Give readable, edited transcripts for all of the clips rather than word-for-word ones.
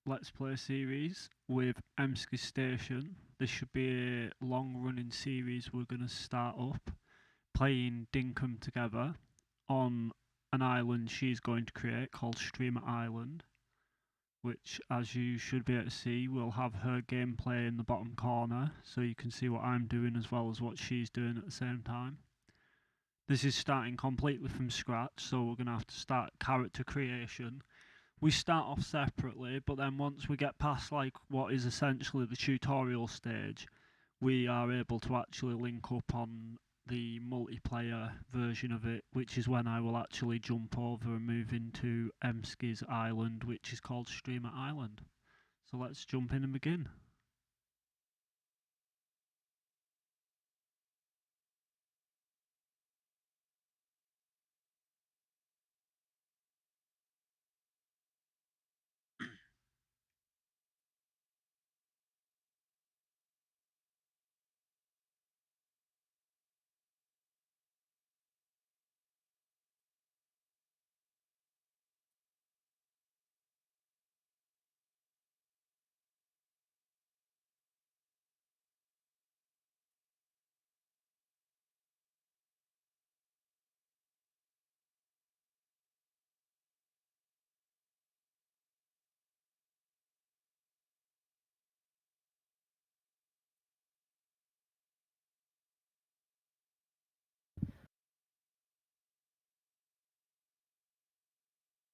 Let's Play series with Emsky Station. This should be a long running series we're going to start up playing Dinkum together on an island she's going to create called Streamer Island, which, as you should be able to see, will have her gameplay in the bottom corner so you can see what I'm doing as well as what she's doing at the same time. This is starting completely from scratch, so we're going to have to start character creation. We start off separately, but then once we get past like what is essentially the tutorial stage, we are able to actually link up on the multiplayer version of it, which is when I will actually jump over and move into Emsky's island, which is called Streamer Island. So let's jump in and begin.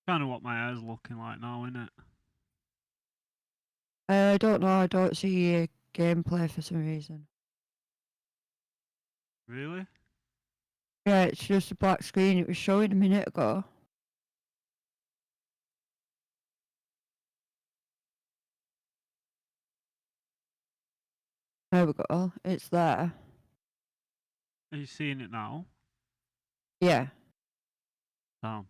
Kind of what my hair's looking like now, isn't it? I don't know, I don't see gameplay for some reason. Really? Yeah, it's just a black screen, it was showing a minute ago. There we go, it's there. Are you seeing it now? Yeah. Down.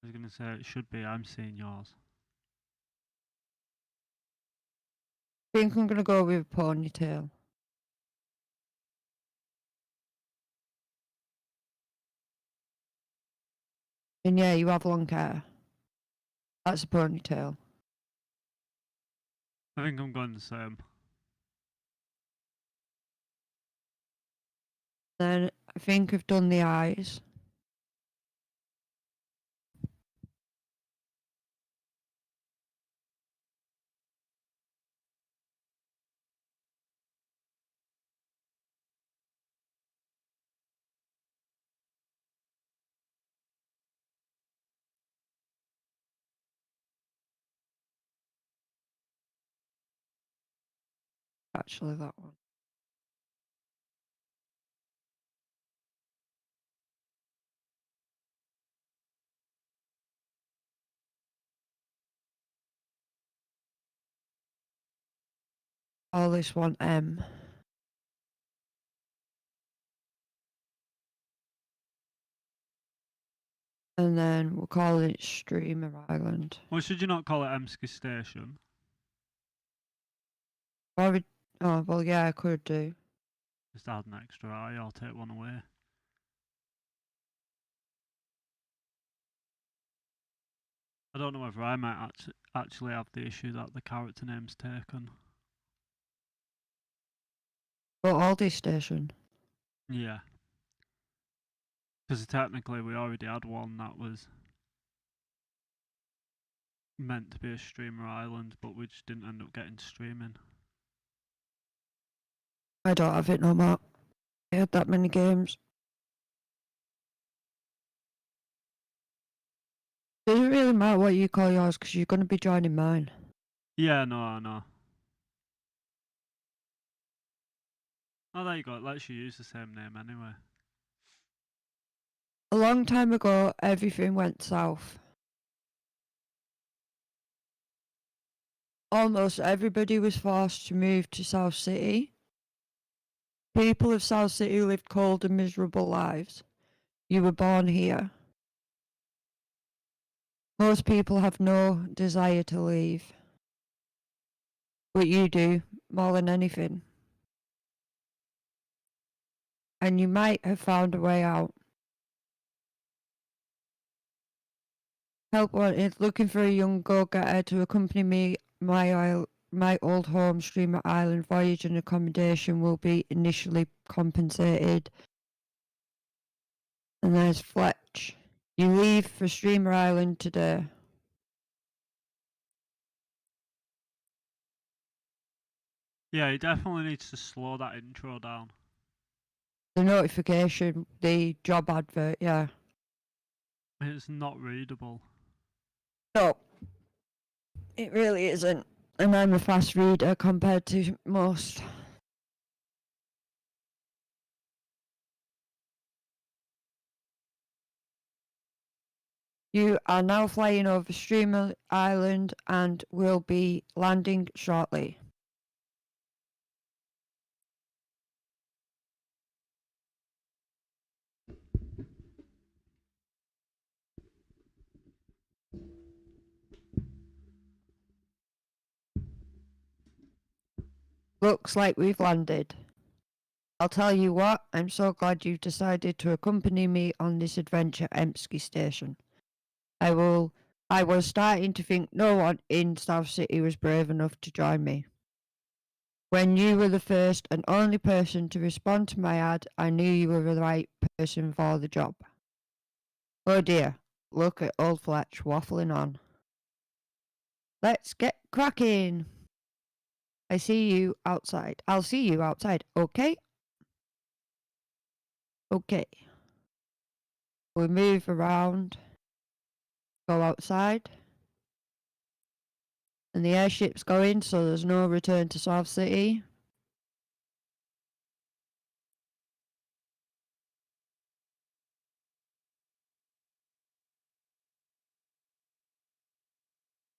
I was going to say it should be, I'm seeing yours. I think I'm gonna go with a ponytail. And yeah, you have long hair. That's a ponytail. I think I'm going the same. Then I think I've done the eyes. Actually, that one. Oh, this one, M. And then we'll call it Streamer Island. Well, should you not call it Emsky Station? Oh, well, yeah, I could do. Just add an extra I, I'll take one away. I don't know whether I might actually have the issue that the character name's taken. But Aldi Station. Yeah. Because technically we already had one that was meant to be a streamer island, but we just didn't end up getting streaming. I don't have it no more. I had that many games. Doesn't really matter what you call yours because you're going to be joining mine. Yeah, no, I know. Oh, there you go. It lets you use the same name anyway. A long time ago, everything went south. Almost everybody was forced to move to South City. People of South City lived cold and miserable lives. You were born here. Most people have no desire to leave. But you do, more than anything. And you might have found a way out. Help wanted, looking for a young go-getter to accompany me. My old home, Streamer Island. Voyage and accommodation will be initially compensated. And there's Fletch. You leave for Streamer Island today. Yeah, he definitely needs to slow that intro down. The notification, the job advert, yeah. It's not readable. No, it really isn't. And I'm a fast reader compared to most. You are now flying over Streamer Island and will be landing shortly. Looks like we've landed. I'll tell you what, I'm so glad you've decided to accompany me on this adventure, Emsky Station. I was starting to think no one in South City was brave enough to join me. When you were the first and only person to respond to my ad, I knew you were the right person for the job. Oh dear, look at old Fletch waffling on. Let's get cracking. I'll see you outside, okay? Okay. We move around, go outside. And the airship's going, so there's no return to South City.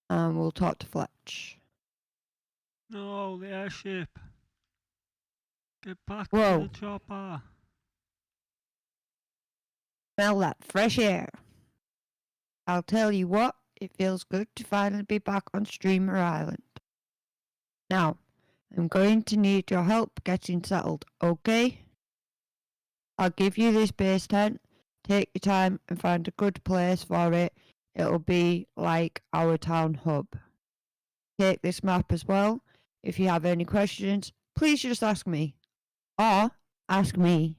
And we'll talk to Fletch. No, the airship. Get back Whoa. to the chopper. Smell that fresh air. I'll tell you what, it feels good to finally be back on Streamer Island. Now, I'm going to need your help getting settled, okay? I'll give you this base tent. Take your time and find a good place for it. It'll be like our town hub. Take this map as well. If you have any questions, please just ask me. Or ask me.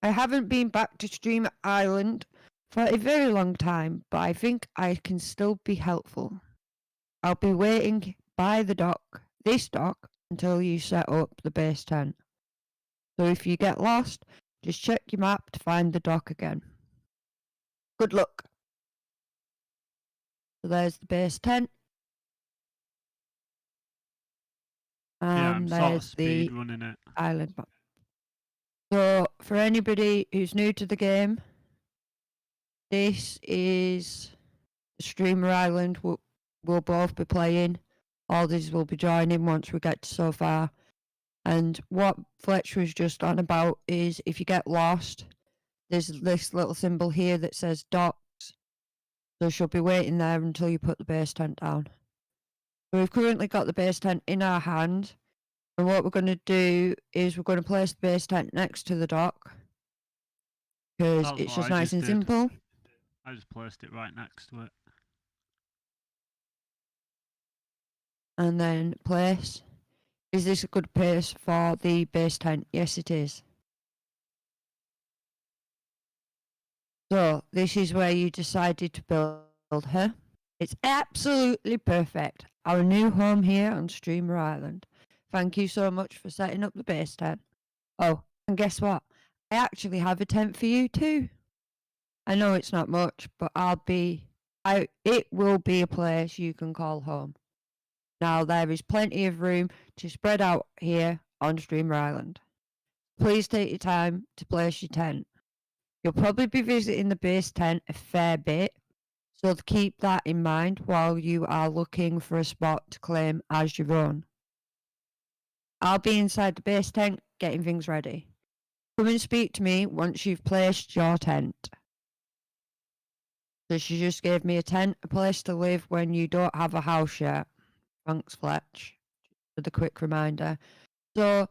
I haven't been back to Streamer Island for a very long time, but I think I can still be helpful. I'll be waiting by the dock, this dock, until you set up the base tent. So if you get lost, just check your map to find the dock again. Good luck. So there's the base tent. Yeah, I'm And sort of there's speed the running it. island map. So for anybody who's new to the game, this is Streamer Island. We'll both be playing. All these will be joining once we get so far. And what Fletch was just on about is if you get lost, there's this little symbol here that says docks. So she'll be waiting there until you put the base tent down. So we've currently got the base tent in our hand. And what we're going to do is we're going to place the base tent next to the dock. Because That's it's what just I nice just and did. simple. I just placed it right next to it. And then place. Is this a good place for the base tent? Yes, it is. So this is where you decided to build her. It's absolutely perfect. Our new home here on Streamer Island. Thank you so much for setting up the base tent. Oh, and guess what? I actually have a tent for you too. I know it's not much, but it will be a place you can call home. Now there is plenty of room to spread out here on Streamer Island. Please take your time to place your tent. You'll probably be visiting the base tent a fair bit, so keep that in mind while you are looking for a spot to claim as your own. I'll be inside the base tent getting things ready. Come and speak to me once you've placed your tent. So she just gave me a tent, a place to live when you don't have a house yet. Thanks, Fletch, for the quick reminder. So,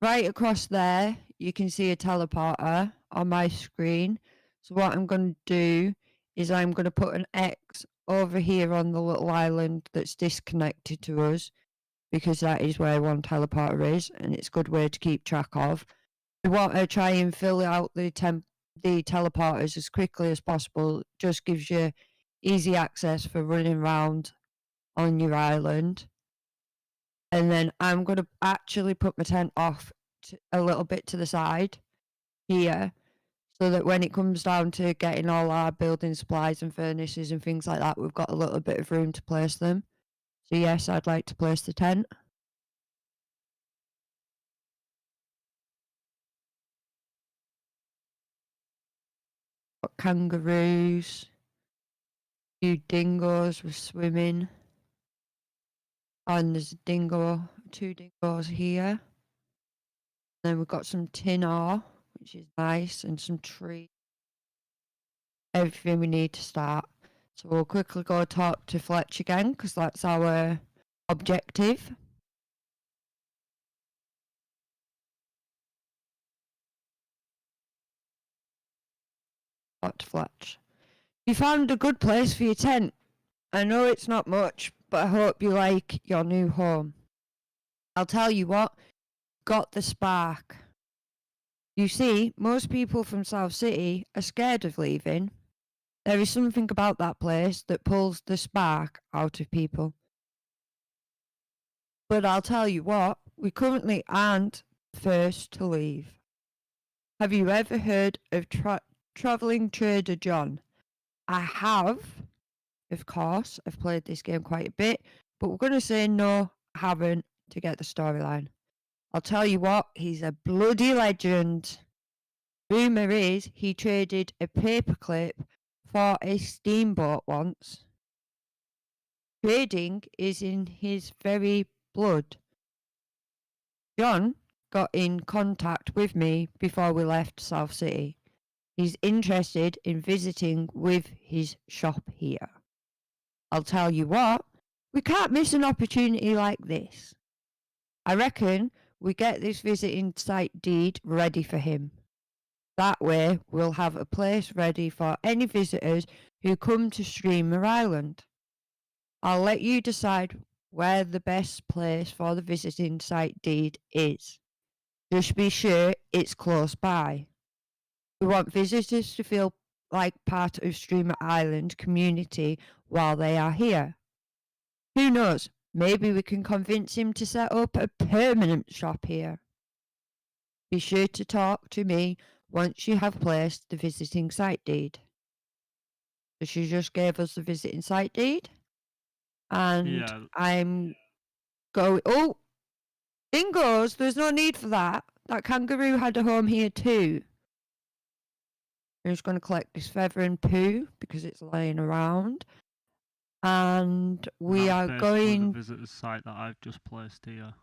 right across there, you can see a teleporter on my screen. So what I'm going to do is I'm going to put an X over here on the little island that's disconnected to us, because that is where one teleporter is, and it's a good way to keep track of. We want to try and fill out the teleporters as quickly as possible. Just gives you easy access for running around on your island. And then I'm going to actually put my tent off a little bit to the side here, so that when it comes down to getting all our building supplies and furnaces and things like that, we've got a little bit of room to place them. So yes, I'd like to place the tent. Got kangaroos. Few dingoes were swimming. And there's a dingo, 2 dingoes here. Then we've got some tin ore, which is nice, and some trees. Everything we need to start. So we'll quickly go talk to Fletch again, because that's our objective. Talk to Fletch. You found a good place for your tent. I know it's not much, but I hope you like your new home. I'll tell you what, got the spark. You see, most people from South City are scared of leaving. There is something about that place that pulls the spark out of people. But I'll tell you what, we currently aren't first to leave. Have you ever heard of Travelling Trader John? I have, of course. I've played this game quite a bit, but we're going to say no, I haven't, to get the storyline. I'll tell you what, he's a bloody legend. Rumour is he traded a paperclip for a steamboat once. Trading is in his very blood. John got in contact with me before we left South City. He's interested in visiting with his shop here. I'll tell you what, we can't miss an opportunity like this. I reckon we get this visiting site deed ready for him. That way, we'll have a place ready for any visitors who come to Streamer Island. I'll let you decide where the best place for the visiting site deed is. Just be sure it's close by. We want visitors to feel like part of Streamer Island community while they are here. Who knows, maybe we can convince him to set up a permanent shop here. Be sure to talk to me once you have placed the visiting site deed. So she just gave us the visiting site deed. And Yeah. I'm going... Oh! Dingoes! There's no need for that. That kangaroo had a home here too. I'm just going to collect this feather and poo because it's laying around. And we That's are basically going... the visitor's site that I've just placed here.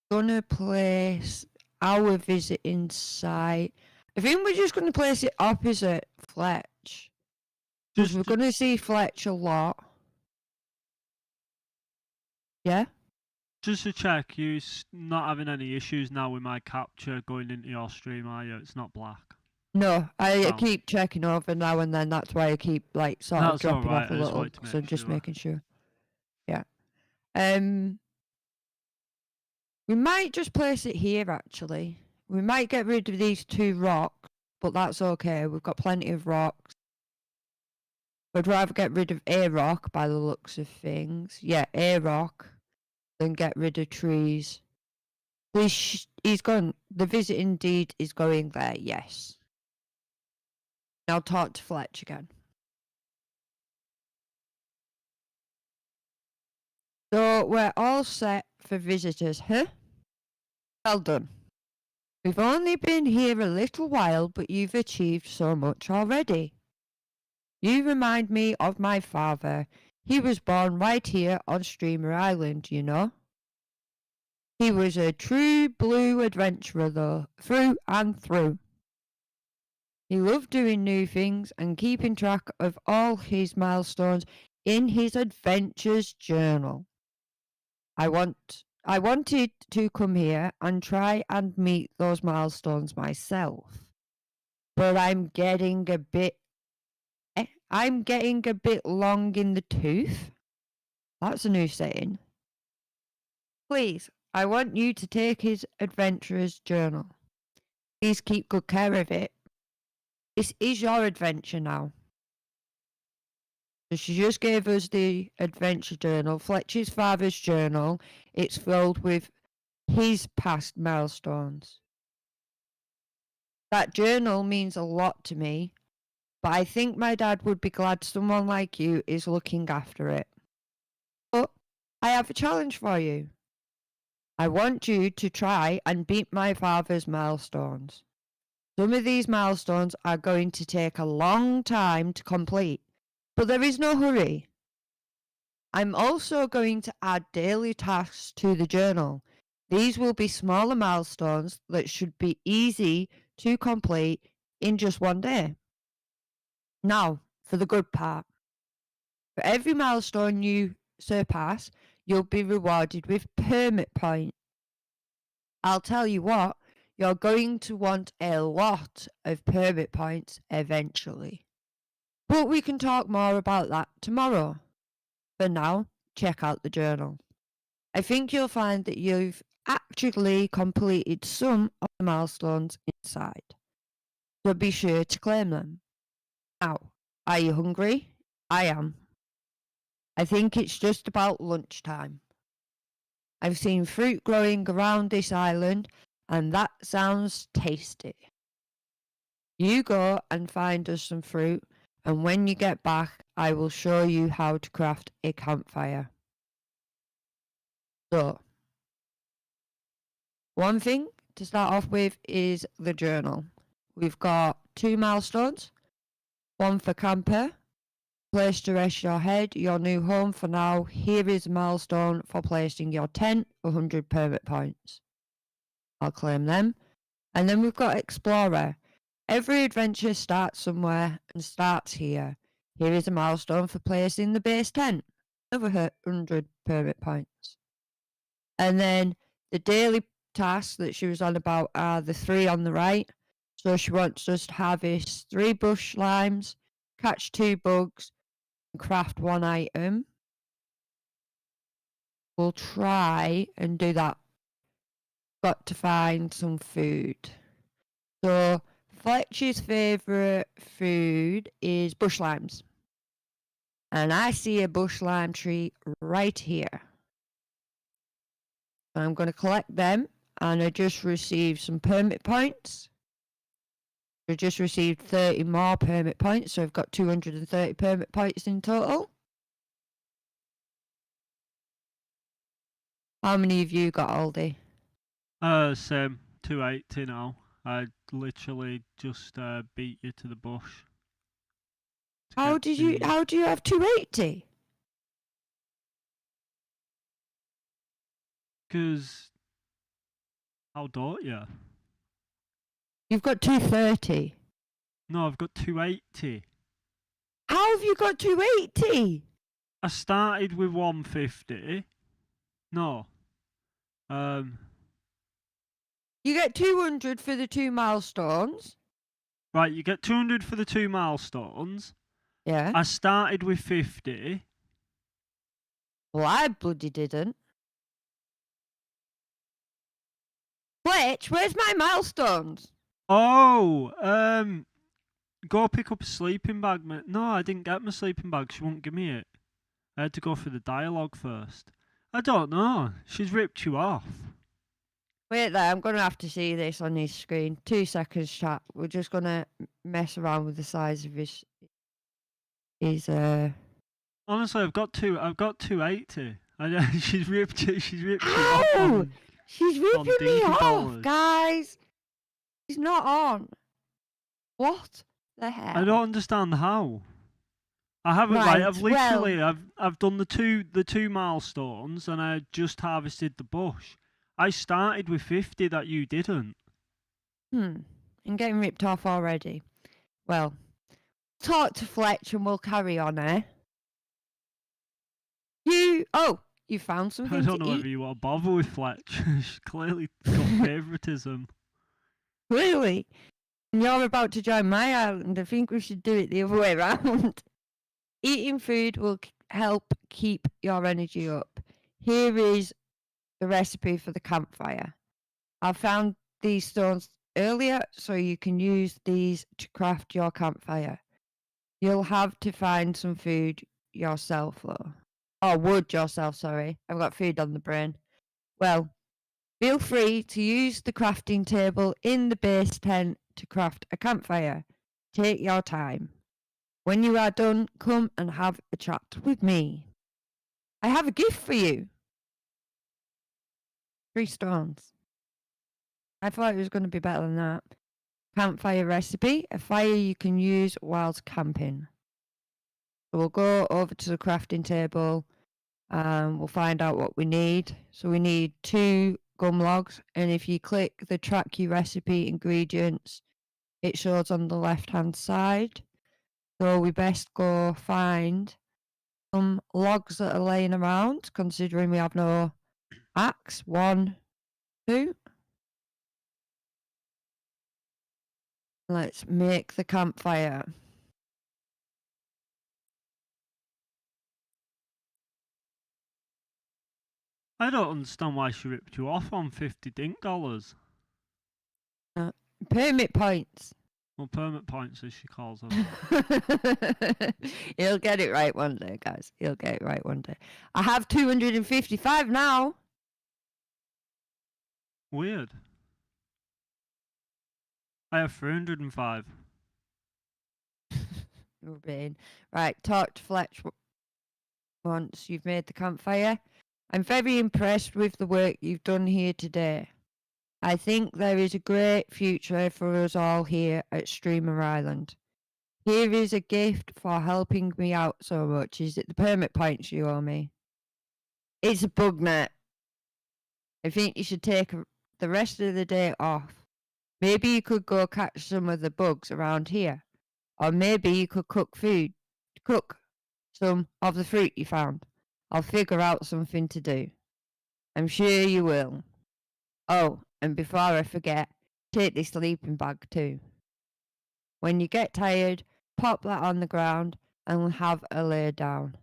Gonna place our visiting site. I think we're just going to place it opposite Fletch. Because we're going to see Fletch a lot. Yeah? Just to check, you're not having any issues now with my capture going into your stream, are you? It's not black. No, I Sound. keep checking over now and then. That's why I keep like sort of That's dropping alright, off a I just little. wanted to So make just sure. making sure. Yeah. We might just place it here actually. We might get rid of these 2 rocks, but that's okay. We've got plenty of rocks. I'd rather get rid of a rock by the looks of things. Yeah, a rock, than get rid of trees. He's gone. The visiting deed is going there, yes. Now talk to Fletch again. So we're all set for visitors, huh? Well done. We've only been here a little while, but you've achieved so much already. You remind me of my father. He was born right here on Streamer Island, you know. He was a true blue adventurer though, through and through. He loved doing new things and keeping track of all his milestones in his adventures journal. I wanted to come here and try and meet those milestones myself. but I'm getting a bit long in the tooth. That's a new saying. Please, I want you to take his adventurer's journal. Please keep good care of it. This is your adventure now. So she just gave us the adventure journal, Fletcher's father's journal. It's filled with his past milestones. That journal means a lot to me, but I think my dad would be glad someone like you is looking after it. But I have a challenge for you. I want you to try and beat my father's milestones. Some of these milestones are going to take a long time to complete, but there is no hurry. I'm also going to add daily tasks to the journal. These will be smaller milestones that should be easy to complete in just one day. Now, for the good part. For every milestone you surpass, you'll be rewarded with permit points. I'll tell you what, you're going to want a lot of permit points eventually. But we can talk more about that tomorrow. For now, check out the journal. I think you'll find that you've actually completed some of the milestones inside. So be sure to claim them. Now, are you hungry? I am. I think it's just about lunchtime. I've seen fruit growing around this island, and that sounds tasty. You go and find us some fruit, and when you get back, I will show you how to craft a campfire. So, one thing to start off with is the journal. We've got 2 milestones, one for camper, place to rest your head, your new home for now. Here is a milestone for placing your tent, 100 permit points. I'll claim them. And then we've got explorer. Every adventure starts somewhere and starts here. Here is a milestone for placing the base tent, another 100 permit points. And then the daily tasks that she was on about are the 3 on the right. So she wants us to harvest 3 bush limes, catch 2 bugs, and craft 1 item. We'll try and do that. Got to find some food. So Fletcher's favourite food is bush limes. And I see a bush lime tree right here. I'm going to collect them, and I just received some permit points. I just received 30 more permit points, so I've got 230 permit points in total. How many of you got, Aldi? Same, 280 now. I literally just beat you to the bush. How do you have 280? Because how don't you? You've got 230. No, I've got 280. How have you got 280? I started with 150. No. You get 200 for the 2 milestones. Right, you get 200 for the 2 milestones. Yeah. I started with 50. Well, I bloody didn't. Fletch, where's my milestones? Oh, go pick up a sleeping bag, mate. No, I didn't get my sleeping bag. She won't give me it. I had to go through the dialogue first. I don't know. She's ripped you off. Wait there, I'm going to have to see this on his screen. 2 seconds, chat. We're just going to mess around with the size of his Honestly, I've got 280. She's ripped you off. Ow! She's ripping me Dinky off, dollars. guys. She's not on. What the hell? I don't understand how. I haven't I've literally I've done the two milestones, and I just harvested the bush. I started with 50 that you didn't. I'm getting ripped off already. Well, talk to Fletch and we'll carry on, eh? You found something I don't know to whether eat? you want to bother with Fletch. She's clearly got favouritism. Really? You're about to join my island. I think we should do it the other way around. Eating food will help keep your energy up. Here is the recipe for the campfire. I found these stones earlier, so you can use these to craft your campfire. You'll have to find some food yourself, though. Oh, wood yourself, sorry. I've got food on the brain. Well, feel free to use the crafting table in the base tent to craft a campfire. Take your time. When you are done, come and have a chat with me. I have a gift for you. 3 stones. I thought it was going to be better than that. Campfire recipe, a fire you can use whilst camping. So we'll go over to the crafting table and we'll find out what we need. So we need 2 gum logs, and if you click the track your recipe ingredients, it shows on the left hand side. So we best go find some logs that are laying around, considering we have no axe. 1, 2. Let's make the campfire. I don't understand why she ripped you off on $50 dink. Permit points. Well, permit points, as she calls them. He'll get it right one day, guys. He'll get it right one day. I have 255 now. Weird. I have 305. You're being right. Talk to Fletch once you've made the campfire. I'm very impressed with the work you've done here today. I think there is a great future for us all here at Streamer Island. Here is a gift for helping me out so much. Is it the permit points you owe me? It's a bug net. I think you should take the rest of the day off. Maybe you could go catch some of the bugs around here. Or maybe you could cook some of the fruit you found. I'll figure out something to do. I'm sure you will. Oh, and before I forget, take this sleeping bag too. When you get tired, pop that on the ground and have a lay down.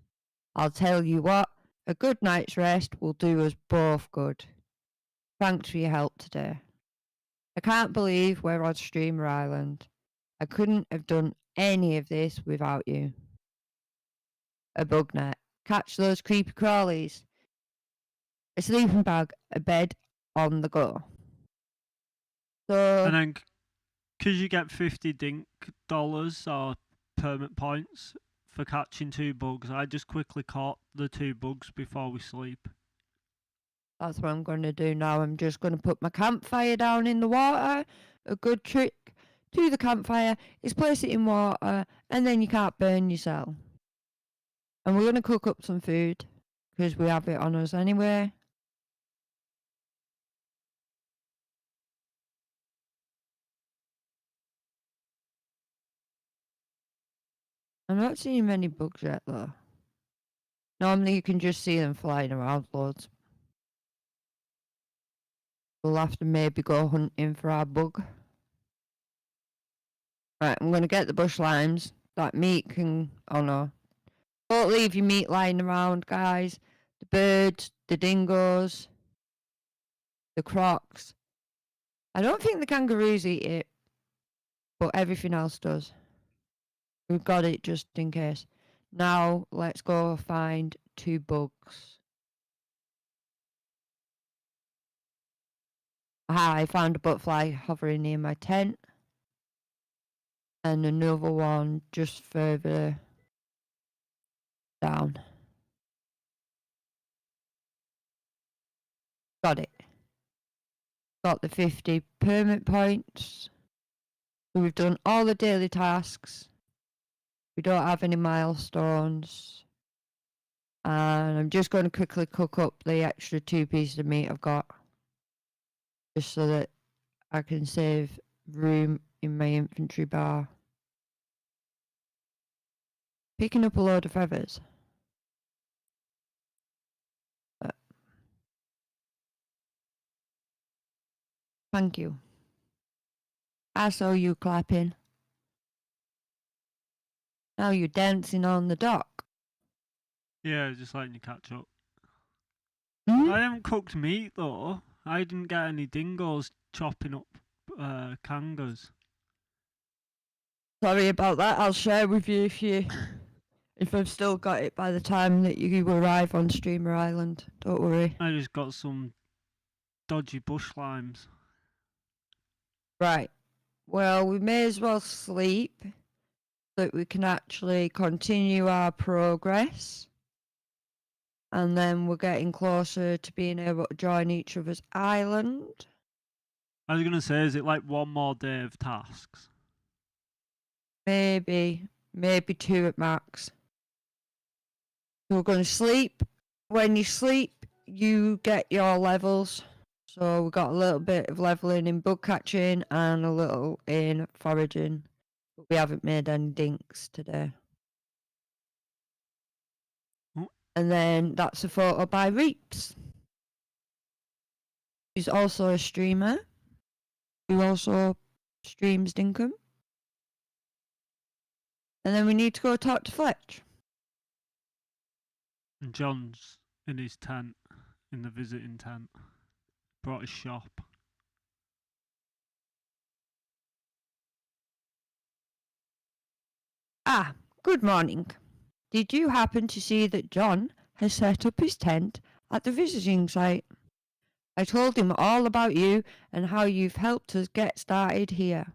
I'll tell you what, a good night's rest will do us both good. Thanks for your help today. I can't believe we're on Streamer Island. I couldn't have done any of this without you. A bug net. Catch those creepy crawlies. A sleeping bag, a bed on the go. So, And then, because you get $50 or permit points for catching 2 bugs, I just quickly caught the 2 bugs before we sleep. that's what I'm going to do now. I'm just going to put my campfire down in the water. A good trick to the campfire is place it in water and then you can't burn yourself. And we're going to cook up some food because we have it on us anyway. I'm not seeing many bugs yet though. Normally you can just see them flying around loads. We'll have to maybe go hunting for our bug. Right, I'm going to get the bush limes. That meat can... Oh no. Don't leave your meat lying around, guys. The birds, the dingoes, the crocs. I don't think the kangaroos eat it, but everything else does. We've got it just in case. Now, let's go find 2 bugs. Aha, I found a butterfly hovering near my tent. And another one just further down. Got it. Got the 50 permit points. So we've done all the daily tasks. We don't have any milestones. And I'm just going to quickly cook up the extra 2 pieces of meat I've got. Just so that I can save room in my inventory bar. Picking up a load of feathers. Thank you. I saw you clapping. Now you're dancing on the dock. Yeah, just letting you catch up. Hmm? I haven't cooked meat though. I didn't get any dingoes chopping up kangas. Sorry about that. I'll share with you if I've still got it by the time that you arrive on Streamer Island. Don't worry. I just got some dodgy bush limes. Right. Well, we may as well sleep so that we can actually continue our progress. And then we're getting closer to being able to join each other's island. I was gonna say, is it like one more day of tasks? Maybe 2 at max. So we're going to sleep. When you sleep, you get your levels. So we got a little bit of leveling in bug catching and a little in foraging. But we haven't made any dinks today. Oh. And then that's a photo by Reaps. He's also a streamer who also streams Dinkum. And then we need to go talk to Fletch. And John's in his tent, in the visiting tent. Brought his shop. Ah, good morning. Did you happen to see that John has set up his tent at the visiting site? I told him all about you and how you've helped us get started here.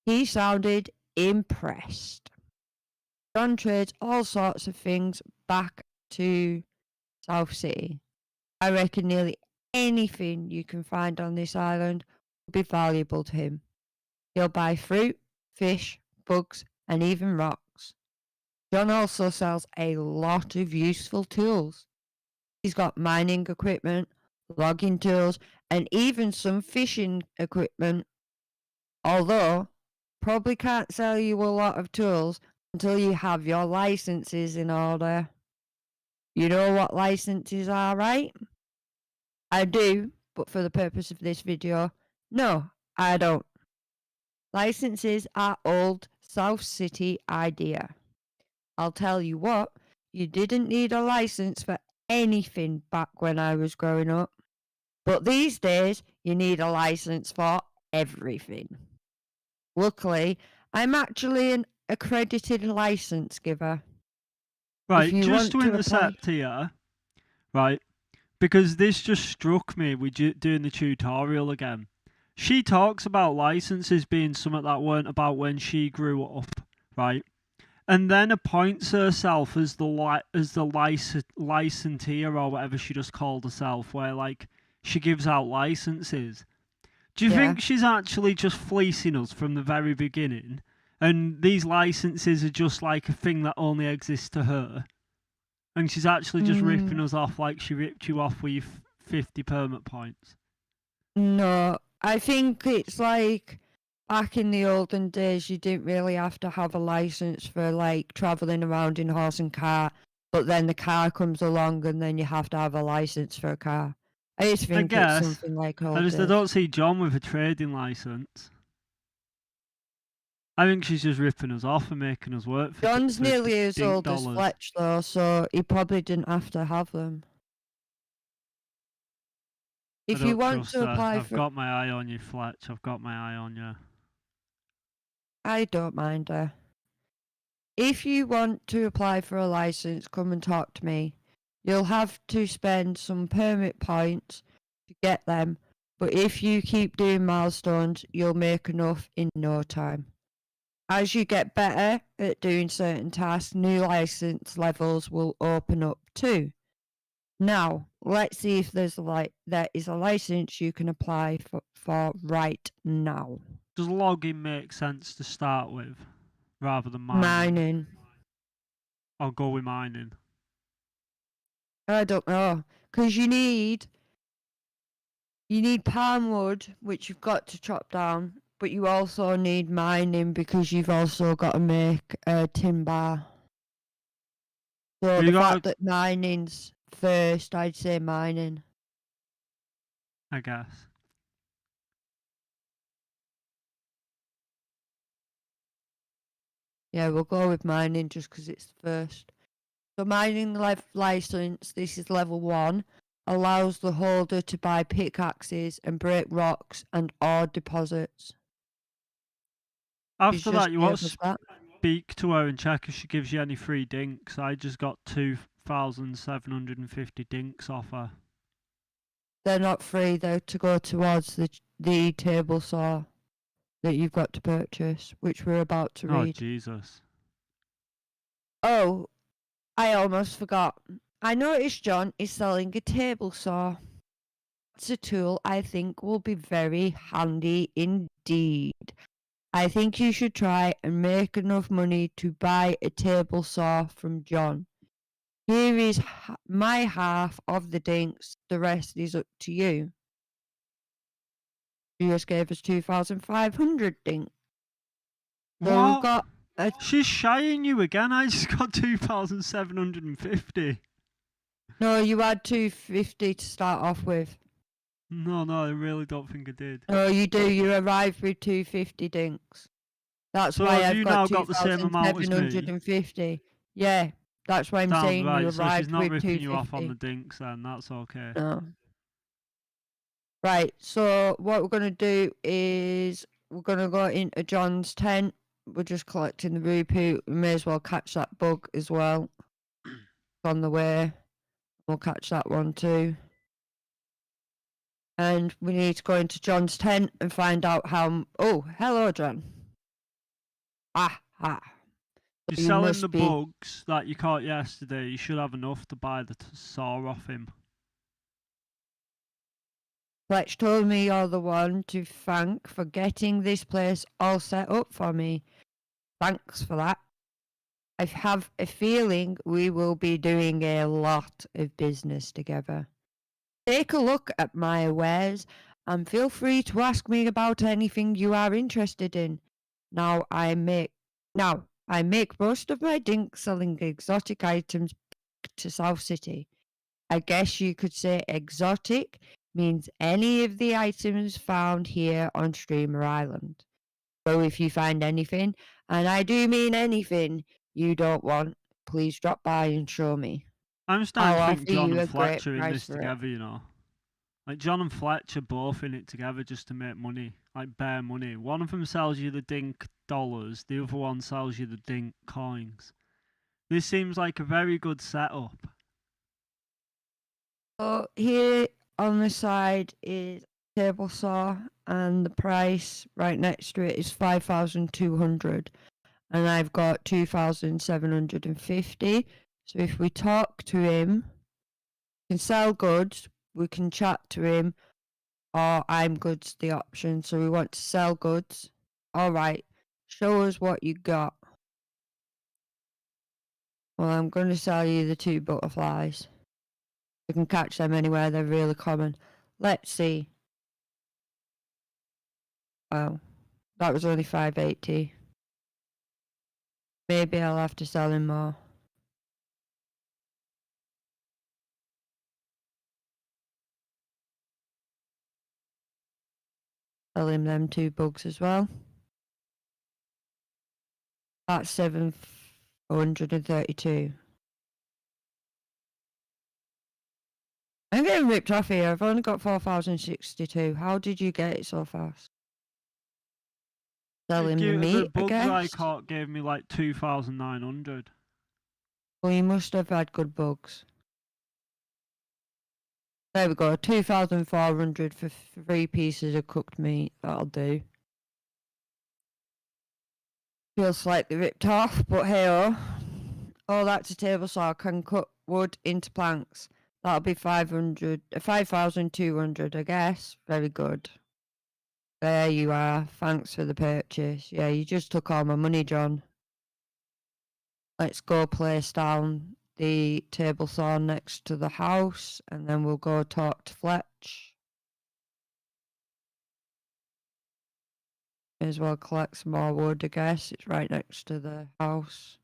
He sounded impressed. John trades all sorts of things back to South City. I reckon nearly anything you can find on this island will be valuable to him. He'll buy fruit, fish, bugs, and even rocks. John also sells a lot of useful tools. He's got mining equipment, logging tools, and even some fishing equipment. Although, probably can't sell you a lot of tools until you have your licenses in order. You know what licenses are, right? I do, but for the purpose of this video, no, I don't. Licenses are old South City idea. I'll tell you what, you didn't need a license for anything back when I was growing up. But these days, you need a license for everything. Luckily, I'm actually an accredited license giver. Right, you just want to to intercept here, right, because this just struck me with doing the tutorial again. She talks about licenses being something that weren't about when she grew up, right? And then appoints herself as the licensee or whatever she just called herself, where like she gives out licenses. Do you think she's actually just fleecing us from the very beginning? And these licenses are just like a thing that only exists to her? And she's actually just ripping us off like she ripped you off with your 50 permit points? No, I think it's like back in the olden days, you didn't really have to have a license for like traveling around in horse and cart, but then the car comes along and then you have to have a license for a car. I just think it's something like all I this. don't see John with a trading license. I think she's just ripping us off and making us work for John's nearly as old dollars. as Fletch though, so he probably didn't have to have them. If you want to apply I've got my eye on you, Fletch. I've got my eye on you. I don't mind her. If you want to apply for a license, come and talk to me. You'll have to spend some permit points to get them, but if you keep doing milestones, you'll make enough in no time. As you get better at doing certain tasks, new license levels will open up too. Now, let's see if there is a license you can apply for right now. Does logging make sense to start with, rather than Mining. I'll go with mining. I don't know, because you need palm wood, which you've got to chop down, but you also need mining because you've also got to make a timber. So the fact that mining's first, I'd say mining. I guess. Yeah, we'll go with mining just because it's the first. So mining license, this is level 1, allows the holder to buy pickaxes and break rocks and ore deposits. She's After just that, you gave want us to that. speak to her and check if she gives you any free dinks. I just got 2,750 dinks off her. They're not free though to go towards the table saw that you've got to purchase, which we're about to Oh, read. Jesus. Oh, I almost forgot. I noticed John is selling a table saw. It's a tool I think will be very handy indeed. I think you should try and make enough money to buy a table saw from John. Here is my half of the dinks. The rest is up to you. You just gave us 2,500 dinks. So we've What? got a... She's shying you again. I just got 2,750. No, you had 250 to start off with. No, I really don't think I did. No, you do. You arrived with 250 dinks. That's So why have I've you got now got the same amount as me? 2,750. Yeah, that's why I'm Sound saying right, you so she's arrived not with ripping you off on 250. the dinks then, that's okay. No. Right, so what we're going to do is we're going to go into John's tent. We're just collecting the rupee. We may as well catch that bug as well. On the way. We'll catch that one too. And we need to go into John's tent and find out how... Oh, hello, John. Ah. You're You selling must the be... bugs that you caught yesterday, you should have enough to buy the saw off him. Fletch told me you're the one to thank for getting this place all set up for me. Thanks for that. I have a feeling we will be doing a lot of business together. Take a look at my wares and feel free to ask me about anything you are interested in. Now I make most of my dinks selling exotic items to South City. I guess you could say exotic means any of the items found here on Streamer Island. So if you find anything, and I do mean anything, you don't want, please drop by and show me. I'm starting I'll to offer think John you and a great Fletcher in price this for it. together, you know. Like John and Fletcher both in it together just to make money, like bare money. One of them sells you the dink dollars, the other one sells you the dink coins. This seems like a very good setup. So here on the side is table saw, and the price right next to it is 5,200, and I've got 2,750. So if we talk to him, we can sell goods, we can chat to him, or I'm goods the option. So we want to sell goods. All right, show us what you got. Well, I'm going to sell you the 2 butterflies. You can catch them anywhere, they're really common. Let's see. Wow, that was only 580. Maybe I'll have to sell him more. Sell him them 2 bugs as well. That's 732. I'm getting ripped off here. I've only got 4,062. How did you get it so fast? Sell him the The meat, I bugs I guess. caught gave me like 2,900. Well, you must have had good bugs. There we go. 2,400 for 3 pieces of cooked meat. That'll do. Feel slightly ripped off, but hey oh. Oh, that's a table saw. Can cut wood into planks. That'll be 5,200, I guess. Very good. There you are. Thanks for the purchase. Yeah, you just took all my money, John. Let's go place down the table saw next to the house, and then we'll go talk to Fletch. May as well collect some more wood, I guess. It's right next to the house.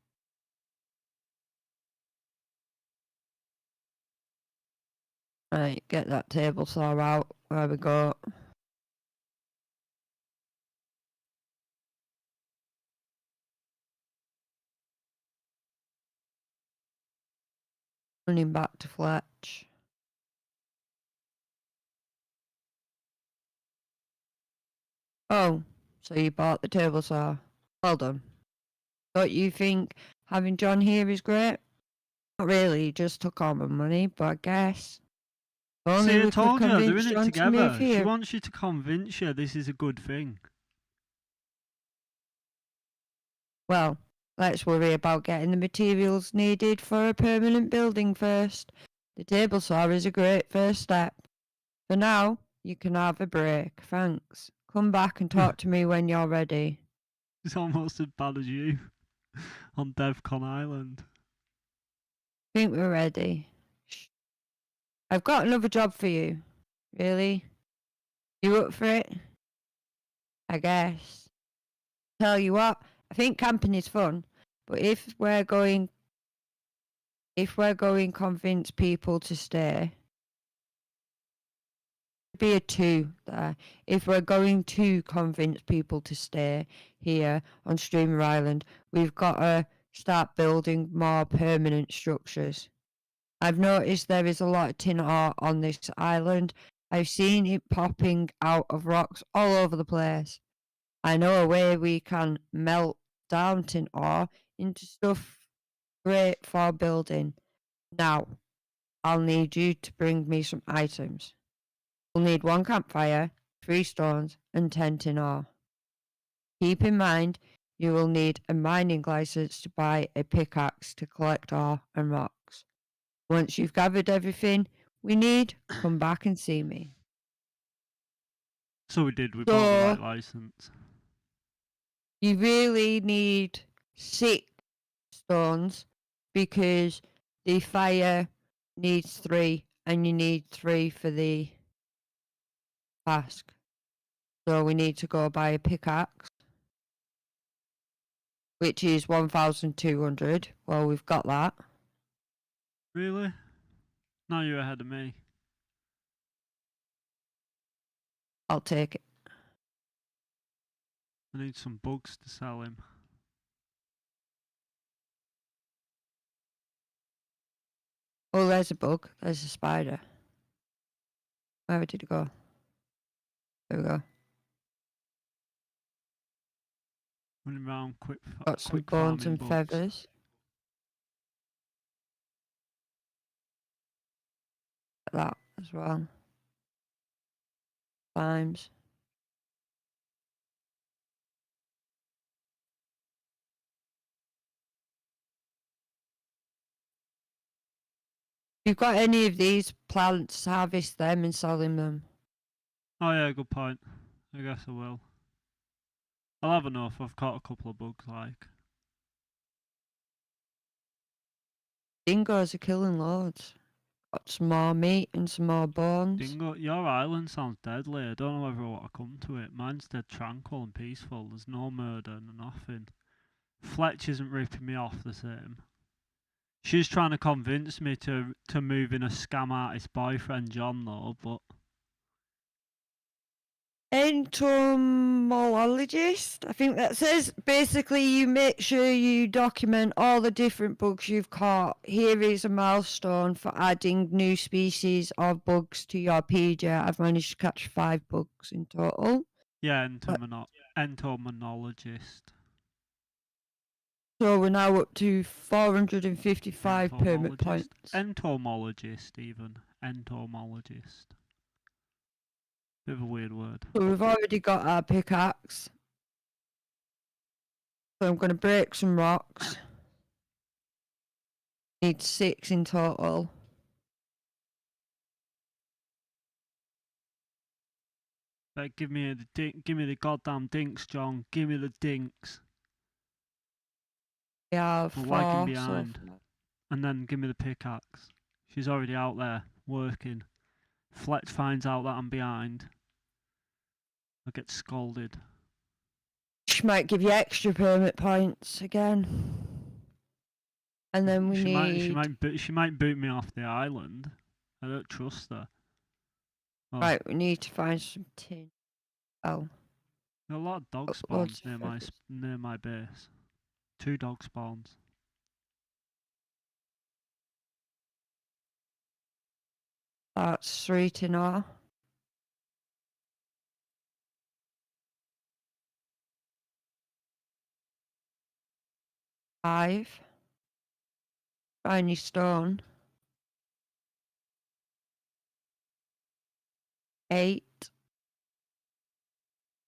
Right, get that table saw out. There we go. Running back to Fletch. Oh, so you bought the table saw. Well done. Don't you think having John here is great? Not really, he just took all my money, but I guess. If only See, I we could told you, they're convince in it John to move together. She here. wants you to convince you this is a good thing. Well, let's worry about getting the materials needed for a permanent building first. The table saw is a great first step. For now, you can have a break, thanks. Come back and talk to me when you're ready. It's almost as bad as you on DevCon Island. Think we're ready. Shh. I've got another job for you. Really? You up for it? I guess. Tell you what, I think camping is fun, but if we're going convince people to stay, be a two there. If we're going to convince people to stay here on Streamer Island, we've got to start building more permanent structures. I've noticed there is a lot of tin ore on this island. I've seen it popping out of rocks all over the place. I know a way we can melt down tin ore into stuff great for building. Now, I'll need you to bring me some items. We'll need 1 campfire, 3 stones, and 10 tin ore. Keep in mind, you will need a mining license to buy a pickaxe to collect ore and rocks. Once you've gathered everything we need, come back and see me. So we did, we bought the right license. You really need 6 stones because the fire needs 3 and you need 3 for the task. So we need to go buy a pickaxe, which is 1,200. Well, we've got that. Really? Now you're ahead of me. I'll take it. I need some bugs to sell him. Oh, there's a bug. There's a spider. Where did it go? There we go. Running around quick. Got some quick bones farming and bugs. feathers. That as well. Slimes. If you've got any of these plants, harvest them and selling them. Oh yeah, good point. I guess I will. I'll have enough. I've caught a couple of bugs like. Dingoes are killing loads. Got some more meat and some more bones. Dingo, your island sounds deadly. I don't know whether I want to come to it. Mine's dead tranquil and peaceful. There's no murder and nothing. Fletch isn't ripping me off the same. She's trying to convince me to move in a scam artist boyfriend John though, but Entomologist, I think that says. Basically, you make sure you document all the different bugs you've caught. Here is a milestone for adding new species of bugs to your PJ. I've managed to catch 5 bugs in total. yeah, entomologist. So we're now up to 455 permit points. Entomologist, even. Entomologist. Bit of a weird word. So we've already got our pickaxe. So I'm going to break some rocks. Need 6 in total. Give me the goddamn dinks, John. Give me the dinks. We have 4 lagging behind. so far. And then give me the pickaxe. She's already out there working. Fletch finds out that I'm behind. I get scolded. She might give you extra permit points again. And then we She might boot me off the island. I don't trust her. Oh. Right, we need to find some tin. Oh. There are a lot of dog spawns near my base. 2 dog spawns. That's 3 tin ore. 5. Shiny stone. 8.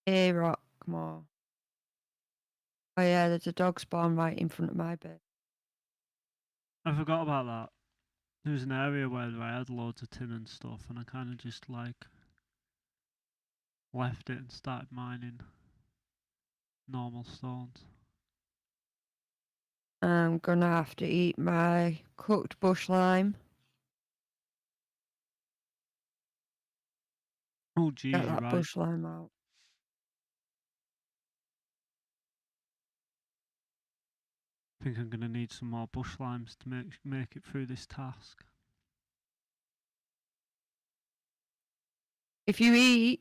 A rock more. Oh yeah, there's a dog spawn right in front of my bed. I forgot about that. There was an area where I had loads of tin and stuff, and I kind of just like left it and started mining normal stones. I'm gonna have to eat my cooked bush lime. Oh, geez, Get you're that right. bush lime out. I think I'm gonna need some more bush limes to make it through this task. If you eat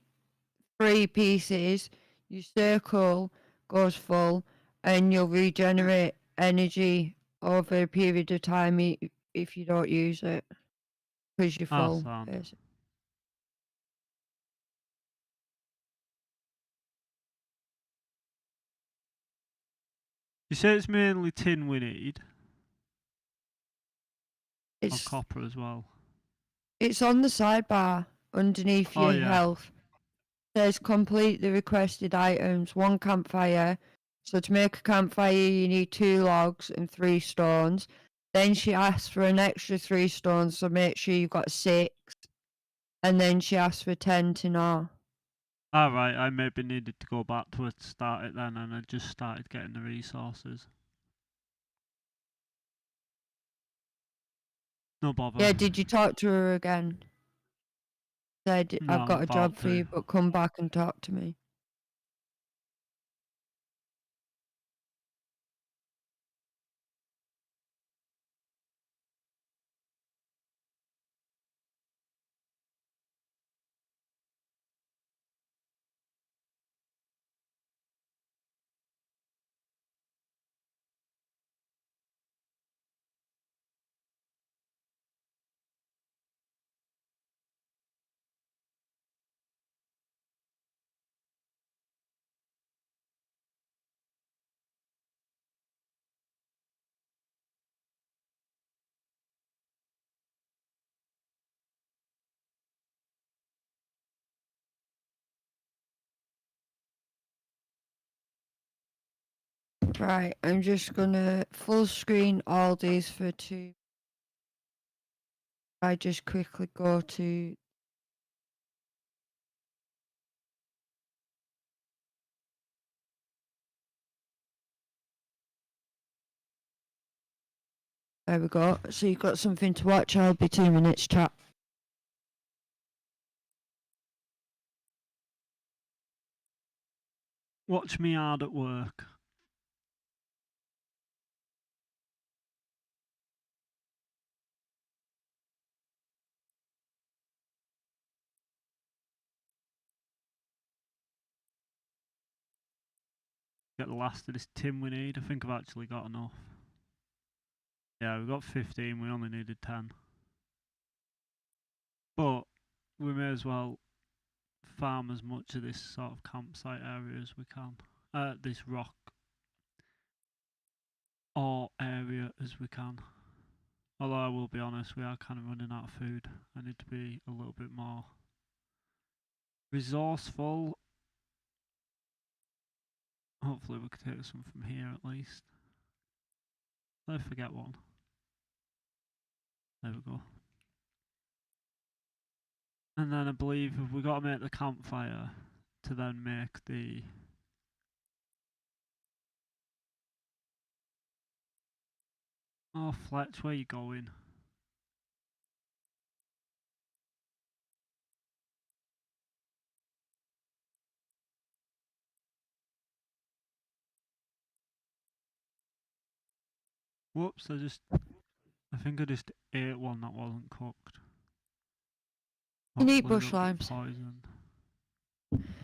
3 pieces, your circle goes full and you'll regenerate energy over a period of time if you don't use it. Because you're full. Sound. Basically. You say it's mainly tin we need? Or It's copper as well? It's on the sidebar underneath Oh, your yeah. health. Says complete the requested items. 1 campfire. So to make a campfire, you need 2 logs and 3 stones. Then she asks for an extra 3 stones, so make sure you've got 6. And then she asks for 10 to know. Alright, I maybe needed to go back to it to start it then, and I just started getting the resources. No bother. Yeah, did you talk to her again? Said, No, I've got I'm a job about for to. you, but come back and talk to me. Right, I'm just gonna full screen all these for 2. I just quickly go to there we go. So you've got something to watch. I'll be 2 minutes, chat. Watch me hard at work. Get the last of this tin we need. I think I've actually got enough. Yeah, we've got 15, we only needed 10. But we may as well farm as much of this sort of campsite area as we can. This rock or area as we can. Although I will be honest, we are kind of running out of food. I need to be a little bit more resourceful. Hopefully we can take some from here at least. Did I forget one? There we go. And then I believe we've got to make the campfire to then make the... Oh, Fletch, where you going? Whoops, I think I just ate one that wasn't cooked. You need Hopefully bush I don't get limes. poisoned.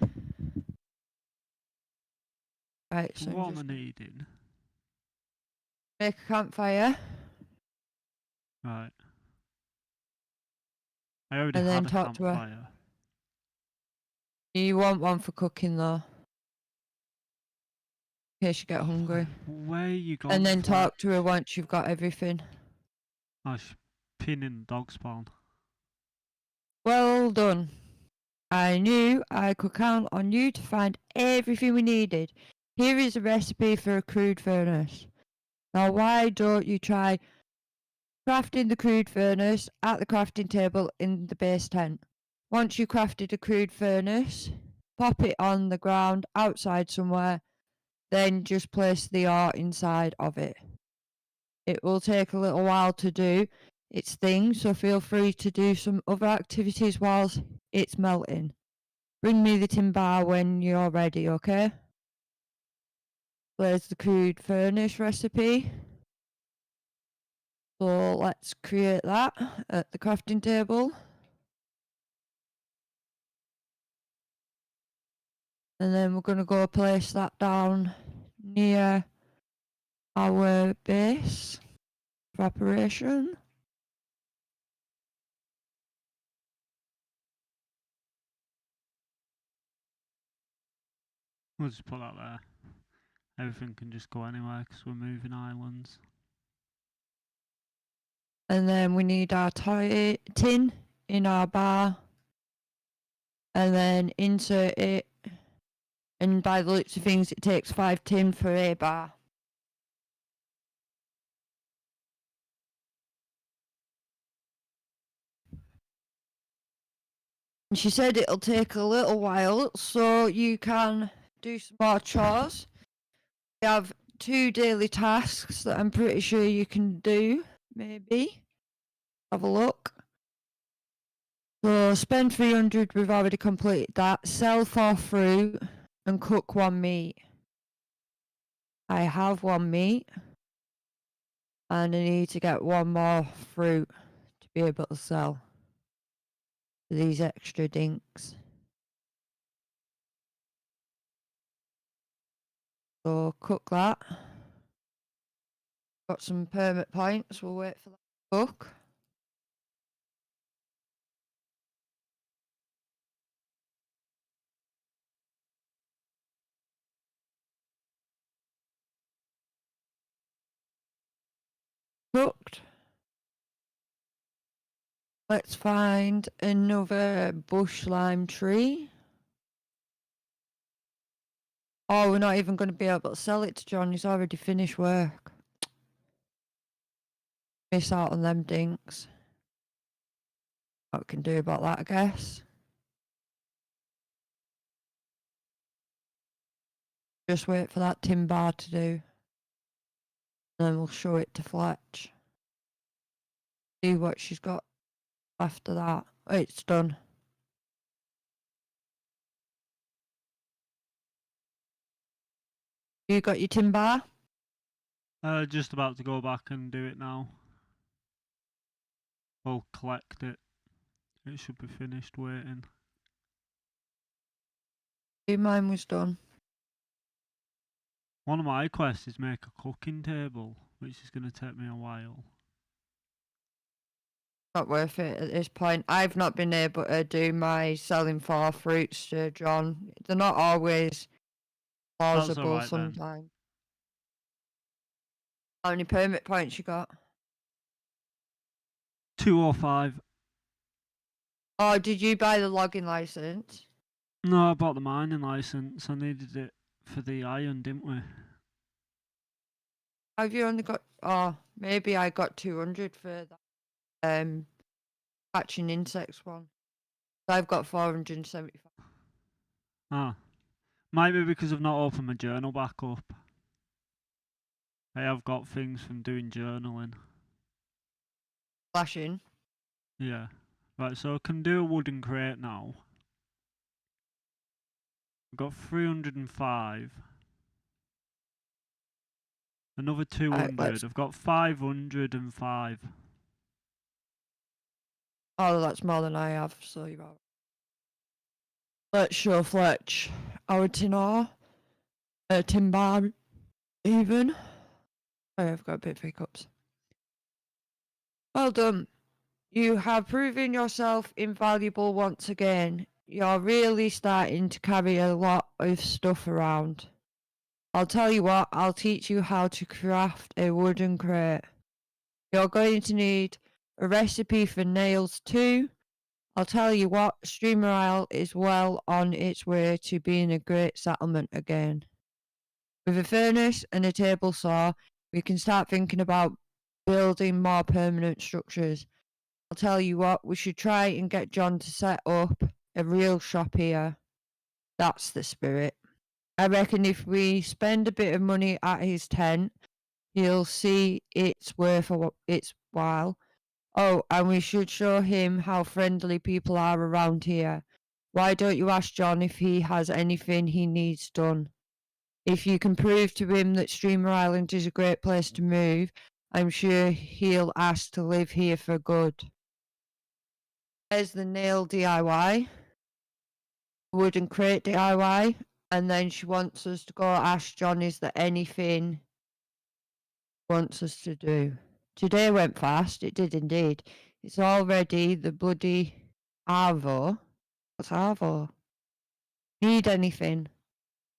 Right, so What I'm am I just needing? make a campfire. Right. I already And then had a talk to her. campfire. You want one for cooking though, in case you get hungry. Where are you going? And then talk to her once you've got everything. Oh, she's peeing in the dog spawn. Well done. I knew I could count on you to find everything we needed. Here is a recipe for a crude furnace. Now why don't you try crafting the crude furnace at the crafting table in the base tent. Once you crafted a crude furnace, pop it on the ground outside somewhere, then just place the ore inside of it. It will take a little while to do its thing, so feel free to do some other activities whilst it's melting. Bring me the tin bar when you're ready, okay? There's the crude furnace recipe. So let's create that at the crafting table. And then we're going to go place that down near our base preparation. We'll just put that there. Everything can just go anywhere because we're moving islands. And then we need our tin in our bar. And then insert it. And by the looks of things, it takes 5 tin for a bar. And she said it'll take a little while, so you can do some more chores. We have 2 daily tasks that I'm pretty sure you can do, maybe. Have a look. So spend 300, we've already completed that. Sell 4 fruit and cook 1 meat. I have 1 meat. And I need to get 1 more fruit to be able to sell for these extra dinks. So cook that. Got some permit points, we'll wait for that to cook. Cooked. Let's find another bush lime tree. Oh, we're not even going to be able to sell it to John. He's already finished work. Miss out on them dinks. What we can do about that, I guess. Just wait for that tin bar to do. And then we'll show it to Fletch. See what she's got after that. Oh, it's done. You got your tin bar? Just about to go back and do it now. We'll collect it. It should be finished waiting. Mine was done. One of my quests is make a cooking table, which is going to take me a while. Not worth it at this point. I've not been able to do my selling 4 fruits to John. They're not always plausible right, sometimes. How many permit points you got? 205. Oh, did you buy the logging license? No, I bought the mining license. I needed it for the iron, didn't we? Have you only got... Oh, maybe I got 200 for that. Catching insects one. I've got 475. Ah. Might be because I've not opened my journal back up. I have got things from doing journaling. Flashing. Yeah. Right, so I can do a wooden crate now. I've got 305. Another 200. I've got 505. Oh, that's more than I have, so you're right. Let's show Fletch our tin ore. Tin bar, even. Oh, I've got a bit of hiccups. Well done. You have proven yourself invaluable once again. You're really starting to carry a lot of stuff around. I'll tell you what, I'll teach you how to craft a wooden crate. You're going to need a recipe for nails too. I'll tell you what, Streamer Isle is well on its way to being a great settlement again. With a furnace and a table saw, we can start thinking about building more permanent structures. I'll tell you what, we should try and get John to set up a real shop here. That's the spirit. I reckon if we spend a bit of money at his tent, he'll see it's worth its while. Oh, and we should show him how friendly people are around here. Why don't you ask John if he has anything he needs done? If you can prove to him that Streamer Island is a great place to move, I'm sure he'll ask to live here for good. There's the nail DIY, wooden crate DIY, and then she wants us to go ask John, is there anything he wants us to do? Today went fast, it did indeed. It's already the bloody Arvo. What's Arvo? Need anything?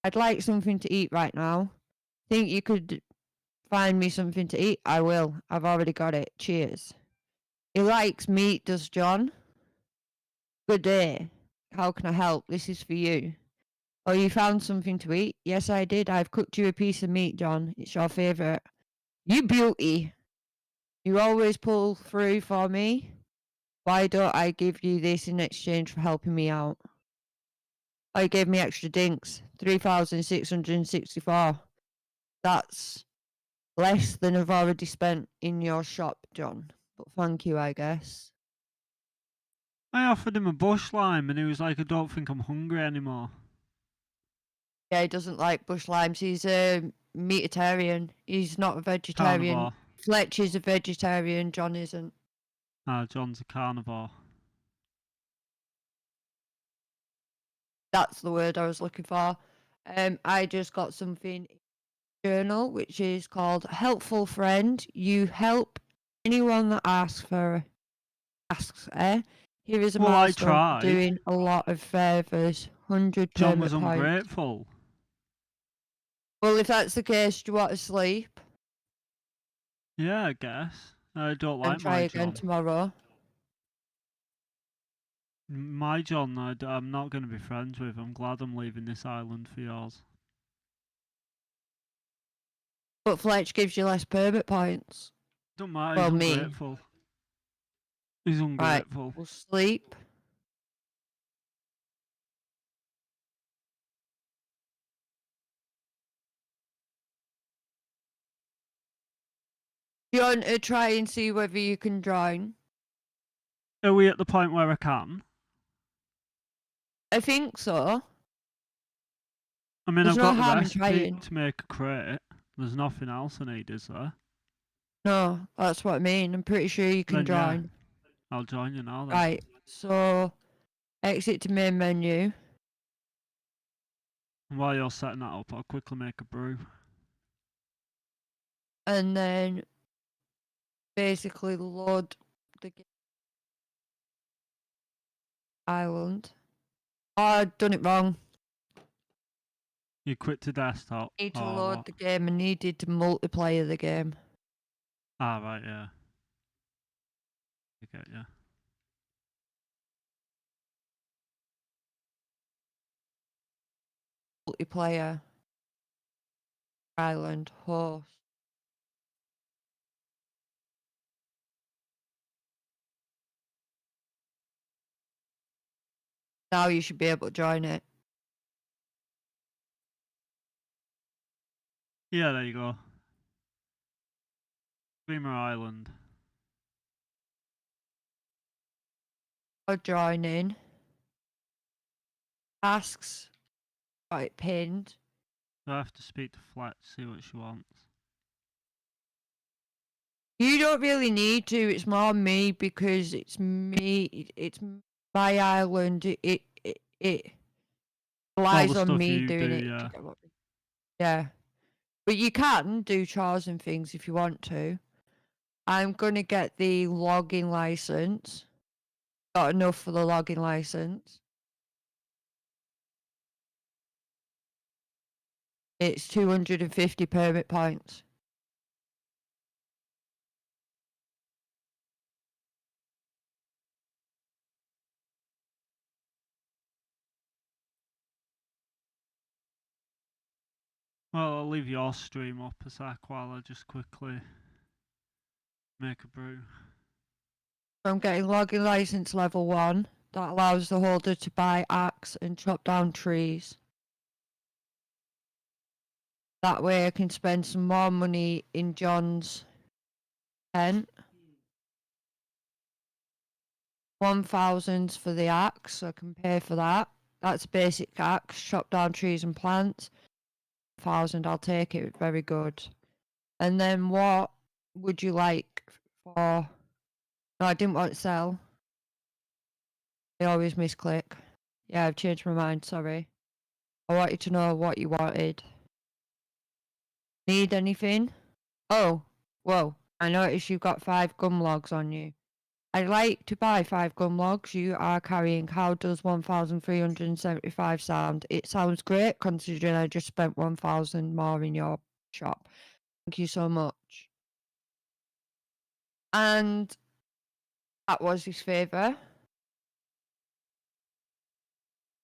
I'd like something to eat right now. Think you could find me something to eat? I will. I've already got it. Cheers. He likes meat, does John? Good day. How can I help? This is for you. Oh, you found something to eat? Yes, I did. I've cooked you a piece of meat, John. It's your favourite. You beauty. You always pull through for me. Why don't I give you this in exchange for helping me out? Oh, you gave me extra dinks. 3,664. That's less than I've already spent in your shop, John. But thank you, I guess. I offered him a bush lime and he was like, I don't think I'm hungry anymore. Yeah, he doesn't like bush limes. He's a meatitarian. He's not a vegetarian. Carnivore. Fletch is a vegetarian. John isn't. John's a carnivore. That's the word I was looking for. I just got something in the journal which is called Helpful Friend. You help anyone that asks. Here is a Well, I milestone tried. for doing a lot of favours. 100 John was permit points. ungrateful. Well, if that's the case, do you want to sleep Yeah, I guess. I don't like and try my again John. tomorrow? My John, I'm not going to be friends with. I'm glad I'm leaving this island for yours. But Fletch gives you less permit points. Don't matter, Well, he's me. ungrateful. He's Right, ungrateful. we'll sleep. Do you want to try and see whether you can join? Are we at the point where I can? I think so. I mean, There's I've no got the harm in recipe trying. to make a crate. There's nothing else I need, is there? No, that's what I mean. I'm pretty sure you can Then, yeah. join. I'll join you now then. Right, so exit to main menu. And while you're setting that up, I'll quickly make a brew. And then basically load the island. Oh, I've done it wrong. You quit to desktop. I need to or load what? the game. I needed to multiplayer the game. Ah, right, yeah. I get ya. Multiplayer. Island. Host. Now you should be able to join it. Yeah, there you go. Dreamer Island. Or join in. Asks. Got it pinned. I have to speak to Fletch, see what she wants. You don't really need to. It's more me because it's me. It's my island. It relies the on stuff me you doing do, it. yeah. Yeah. Yeah. But you can do chores and things if you want to. I'm going to get the logging license. Got enough for the logging license. It's 250 permit points. Well, I'll leave your stream up a sec while I just quickly make a brew. I'm getting logging license level 1. That allows the holder to buy axe and chop down trees. That way I can spend some more money in John's tent. 1,000 for the axe, so I can pay for that. That's basic axe, chop down trees and plants. 1,000, I'll take it. Very good. And then what would you like for... No, I didn't want to sell. I always misclick. Yeah, I've changed my mind, sorry. I wanted to know what you wanted. Need anything? Oh, whoa. I noticed you've got 5 gum logs on you. I'd like to buy 5 gum logs you are carrying. How does 1,375 sound? It sounds great considering I just spent 1,000 more in your shop. Thank you so much. And that was his favour.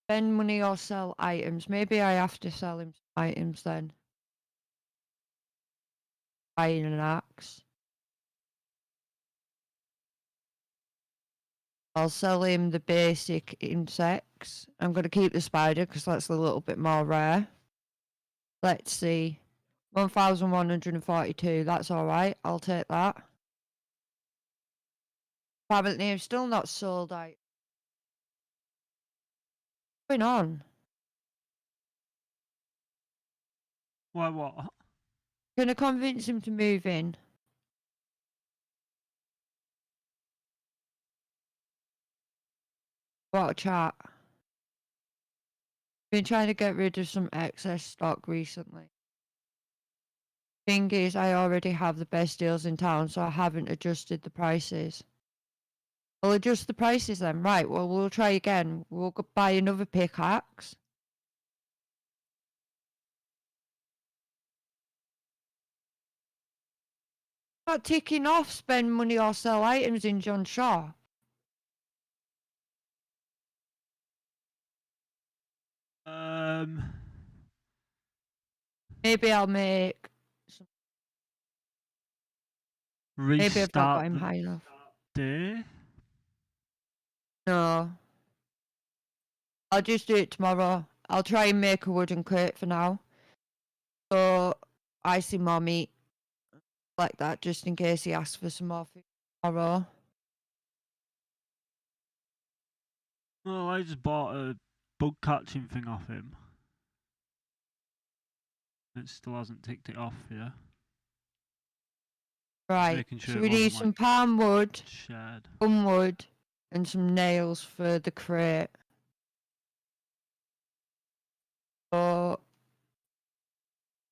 Spend money or sell items. Maybe I have to sell him some items then. Buying an axe. I'll sell him the basic insects. I'm going to keep the spider because that's a little bit more rare. Let's see. 1,142. That's all right. I'll take that. Apparently, I've still not sold out. What's going on? Why, what? Can I convince him to move in? What a chat. Been trying to get rid of some excess stock recently. Thing is, I already have the best deals in town, so I haven't adjusted the prices. I'll adjust the prices then. Right, well, we'll try again. We'll go buy another pickaxe. Not ticking off spend money or sell items in John Shaw. Maybe I'll make... Maybe I've not got Restart him the high enough. day? No. I'll just do it tomorrow. I'll try and make a wooden crate for now. So I see more meat like that, just in case he asks for some more food tomorrow. Well, I just bought a bug catching thing off him. It still hasn't ticked it off, yeah. Right, Sure so we need some palm wood, shared. gum wood, and some nails for the crate. So,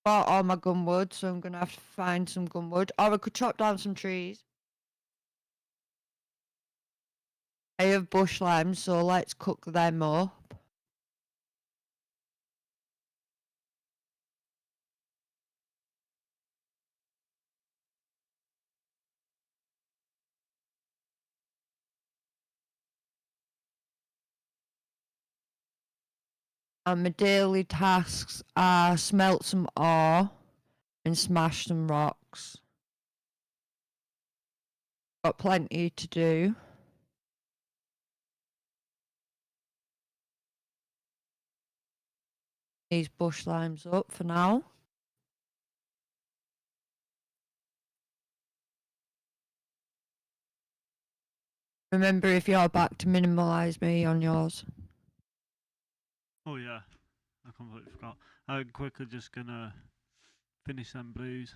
bought all my gum wood, so I'm going to have to find some gum wood. Or I could chop down some trees. I have bush limes, so let's cook them up. And my daily tasks are smelt some ore and smash some rocks. Got plenty to do. These bush limes up for now. Remember, if you're back, to minimalise me on yours. Oh yeah, I completely forgot. I'm quickly just gonna finish them blues.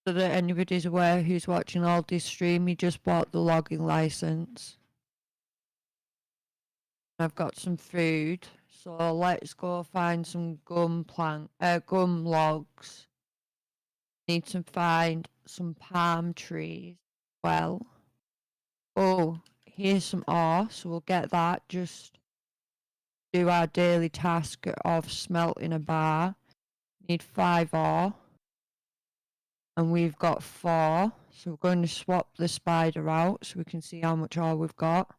So that anybody's aware who's watching all this stream, he just bought the logging license. I've got some food, so let's go find some gum logs. Need to find some palm trees. Well, oh, here's some ore, so we'll get that. Just do our daily task of smelting a bar. Need 5 ore. And we've got 4. So we're going to swap the spider out so we can see how much ore we've got.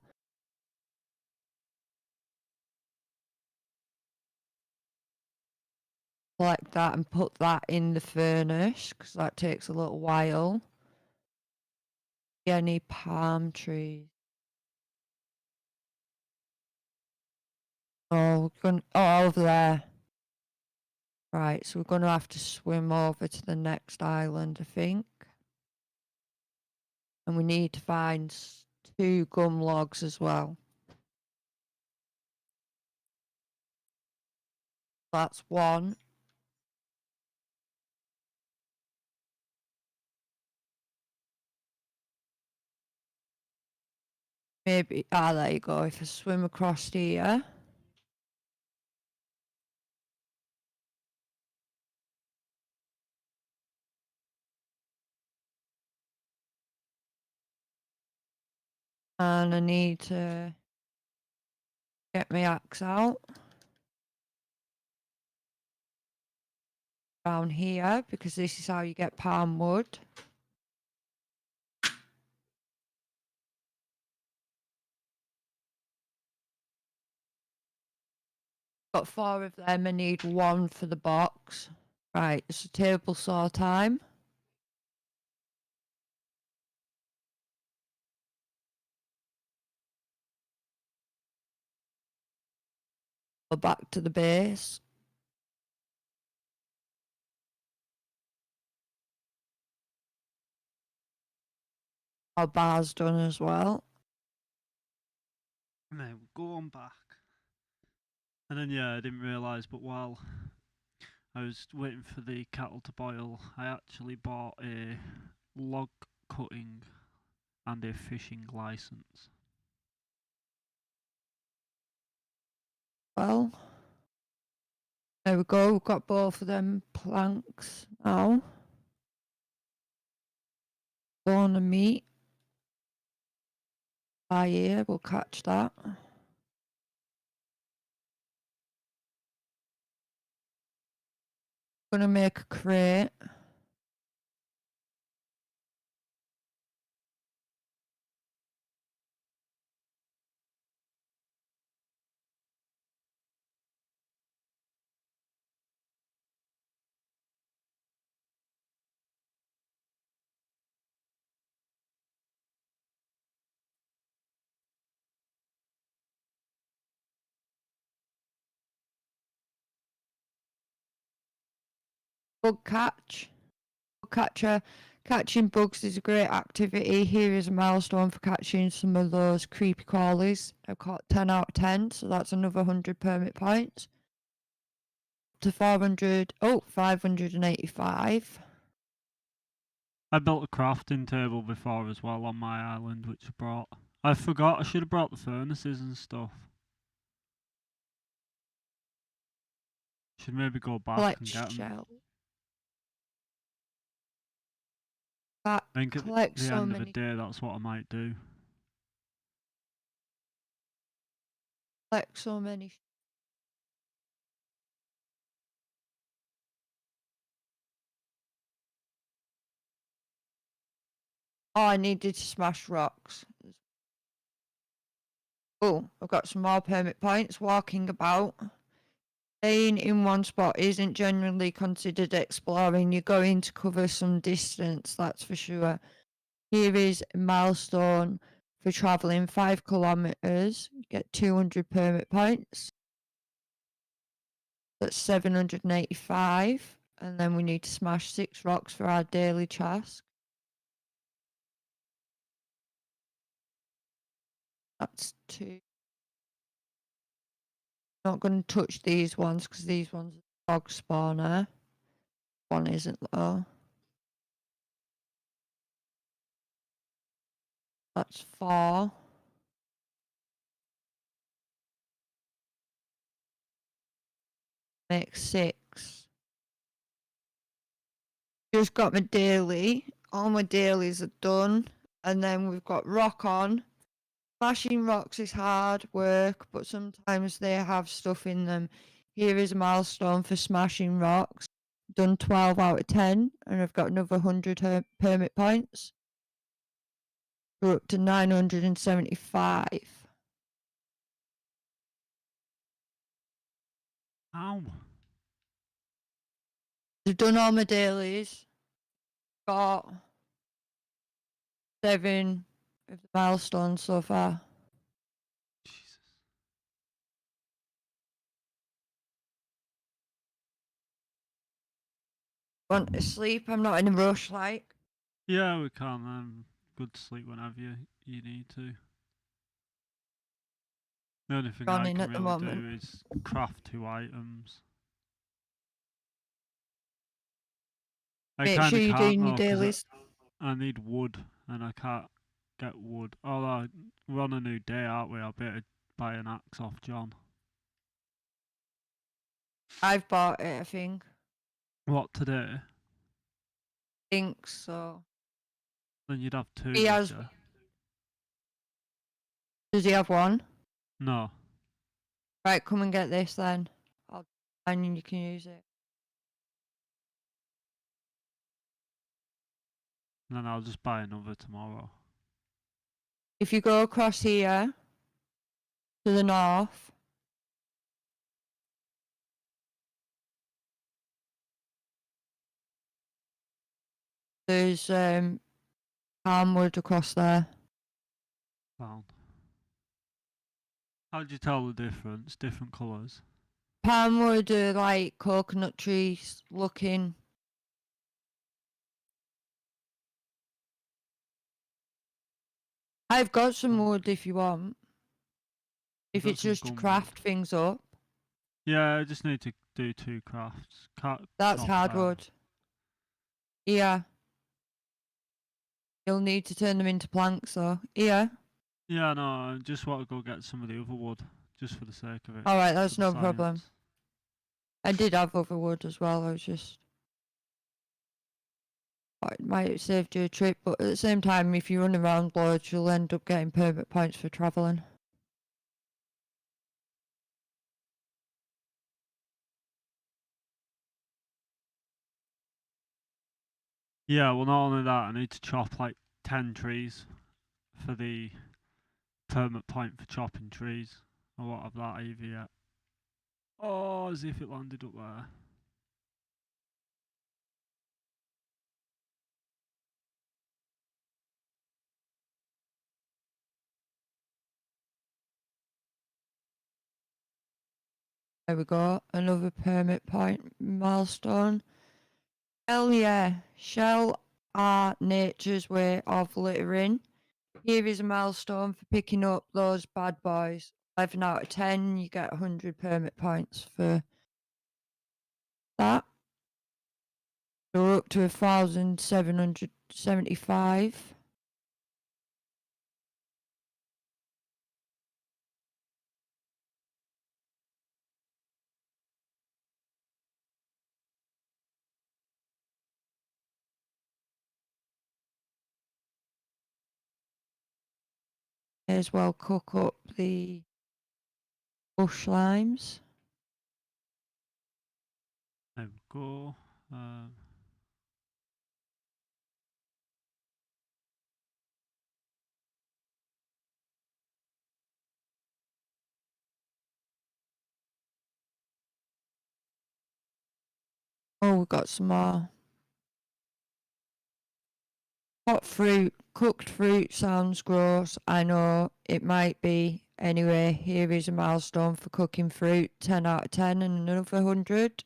Select that and put that in the furnace because that takes a little while. Any palm trees? Oh, over there. Right, so we're going to have to swim over to the next island, I think. And we need to find 2 gum logs as well. That's 1. Maybe, there you go. If I swim across here. And I need to get my axe out. Down here, because this is how you get palm wood. Got 4 of them. I need 1 for the box. Right, it's a table saw time. Go back to the base. Our bar's done as well. No, go on back. And then I didn't realise, but while I was waiting for the kettle to boil, I actually bought a log cutting and a fishing license. Well, there we go. We've got both of them planks now. Go on the meat. By here, we'll catch that. Gonna make a crate. Bug catch. Bug catcher. Catching bugs is a great activity. Here is a milestone for catching some of those creepy crawlies. I've caught 10 out of 10, so that's another 100 permit points. To 400. Oh, 585. I built a crafting table before as well on my island, which I brought. I forgot, I should have brought the furnaces and stuff. Should maybe go back Collect and get them. shell. That I think at collect the so end of the many. day, that's what I might do. Collect so many. Oh, I needed to smash rocks. Oh, I've got some more permit points. Walking about. Staying in one spot isn't generally considered exploring. You're going to cover some distance, that's for sure. Here is a milestone for travelling 5 kilometres. Get 200 permit points. That's 785. And then we need to smash 6 rocks for our daily task. That's 2. Not going to touch these ones because these ones are dog spawner. One isn't though. That's 4. Make 6. Just got my daily. All my dailies are done. And then we've got rock on. Smashing rocks is hard work, but sometimes they have stuff in them. Here is a milestone for smashing rocks. Done 12 out of 10, and I've got another 100 permit points. We're up to 975. Ow. I've done all my dailies. Got 7 of the milestones so far. Jesus. Want to sleep? I'm not in a rush, like. Yeah, we can. Good to sleep whenever you need to. The only thing I Running can at the really do moment. is craft 2 items. I Make kind sure of you're can't doing your though, 'cause dailies. I need wood, and I can't get wood. Although we're on a new day, aren't we? I'll better buy an axe off John. I've bought it, I think. What, today? Think so. Then you'd have 2, He would has. you? Does he have one? No. Right, come and get this then. And you can use it. And then I'll just buy another tomorrow. If you go across here to the north, there's palm wood across there. Found. How'd you tell the difference? Different colours? Palm wood are like coconut trees looking. I've got some wood if you want. If got it's some just to gum craft wood. things up. Yeah, I just need to do 2 crafts. That's chop hardwood. Yeah. You'll need to turn them into planks though. Yeah. Yeah, no, I just want to go get some of the other wood, just for the sake of it. Alright, for that's the no problem. science. I did have other wood as well. I was just. It might have saved you a trip, but at the same time, if you run around loads, you'll end up getting permit points for travelling. Yeah, well, not only that, I need to chop like 10 trees for the permit point for chopping trees. I won't have that either yet. Oh, as if it landed up there. There we go. Another permit point milestone. Hell yeah. Shell are nature's way of littering. Here is a milestone for picking up those bad boys. 11 out of 10, you get 100 permit points for that. So we're up to 1,775. May as well cook up the bush limes. There we go. Oh, we've got some more. Hot fruit. Cooked fruit sounds gross. I know it might be. Anyway, here is a milestone for cooking fruit. 10 out of 10 and another 100.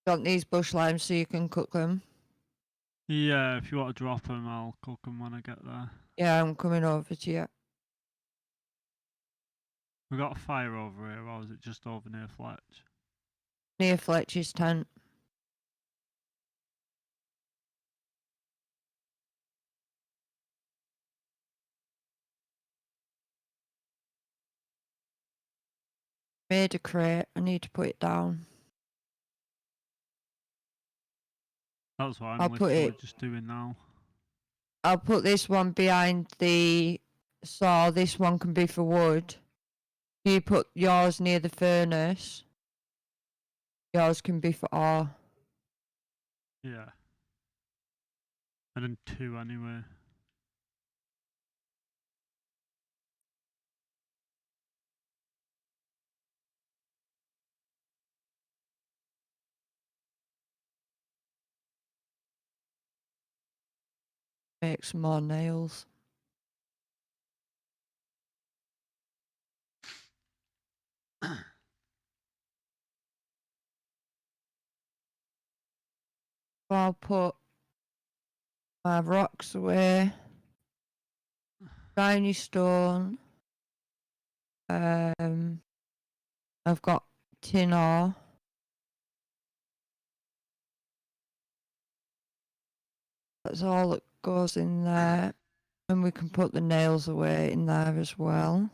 Got these bush limes so you can cook them. Yeah, if you want to drop them, I'll cook them when I get there. Yeah, I'm coming over to you. We got a fire over here, or is it just over near Fletch? Near Fletcher's tent. Made a crate. I need to put it down. That's what I'm I'll put literally it. just doing now. I'll put this one behind the saw. This one can be for wood. You put yours near the furnace. Yours can be for ore. Yeah. And then 2 anyway. Make some more nails. I'll put my rocks away. Shiny stone. I've got tin ore. That's all that goes in there. And we can put the nails away in there as well.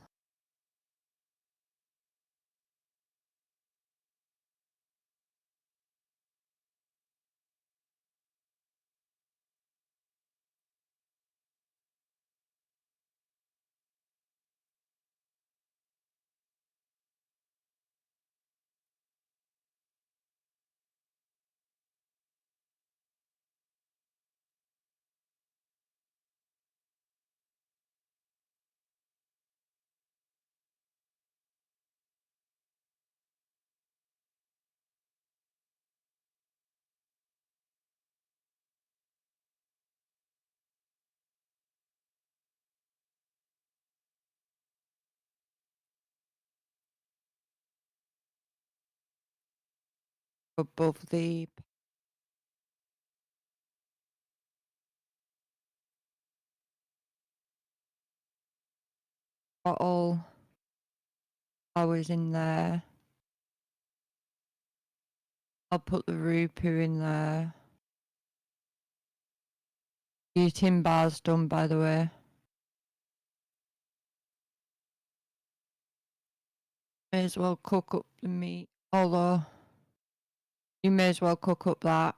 Above the bottle. Flowers in there. I'll put the rupoo in there. Your tin bar's done, by the way. May as well cook up the meat. Although, you may as well cook up that.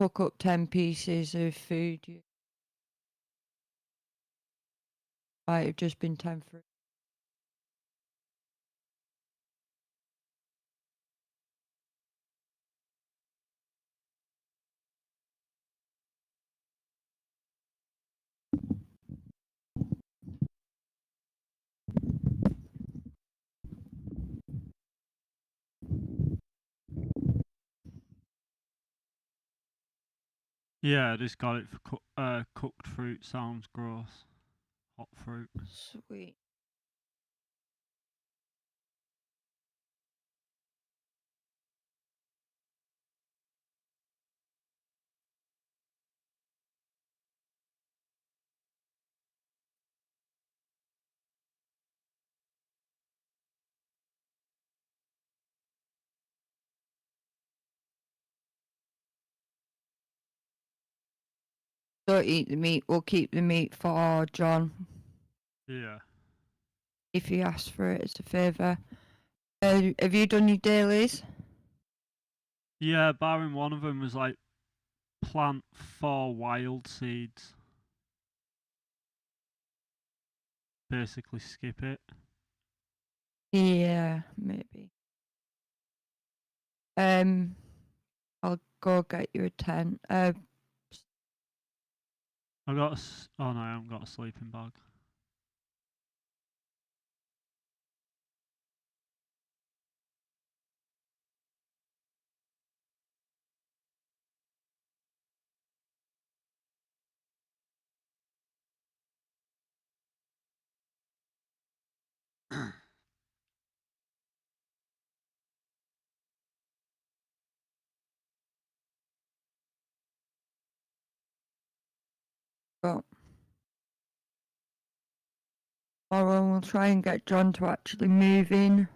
Cook up 10 pieces of food. You might have just been 10 for. Yeah, I just got it for cooked fruit. Sounds gross. Hot fruit. Sweet. Don't eat the meat. We'll keep the meat for John. Yeah. If he asks for it as a favour. Have you done your dailies? Yeah, barring one of them was like plant 4 wild seeds. Basically skip it. Yeah, maybe. I'll go get you a tent. I got oh no, I haven't got a sleeping bag. go. Tomorrow we'll try and get John to actually move in.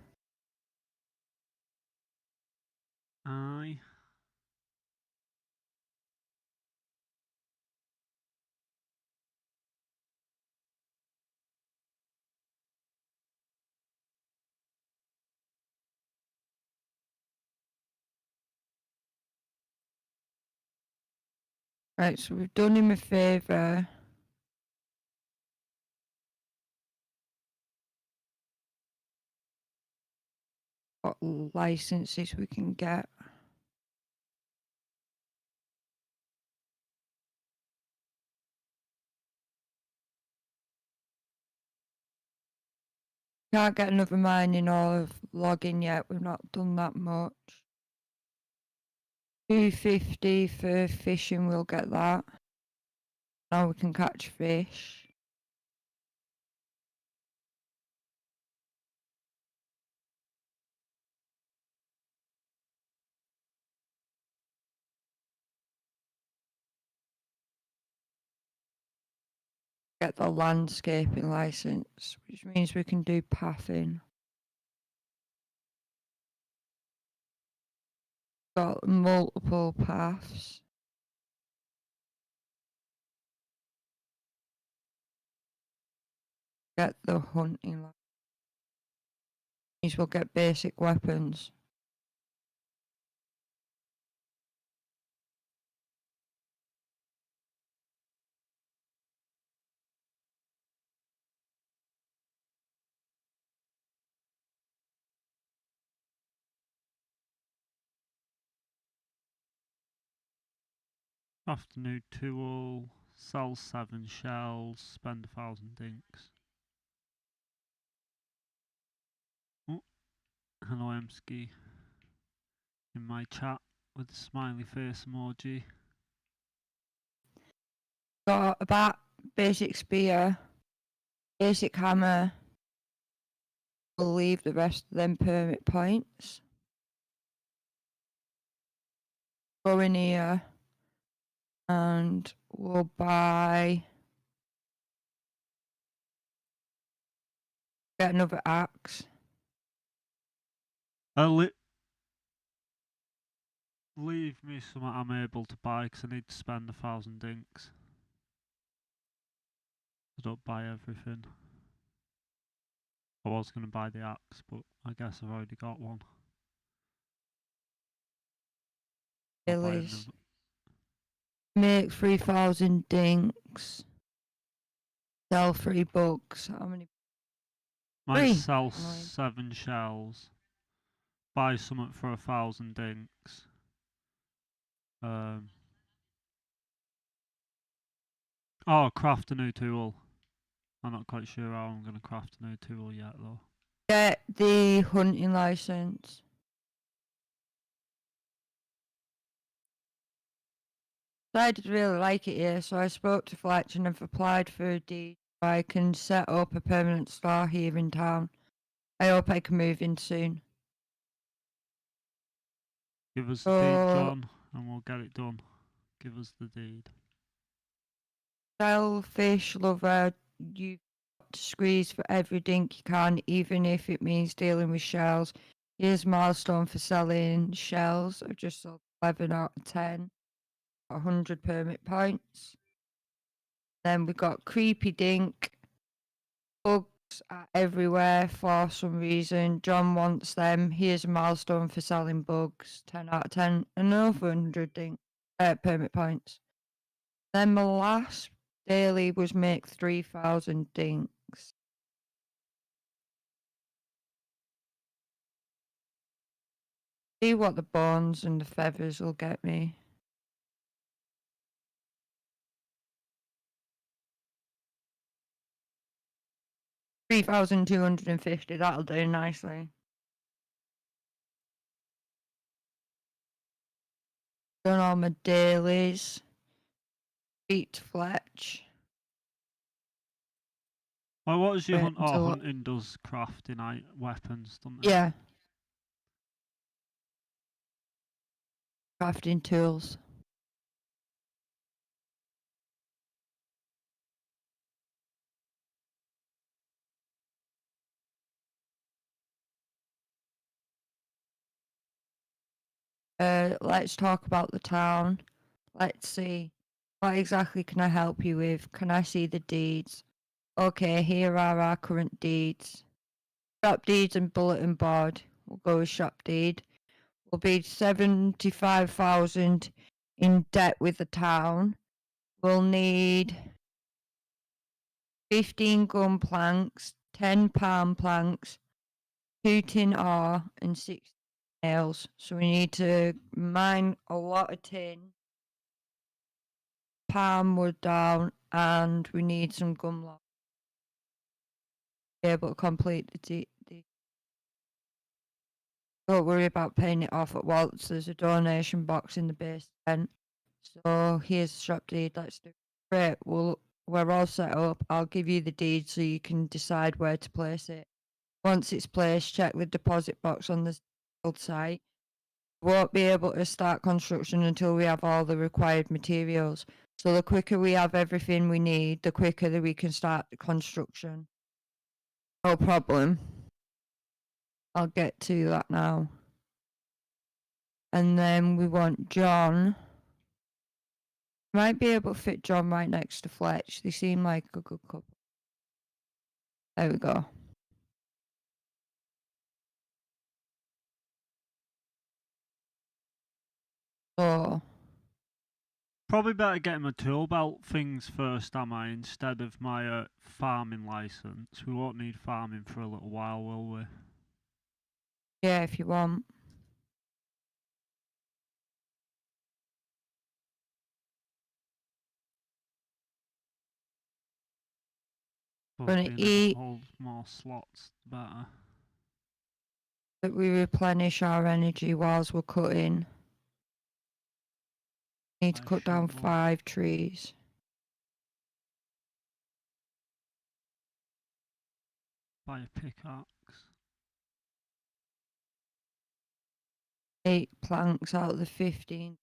Aye. Right, so we've done him a favour. What licenses we can get. Can't get another mining or logging yet. We've not done that much. 250 for fishing, we'll get that. Now we can catch fish. Get the landscaping license, which means we can do pathing. Got multiple paths. Get the hunting license. Means we'll get basic weapons. Craft a new tool. Sell 7 shells. Spend 1,000 dinks. Oh, hello, Emski. In my chat with the smiley face emoji. Got a bat, basic spear, basic hammer. We'll leave the rest of them permit points. Go in here and we'll buy. Get another axe. Leave me something I'm able to buy because I need to spend 1,000 dinks. I don't buy everything. I was going to buy the axe, but I guess I've already got one. Billies. Make 3,000 dinks. Sell 3 bugs. How many? Might 3. sell 7 shells. Buy something for 1,000 dinks. Oh, craft a new tool. I'm not quite sure how I'm going to craft a new tool yet, though. Get the hunting license. I did really like it here, so I spoke to Fletch and have applied for a deed so I can set up a permanent store here in town. I hope I can move in soon. Give us the deed, John, and we'll get it done. Give us the deed. Selfish lover, you've got to squeeze for every dink you can, even if it means dealing with shells. Here's a milestone for selling shells. I've just sold 11 out of 10. 100 permit points. Then we got creepy dink. Bugs are everywhere for some reason. John wants them. Here's a milestone for selling bugs. 10 out of 10. Another 100 permit points. Then my last daily was make 3,000 dinks. See what the bones and the feathers will get me. $3,250. That'll do nicely. Done all my dailies. Beat Fletch. Oh, what was your Wait hunt? Oh, until- hunting does crafting weapons, doesn't it? Yeah. Crafting tools. let's talk about the town. Let's see. What exactly can I help you with? Can I see the deeds? Okay, here are our current deeds. Shop deeds and bulletin board. We'll go with shop deed. We'll be 75,000 in debt with the town. We'll need 15 gun planks, 10 palm planks, 2 tin ore, and 6 nails. So we need to mine a lot of tin, palm wood down, and we need some gun logs to be able to complete the Don't worry about paying it off at once. There's a donation box in the base tent. So here's the shop deed. Let's do it. Great. We're all set up. I'll give you the deed so you can decide where to place it. Once it's placed, check the deposit box on the old site. We won't be able to start construction until we have all the required materials. So the quicker we have everything we need, the quicker that we can start the construction. No problem. I'll get to that now. And then we want John. Might be able to fit John right next to Fletch. They seem like a good couple. There we go. So, Probably better getting my tool belt things first, am I, instead of my farming license. We won't need farming for a little while, will we? yeah, if you want. Gonna eat. Hold more slots, the better. That we replenish our energy whilst we're cutting. Need to cut down 5 trees. Buy a pickaxe. 8 planks out of the 15.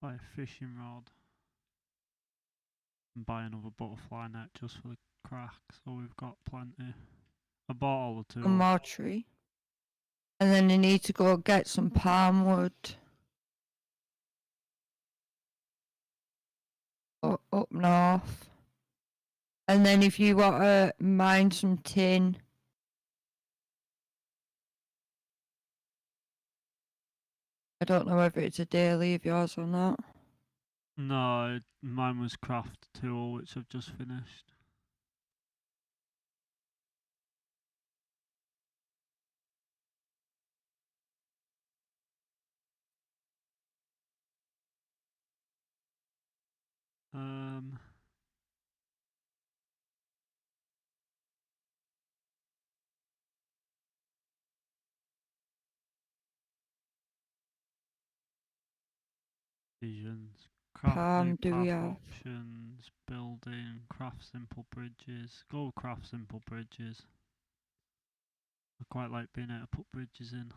Buy a fishing rod. And buy another butterfly net just for the crack, so we've got plenty. I bought all the tools. One more tree. And then you need to go get some palm wood. Up north. And then if you want to mine some tin. I don't know whether it's a daily of yours or not. No, mine was craft tool, which I've just finished. Visions. Craft Do we have? options, building, craft simple bridges. Go with craft simple bridges. I quite like being able to put bridges in.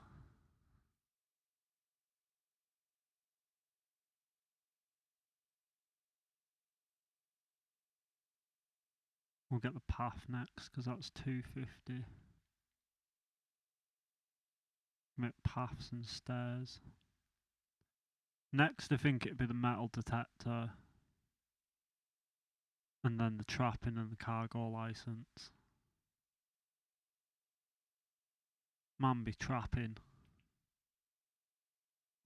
We'll get the path next because that's 250. Make paths and stairs. Next, I think it'd be the metal detector. And then the trapping and the cargo license. Man be trapping.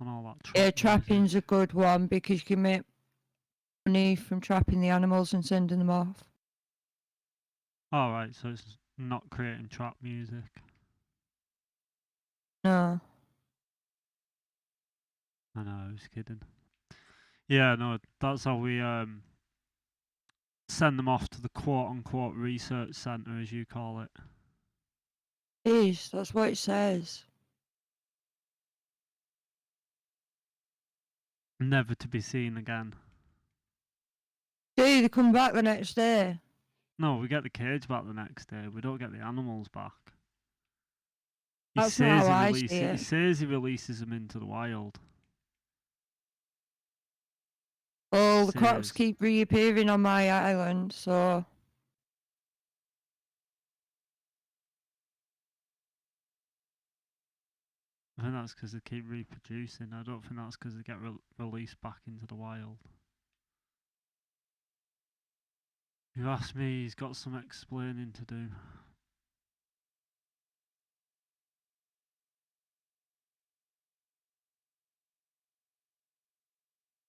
And all that Yeah, trapping's a good one because you can make money from trapping the animals and sending them off. Alright, so it's not creating trap music. No. I know, I was kidding. Yeah, no, that's how we send them off to the quote-unquote research centre, as you call it. It is, that's what it says. Never to be seen again. Dude, they come back the next day. No, we get the cage back the next day. We don't get the animals back. That's not how I see it. He says he releases them into the wild. Well, the crocs keep reappearing on my island, so... think that's because they keep reproducing. I don't think that's because they get released back into the wild. You asked me, he's got some explaining to do.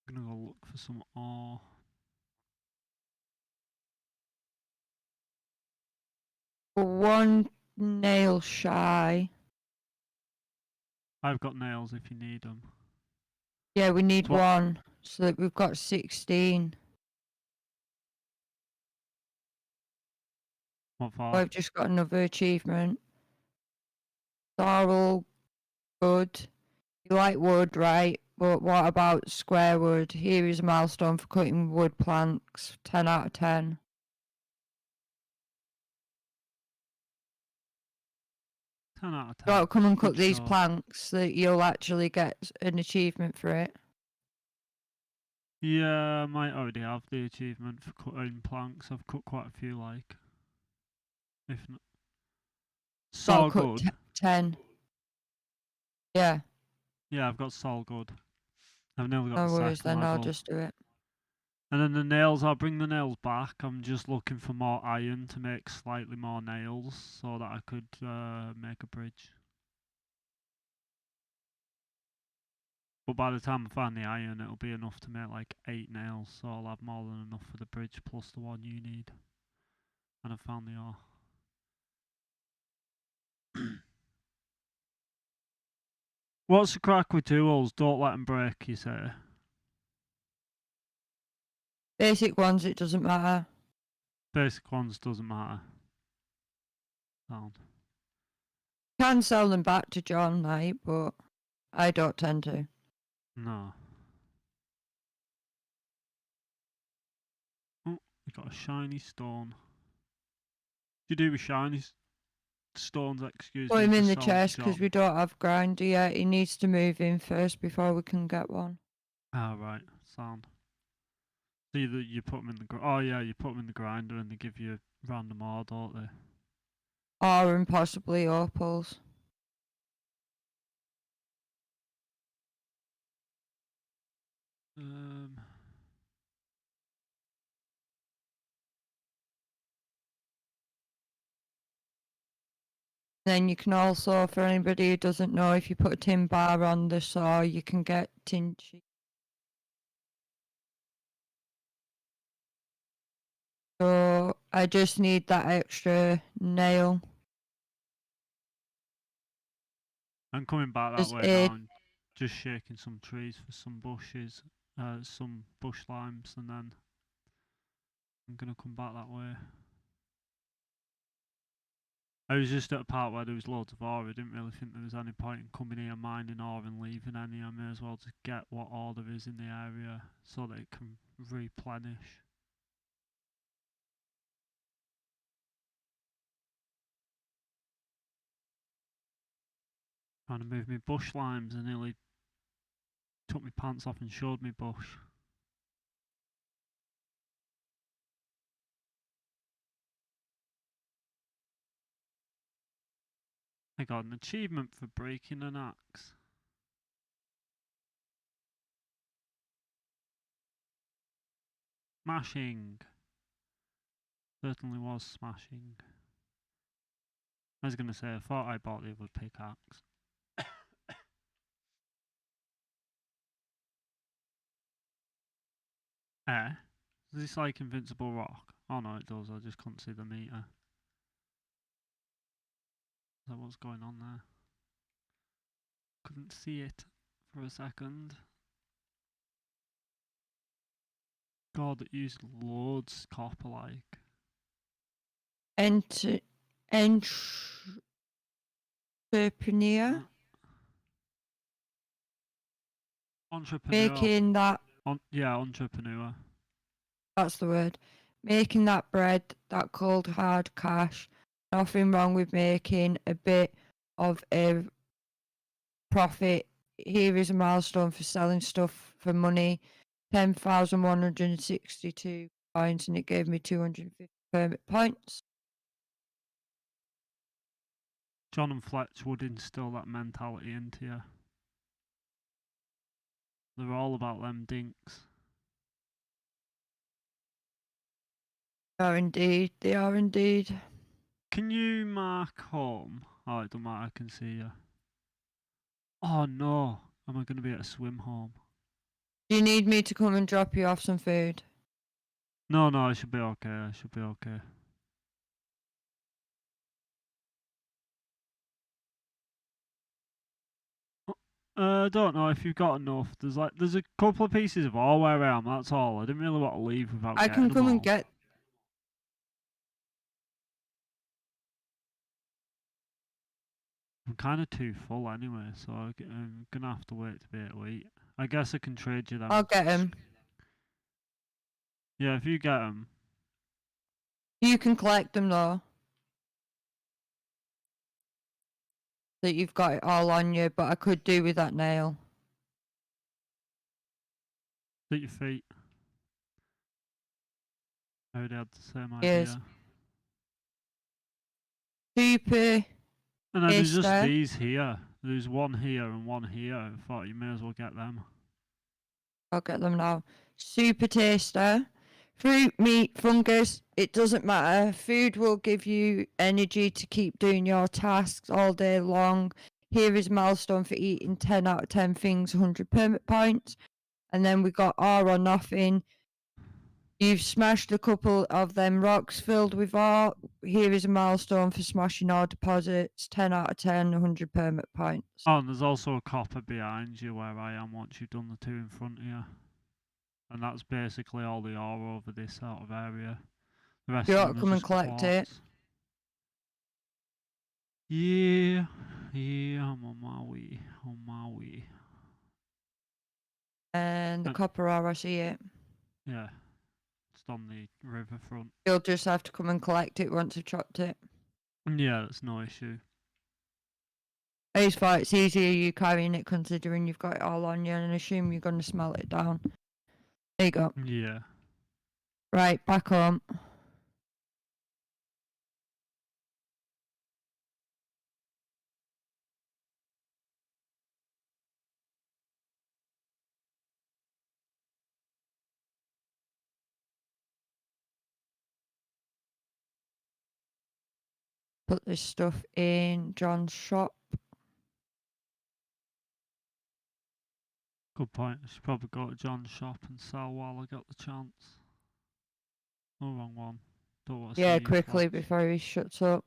I'm gonna go look for some ore. We're one nail shy. I've got nails if you need them. Yeah, we need one, so that we've got 16. What for? I've just got another achievement. They're all good. You like wood, right? But what about square wood? Here is a milestone for cutting wood planks. 10 out of 10. 10 out of 10. Got to come and cut Good these show. planks so that you'll actually get an achievement for it. Yeah, I might already have the achievement for cutting planks. I've cut quite a few, like. If not. So good. 10. Yeah. Yeah, I've got so good. I've nearly got No the worries, second then level. I'll just do it. And then the nails, I'll bring the nails back. I'm just looking for more iron to make slightly more nails so that I could make a bridge. But by the time I find the iron, it'll be enough to make like 8 nails, so I'll have more than enough for the bridge plus the one you need. And I've found the ore. What's the crack with tools? Don't let them break, you say? Basic ones, it doesn't matter. Basic ones doesn't matter. Sound. Can sell them back to John, like, but I don't tend to. No. Oh, we got a shiny stone. What do you do with shiny stones, excuse me? Put him in to the sell to chest because John? we don't have grinder yet. He needs to move in first before we can get one. Ah, right. Sound. So you put them in the oh yeah, you put them in the grinder and they give you random ore, don't they? Or and possibly opals. Then you can also, for anybody who doesn't know, if you put a tin bar on the saw, you can get tin sheet. So I just need that extra nail. I'm coming back that There's way now and just shaking some trees for some bushes, some bush limes, and then I'm gonna come back that way. I was just at a part where there was loads of ore. I didn't really think there was any point in coming here mining ore and leaving any. I may as well just get what ore there is in the area so that it can replenish. Trying to move me bush limes and nearly took my pants off and showed me bush. I got an achievement for breaking an axe. Smashing. Certainly was smashing. I was going to say, I thought I bought the other pickaxe. Does this like invincible rock? Oh no, it does. I just couldn't see the meter. Is that what's going on there? Couldn't see it for a second. God, it used loads copper like. Entrepreneur. Entrepreneur. Making that. Yeah, entrepreneur. That's the word. Making that bread, that cold hard cash. Nothing wrong with making a bit of a profit. Here is a milestone for selling stuff for money. 10,162 points, and it gave me 250 permit points. John and Fletch would instill that mentality into you. They're all about them dinks. They are indeed. They are indeed. Can you mark home? Oh, it don't matter, I can see you. Oh no, am I going to be able to swim home? Do you need me to come and drop you off some food? No, I should be okay, I should be okay. I don't know if you've got enough. There's a couple of pieces of ore where I am, that's all. I didn't really want to leave without I getting can them come all. and get. I'm kind of too full anyway, so I'm going to have to wait to be able to eat. I guess I can trade you them. I'll get them. Yeah, if you get them. You can collect them though. That you've got it all on you, but I could do with that nail. At your feet. I already had the same Yes. idea. Super. And then there's just Taster. these here. There's one here and one here. I thought you may as well get them. I'll get them now. Super taster. Fruit, meat, fungus, it doesn't matter. Food will give you energy to keep doing your tasks all day long. Here is a milestone for eating 10 out of 10 things, 100 permit points. And then we got ore or nothing. You've smashed a couple of them rocks filled with ore. Here is a milestone for smashing ore deposits, 10 out of 10, 100 permit points. Oh, and there's also a copper behind you where I am once you've done the two in front of you. And that's basically all the ore over this sort of area. The rest You of ought to them come are and just collect it. quartz. Yeah, I'm on my way. And the copper ore, I see it. Yeah, it's on the riverfront. You'll just have to come and collect it once I've chopped it. Yeah, that's no issue. I just thought it's easier you carrying it considering you've got it all on you and I assume you're going to smelt it down. There you go. Yeah. Right, back home. Put this stuff in John's shop. Good point. I should probably go to John's shop and sell while I got the chance. Oh, wrong one. Don't want to Yeah, see you, quickly Fletch. before he shuts up.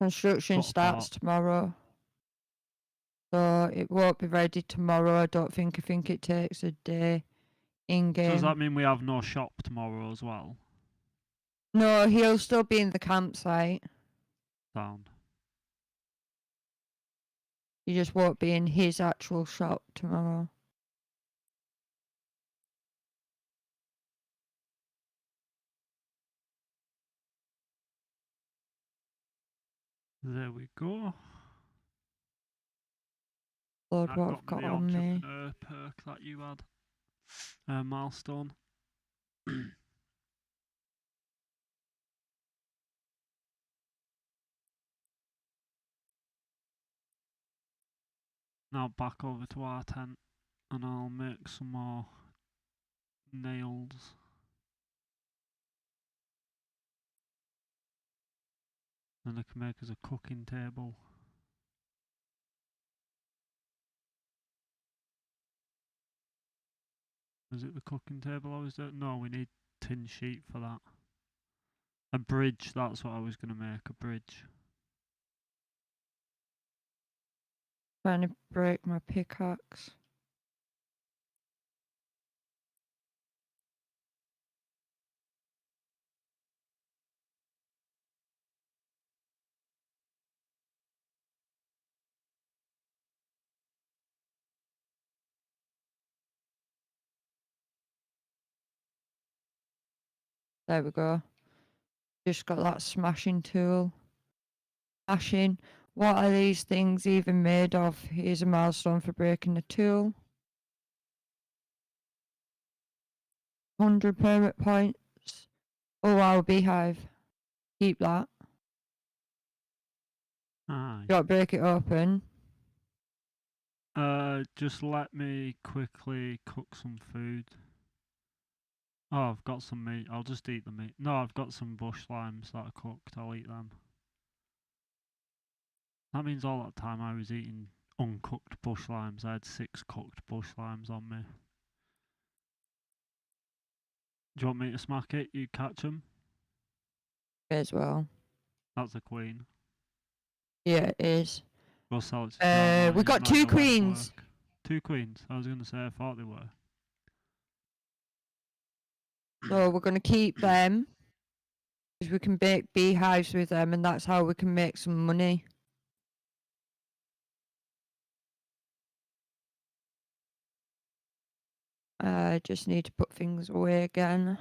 Construction Got a starts part. tomorrow. So it won't be ready tomorrow, I don't think. I think it takes a day in game. So does that mean we have no shop tomorrow as well? No, he'll still be in the campsite. Sound. He just won't be in his actual shop tomorrow. There we go. Lord, That what got I've got the on me. entrepreneur perk that you had. Milestone. Now back over to our tent and I'll make some more nails. And I can make us a cooking table. Is it the cooking table I was doing? No, we need tin sheet for that. A bridge, that's what I was going to make, a bridge. Trying to break my pickaxe. There we go. Just got that smashing tool. Smashing. What are these things even made of? Here's a milestone for breaking the tool. 100 permit points. Oh wow, beehive. Keep that. Aye. You got to break it open. Just let me quickly cook some food. Oh, I've got some meat. I'll just eat the meat. No, I've got some bush limes that are cooked. I'll eat them. That means all that time I was eating uncooked bush limes. I had 6 cooked bush limes on me. Do you want me to smack it? You catch 'em? As well. That's a queen. Yeah, it is. We'll sell it to Charlie. We got 2 queens. 2 queens? I was going to say I thought they were. So we're going to keep them. Because we can make beehives with them, and that's how we can make some money. I just need to put things away again.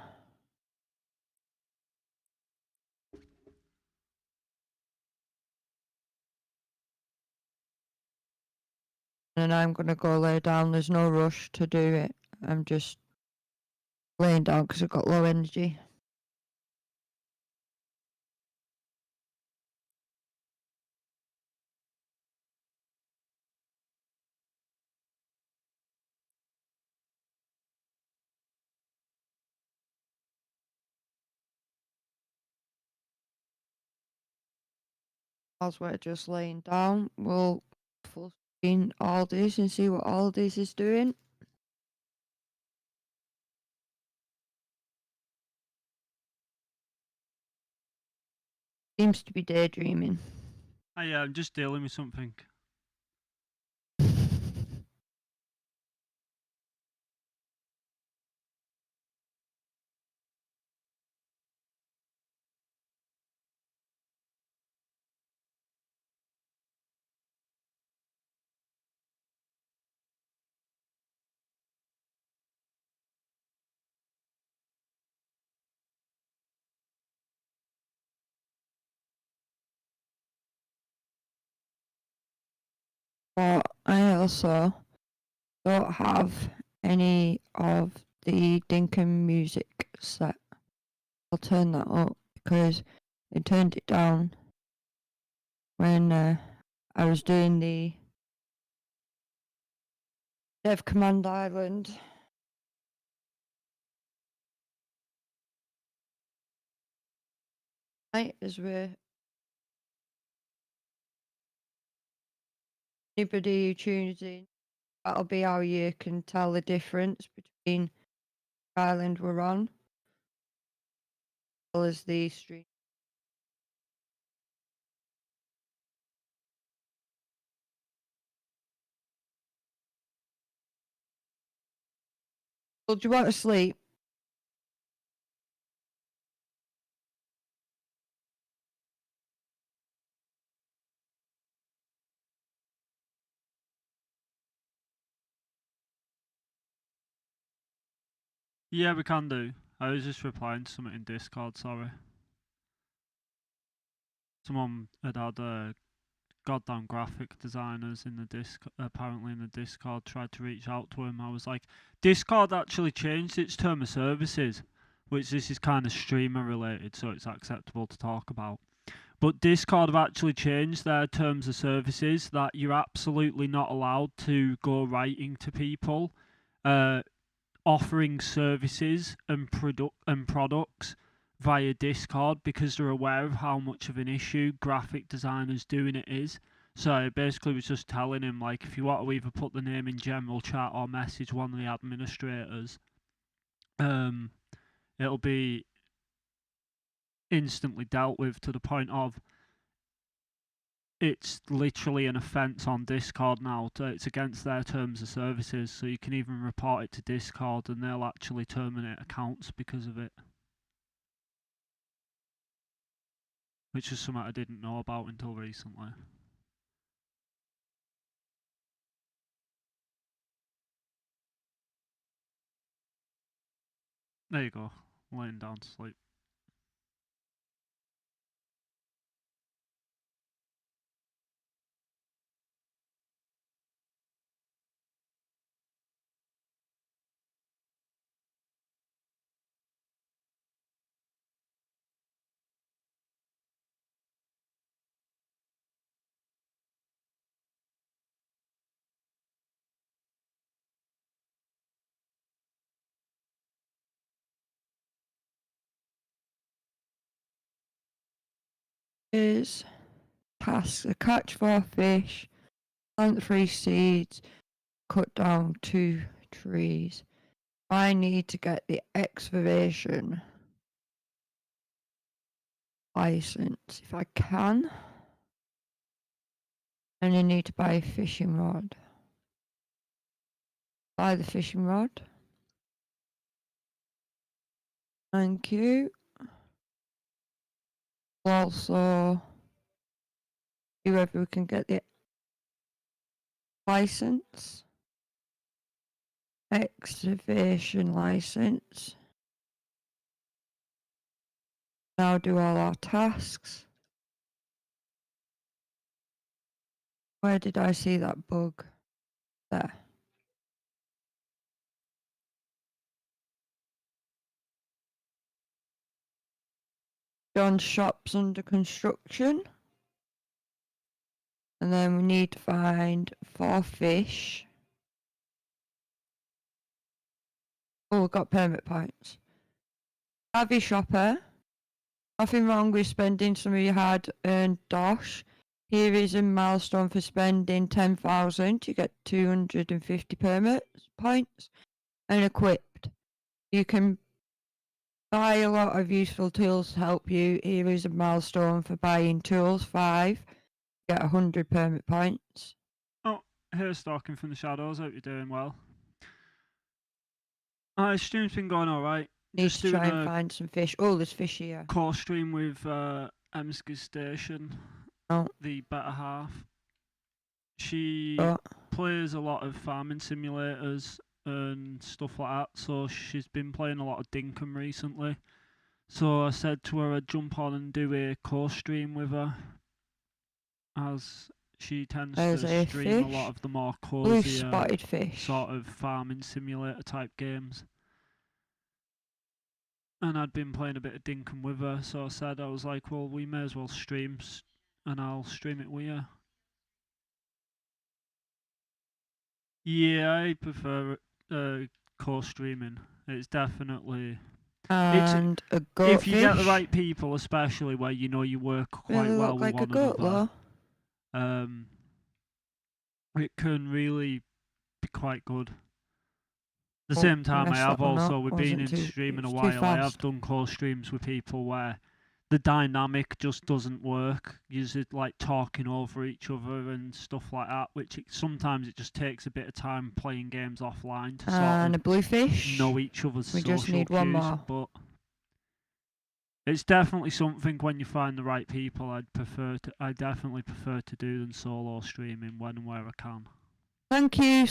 And I'm going to go lay down. There's no rush to do it. I'm just laying down because I've got low energy. As we're just laying down, we'll full screen all this and see what all this is doing. Seems to be daydreaming. Oh, yeah, I'm just dealing with something. But I also don't have any of the Dinkum music set. I'll turn that up because they turned it down when I was doing the Dev Command Island. Right, as we're anybody who tunes in, that'll be how you can tell the difference between the island we're on, as well as the stream. Well, do you want to sleep? Yeah, we can do. I was just replying to something in Discord, sorry. Someone had goddamn graphic designers in the apparently in the Discord tried to reach out to him. I was like, Discord actually changed its term of services, which this is kind of streamer related, so it's acceptable to talk about. But Discord have actually changed their terms of services that you're absolutely not allowed to go writing to people, offering services and products via Discord because they're aware of how much of an issue graphic designers doing it is. So I basically was just telling him, like, if you want to either put the name in general chat or message one of the administrators, it'll be instantly dealt with to the point of it's literally an offence on Discord now. It's against their terms of services, so you can even report it to Discord and they'll actually terminate accounts because of it. Which is something I didn't know about until recently. There you go, laying down to sleep. is tasks: a catch 4 fish, plant 3 seeds, cut down 2 trees. I need to get the excavation license if I can. And I need to buy a fishing rod. Buy the fishing rod. Thank you. Also, see whether we can get the license. Excavation license. Now do all our tasks. Where did I see that bug? There. John's shop's under construction. And then we need to find 4 fish. Oh, we've got permit points. Savvy shopper. Nothing wrong with spending some of your hard-earned dosh. Here is a milestone for spending 10,000. You get 250 permit points. And equipped. You can buy a lot of useful tools to help you. Here is a milestone for buying tools. 5. Get 100 permit points. Oh, here's Stalking from the Shadows. Hope you're doing well. Stream's been going alright. Need Just to try doing and a find some fish. Oh, there's fish here. core stream with Emsky's Station, Oh. the better half. She Oh. plays a lot of farming simulators and stuff like that, so she's been playing a lot of Dinkum recently. So I said to her I'd jump on and do a core stream with her, as she tends There's to a stream fish. a lot of the more Blue cozier spotted fish. sort of farming simulator type games. And I'd been playing a bit of Dinkum with her, so I was like, well, we may as well stream, and I'll stream it with you. Yeah, I prefer core streaming. It's definitely... And a goat if you fish. get the right people, especially where you know you work quite Really well look with like a one goat, another, though. it can really be quite good. At the Oh, same time, I messed have that one also, up. with being Wasn't in too- streaming a it was too while, I have fast. done close streams with people where the dynamic just doesn't work. You're just like talking over each other and stuff like that, which sometimes it just takes a bit of time playing games offline to And a sort blue of fish. know each other's We social just need one cues. more. But it's definitely something when you find the right people. I definitely prefer to do than solo streaming when and where I can. Thank you,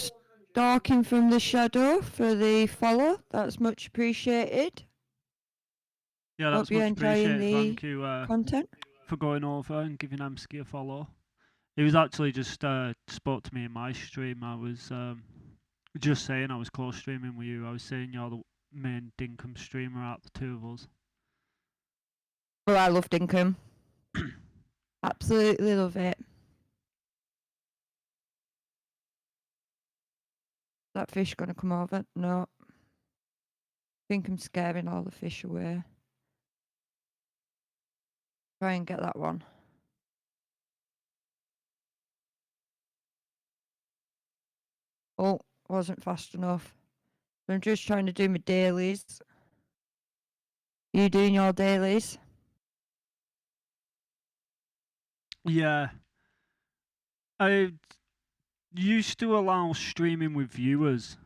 Stalking from the Shadow, for the follow. That's much appreciated. Yeah, that's Hope you're much enjoying appreciated. the Thank you content. for going over and giving Amsky a follow. He was actually just spoke to me in my stream. I was just saying I was close streaming with you. I was saying you're the main Dinkum streamer out of the two of us. Well, I love Dinkum. Absolutely love it. That fish gonna come over? No. I think I'm scaring all the fish away. Try and get that one. Oh, wasn't fast enough. I'm just trying to do my dailies. You doing your dailies? Yeah. I used to allow streaming with viewers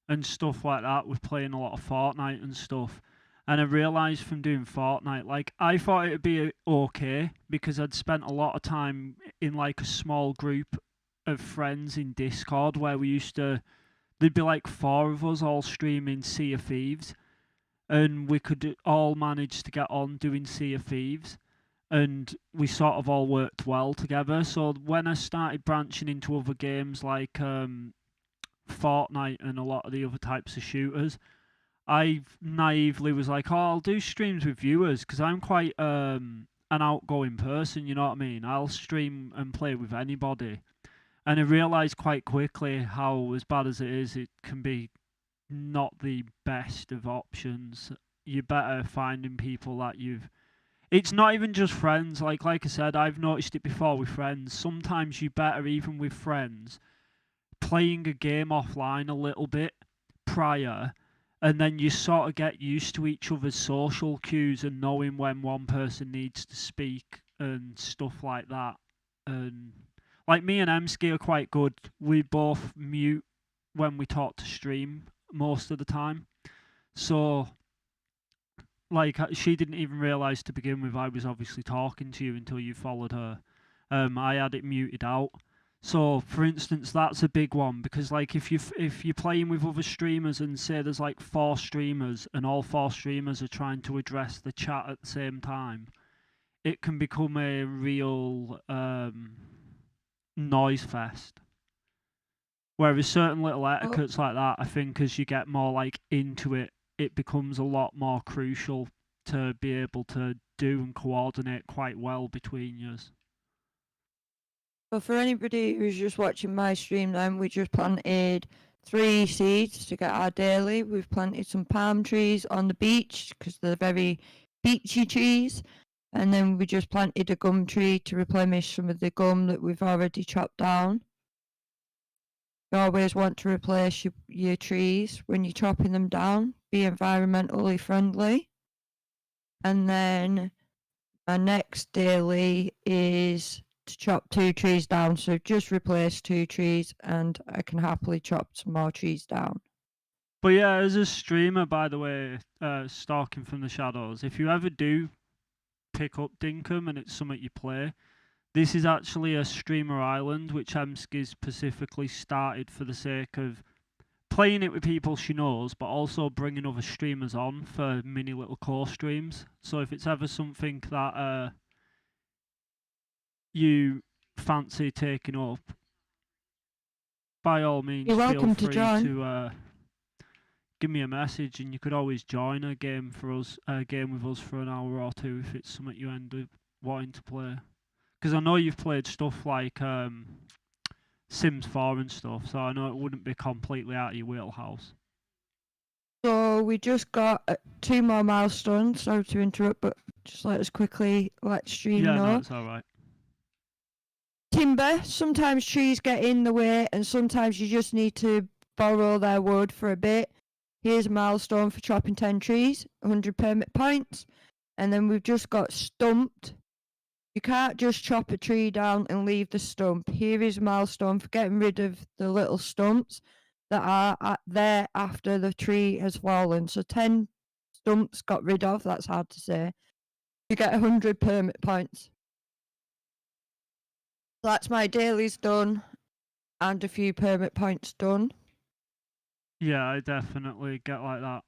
and stuff like that, with playing a lot of Fortnite and stuff. And I realised from doing Fortnite, like, I thought it'd be okay because I'd spent a lot of time in like a small group of friends in Discord where there'd be like 4 of us all streaming Sea of Thieves, and we could all manage to get on doing Sea of Thieves, and we sort of all worked well together. So when I started branching into other games like Fortnite and a lot of the other types of shooters, I naively was like, oh, I'll do streams with viewers because I'm quite an outgoing person, you know what I mean? I'll stream and play with anybody. And I realised quite quickly how, as bad as it is, it can be not the best of options. You're better finding people that It's not even just friends. Like I said, I've noticed it before with friends. Sometimes you better, even with friends, playing a game offline a little bit prior, and then you sort of get used to each other's social cues and knowing when one person needs to speak and stuff like that. And like me and Emsky are quite good. We both mute when we talk to stream most of the time. So like she didn't even realize to begin with I was obviously talking to you until you followed her. I had it muted out. So, for instance, that's a big one because, like, if you're playing with other streamers and say there's like 4 streamers and all 4 streamers are trying to address the chat at the same time, it can become a real noise fest. Whereas certain little etiquettes like that, I think, as you get more like into it, it becomes a lot more crucial to be able to do and coordinate quite well between you. But for anybody who's just watching my stream, then we just planted 3 seeds to get our daily. We've planted some palm trees on the beach because they're very beachy trees. And then we just planted a gum tree to replenish some of the gum that we've already chopped down. You always want to replace your trees when you're chopping them down. Be environmentally friendly. And then my next daily is to chop 2 trees down. So just replace 2 trees and I can happily chop some more trees down. But yeah, as a streamer, by the way, stalking from the shadows, if you ever do pick up Dinkum and it's something you play, this is actually a streamer island which Emsky specifically started for the sake of playing it with people she knows, but also bringing other streamers on for mini little core streams. So if it's ever something that you fancy taking up, by all means, You're welcome feel to free join. to give me a message, and you could always join a game with us for an hour or 2 if it's something you end up wanting to play. Because I know you've played stuff like Sims 4 and stuff, so I know it wouldn't be completely out of your wheelhouse. So we just got 2 more milestones. Sorry to interrupt, but just let us quickly let stream know. No, it's alright. Timber. Sometimes trees get in the way and sometimes you just need to borrow their wood for a bit. Here's a milestone for chopping 10 trees, 100 permit points. And then we've just got stumped. You can't just chop a tree down and leave the stump. Here is a milestone for getting rid of the little stumps that are there after the tree has fallen. So 10 stumps got rid of, that's hard to say. You get 100 permit points. So that's my dailies done and a few permit points done. Yeah, I definitely get like that.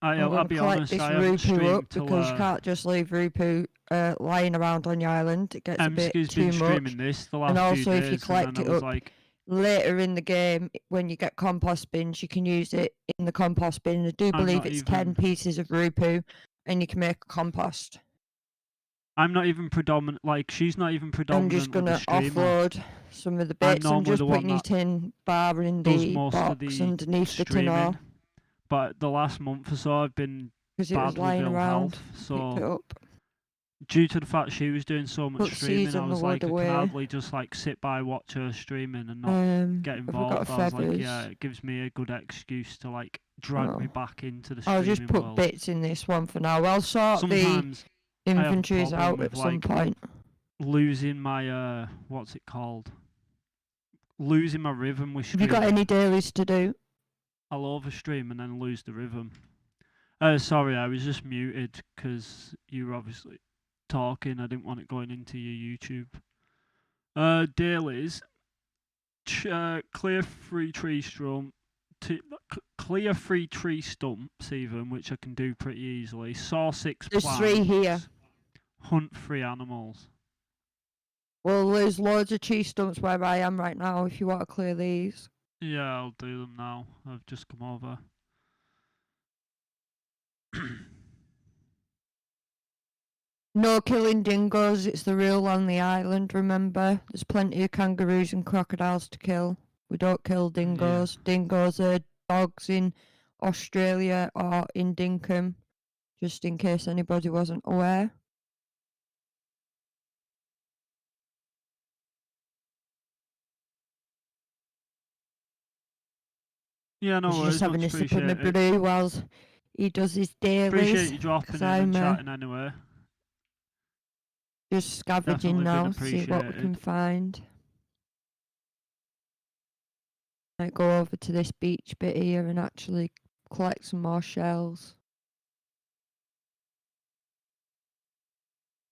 I'll be collect honest, this I haven't Rupu up streamed till because you can't just leave Rupu lying around on your island. It gets a bit Emsky's too been much. streaming this the last And also, few days, if you collect it up later in the game, when you get compost bins, you can use it in the compost bin. I do believe it's 10 pieces of Rupu, and you can make a compost. I'm not even predominant. Like she's not even predominant. I'm just gonna offload some of the bits. I'm just putting it in bar in the box underneath the tin. But the last month or so, I've been bad with ill health. So due to the fact she was doing so much streaming, I was like, I can hardly just like sit by, watch her streaming, and not get involved. I was like, yeah, it gives me a good excuse to like drag me back into the streaming I'll just put world. bits in this one for now. I'll sort the inventories out at some point. Losing my what's it called? Losing my rhythm with streaming. Have you got any dailies to do? I'll overstream and then lose the rhythm. Sorry, I was just muted because you were obviously talking. I didn't want it going into your YouTube. Dailies. Clear 3 tree stump. Clear 3 tree stumps even, which I can do pretty easily. Saw 6 plants. There's 3 here. Hunt 3 animals. Well, there's loads of tree stumps where I am right now if you want to clear these. Yeah, I'll do them now. I've just come over. No killing dingoes, it's the rule on the island, remember? There's plenty of kangaroos and crocodiles to kill. We don't kill dingoes. Yeah. Dingoes are dogs in Australia or in Dinkum, just in case anybody wasn't aware. Yeah, no He's worries. just having Much a sip of my appreciated. brew whilst he does his Appreciate dailies. you dropping Because in and I'm chatting anyway. just scavenging Definitely been now, see what we can appreciated. find. Might go over to this beach bit here and actually collect some more shells.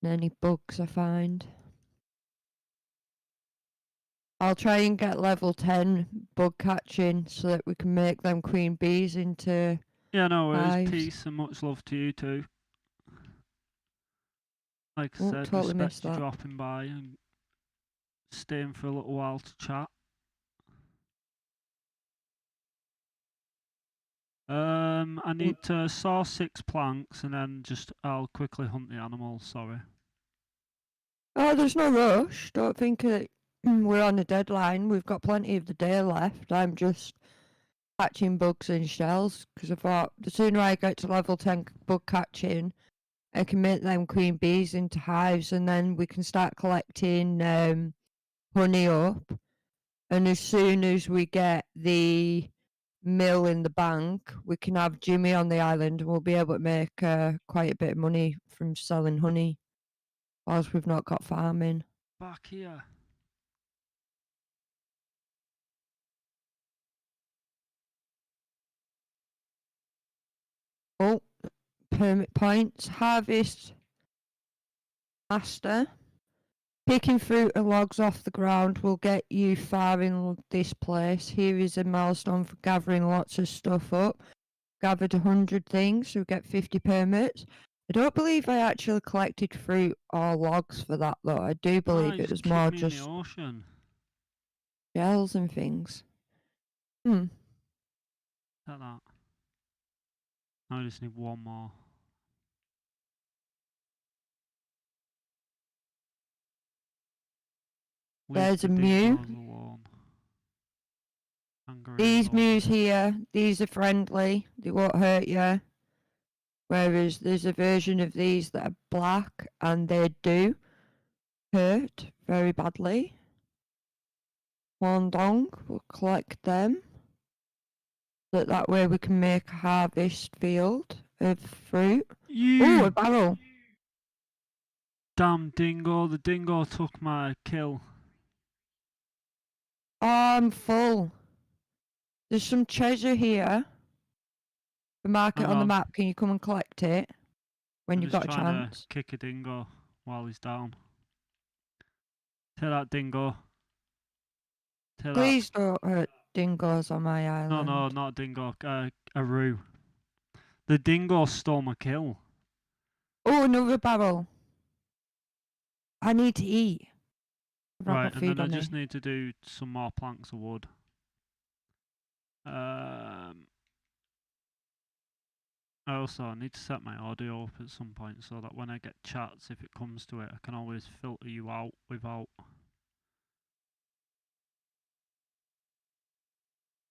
And any bugs I find. I'll try and get level 10 bug catching so that we can make them queen bees into Yeah, no worries. hives. Peace and much love to you too. Like I Oh, said, totally missed respect you that. dropping by and staying for a little while to chat. I need to saw 6 planks and then I'll quickly hunt the animals, sorry. Oh, there's no rush. Don't think that we're on a deadline. We've got plenty of the day left. I'm just catching bugs and shells because I thought the sooner I get to level 10 bug catching, I can make them queen bees into hives and then we can start collecting honey up. And as soon as we get the mill in the bank, we can have Jimmy on the island and we'll be able to make quite a bit of money from selling honey whilst we've not got farming. Back here. Oh, permit points. Harvest master. Picking fruit and logs off the ground will get you far in this place. Here is a milestone for gathering lots of stuff up. Gathered 100 things, so we get 50 permits. I don't believe I actually collected fruit or logs for that though. I do believe You it was just more kicked me in the just ocean. shells and things. Like that. Now I just need one more. There's a mew. Alone. These mews here, these are friendly. They won't hurt you. Whereas there's a version of these that are black and they do hurt very badly. Wandong, we'll collect them. That way we can make a harvest field of fruit. Oh, a barrel. Damn dingo, the dingo took my kill. Oh, I'm full. There's some treasure here. The market on the map. Can you come and collect it when you've got a chance? I'm just trying to kick a dingo while he's down. Take that, dingo. Take Please don't hurt dingoes on my that. island. No, not a dingo. A roo. The dingo stole my kill. Oh, another barrel. I need to eat. Right, and then I just need to do some more planks of wood. I also need to set my audio up at some point so that when I get chats, if it comes to it, I can always filter you out without.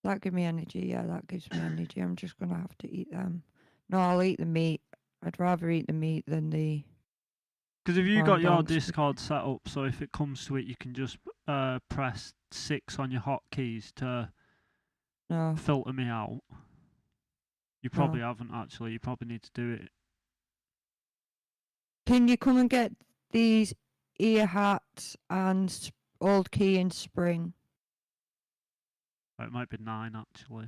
That gives me energy. Yeah, that gives me energy. I'm just going to have to eat them. No, I'll eat the meat. I'd rather eat the meat than the... Because if you got your Discord set up, so if it comes to it, you can just press 6 on your hotkeys to filter me out. You probably haven't actually. You probably need to do it. Can you come and get these ear hats and old key in spring? It might be 9 actually.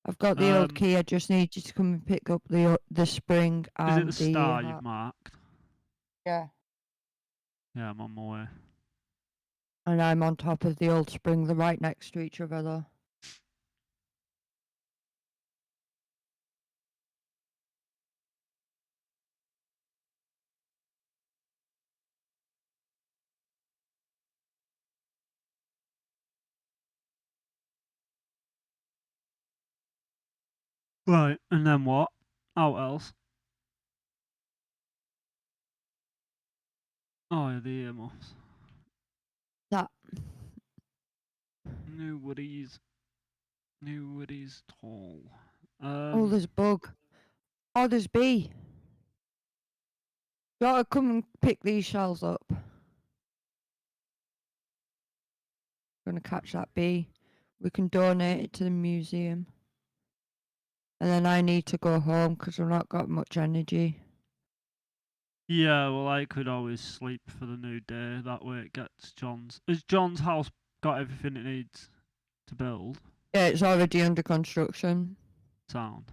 I've got the old key. I just need you to come and pick up the spring and is it the star you've marked? Yeah. Yeah, I'm on my way. And I'm on top of the old spring. They're right next to each other though. Right, and then what? How else? Oh, yeah, the earmuffs. That. New woodies tall. Oh, there's a bug. Oh, there's bee. Gotta come and pick these shells up. Gonna catch that bee. We can donate it to the museum. And then I need to go home because I've not got much energy. Yeah, well, I could always sleep for the new day. That way it gets John's. Has John's house got everything it needs to build? Yeah, it's already under construction. Sound.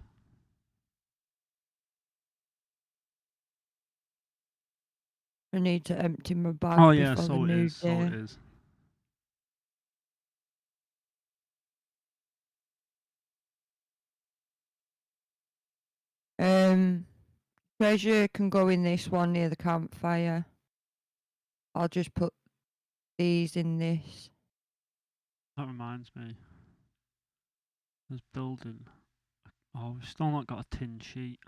I need to empty my bag Oh, yeah, before the so it new is. So day. it is. Treasure can go in this one near the campfire. I'll just put these in this. That reminds me. There's building. Oh, we've still not got a tin sheet.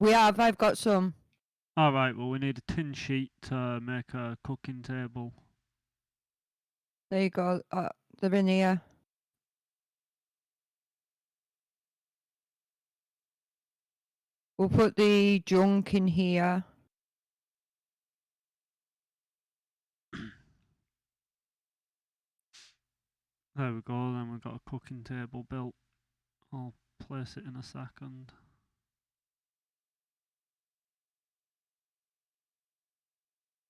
We have, I've got some. Alright, well, we need a tin sheet to make a cooking table. There you go. They're in here. We'll put the junk in here. There we go, then we've got a cooking table built. I'll place it in a second.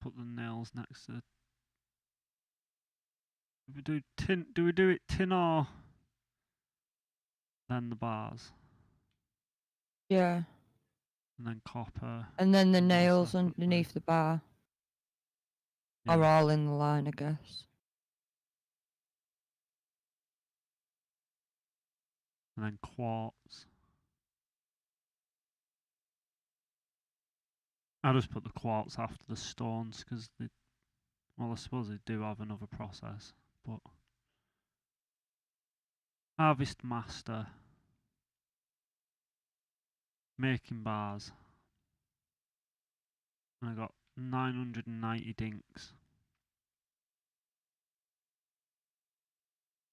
Put the nails next to it. Do we do it tin or then the bars? Yeah. And then copper. And then the and those nails separately. underneath the bar are Yeah. all in the line, I guess. And then quartz. I just put the quartz after the stones because they, well, I suppose they do have another process, but harvest master, making bars, and I got 990 dinks,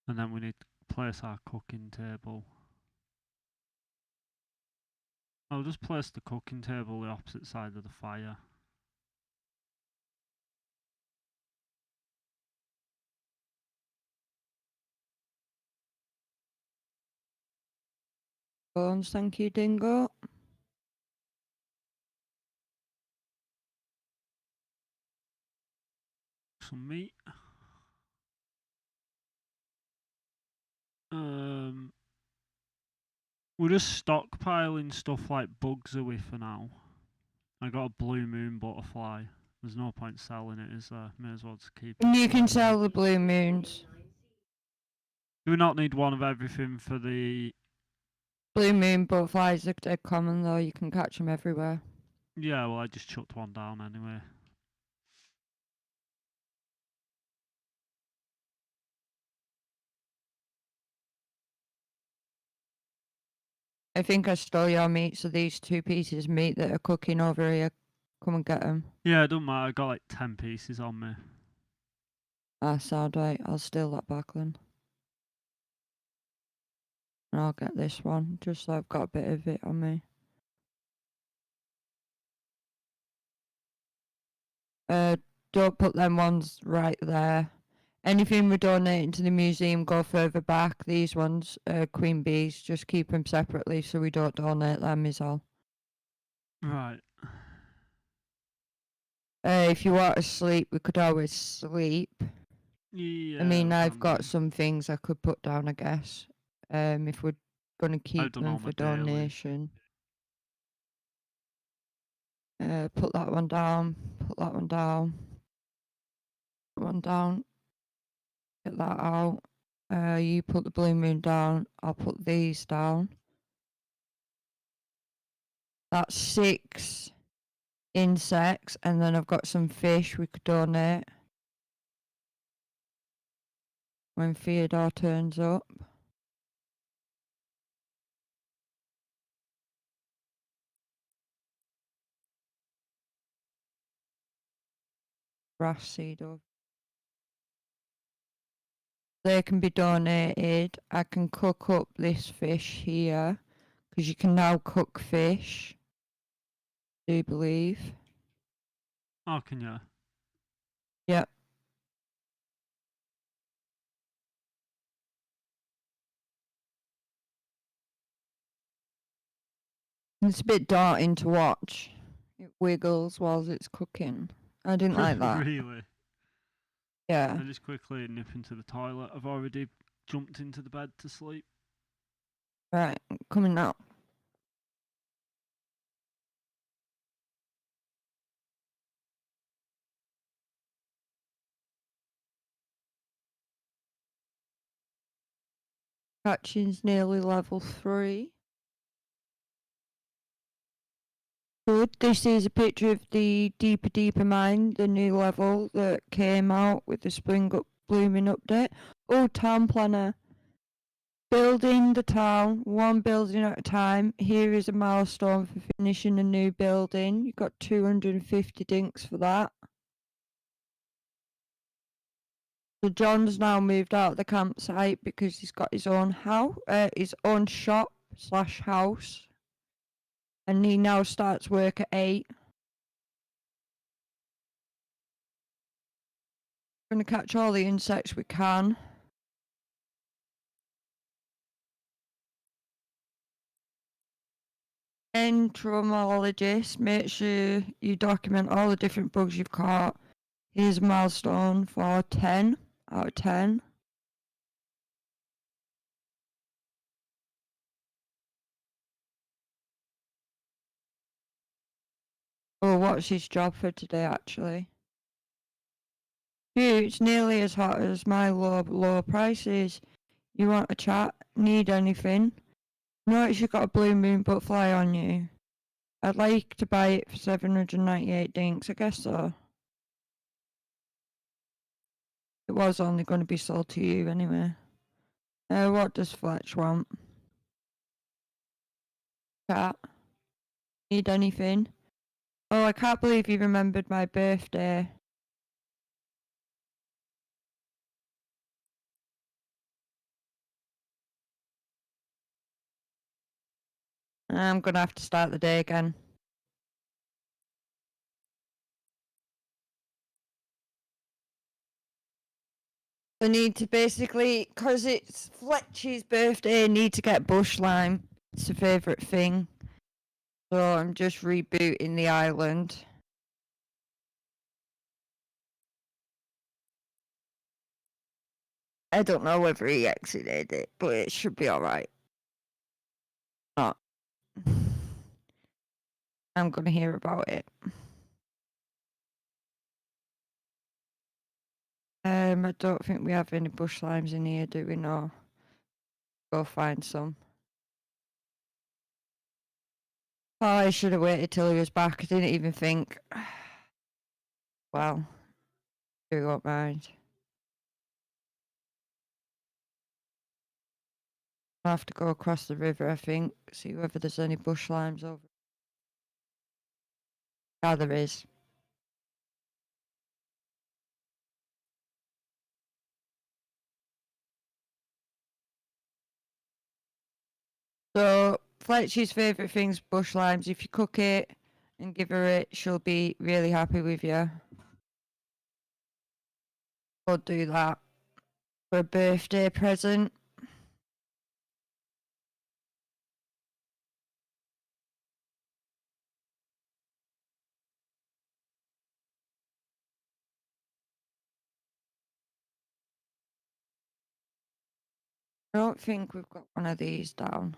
and then we need to place our cooking table. I'll just place the cooking table the opposite side of the fire. Bones, thank you, Dingo. Some meat. We're just stockpiling stuff like bugs away for now. I got a blue moon butterfly. There's no point selling it, is there? May as well just keep it. You can for now. sell the blue moons. Do we not need one of everything for the... Blue moon butterflies are common though. You can catch them everywhere. Yeah, well, I just chucked one down anyway. I think I stole your meat, so these 2 pieces of meat that are cooking over here, come and get them. Yeah, it doesn't matter. I got like 10 pieces on me. Ah, sound right. I'll steal that back then. And I'll get this one, just so I've got a bit of it on me. Don't put them ones right there. Anything we're donating to the museum, go further back. These ones, queen bees, just keep them separately so we don't donate them is all. Right. If you want to sleep, we could always sleep. Yeah. I mean, I've can got do. some things I could put down, I guess. If we're gonna keep done them all for my daily. donation. Put that one down. Put that one down. Put one down. Get that out. You put the blue moon down. I'll put these down. That's 6 insects, and then I've got some fish we could donate when Theodore turns up. Grass seed of. They can be donated. I can cook up this fish here because you can now cook fish. Do you believe? Oh, can you? Yep. It's a bit daunting to watch. It wiggles while it's cooking. I didn't like that. Really? Yeah. I just quickly nip into the toilet. I've already jumped into the bed to sleep. Right, coming out. Catching's nearly level 3. Good. This is a picture of the Deeper Mine, the new level that came out with the Spring Up Blooming update. Oh, town planner. Building the town, one building at a time. Here is a milestone for finishing a new building. You've got 250 dinks for that. So John's now moved out of the campsite because he's got his own house, his own shop / house. And he now starts work at 8. We're going to catch all the insects we can. Entomologist, make sure you document all the different bugs you've caught. Here's a milestone for 10 out of 10. Oh, what's his job for today, actually? Phew, it's nearly as hot as my low prices. You want a chat? Need anything? Notice you got a blue moon butterfly on you. I'd like to buy it for 798 dinks. I guess so. It was only going to be sold to you anyway. What does Fletch want? Chat? Need anything? Oh, I can't believe you remembered my birthday. I'm going to have to start the day again. I need to basically, because it's Fletch's birthday, I need to get bush lime. It's a favourite thing. So I'm just rebooting the island. I don't know whether he exited it, but it should be alright. Not. I'm going to hear about it. I don't think we have any bush limes in here, do we? No. Go find some. Oh, I should have waited till he was back. I didn't even think. Well, you won't mind. I'll have to go across the river, I think, see whether there's any bush limes over. Yeah, there is. So, Fletch's favourite thing's bush limes. If you cook it and give her it, she'll be really happy with you. We'll do that for a birthday present. I don't think we've got one of these down.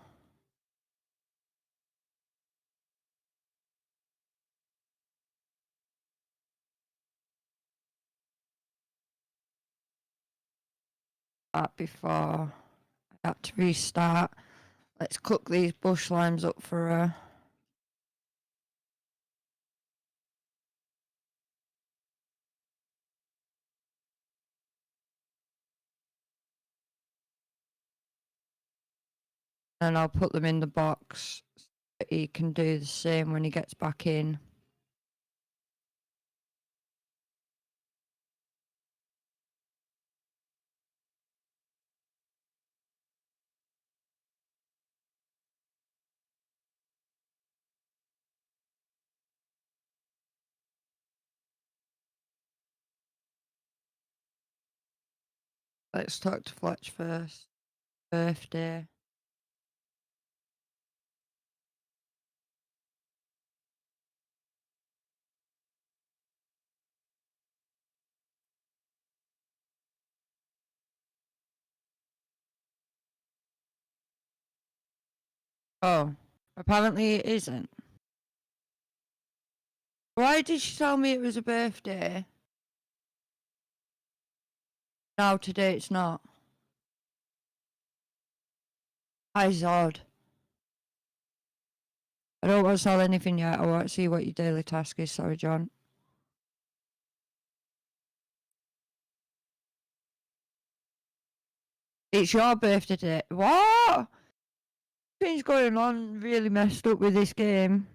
That before I had to restart. Let's cook these bush limes up for her. And I'll put them in the box so that he can do the same when he gets back in. Let's talk to Fletch first. Birthday. Oh, apparently it isn't. Why did she tell me it was a birthday? Now today it's not. Hi Zod. I don't want to sell anything yet. I want to see what your daily task is. Sorry, John. It's your birthday today. What? Things going on really messed up with this game.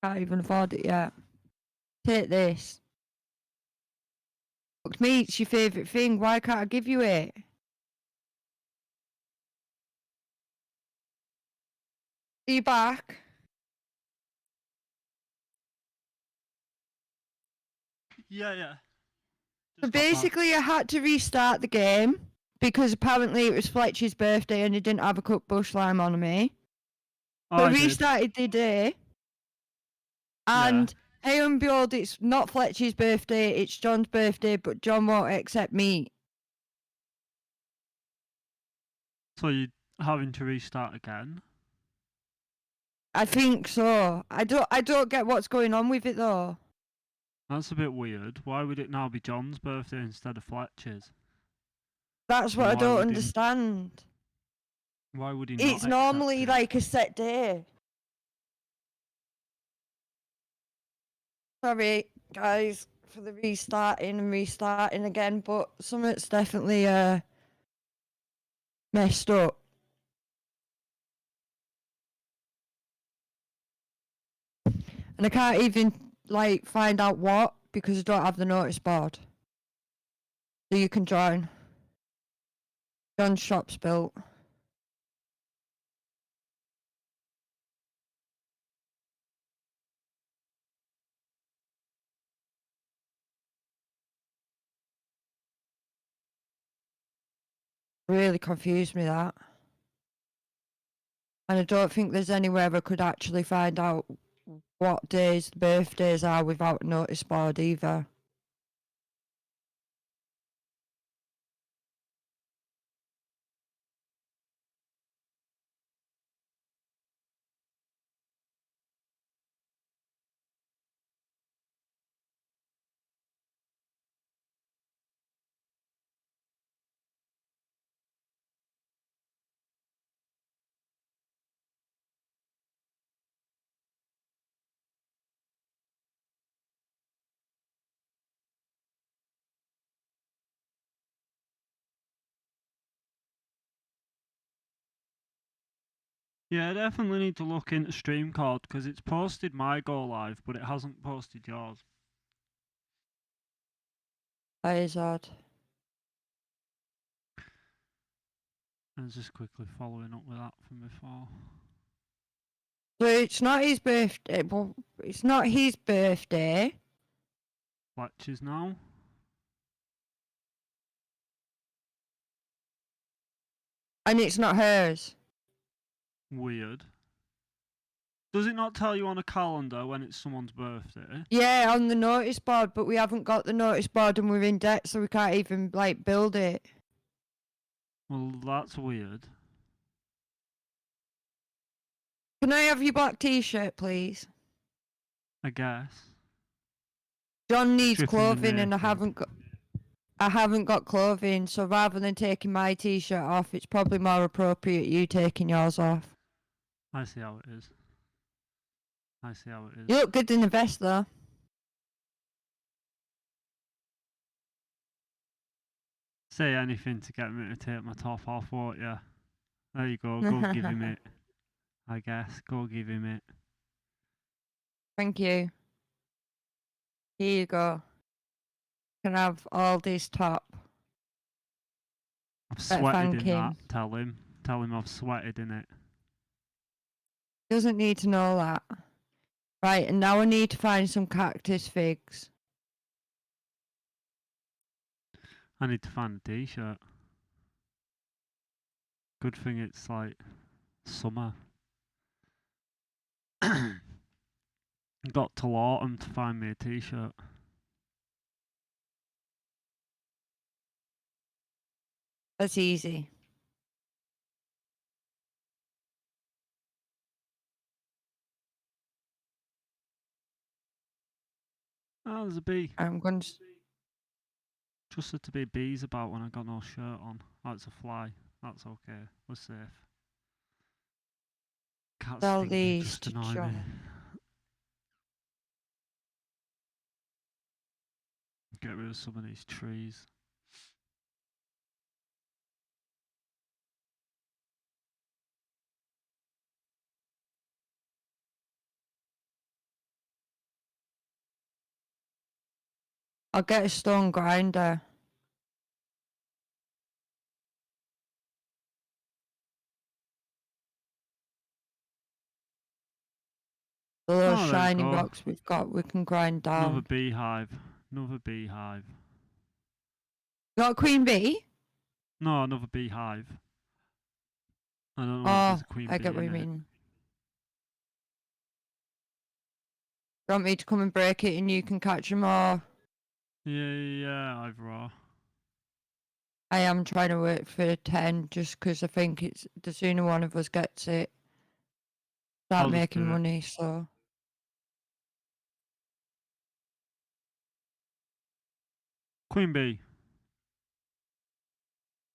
Can't even afford it yet. Take this. Look, meat's your favourite thing. Why can't I give you it? Are you back? Yeah. So Just got back. basically, I had to restart the game because apparently it was Fletcher's birthday and he didn't have a cut bush lime on me. Oh, So I I did. restarted the day. Yeah. And hey and behold, it's not Fletcher's birthday, it's John's birthday, but John won't accept meat. So you're having to restart again? I think so. I don't get what's going on with it though. That's a bit weird. Why would it now be John's birthday instead of Fletcher's? That's what I Why don't would he- understand. Why would he not It's accept normally it? like a set day. Sorry, guys, for the restarting and restarting again, but something's definitely messed up. And I can't even like find out what because I don't have the notice board. So you can join. John's shop's built. Really confused me that. And I don't think there's anywhere I could actually find out what days the birthdays are without a notice board either. Yeah, I definitely need to look into Streamcard because it's posted my go live, but it hasn't posted yours. That is odd. I was just quickly following up with that from before. So it's not his birthday. Well, it's not his birthday. Fletcher's now. And it's not hers. Weird. Does it not tell you on a calendar when it's someone's birthday? Yeah, on the notice board, but we haven't got the notice board and we're in debt, so we can't even like build it. Well, that's weird. Can I have your black t-shirt, please? I guess. John needs Stripping the clothing and naked. I haven't got clothing, so rather than taking my t-shirt off, it's probably more appropriate you taking yours off. I see how it is. I see how it is. You look good in the vest though. Say anything to get me to take my top off, won't you? There you go. Go give him it. I guess. Go give him it. Thank you. Here you go. Can have all this top. I've Better sweated thank in him. that. Tell him. Tell him I've sweated in it. Doesn't need to know that. Right, and now I need to find some cactus figs. I need to find a t-shirt. Good thing it's like summer. Got till autumn to find me a t-shirt. That's easy. Oh, there's a bee. I'm going to. Just said to be bees about when I got no shirt on. Oh, it's a fly. That's okay. We're safe. Cats Sell think they these just to annoy me. John. Get rid of some of these trees. I'll get a stone grinder. All those Oh, there you shiny go. rocks we've got, we can grind Another down. beehive. Another beehive. You got a queen bee? No, another beehive. I don't know if there's Oh, a queen I bee get what you in it. mean. You want me to come and break it and you can catch them, or Yeah, I've raw. I am trying to wait for 10 just because I think it's the sooner one of us gets it, start I'll just making do it. money, so. Queen bee.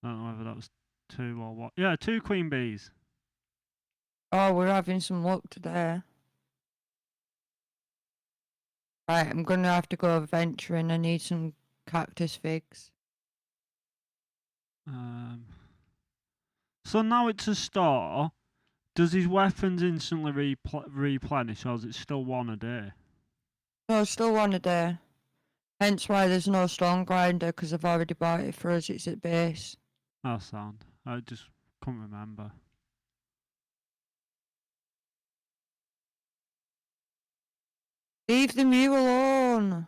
I don't know whether that was 2 or what. Yeah, 2 queen bees. Oh, we're having some luck today. Right, I'm going to have to go venturing. I need some cactus figs. So now it's a store. Does his weapons instantly replenish, or is it still 1 a day? No, still one a day. Hence why there's no stone grinder, because I've already bought it for us. It's at base. Oh, sound. I just couldn't remember. Leave the mule alone.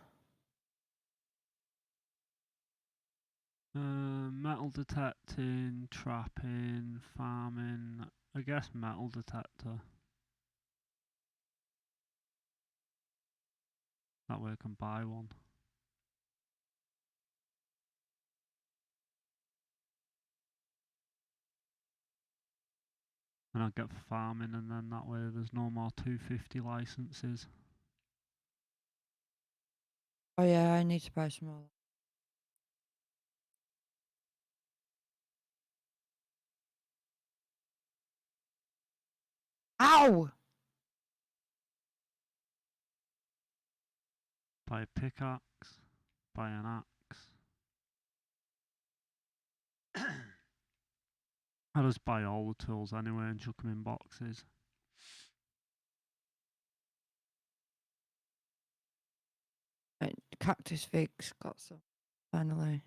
Metal detecting, trapping, farming. I guess metal detector. That way I can buy one. And I'll get farming, and then that way there's no more 250 licenses. Oh yeah, I need to buy some more. Ow! Buy a pickaxe, buy an axe. I just buy all the tools anyway and chuck them in boxes. Right, cactus figs, got some. Finally.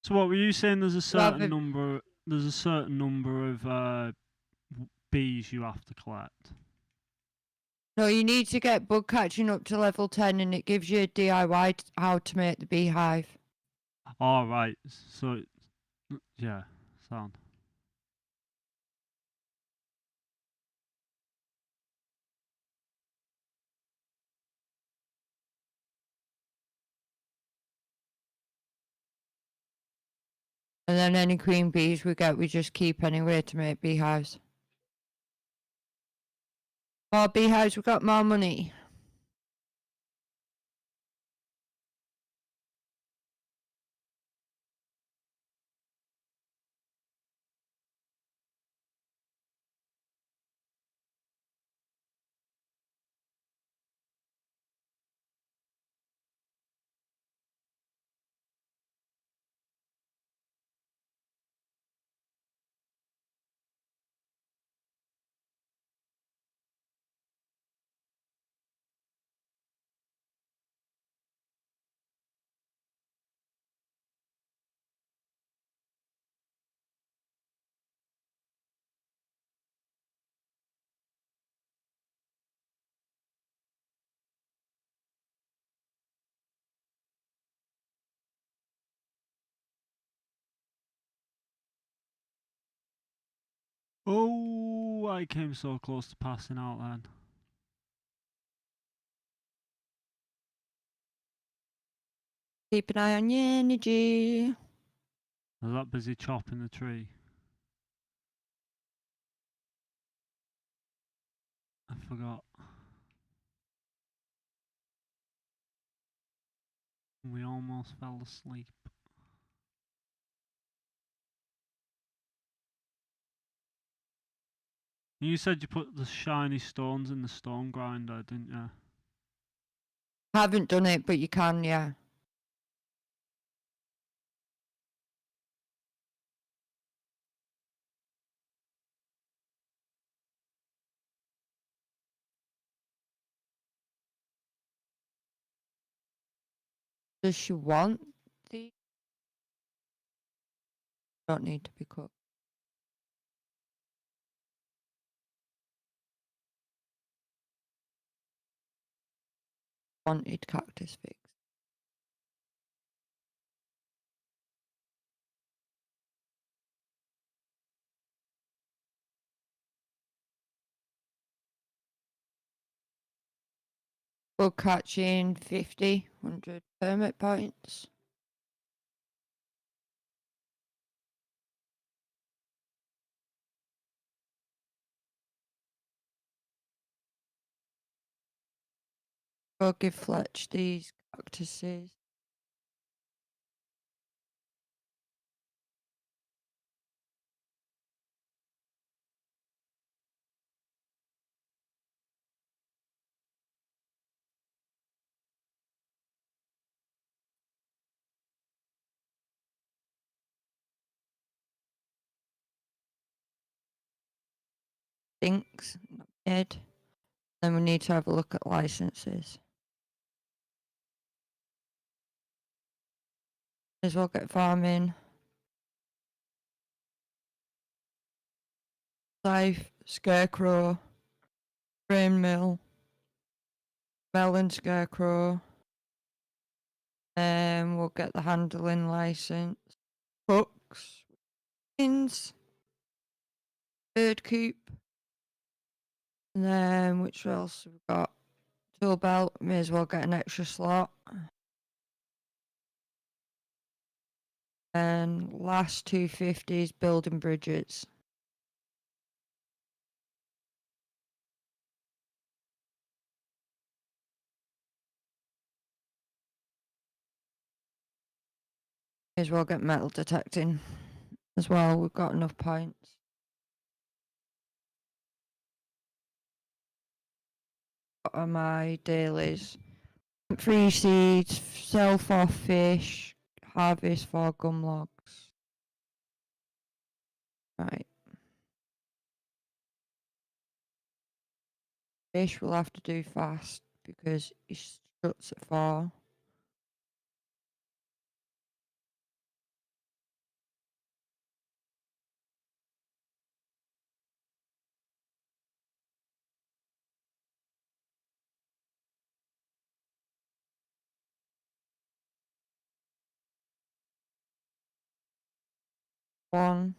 So what were you saying? There's a certain Rather, number. There's a certain number of bees you have to collect. no, you need to get bug catching up to level 10 and it gives you a DIY how to make the beehive. All right. So yeah, sound. And then any queen bees we get, we just keep anyway to make beehives. More beehives, we got more money. Oh, I came so close to passing out then. Keep an eye on your energy. I was that busy chopping the tree. I forgot. We almost fell asleep. You said you put the shiny stones in the stone grinder, didn't you? Haven't done it, but you can, yeah. Does she want the? Don't need to be cut. Wanted cactus fix. Bug catching 50, 100 permit points. Go give Fletch these cactuses. Thinks, not bad. Then we need to have a look at licenses. As well get farming. Scythe, scarecrow, grain mill, melon scarecrow. We'll get the handling license. Hooks, pins, bird coop. And then which else we've got? Tool belt, may as well get an extra slot. And last 250s building bridges. May as well get metal detecting as well. We've got enough points. What are my dailies? Free seeds, sell for fish, harvest for gum logs. Right. Fish we'll have to do fast because he shuts at 4. One.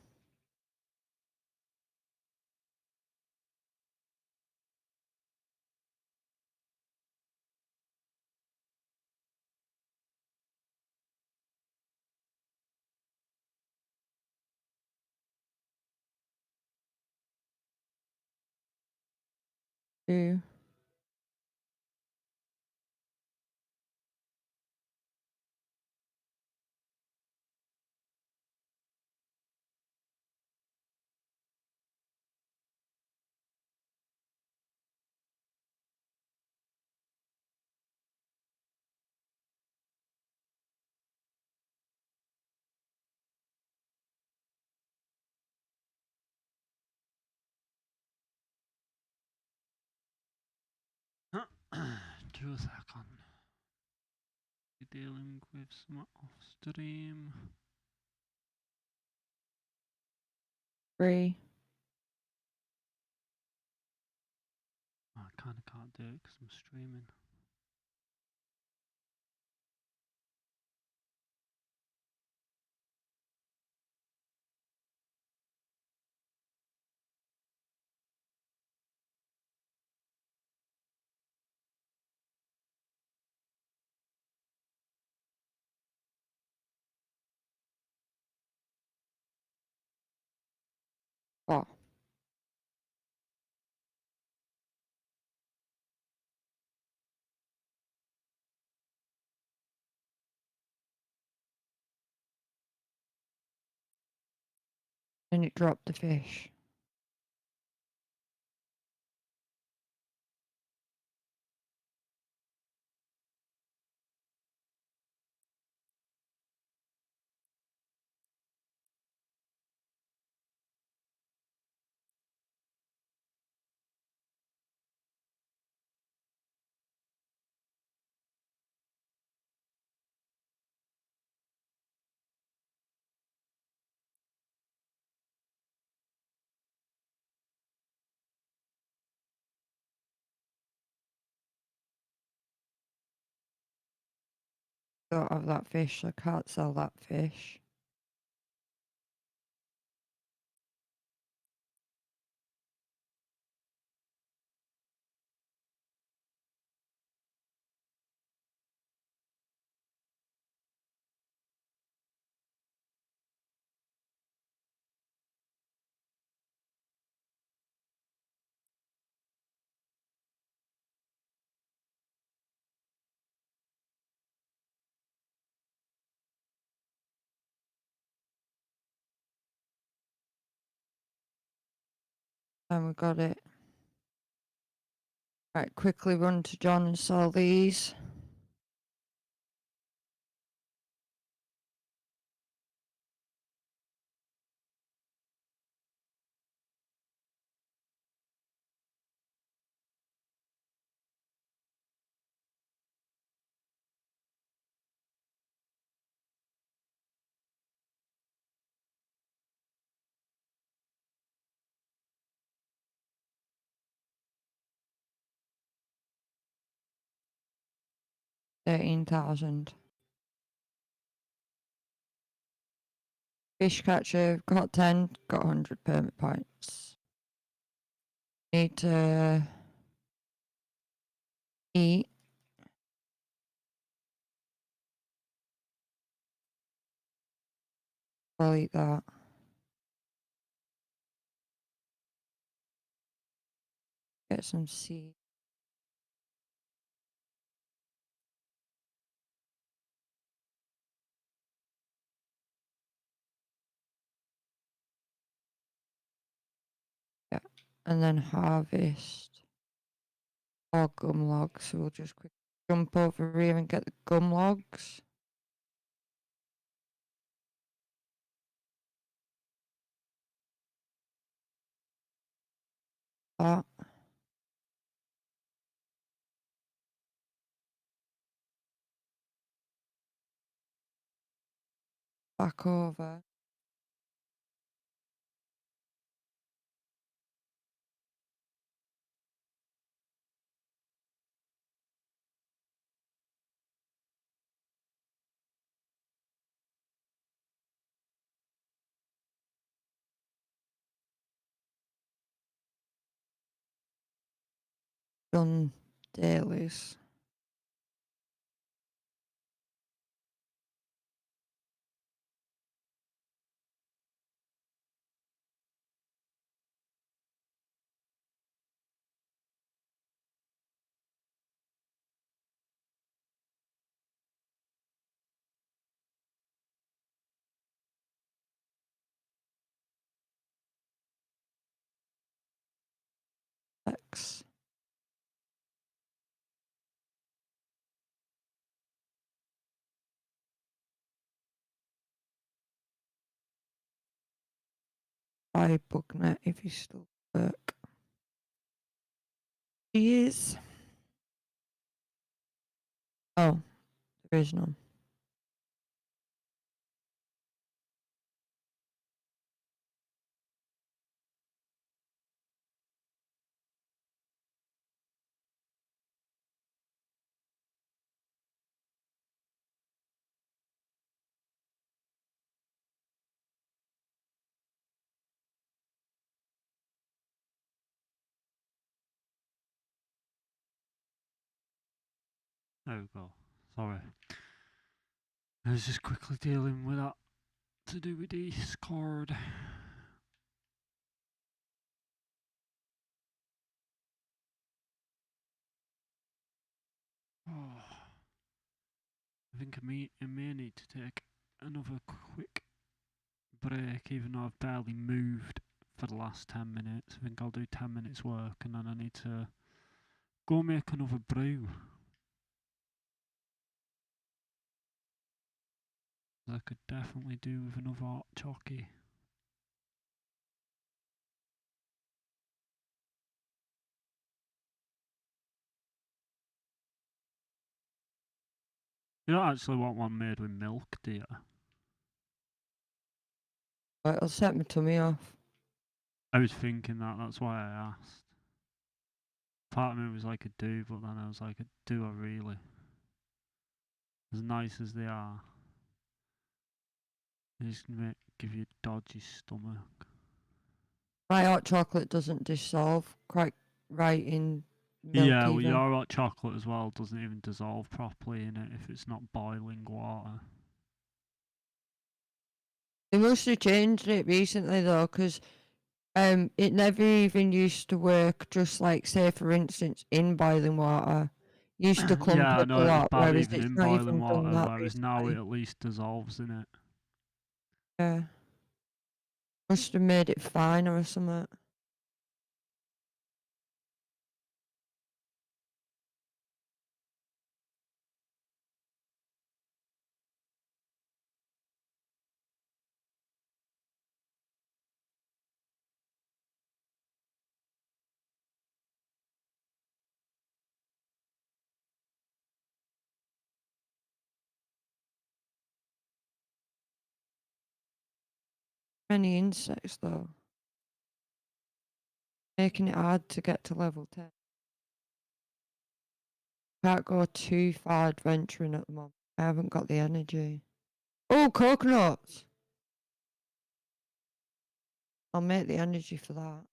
2. 2 seconds. Dealing with some off stream. 3. I kind of can't do it because I'm streaming. And it dropped the fish. Don't have that fish, so I can't sell that fish. And we got it. Right, quickly run to John and sell these. $13,000. Fish catcher, got 10, got 100 permit points. Need to eat. I'll eat that. Get some seed. Yeah, and then harvest more gum logs. So we'll just quick jump over here and get the gum logs. That. Back over. Done dailies. X. Buy booknet if you still work. She is. Oh, there is none. There we go. Sorry. I was just quickly dealing with that to do with Discord. Oh, I think I may need to take another quick break, even though I've barely moved for the last 10 minutes. I think I'll do 10 minutes work and then I need to go make another brew. I could definitely do with another hot chockey. You don't actually want one made with milk, do you? Right, it'll set my tummy off. I was thinking that, that's why I asked. Part of me was like, I do, but then I was like, do I really? As nice as they are, they just give you a dodgy stomach. My hot chocolate doesn't dissolve quite right in milk Yeah, well, either. your hot chocolate as well doesn't even dissolve properly in it if it's not boiling water. They must have changed it recently though, because it never even used to work. Just like say, for instance, in boiling water, used to clump Yeah, I up a know it was lot, bad whereas even it's in not boiling even done water, that whereas now it recently. at least dissolves in it. Yeah, must have made it finer or something. Many insects though, making it hard to get to level 10. Can't go too far adventuring at the moment. I haven't got the energy. Oh, coconuts! I'll make the energy for that.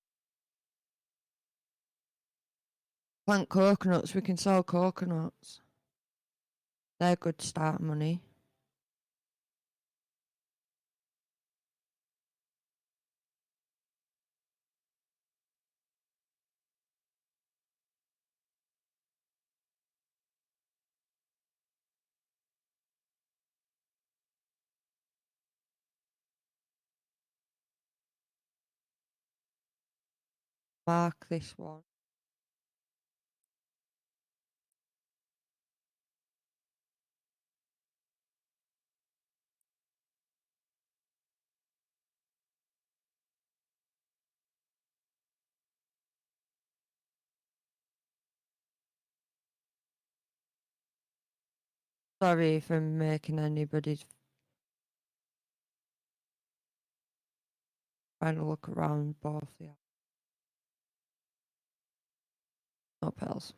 Plant coconuts, we can sell coconuts. They're good start money. Mark this one. Sorry if I'm making anybody's trying to look around both. Yeah. No pills.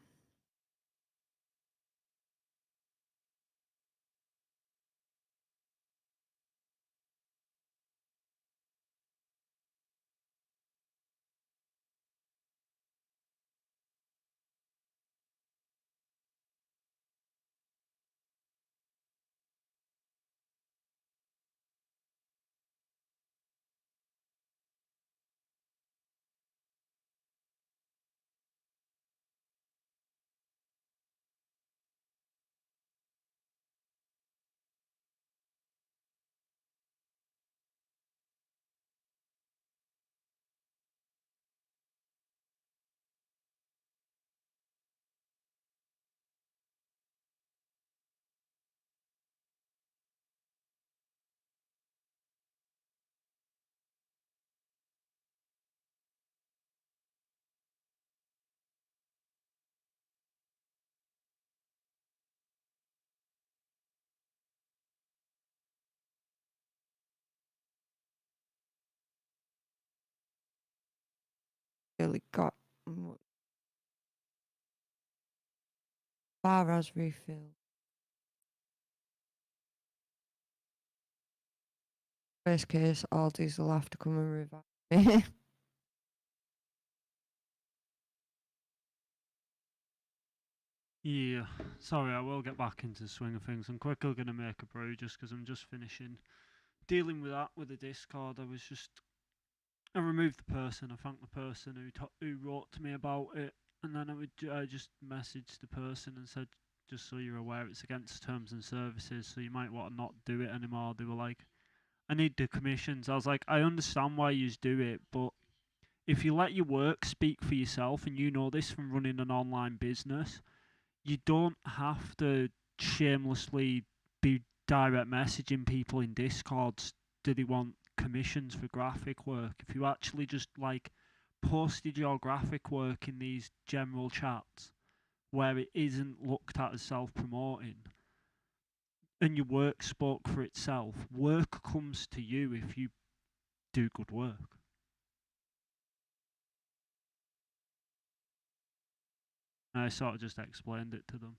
Really got bar has refilled. Worst case, Aldi's will have to come and revive me. Yeah, sorry, I will get back into the swing of things. I'm quickly going to make a brew just because I'm just finishing dealing with that with the Discord. I removed the person, I thanked the person who wrote to me about it, and then I just messaged the person and said, just so you're aware, it's against terms and services, so you might want to not do it anymore. They were like, I need the commissions. I was like, I understand why you do it, but if you let your work speak for yourself, and you know this from running an online business, you don't have to shamelessly be direct messaging people in Discords. Do they want commissions for graphic work? If you actually just like posted your graphic work in these general chats where it isn't looked at as self-promoting, and your work spoke for itself, work comes to you if you do good work. And I sort of just explained it to them.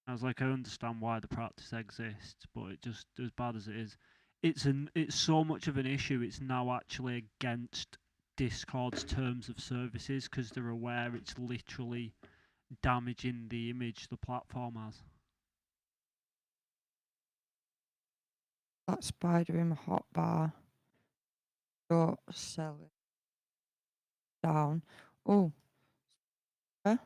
I was like, I understand why the practice exists, but it just, as bad as it is, it's so much of an issue. It's now actually against Discord's terms of services because they're aware it's literally damaging the image the platform has. That spider in my hot bar. Don't sell it down. Oh, huh?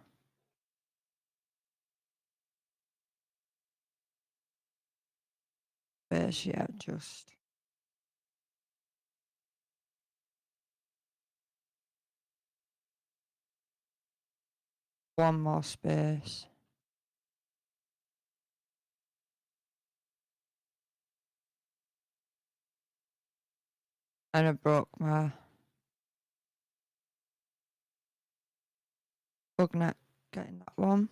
Space, yeah, just. One more space. And I broke my bug net getting that one.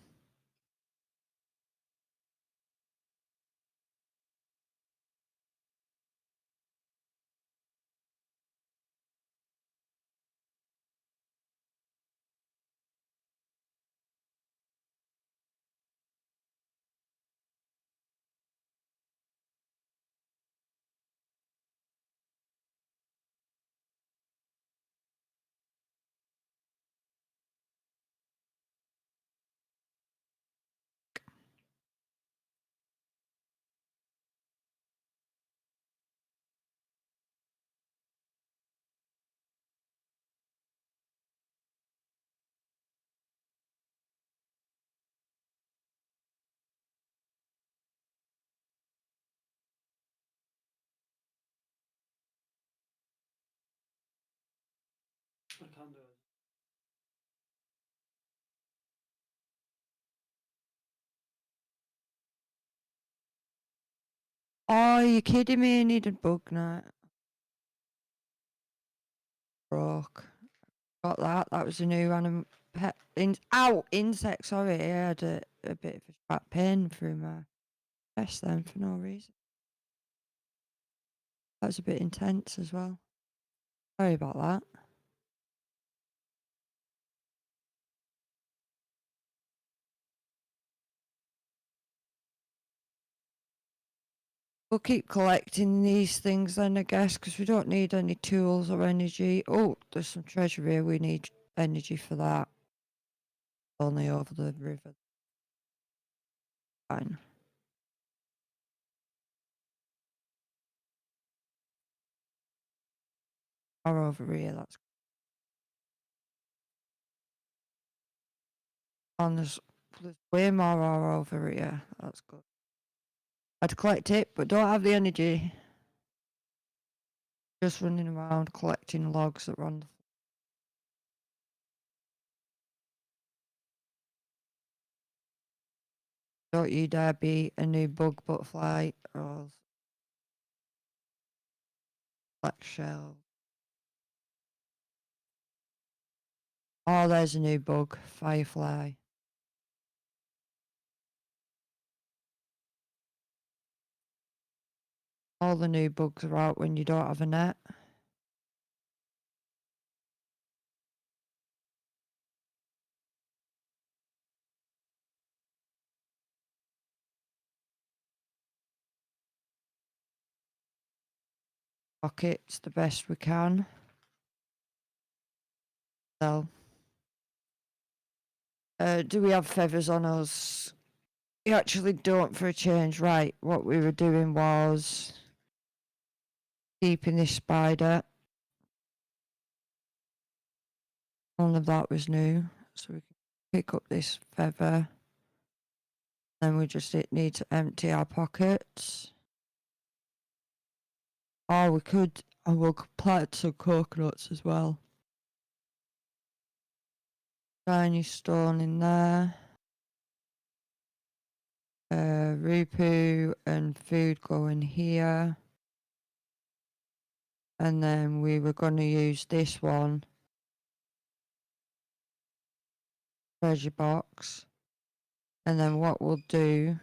I can do it. Oh, you kidding me? I needed bug net. Broke. Got that. That was a new animal. Insect. Sorry, I had a bit of a sharp pain through my chest then for no reason. That was a bit intense as well. Sorry about that. We'll keep collecting these things then, I guess, because we don't need any tools or energy. Oh, there's some treasure here. We need energy for that. Only over the river. Fine. Or over here, that's. And there's way more ore over here. That's good. I'd collect it, but don't have the energy. Just running around collecting logs that run. Don't you dare be a new bug butterfly or black shell. Oh, there's a new bug, firefly. All the new bugs are out when you don't have a net. Pockets the best we can. So, do we have feathers on us? We actually don't for a change. Right, what we were doing was keeping this spider. None of that was new. So we can pick up this feather. Then we just need to empty our pockets. Or we could, and we'll plant some coconuts as well. Shiny stone in there. Rupu and food go in here. And then we were going to use this one. Treasure box. And then what we'll do,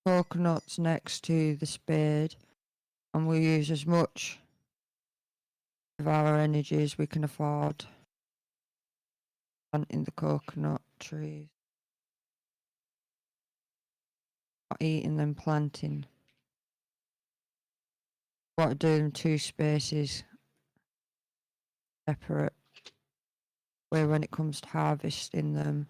coconuts next to the spade, and we'll use as much of our energy as we can afford planting the coconut trees. Not eating them, planting. Want to do them 2 spaces separate, where when it comes to harvesting them.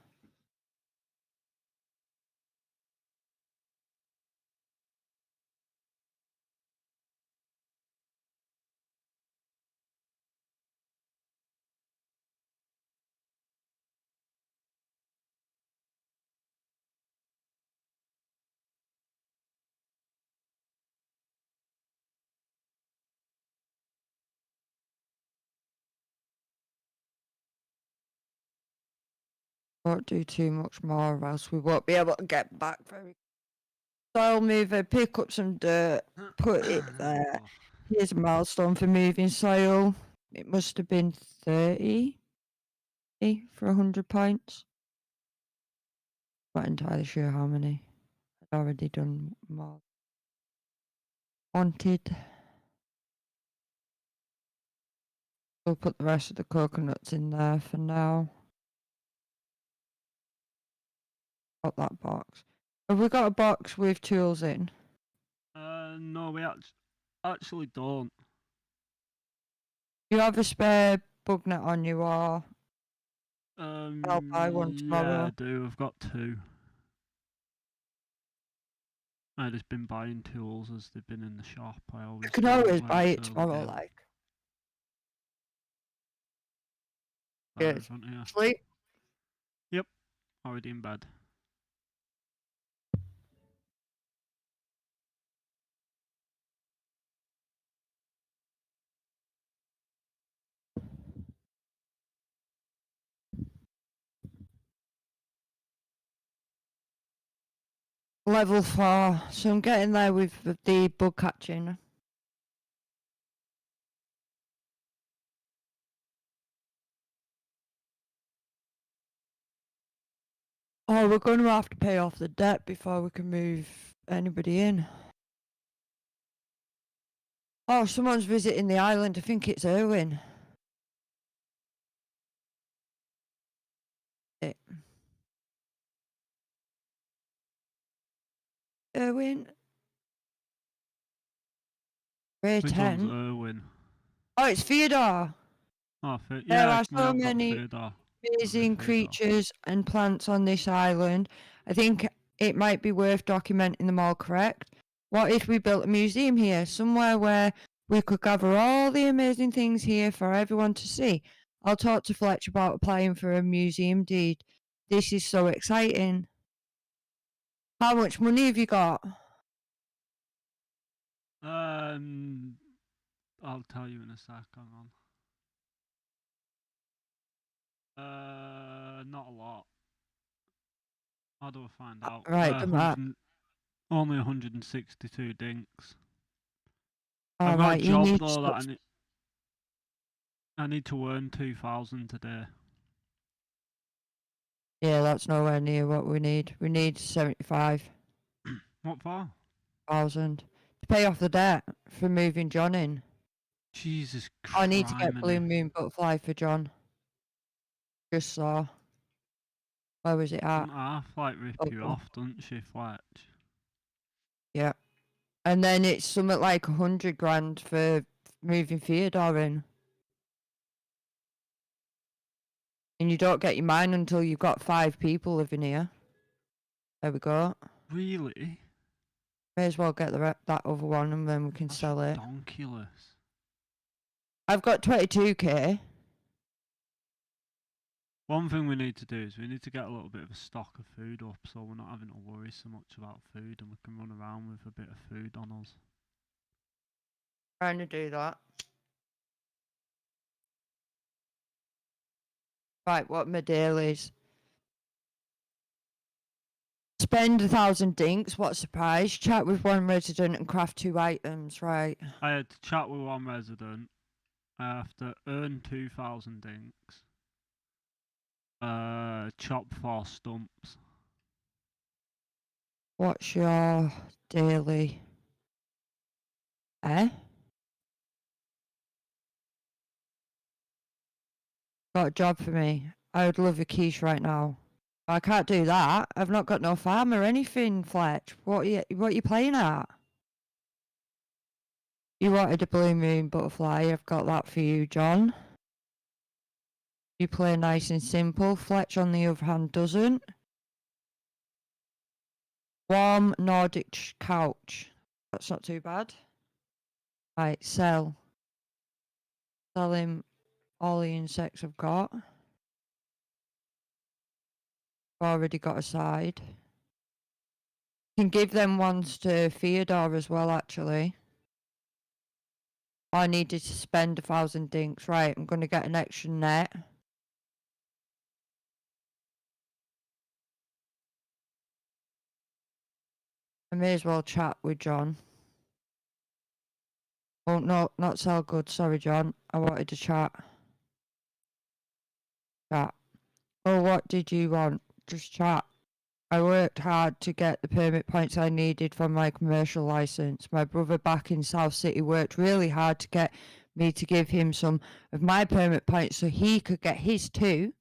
Won't do too much more or else we won't be able to get back very. Soil mover, pick up some dirt, put it there. Here's a milestone for moving soil. It must have been 30 for 100 points. Not entirely sure how many. I'd already done more. Wanted. We'll put the rest of the coconuts in there for now. Got that box. Have we got a box with tools in? No, we actually don't. You have a spare bug net on you, or I'll buy one tomorrow. Yeah, I do. I've got 2. I've just been buying tools as they've been in the shop. You can always buy it tomorrow, like. Good. Sleep? Yep. Already in bed. Level 4. So I'm getting there with the bug catching. Oh, we're going to have to pay off the debt before we can move anybody in. Oh, someone's visiting the island. I think it's Erwin. Erwin? Ray 10. Erwin? Oh, it's Theodore. Oh, There are so many amazing creatures and plants on this island. I think it might be worth documenting them all correct. What if we built a museum here, somewhere where we could gather all the amazing things here for everyone to see? I'll talk to Fletch about applying for a museum deed. This is so exciting. How much money have you got? I'll tell you in a sec. Hang on. Not a lot. How do I find out? Right, the map. Only 162 dinks. All I've got right, a job though that I need to earn 2,000 today. Yeah, that's nowhere near what we need. We need 75. What for? 1,000 to pay off the debt for moving John in. Jesus Christ! I need to get Blue Moon Butterfly for John. Just saw. Where was it at? Half like rip you off, doesn't she, Fletch? Yeah. And then it's something like 100 grand for moving Theodore in. And you don't get your mine until you've got 5 people living here. There we go. Really? May as well get that other one and then we can sell it. Donkulous. I've got 22k. One thing we need to do is we need to get a little bit of a stock of food up, so we're not having to worry so much about food, and we can run around with a bit of food on us. Trying to do that. Right, what my deal is. Spend 1,000 dinks. What a surprise. Chat with one resident and craft 2 items. Right. I had to chat with one resident. I have to earn 2,000 dinks. Chop 4 stumps. What's your daily? Eh? Got a job for me. I would love a quiche right now. I can't do that. I've not got no farm or anything, Fletch. What are you playing at? You wanted a blue moon butterfly. I've got that for you, John. You play nice and simple. Fletch, on the other hand, doesn't. Warm Nordic couch. That's not too bad. Right, sell. Sell him all the insects I've got. Already got a side. Can give them ones to Theodore as well, actually. I needed to spend 1,000 dinks. Right, I'm going to get an extra net. I may as well chat with John. Oh, no, not sell goods. Sorry, John. I wanted to chat. Chat. Oh, what did you want? Just chat. I worked hard to get the permit points I needed for my commercial license. My brother back in South City worked really hard to get me to give him some of my permit points so he could get his too.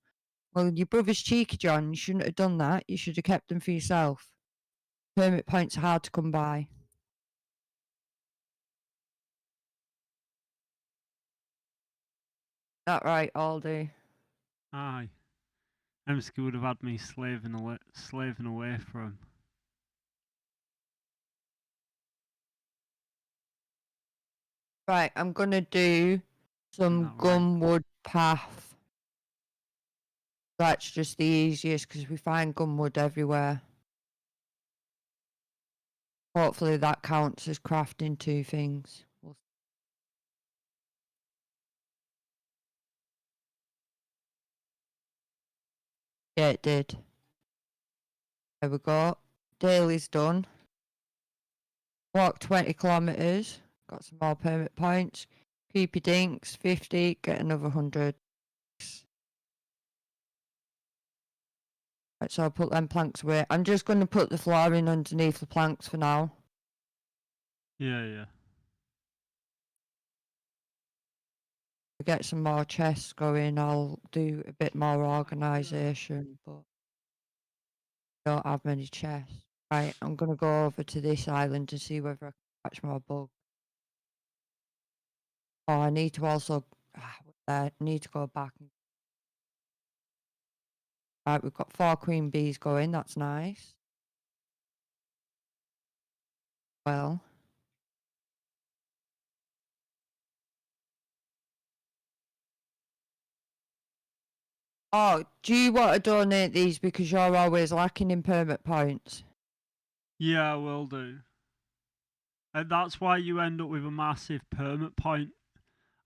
Well, your brother's cheeky, John. You shouldn't have done that. You should have kept them for yourself. Permit points are hard to come by. That right, Aldi? Aye. Emsky would have had me slaving away for him. Right, I'm going to do some gumwood path. That's just the easiest because we find gumwood everywhere. Hopefully that counts as crafting 2 things. Yeah, it did. There we go. Daily's done. Walk 20 kilometres. Got some more permit points. Creepy dinks, 50. Get another 100. Right, so I'll put them planks away. I'm just going to put the flooring underneath the planks for now. Yeah. Get some more chests going. I'll do a bit more organisation, but don't have many chests. Right, I'm going to go over to this island to see whether I can catch more bugs. Oh, I need to also... I need to go back. Right, we've got 4 queen bees going. That's nice. Well... Oh, do you want to donate these because you're always lacking in permit points? Yeah, I will do. And that's why you end up with a massive permit point.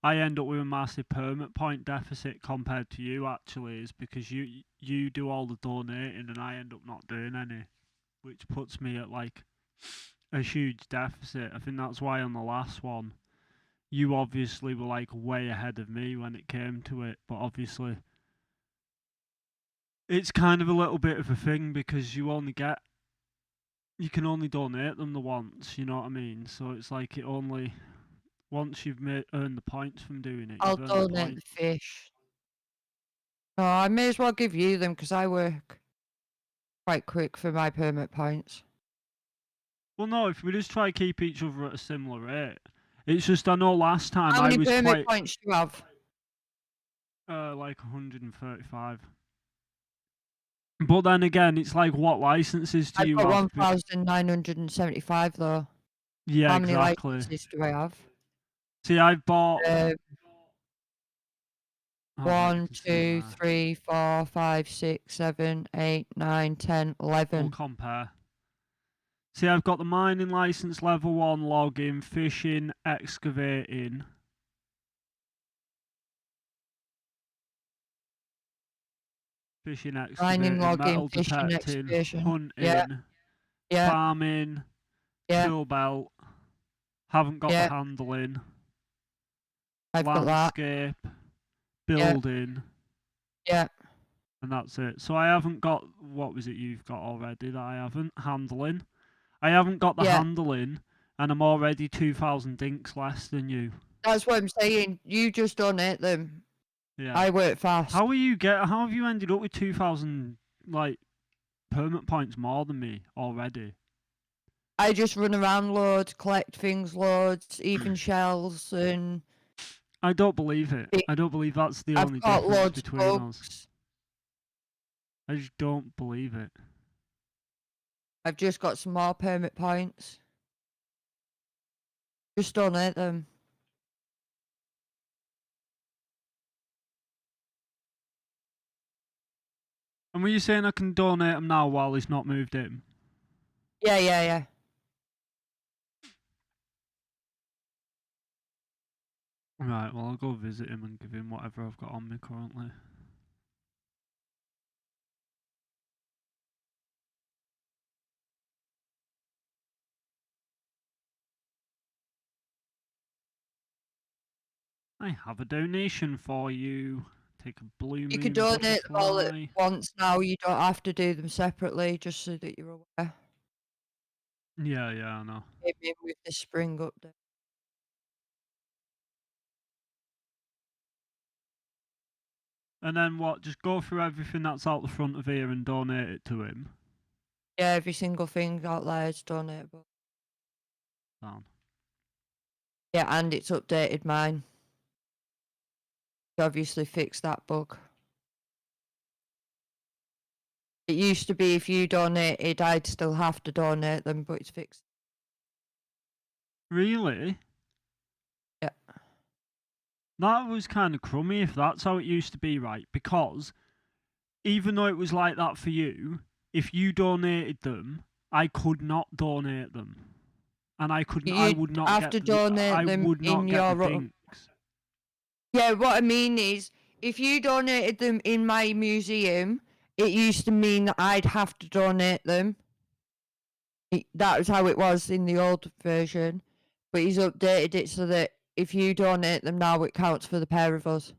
I end up with a massive permit point deficit compared to you, actually, is because you do all the donating and I end up not doing any, which puts me at like a huge deficit. I think that's why on the last one, you obviously were like way ahead of me when it came to it, but obviously it's kind of a little bit of a thing because you can only donate them the once, you know what I mean? So it's like it only once you've earned the points from doing it. I'll donate the fish. No, I may as well give you them because I work quite quick for my permit points. Well, no, if we just try to keep each other at a similar rate. It's just I know last time How many I was permit points do you have? Like 135. But then again, it's like what licenses do you I've have? got 1,975 though. Yeah, How many exactly. licenses do I have? See, I've bought Oh, right, I 1, can see it 2, there. 3, 4, 5, 6, 7, 8, 9, 10, We'll 11. compare. See, I've got the mining license, level 1, logging, fishing, excavating. Fishing, Mining, excavating, logging, metal fishing, detecting, excavation. Yeah, hunting, yeah, farming, yeah, tool belt. Haven't got the yeah. handling. I've got that. Landscape, Yeah, building, yeah, and that's it. So I haven't got, what was it you've got already that I haven't? Handling. I haven't got the yeah. handling, and I'm already 2,000 dinks less than you. That's what I'm saying. You just donate them. Yeah. I work fast. How have you ended up with 2,000 like permit points more than me already? I just run around loads, collect things loads, even shells, and I don't believe it. it- I don't believe that's the I've only got difference loads of between us. bugs. I just don't believe it. I've just got some more permit points. Just donate them. And were you saying I can donate them now while he's not moved in? Yeah, yeah, yeah. Right, well, I'll go visit him and give him whatever I've got on me currently. I have a donation for you. Take a blue You can moon donate them all at butterfly. once now. You don't have to do them separately, just so that you're aware. Yeah, I know. Maybe with the spring update. And then what? Just go through everything that's out the front of here and donate it to him. Yeah, every single thing out there is donatable. Down. Yeah, and it's updated mine. Obviously fixed that bug. It used to be if you donated, I'd still have to donate them, but it's fixed. Really? Yeah. That was kind of crummy if that's how it used to be, right? Because even though it was like that for you, if you donated them, I could not donate them. And I couldn't. I You'd would not have get. to donate I them would not in get the your... dinks. Yeah, what I mean is, if you donated them in my museum, it used to mean that I'd have to donate them. That was how it was in the old version. But he's updated it so that if you donate them now, it counts for the pair of us.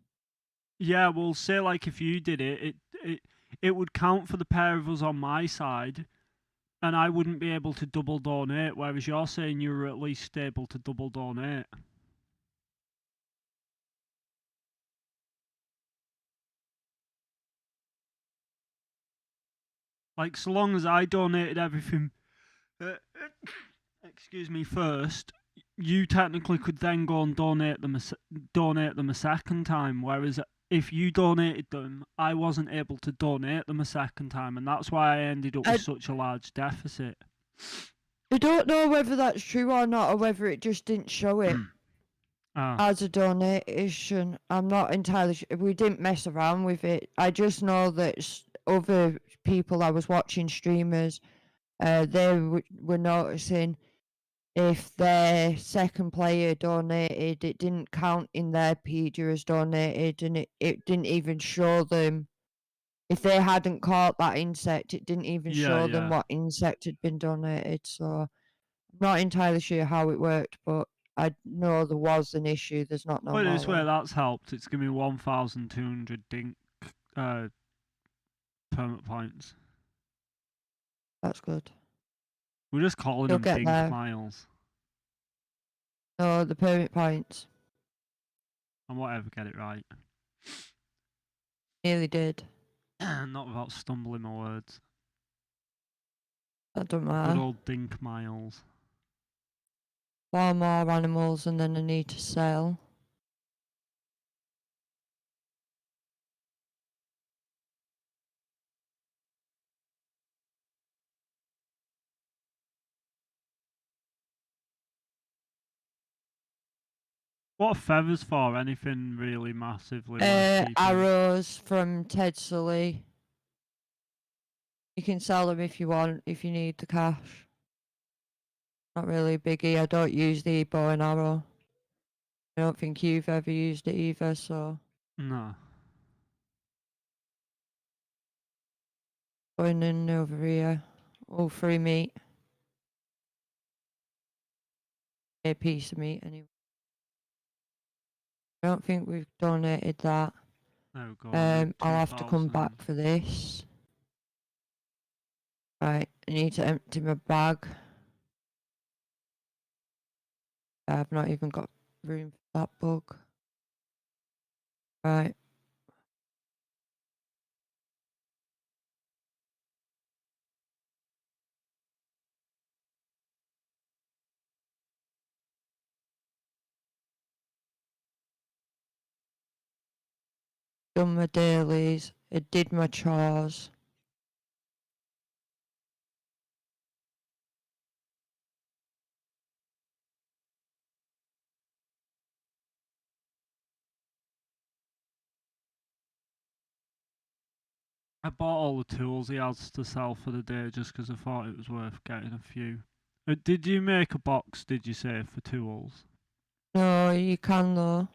Yeah, well, say like if you did it would count for the pair of us on my side, and I wouldn't be able to double donate. Whereas you're saying you were at least able to double donate. Like so long as I donated everything, excuse me, first, you technically could then go and donate them a second time. Whereas if you donated them, I wasn't able to donate them a second time, and that's why I ended up with such a large deficit. I don't know whether that's true or not, or whether it just didn't show it as a donation. I'm not entirely sure. We didn't mess around with it. I just know that other people I was watching, streamers, they were noticing if their second player donated, it didn't count in their Pedia as donated, and it didn't even show them. If they hadn't caught that insect, it didn't even show them what insect had been donated. So I'm not entirely sure how it worked, but I know there was an issue. There's not no But more. this way, that's helped. It's given me 1,200 dink permit points. That's good. We're just calling You'll them get dink there. miles. No, the permit points. And whatever, get it right. Nearly did. Not without stumbling my words. That don't Good matter. old dink miles. 4 more animals, and then I need to sell. What are feathers for? Anything really massively worth keeping? Arrows from Ted Sully. You can sell them if you want, if you need the cash. Not really a biggie. I don't use the bow and arrow. I don't think you've ever used it either, so. No. Going in over here. All free meat. A piece of meat anyway. I don't think we've donated that. There we go. I'll have to come back for this. Right, I need to empty my bag. I've not even got room for that bug. Right. Done my dailies. I did my chores. I bought all the tools he has to sell for the day just because I thought it was worth getting a few. Did you make a box, did you say, for tools? No, you can though.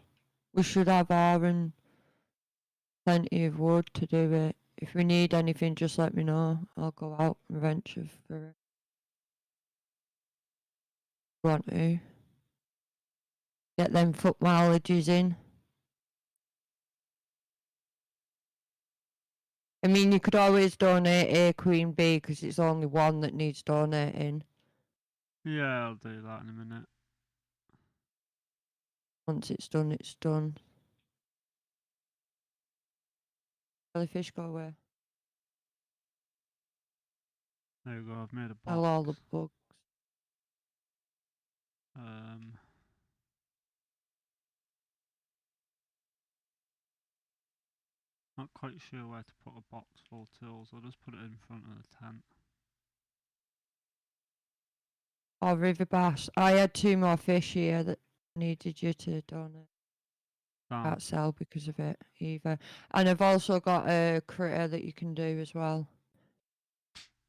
We should have iron, plenty of wood to do it. If we need anything, just let me know. I'll go out and venture for it. Want to get them foot mileages in. I mean, you could always donate a queen bee because it's only one that needs donating. Yeah, I'll do that in a minute. Once it's done, it's done. Jellyfish, go away. There we go, I've made a box. Tell all the bugs. Not quite sure where to put a box full of tools. I'll just put it in front of the tent. Oh, river bass. I had 2 more fish here that needed you to donate. Can't sell because of it either. And I've also got a critter that you can do as well.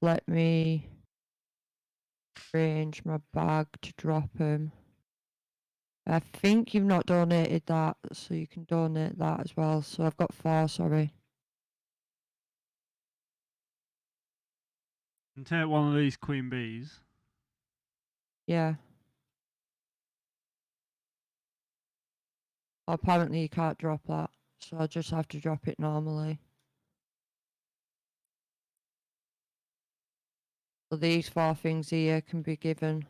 Let me arrange my bag to drop him. I think you've not donated that, so you can donate that as well. So I've got 4, sorry. And take one of these queen bees. Yeah. Apparently you can't drop that, so I'll just have to drop it normally. So these 4 things here can be given.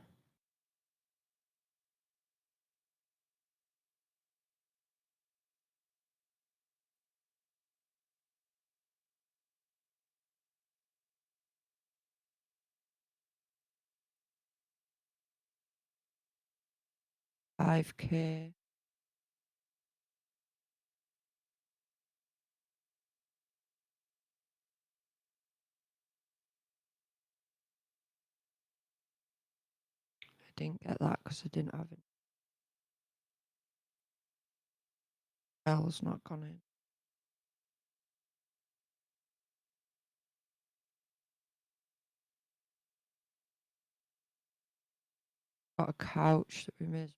$5K. I didn't get that because I didn't have it. L's not gone in. Got a couch that we made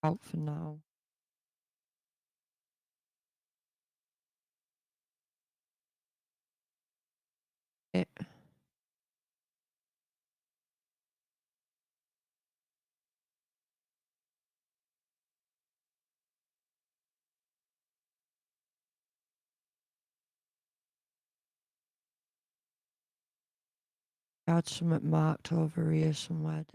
out for now. It. I had something marked over here somewhere.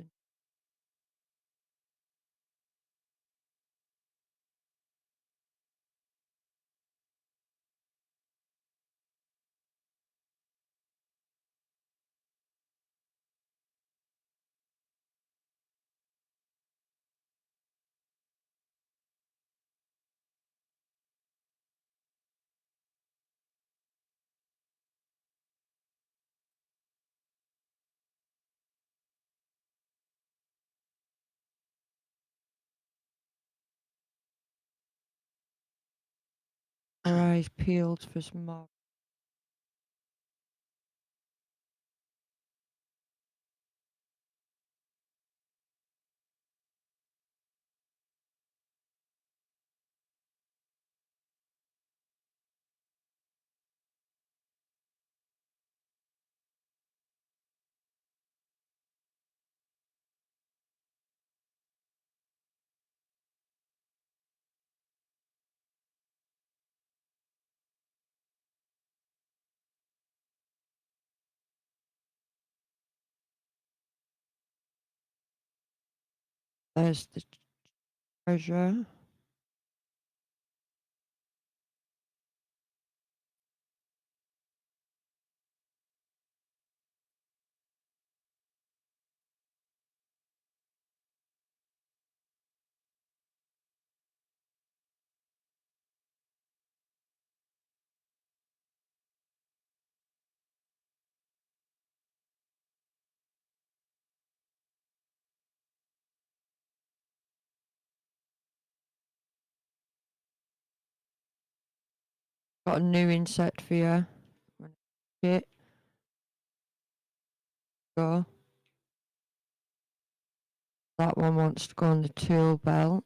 nice peels for some more. There's the treasure. Got a new insect for you. Shit. Go. That one wants to go on the tool belt.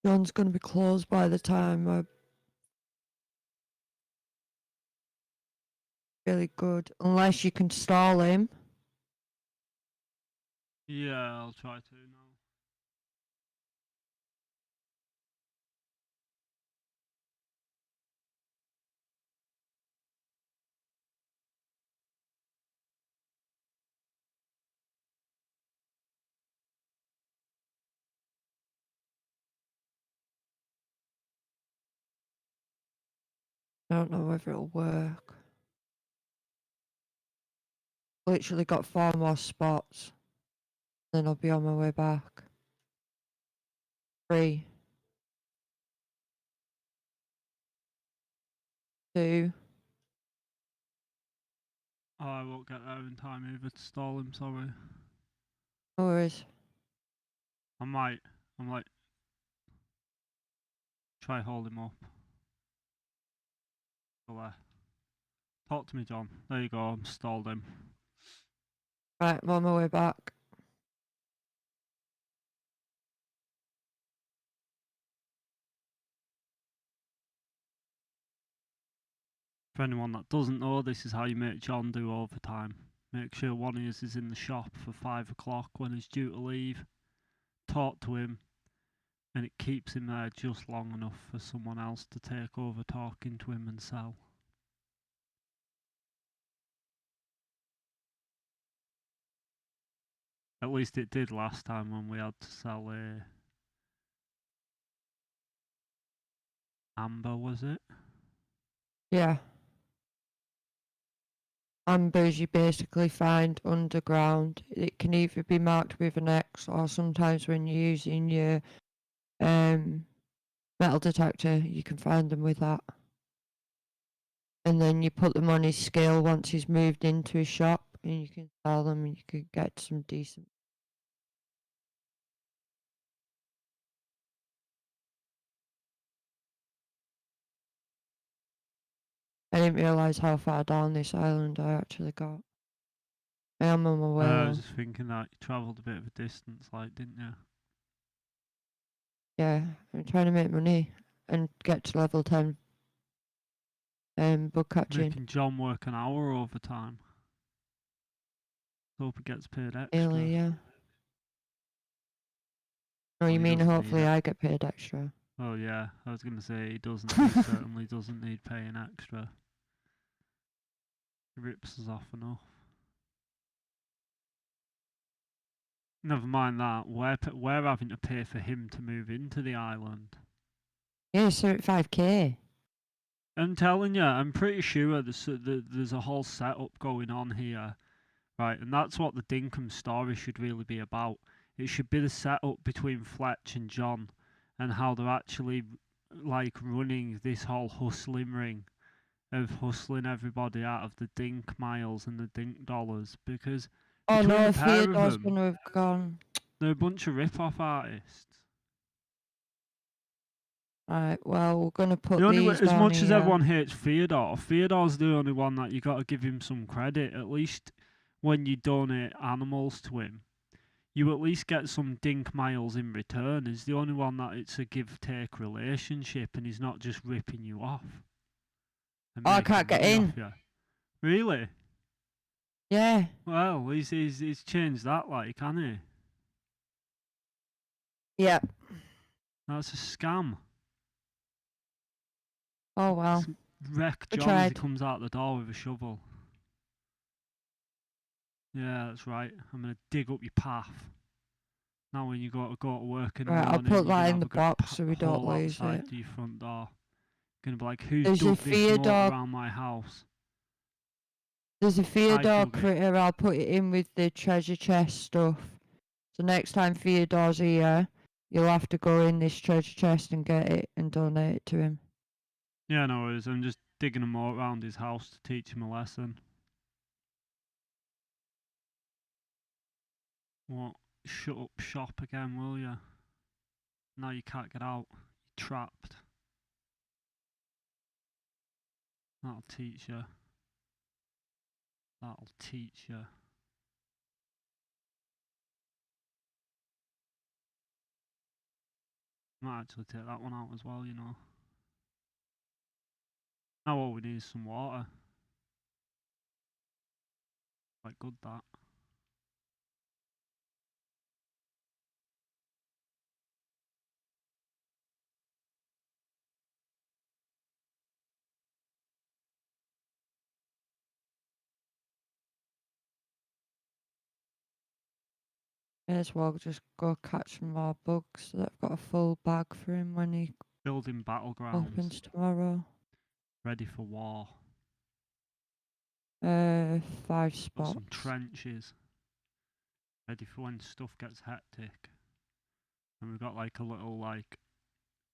John's gonna be closed by the time I really good. Unless you can stall him. Yeah, I'll try to now. I don't know whether it'll work. Literally got 4 more spots. Then I'll be on my way back. 3, 2. Oh, I won't get there in time either to stall him, sorry. No worries. I might try hold him up. Go there. Talk to me, John. There you go, I'm stalled him. Right, I'm on my way back. For anyone that doesn't know, this is how you make John do overtime. Make sure one of us is in the shop for 5 o'clock when he's due to leave. Talk to him, and it keeps him there just long enough for someone else to take over talking to him and sell. At least it did last time when we had to sell a amber, was it? Yeah. Ambers you basically find underground. It can either be marked with an X or sometimes when you're using your metal detector you can find them with that. And then you put them on his scale once he's moved into his shop and you can sell them and you can get some decent. I didn't realise how far down this island I actually got. I am on my way I though. was just thinking that you travelled a bit of a distance, like, didn't you? Yeah, I'm trying to make money and get to level 10 bug catching. Making John work an hour overtime. Hope he gets paid extra. Really, yeah. No, Well, you he mean doesn't need hopefully it. I get paid extra. Oh yeah, I was gonna say he doesn't. He certainly doesn't need paying extra. rips us off enough. Never mind that. We're having to pay for him to move into the island. Yeah, 75k. I'm telling you, I'm pretty sure there's a whole setup going on here, right? And that's what the Dinkum story should really be about. It should be the setup between Fletch and John, and how they're actually like running this whole hustling ring of hustling everybody out of the Dink miles and the Dink dollars, because Oh between no, the pair of Theodore's them, gonna have gone. they're a bunch of rip-off artists. Right, well, we're gonna put The only way, these as down much as here. everyone hates Theodore's the only one that you got to give him some credit. At least when you donate animals to him, you at least get some Dink miles in return. He's the only one that it's a give-take relationship, and he's not just ripping you off. And Oh, I making can't get money in. off you. Really? Yeah. Well, he's changed that, like, hasn't he? Yep. That's a scam. Oh well. Wreck We John as he tried. comes out the door with a shovel. Yeah, that's right. I'm gonna dig up your path. Now when you go to work in the Right, I'll morning, put you're gonna that in have the a box so we don't hole lose outside it. your front door. Gonna be like, who's There's a dug this moat Theodore. around my house? There's a Theodore dug it. critter. I'll put it in with the treasure chest stuff. So next time Theodore's here, you'll have to go in this treasure chest and get it and donate it to him. Yeah, no worries. I'm just digging a moat around his house to teach him a lesson. What? Shut up shop again, will you? Now you can't get out. You're trapped. That'll teach you. That'll teach you. Might actually take that one out as well, you know. Now all we need is some water. Quite good that. May as well just go catch some more bugs so that I've got a full bag for him when he Building battlegrounds. opens tomorrow. Ready for war. 5 Got spots. some trenches. Ready for when stuff gets hectic. And we've got like a little like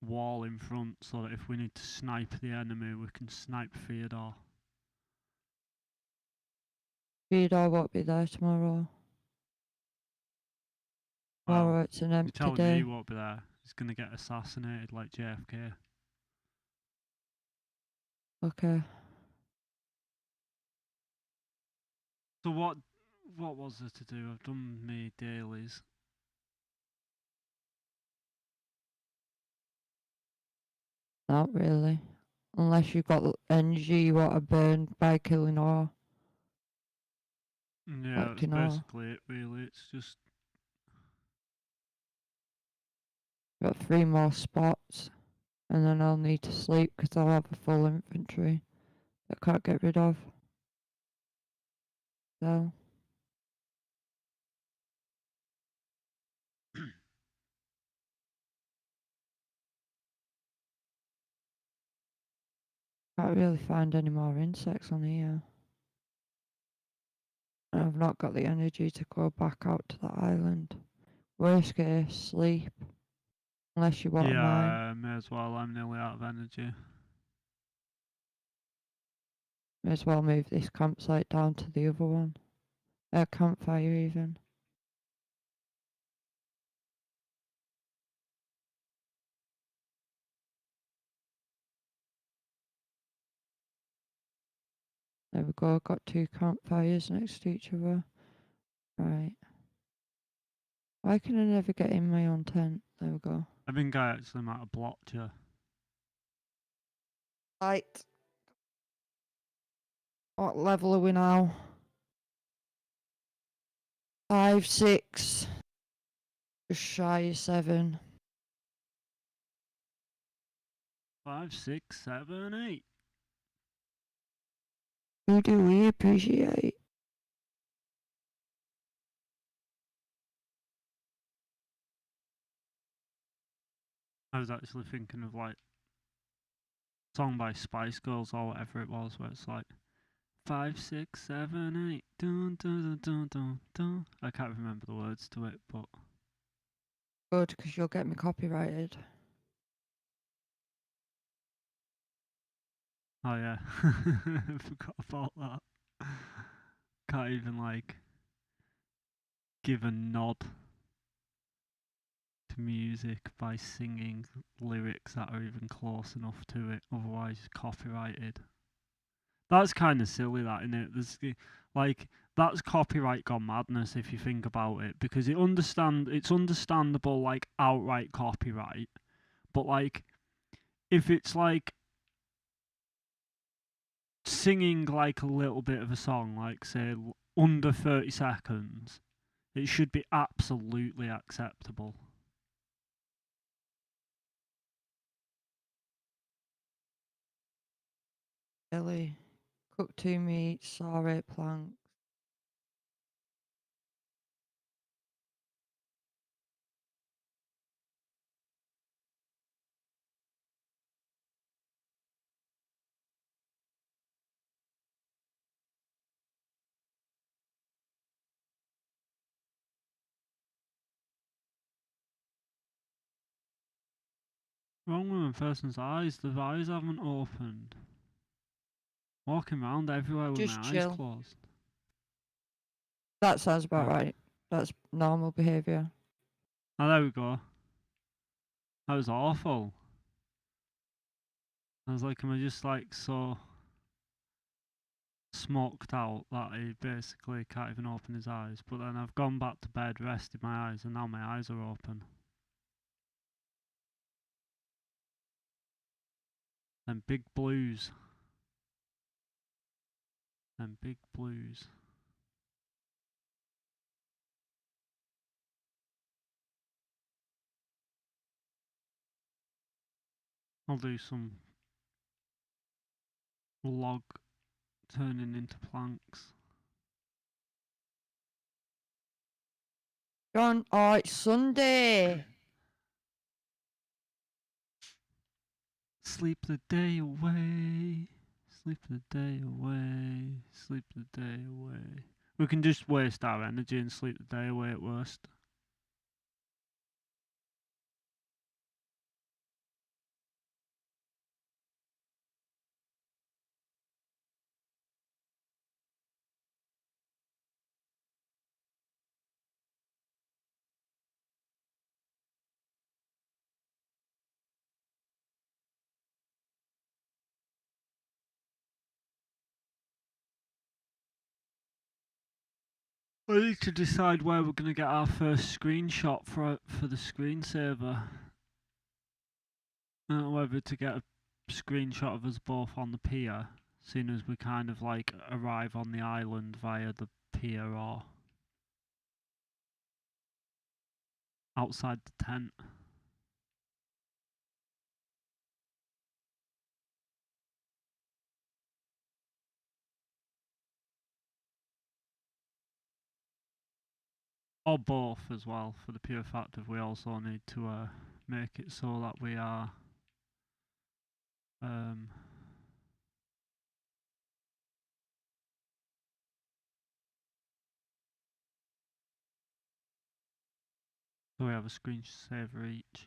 wall in front so that if we need to snipe the enemy, we can snipe Theodore. Theodore won't be there tomorrow. Tomorrow Well, it's an you're empty telling me day. he won't be there. He's gonna get assassinated like JFK. Okay. So what was there to do? I've done my dailies. Not really. Unless you've got energy you want to burn by killing ore. Yeah, that's Collecting ore. basically it really. It's just Got 3 more spots. And then I'll need to sleep because I'll have a full inventory that I can't get rid of. So. Can't really find any more insects on here. And I've not got the energy to go back out to the island. Worst case, sleep. Unless you want a mine. yeah, may as well. I'm nearly out of energy. May as well move this campsite down to the other one. Campfire even. There we go, got 2 campfires next to each other. Right. Why can I never get in my own tent? There we go. I think I actually might have blocked you. Right. What level are we now? 5, 6. Just shy of 7. 5, 6, 7, 8. Who do we appreciate? I was actually thinking of like a song by Spice Girls or whatever it was, where it's like 5, 6, 7, 8, dun dun dun dun dun dun. I can't remember the words to it, but Good, because you'll get me copyrighted. oh yeah, I forgot about that. Can't even like give a nod to music by singing lyrics that are even close enough to it, otherwise copyrighted. That's kind of silly, that, isn't it? Like that's copyright gone madness if you think about it, because it's understandable like outright copyright, but like if it's like singing like a little bit of a song, like say under 30 seconds, it should be absolutely acceptable. Billy, cooked 2 meats, saw 8 planks. Wrong with a person's eyes, the eyes haven't opened. Walking around everywhere with Just my eyes chill. closed. That sounds about Yeah. right. That's normal behaviour. Oh, there we go. That was awful. I was like, am I just like so smoked out that he basically can't even open his eyes? But then I've gone back to bed, rested my eyes, and now my eyes are open. Them big blues. Them big blues. I'll do some log turning into planks. John, oh, it's Sunday. Sleep the day away. Sleep the day away. Sleep the day away. We can just waste our energy and sleep the day away at worst. I need to decide where we're going to get our first screenshot for the screensaver. I don't know whether to get a screenshot of us both on the pier, seeing as we kind of like arrive on the island via the pier, or outside the tent. Or both as well, for the pure fact of we also need to make it so that we are so we have a screensaver each.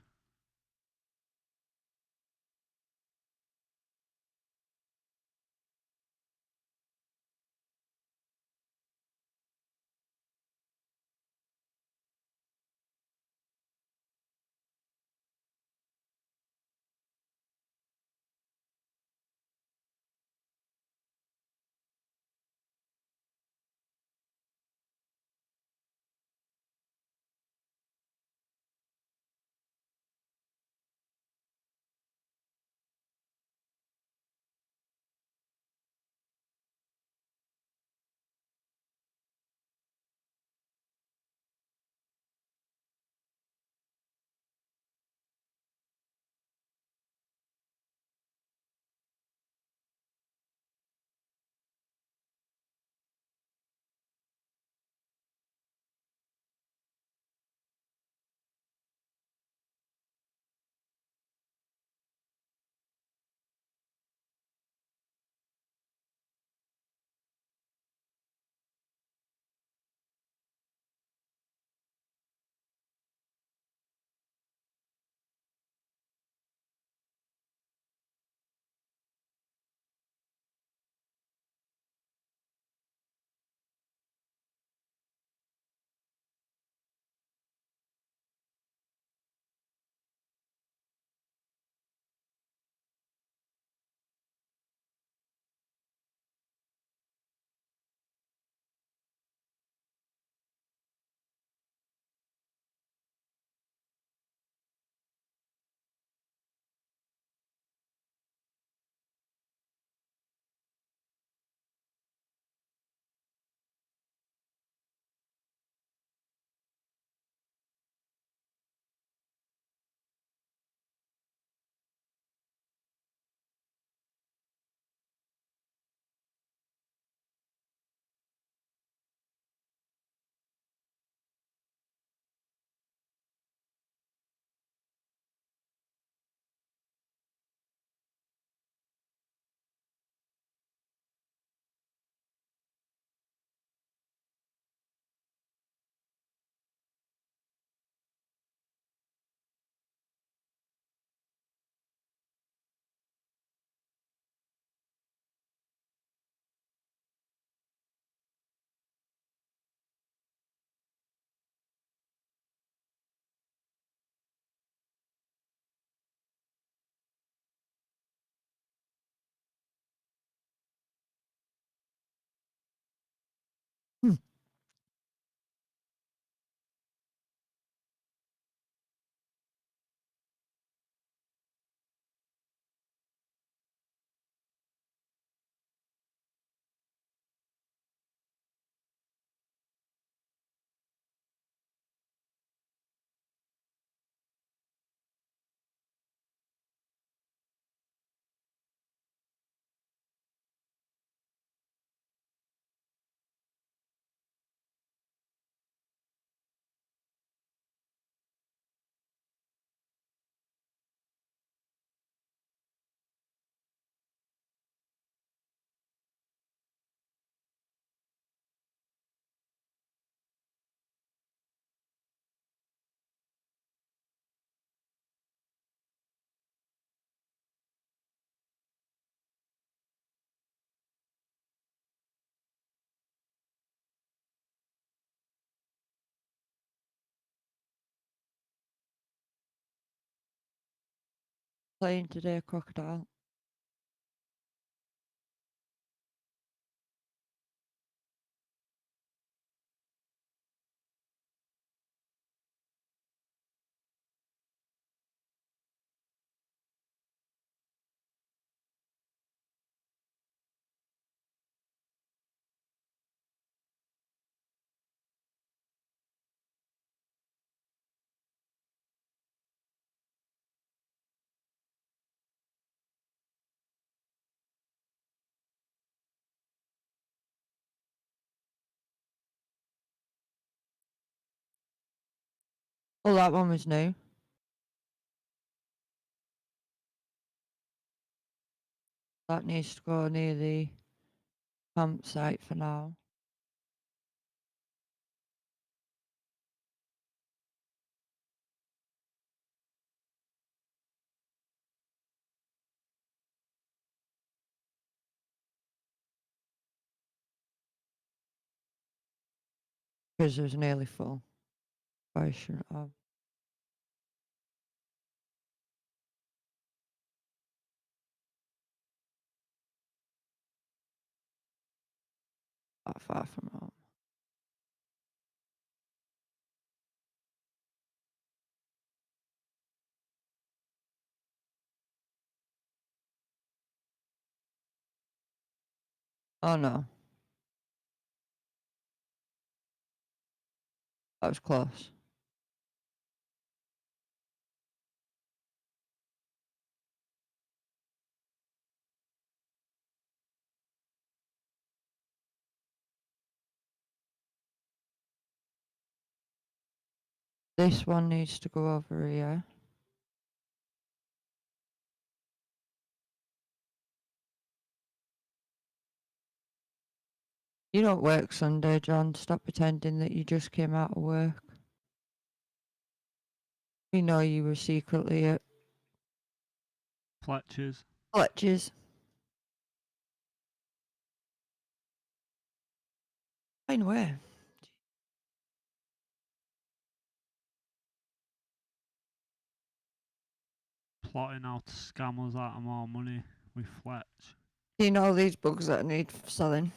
playing today, Crocodile? Oh, that one was new. That needs to go near the campsite for now. Because it was nearly full. I shouldn't have. That far from home. Oh no. That was close. This one needs to go over here. You don't work Sunday, John. Stop pretending that you just came out of work. We know you were secretly at Fletcher's. Fletcher's. Fine way. Plotting how to scam us out of more money with Fletch. Do you know these bugs that I need for selling?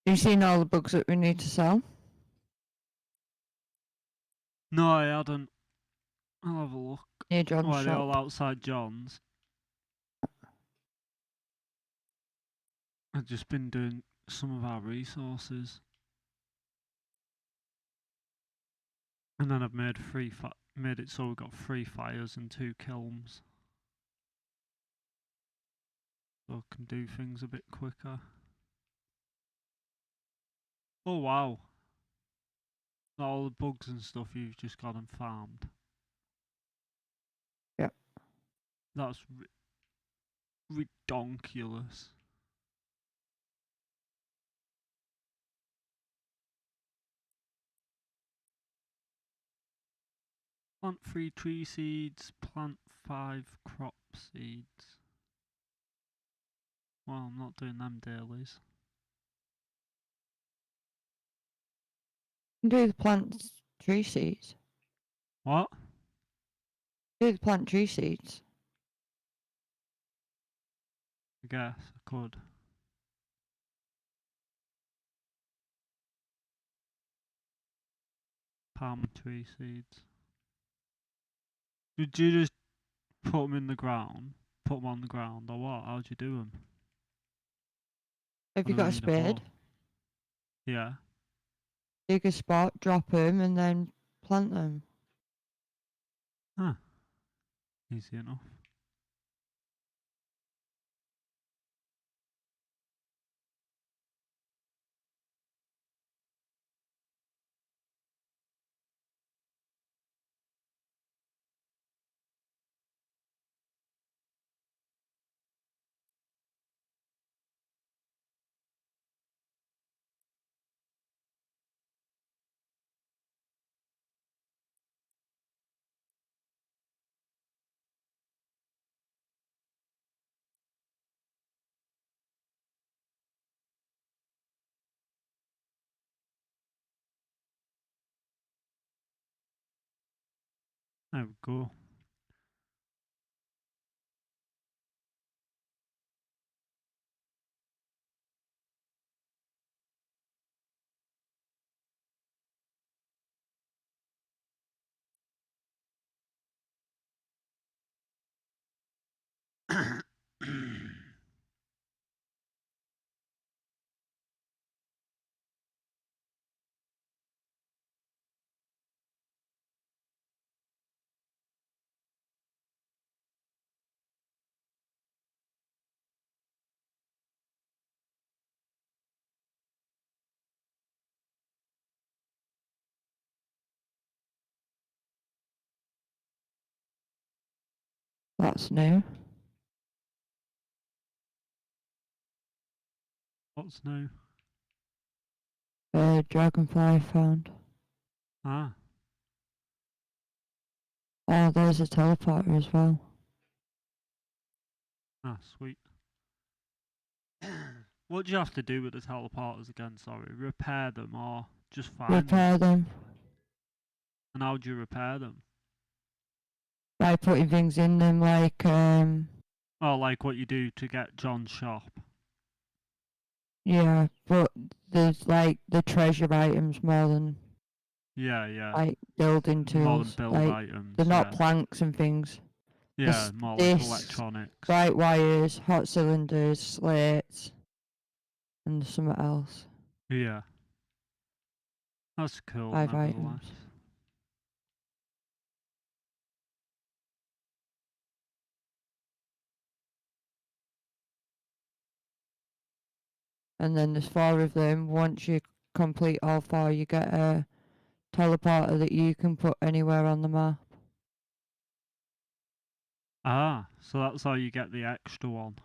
You've seen all the bugs that we need to sell? No, I hadn't. I'll have a look. Near John's Why, they're shop. all outside John's. I've just been doing some of our resources. And then I've made made it so we've got 3 fires and 2 kilns. So I can do things a bit quicker. Oh wow. All the bugs and stuff you've just gone and farmed. Yeah. That's redonkulous. Plant 3 tree seeds, plant 5 crop seeds. Well, I'm not doing them dailies. You can do the plant tree seeds. What? Do the plant tree seeds. I guess I could. Palm tree seeds. Did you just put them in the ground? Put them on the ground or what? How'd you do them? Have you got a spade? Yeah. Dig a spot, drop them, and then plant them. Huh. Easy enough. There we go. That's new. What's new? Dragonfly found. Ah. Oh, there's a teleporter as well. Ah, sweet. What do you have to do with the teleporters again? Sorry, repair them or just find Repair them And how do you repair them? by putting things in them, like Oh, like what you do to get John's shop. yeah, but there's like the treasure items more than Yeah. like building More than tools. build Like items. they're not Yeah. planks and things. Yeah, more like electronics. Bright wires, hot cylinders, slates, and something else. Yeah. That's cool, 5 nevertheless. items. And then there's 4 of them. Once you complete all 4, you get a teleporter that you can put anywhere on the map. Ah, so that's how you get the extra one.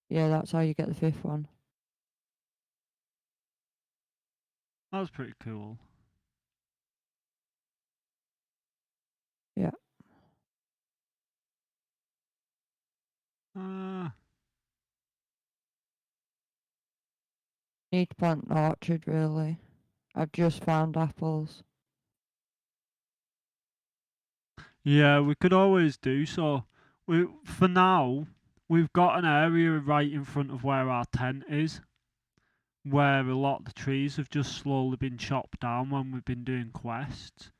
Yeah, that's how you get the 5th one. That's pretty cool. Yeah. Need to plant an orchard, really. I've just found apples. Yeah, we could always do so. For now, we've got an area right in front of where our tent is, where a lot of the trees have just slowly been chopped down when we've been doing quests.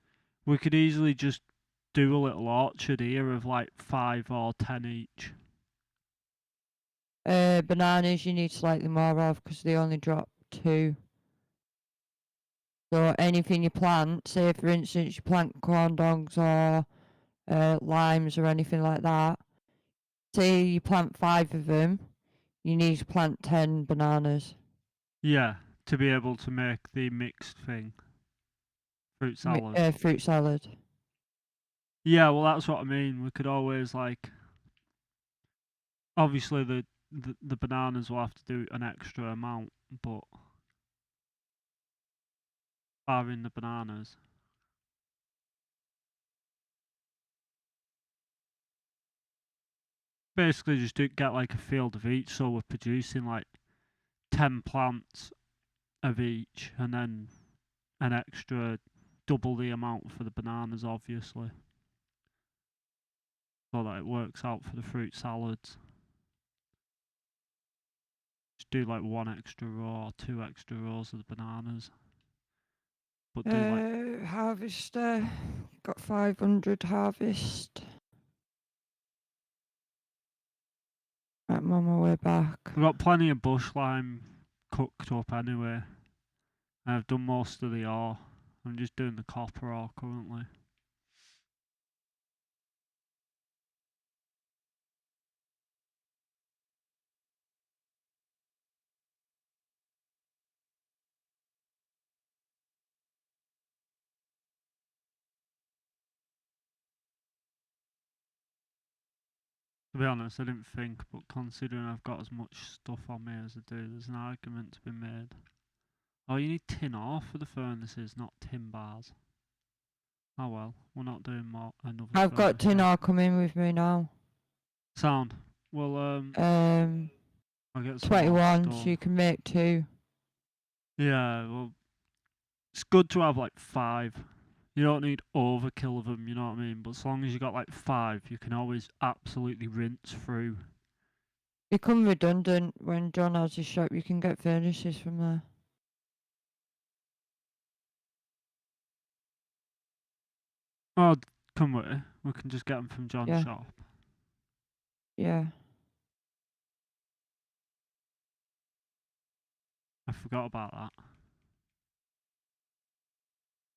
We could easily just do a little orchard here of like 5 or 10 each. Bananas you need slightly more of because they only drop 2. So anything you plant, say for instance you plant corn dogs or limes or anything like that, say you plant 5 of them, you need to plant 10 bananas. Yeah, to be able to make the mixed thing. Fruit salad. Fruit salad. Yeah, well that's what I mean. We could always like obviously the bananas will have to do an extra amount, but barring the bananas. Basically just get like a field of each, so we're producing like 10 plants of each and then an extra double the amount for the bananas obviously. So that it works out for the fruit salads. Just do like 1 extra row or 2 extra rows of the bananas. But do like Harvester. Got 500 harvest. Right, I'm on my way back. I've got plenty of bush lime cooked up anyway. I've done most of the ore. I'm just doing the copper ore currently. To be honest, I didn't think, but considering I've got as much stuff on me as I do, there's an argument to be made. Oh, you need tin ore for the furnaces, not tin bars. Oh well, we're not doing more another. I've got tin ore coming with me now. Sound. Well, I'll get some 21, so you can make 2. Yeah, well, it's good to have like 5. You don't need overkill of them, you know what I mean? But as long as you got like 5, you can always absolutely rinse through. Become redundant when John has his shop. You can get furnaces from there. Oh, come with it. We can just get them from John's Yeah. shop. Yeah. I forgot about that.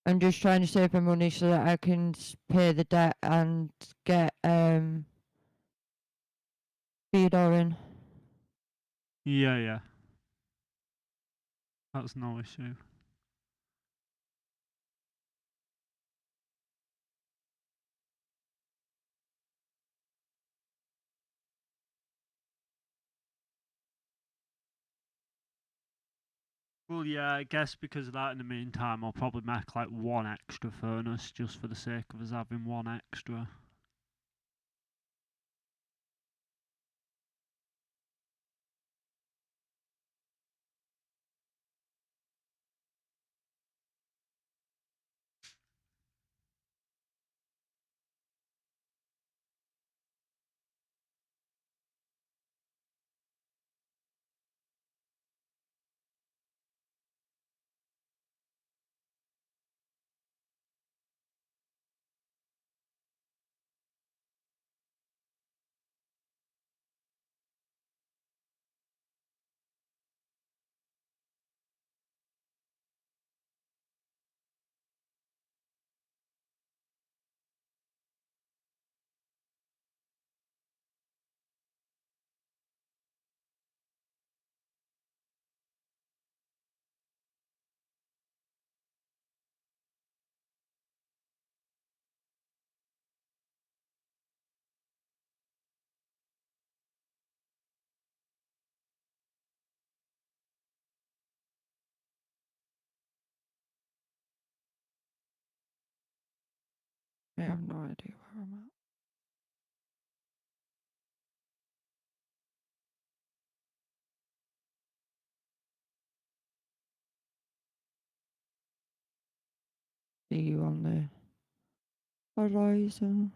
I'm just trying to save my money so that I can pay the debt and get Theodore in. Yeah. That's no issue. Well, yeah, I guess because of that in the meantime, I'll probably make like 1 extra furnace just for the sake of us having 1 extra. I have no idea where I'm at. See you on the horizon.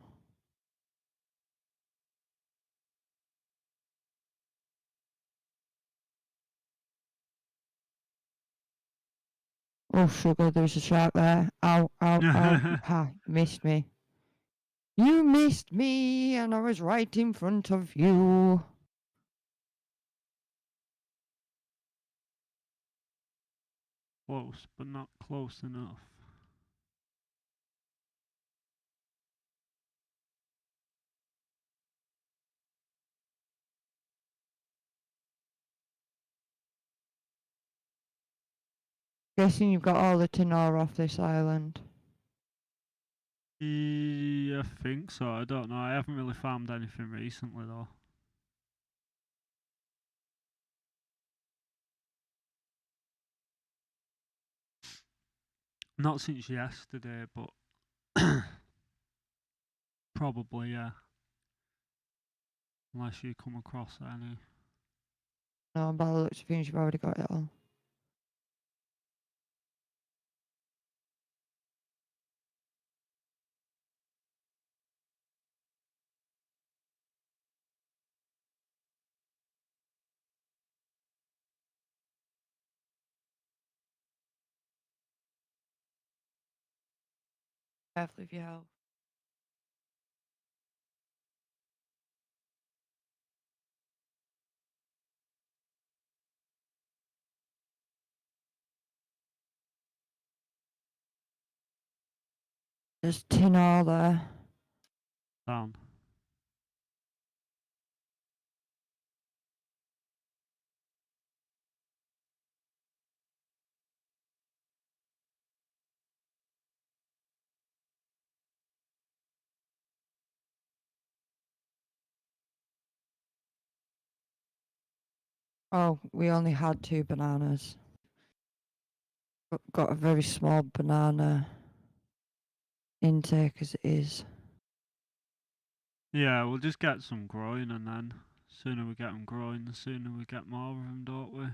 Oh, sugar, there's a shark there. Ow, ow, ow. Ha, missed me. You missed me, and I was right in front of you. Close, but not close enough. Guessing you've got all the tin ore off this island. Yeah, I think so. I don't know. I haven't really farmed anything recently though. Not since yesterday, but probably yeah. Unless you come across any. No, by the looks of things, you've already got it all. Careful with your health. There's tin ore there. Down. Oh, we only had 2 bananas. Got a very small banana intake as it is. Yeah, we'll just get some growing, and then sooner we get them growing, the sooner we get more of them, don't we?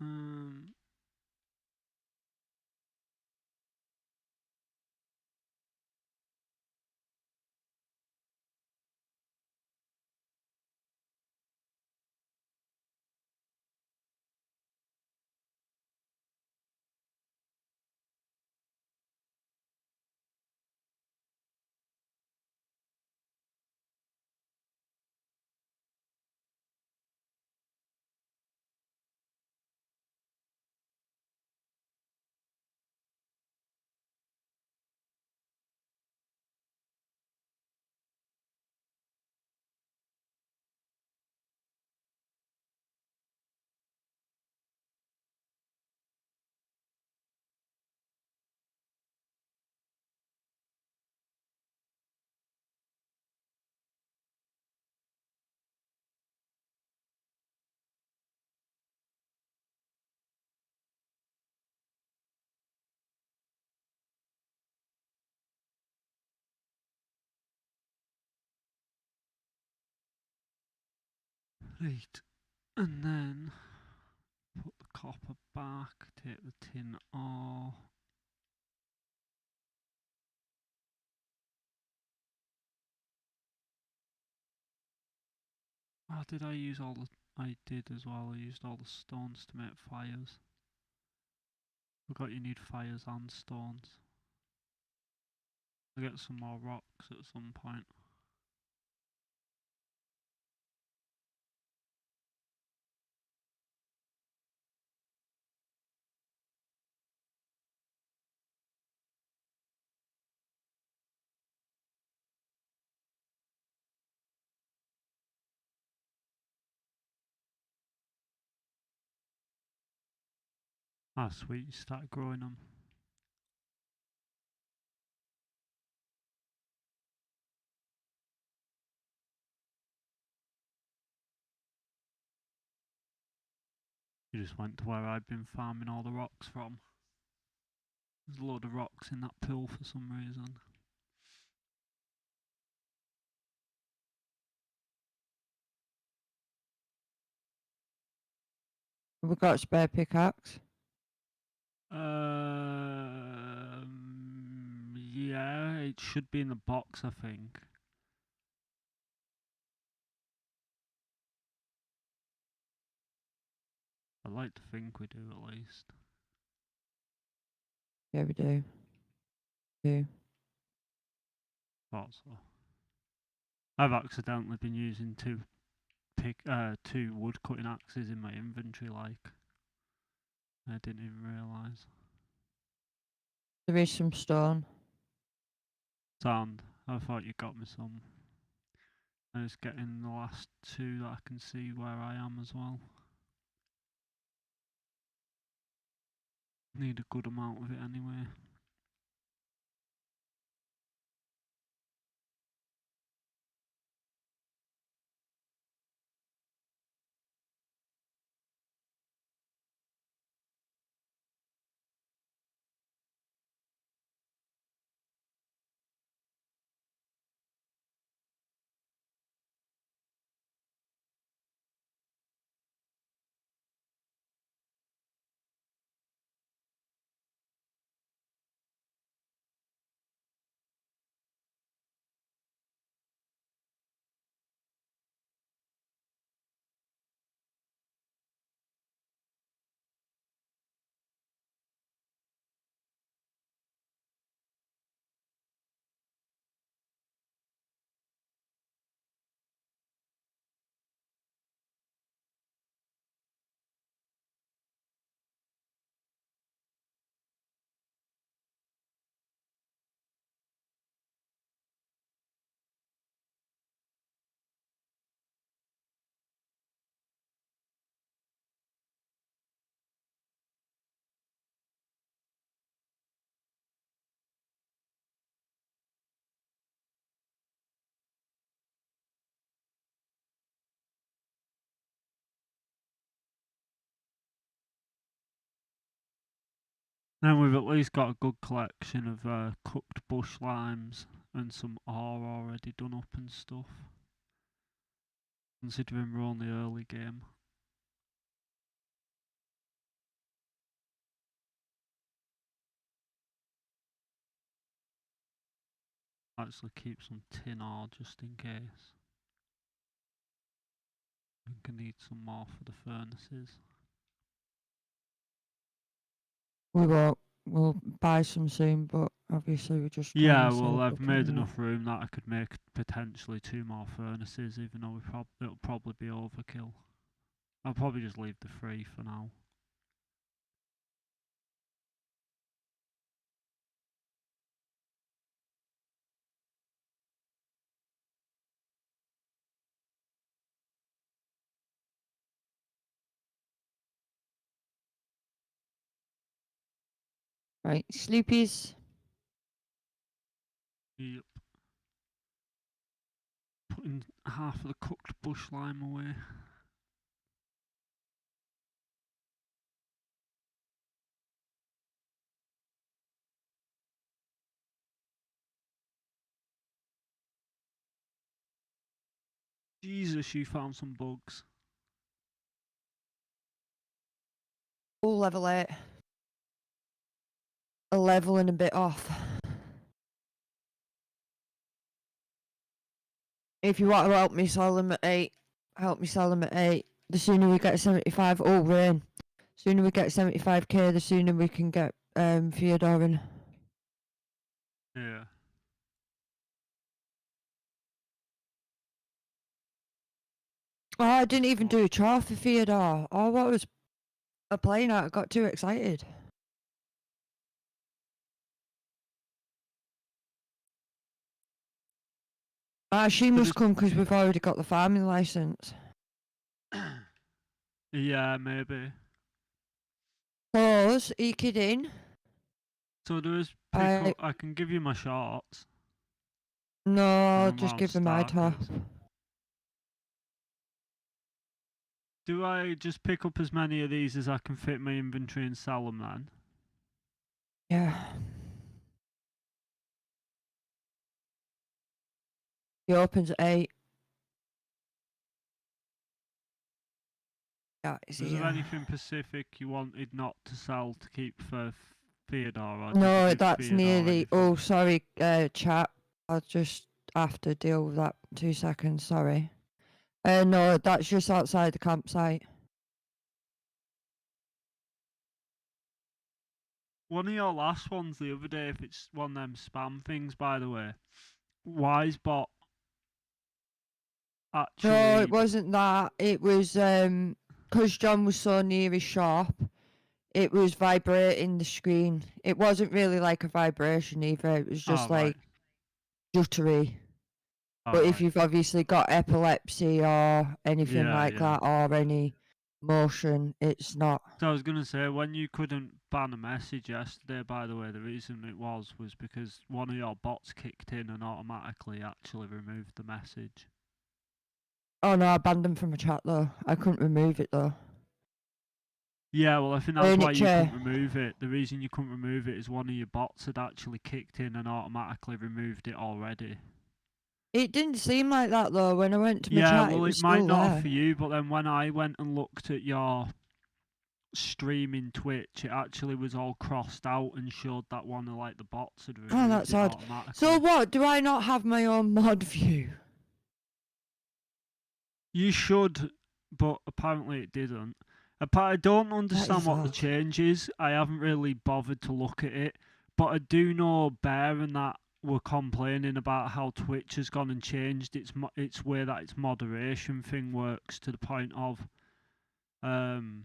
um, right, and then put the copper back, take the tin ore. Oh, did I use all the... I did as well, I used all the stones to make fires. Forgot you need fires and stones. I'll get some more rocks at some point. Ah, sweet, you started growing them. You just went to where I'd been farming all the rocks from. There's a load of rocks in that pool for some reason. Have we got a spare pickaxe? Yeah, it should be in the box, I think. I'd like to think we do at least. Yeah, we do. Thought so. I've accidentally been using two wood cutting axes in my inventory, like I didn't even realise. There is some stone. Sound. I thought you got me some. I'm just getting the last two that I can see where I am as well. Need a good amount of it anyway. Then we've at least got a good collection of cooked bush limes and some ore already done up and stuff. Considering we're on the early game. Actually keep some tin ore just in case. I'm gonna need some more for the furnaces. We won't. We'll buy some soon, but obviously we're just trying Yeah, to well, save I've up on made that. enough room that I could make potentially 2 more furnaces, even though it'll probably be overkill. I'll probably just leave the 3 for now. Right, sleepies. Yep. Putting half of the cooked bush lime away. Jesus, you found some bugs. Oh, level 8. A level and a bit off. If you want to help me sell them at 8, help me sell them at 8. The sooner we get 75, oh rain. Sooner we get 75k, the sooner we can get Fyodor in. Yeah. Oh, I didn't even do a chore for Fyodor. Oh, what was I playing at? I got too excited. Ah, she must come because we've already got the farming license. Yeah, maybe. Pause, are you kidding? So there is I can give you my shorts. No, I'll just around give her my top. Starkers. Do I just pick up as many of these as I can fit in my inventory and sell them then? Yeah. He opens at 8. Yeah, Is there anything specific you wanted not to sell to keep for Theodore? Or no, did that's Theodore near the. anything? Oh, sorry, chat. I'll just have to deal with that 2 seconds. Sorry. No, that's just outside the campsite. One of your last ones the other day, if it's one of them spam things, by the way, Wisebot actually. No, it wasn't that. It was because John was so near his shop. It was vibrating the screen. It wasn't really like a vibration either. It was just Oh right. like jittery. Oh But if right. you've obviously got epilepsy or anything Yeah, like yeah. that, or any motion, it's not. So I was gonna say, when you couldn't ban a message yesterday, by the way, the reason it was because one of your bots kicked in and automatically actually removed the message. Oh no, I banned them from my chat though. I couldn't remove it though. Yeah, well, I think that's why you Furniture. couldn't remove it. The reason you couldn't remove it is one of your bots had actually kicked in and automatically removed it already. It didn't seem like that though. When I went to my Yeah, chat, well, it was it might still not have there. for you, but then when I went and looked at your streaming Twitch, it actually was all crossed out and showed that one of like the bots had Oh, removed that's it odd. So automatically. what? Do I not have my own mod view? You should, but apparently it didn't. I don't understand is what the odd. change is. I haven't really bothered to look at it, but I do know Bear and that were complaining about how Twitch has gone and changed its way that its moderation thing works to the point of um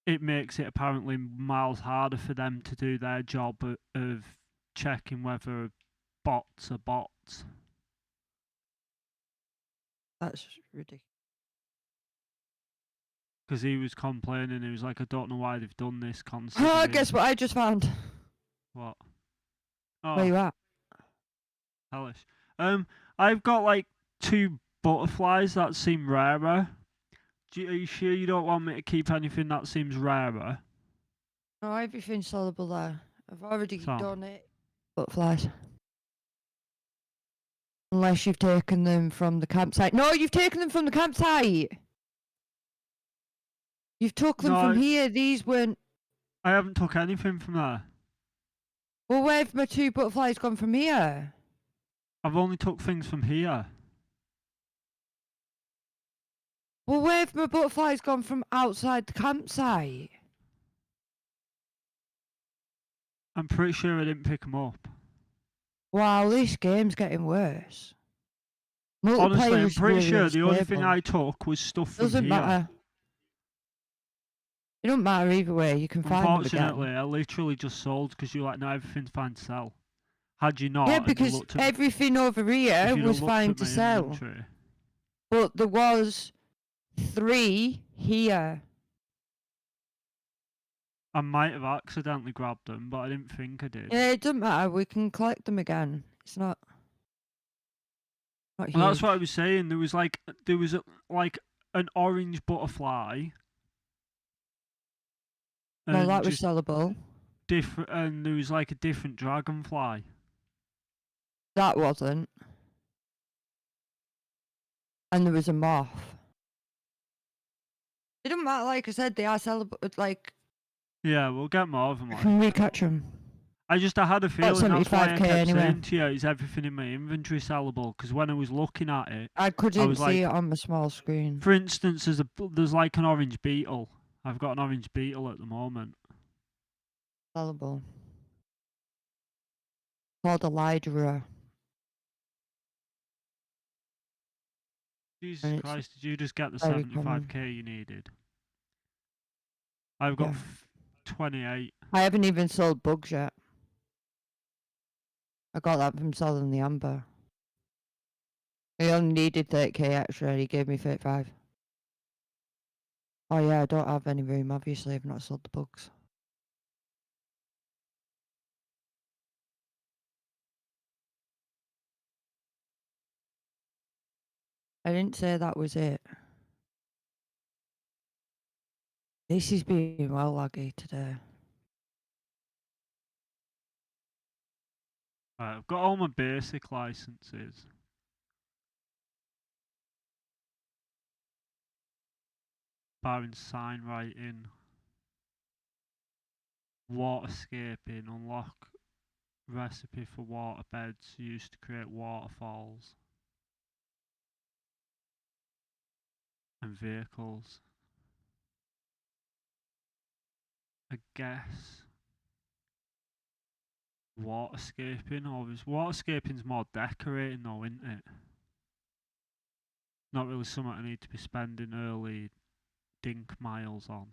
it makes it apparently miles harder for them to do their job of checking whether bots are bots. That's ridiculous. Because he was complaining, he was like, I don't know why they've done this Oh, considering. guess what I just found? What? Where Oh, you at? hellish. I've got like 2 butterflies that seem rarer. Are you sure you don't want me to keep anything that seems rarer? No, everything's sellable there. I've already So, done it. Butterflies. Unless you've taken them from the campsite. No, you've taken them from the campsite. You've took them from no, here. These weren't. I haven't took anything from there. Well, where have my 2 butterflies gone from here? I've only took things from here. Well, where have my butterflies gone from outside the campsite? I'm pretty sure I didn't pick them up. Wow, this game's getting worse. Honestly, Multiplayer I'm is pretty really sure the only thing unstable. I took was stuff from Doesn't here. matter. It don't matter either way. You can find them Unfortunately, again. I literally just sold because you're like, no, everything's fine to sell. Had you not, Yeah, and you because looked at, everything over here if you'd was have looked fine at to my sell. inventory, But there was 3 here. I might have accidentally grabbed them, but I didn't think I did. Yeah, it doesn't matter. We can collect them again. It's not huge. Well, that's what I was saying. There was like an orange butterfly. No, And that was just sellable. different, and there was like a different dragonfly. That wasn't. And there was a moth. It doesn't matter. Like I said, they are sellable. Like, Yeah, we'll get more of them. Like. can we catch them? I had a feeling that's why I 75k kept anyway. saying to you, is everything in my inventory sellable? Because when I was looking at it, I couldn't was see like, it on my small screen. for instance, there's like an orange beetle. I've got an orange beetle at the moment. Sellable. Called a Lydra. Jesus Christ, did you just get the very 75k you needed? I've got 28. I haven't even sold bugs yet. I got that from selling the amber. He only needed 30k extra and he gave me 35. Oh yeah, I don't have any room, obviously. I've not sold the bugs. I didn't say that was it. This is being well laggy today. Right, I've got all my basic licenses. Barring sign writing, waterscaping, unlock recipe for water beds used to create waterfalls, and vehicles. I guess waterscaping, or is waterscaping's more decorating though, isn't it? Not really something I need to be spending early dink miles on.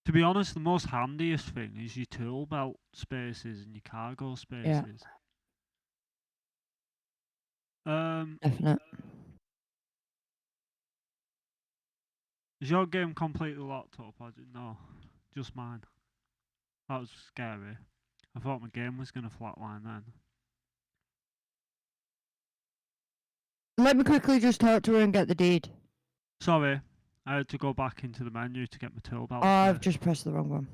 To be honest, the most handiest thing is your tool belt spaces and your cargo Yeah, spaces. Um, definite. is your game completely locked up? No, just mine. That was scary. I thought my game was gonna flatline then. Let me quickly just talk to her and get the deed. Sorry, I had to go back into the menu to get my tool belt. Oh, I've space. just pressed the wrong one.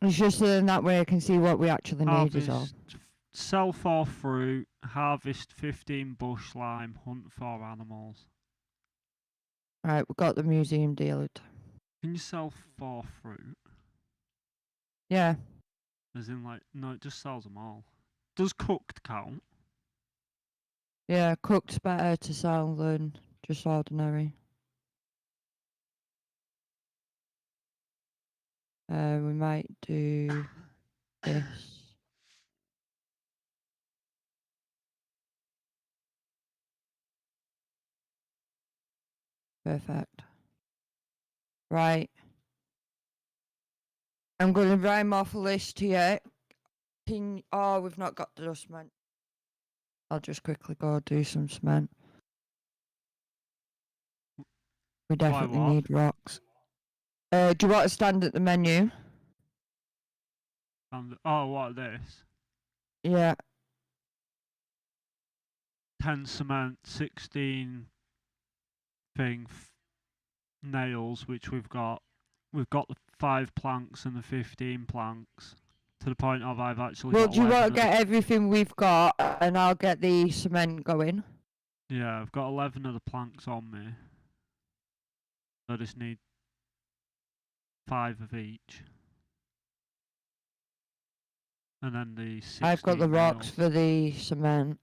It's just so in that way I can see what we actually need is all. Sell 4 fruit, harvest 15 bush lime, hunt 4 animals. Right, we've got the museum deal. Can you sell 4 fruit? Yeah. As in, like, no, it just sells them all. Does cooked count? Yeah, cooked's better to sell than just ordinary. We might do this. Perfect. Right. I'm going to rhyme off a list here. Oh, we've not got the cement. I'll just quickly go do some cement. We definitely what? need rocks. Do you want to stand at the menu? Oh, what this? Yeah. 10 cement, 16 nails, which we've got. We've got the 5 planks and the 15 planks. To the point of I've actually Well, got do you 11 want to get everything we've got and I'll get the cement going? Yeah, I've got 11 of the planks on me. I just need 5 of each. And then the 16 I've got the rocks nails. for the cement.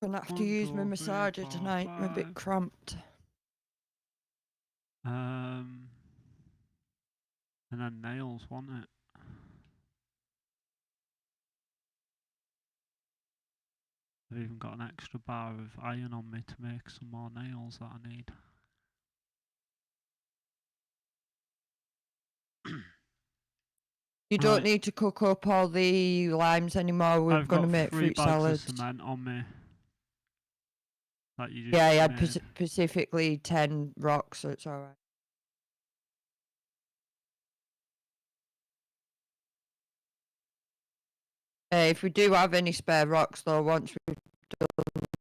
Gonna have to 1, use my 2, 3, massager 4, tonight. I'm a bit 5. cramped. And then nails, wasn't it? I've even got an extra bar of iron on me to make some more nails that I need. You don't need to cook up all the limes anymore. We're I've going to got make 3 fruit bags salads. of cement on me. That you just Yeah, I had made. specifically 10 rocks, so it's alright. If we do have any spare rocks, though, once we've done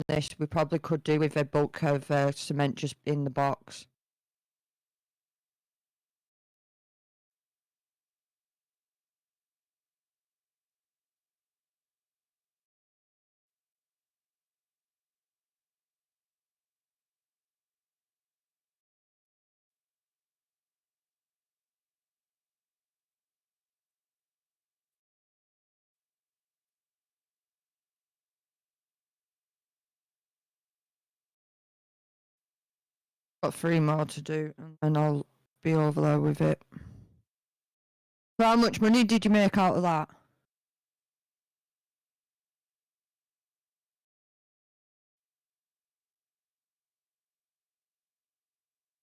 this, we probably could do with a bulk of cement just in the box. Got 3 more to do, and then I'll be over there with it. So how much money did you make out of that?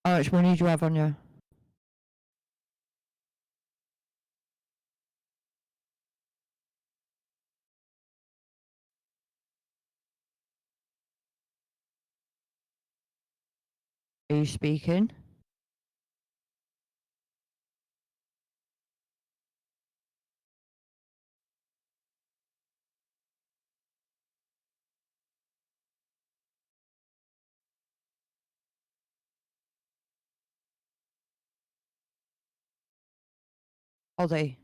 How much money do you have on you? Are you speaking? Ollie?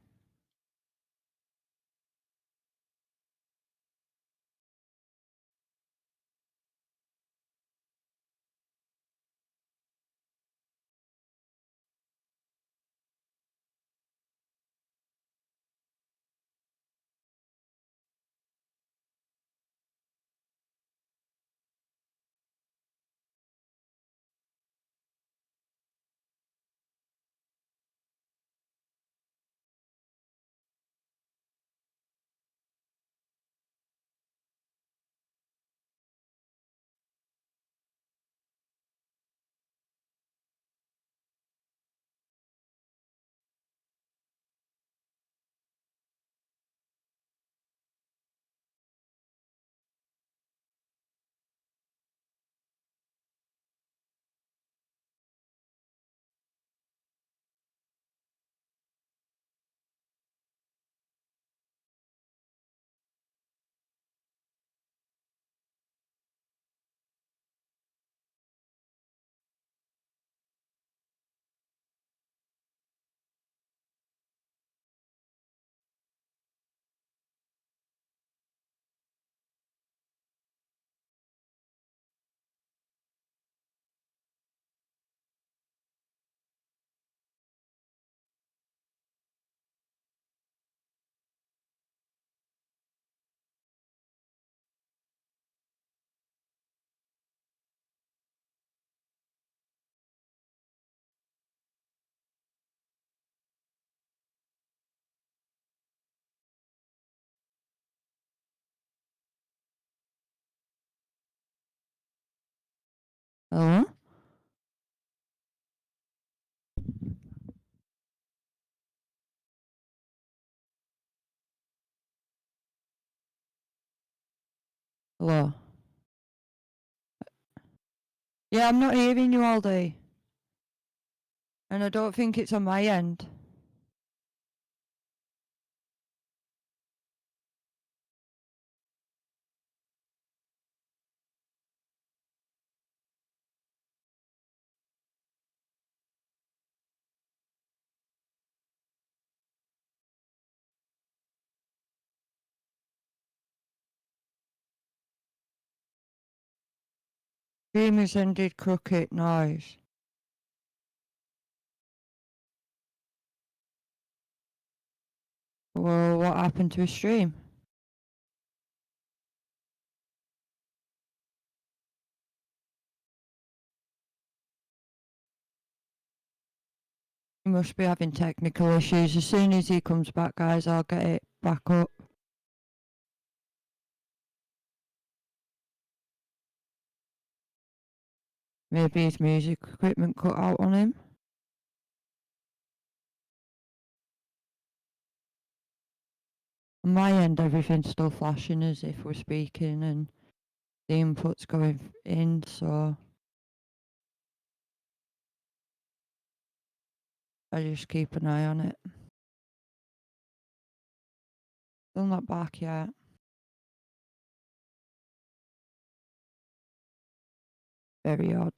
Hello? Hello? Yeah, I'm not hearing you all day. And I don't think it's on my end. Streamers ended crooked noise. Well, what happened to his stream? He must be having technical issues. As soon as he comes back, guys, I'll get it back up. Maybe his music equipment cut out on him. On my end, everything's still flashing as if we're speaking and the input's going in, so I just keep an eye on it. Still not back yet. Very odd.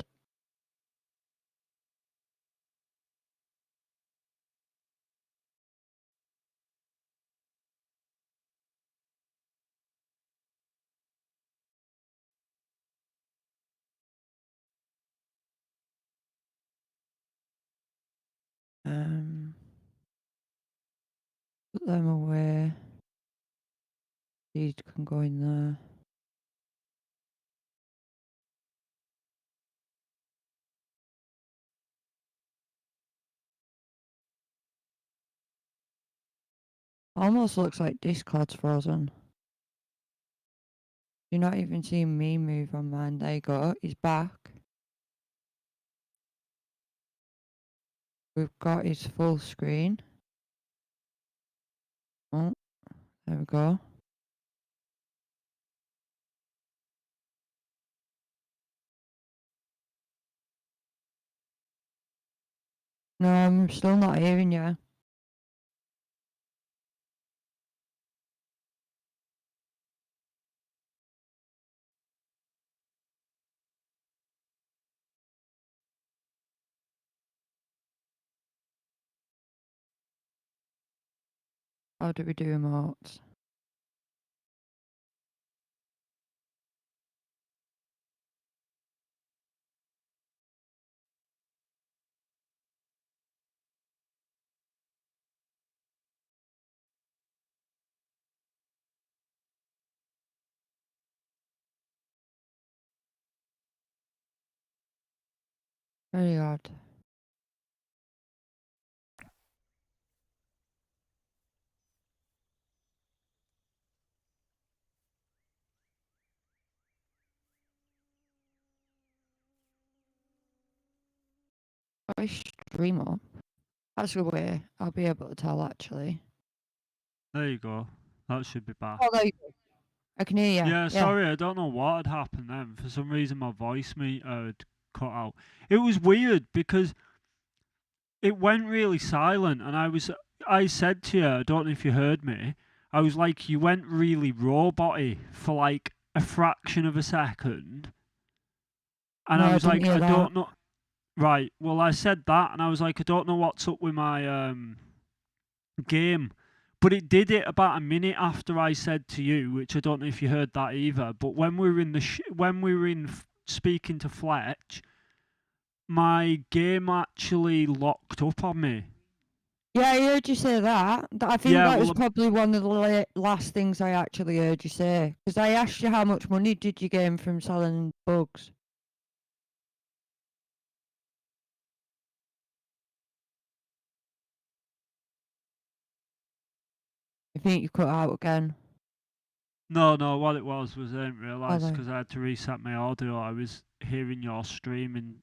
Put them away. These can go in there. Almost looks like Discord's frozen. You're not even seeing me move on mine. There you go. He's back. We've got his full screen. Oh, there we go. No, I'm still not hearing you. How do we do emotes? Very odd. I stream up. That's the way I'll be able to tell actually. There you go. That should be back. Oh, there you go. I can hear you. Yeah, sorry, I don't know what had happened then. For some reason, my voice meter had cut out. It was weird because it went really silent, and I said to you, I don't know if you heard me, I was like, you went really robot-y for like a fraction of a second. And No, I I was didn't like, hear I that. don't know. Right, well, I said that, and I was like, I don't know what's up with my game. But it did it about a minute after I said to you, which I don't know if you heard that either. But when we were in speaking to Fletch, my game actually locked up on me. Yeah, I heard you say that. I think Yeah, that was well, probably one of the last things I actually heard you say. Because I asked you how much money did you gain from selling bugs. I think you cut out again. No, what it was I didn't realise Although, because I had to reset my audio. I was hearing your stream and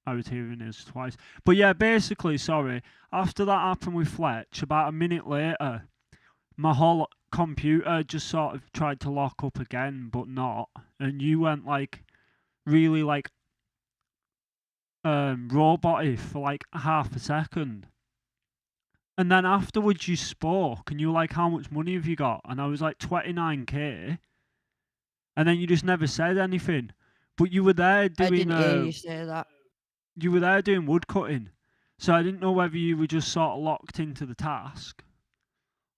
I was hearing his twice. But yeah, basically, sorry. After that happened with Fletch, about a minute later, my whole computer just sort of tried to lock up again, but not. And you went like really like robot-y for like half a second. And then afterwards you spoke and you were like, how much money have you got? And I was like 29k. And then you just never said anything. But you were there I doing didn't hear you say that. wood cutting. So I didn't know whether you were just sort of locked into the task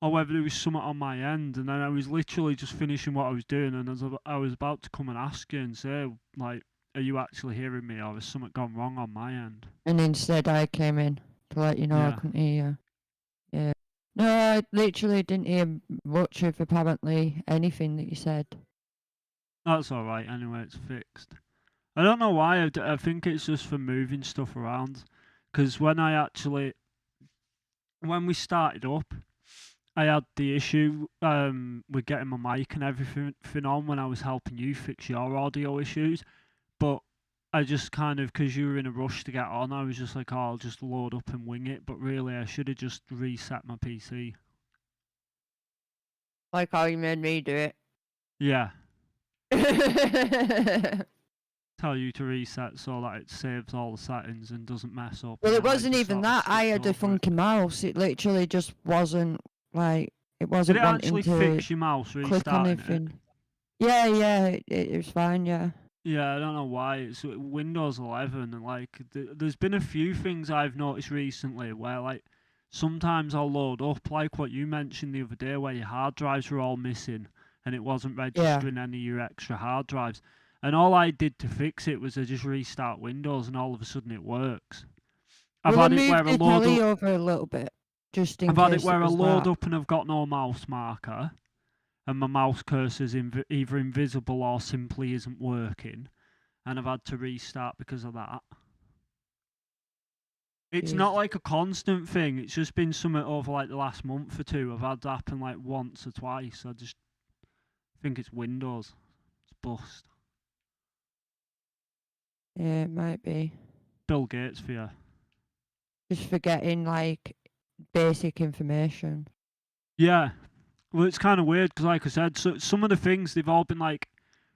or whether there was something on my end. And then I was literally just finishing what I was doing, and I was about to come and ask you and say, like, are you actually hearing me, or has something gone wrong on my end? And instead I came in to let you know I Yeah, couldn't hear you. Yeah. No, I literally didn't hear much of apparently anything that you said. that's all right. Anyway, it's fixed. I don't know why. I think it's just for moving stuff around. Because when we started up, I had the issue with getting my mic and everything on when I was helping you fix your audio issues. But I just kind of, because you were in a rush to get on, I was just like, oh, I'll just load up and wing it. But really, I should have just reset my PC. Like how you made me do Yeah, it. tell you to reset so that it saves all the settings and doesn't mess up. Well, and it then I wasn't just even sort of that. I skipped had a over it. funky mouse. It literally just wasn't like it Did wasn't it wanting actually to fix your mouse click on restarting it? anything. Yeah, it was fine. Yeah. Yeah, I don't know why. It's Windows 11, and like, there's been a few things I've noticed recently where, like, sometimes I'll load up, like what you mentioned the other day, where your hard drives were all missing and it wasn't Yeah. registering any of your extra hard drives. And all I did to fix it was I just restart Windows, and all of a sudden it works. I've Well, I had it moved where I the load telly up. over a little bit just in I've had it case it where I was load that. up and I've got no mouse marker, and my mouse cursor's either invisible or simply isn't working, and I've had to restart because of that. It's not Jeez. like a constant thing. It's just been something over like the last month or two. I've had that happen like once or twice. I just think it's Windows. It's bust. Yeah, it might be. Bill Gates for you. Just forgetting like basic information. Yeah. Well, it's kind of weird because, like I said, so some of the things they've all been like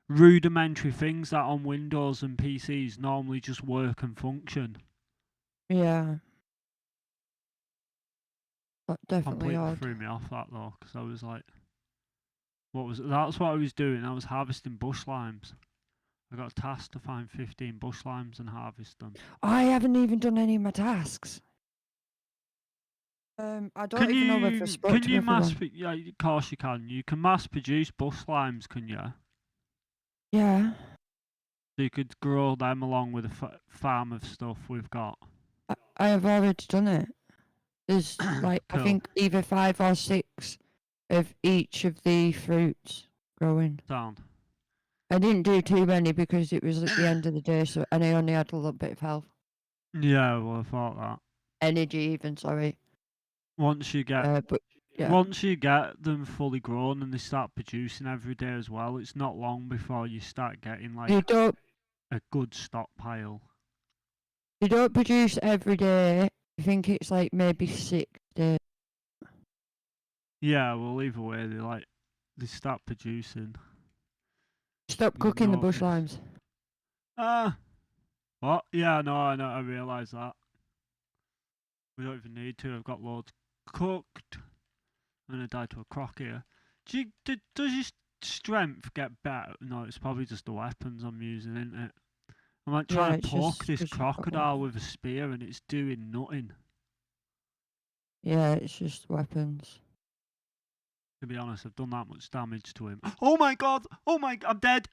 rudimentary things that on Windows and PCs normally just work and function. Yeah. But definitely Completely odd. threw me off that though, because I was like, what was it? That's what I was doing. I was harvesting bush limes. I got a task to find 15 bush limes and harvest them. I haven't even done any of my tasks. I don't Can even know if I you spoke to everyone. Yeah, of course you can. You can mass produce bush limes, can you? Yeah. So you could grow them along with a farm of stuff we've got. I have already done it. There's like I Cool. think either 5 or 6 of each of the fruits growing. Sound. I didn't do too many because it was at the end of the day, so and I only had a little bit of health, Yeah, well, I thought that. energy even. Sorry. Once you get But yeah, once you get them fully grown and they start producing every day as well, it's not long before you start getting like they don't a good stockpile. produce every day. I think it's like maybe 6 days. Yeah, well, either way, they start producing. Stop You cooking the bush notice. limes. What? Yeah, no, I know. I realise that. We don't even need to. I've got loads cooked. I'm gonna die to a croc here. Does your strength get better? No, it's probably just the weapons I'm using, isn't it? I'm like trying to it's poke just this 'cause you've got crocodile with a spear and it's doing nothing. Yeah, it's just weapons. To be honest, I've done that much damage to him. Oh my god! I'm dead!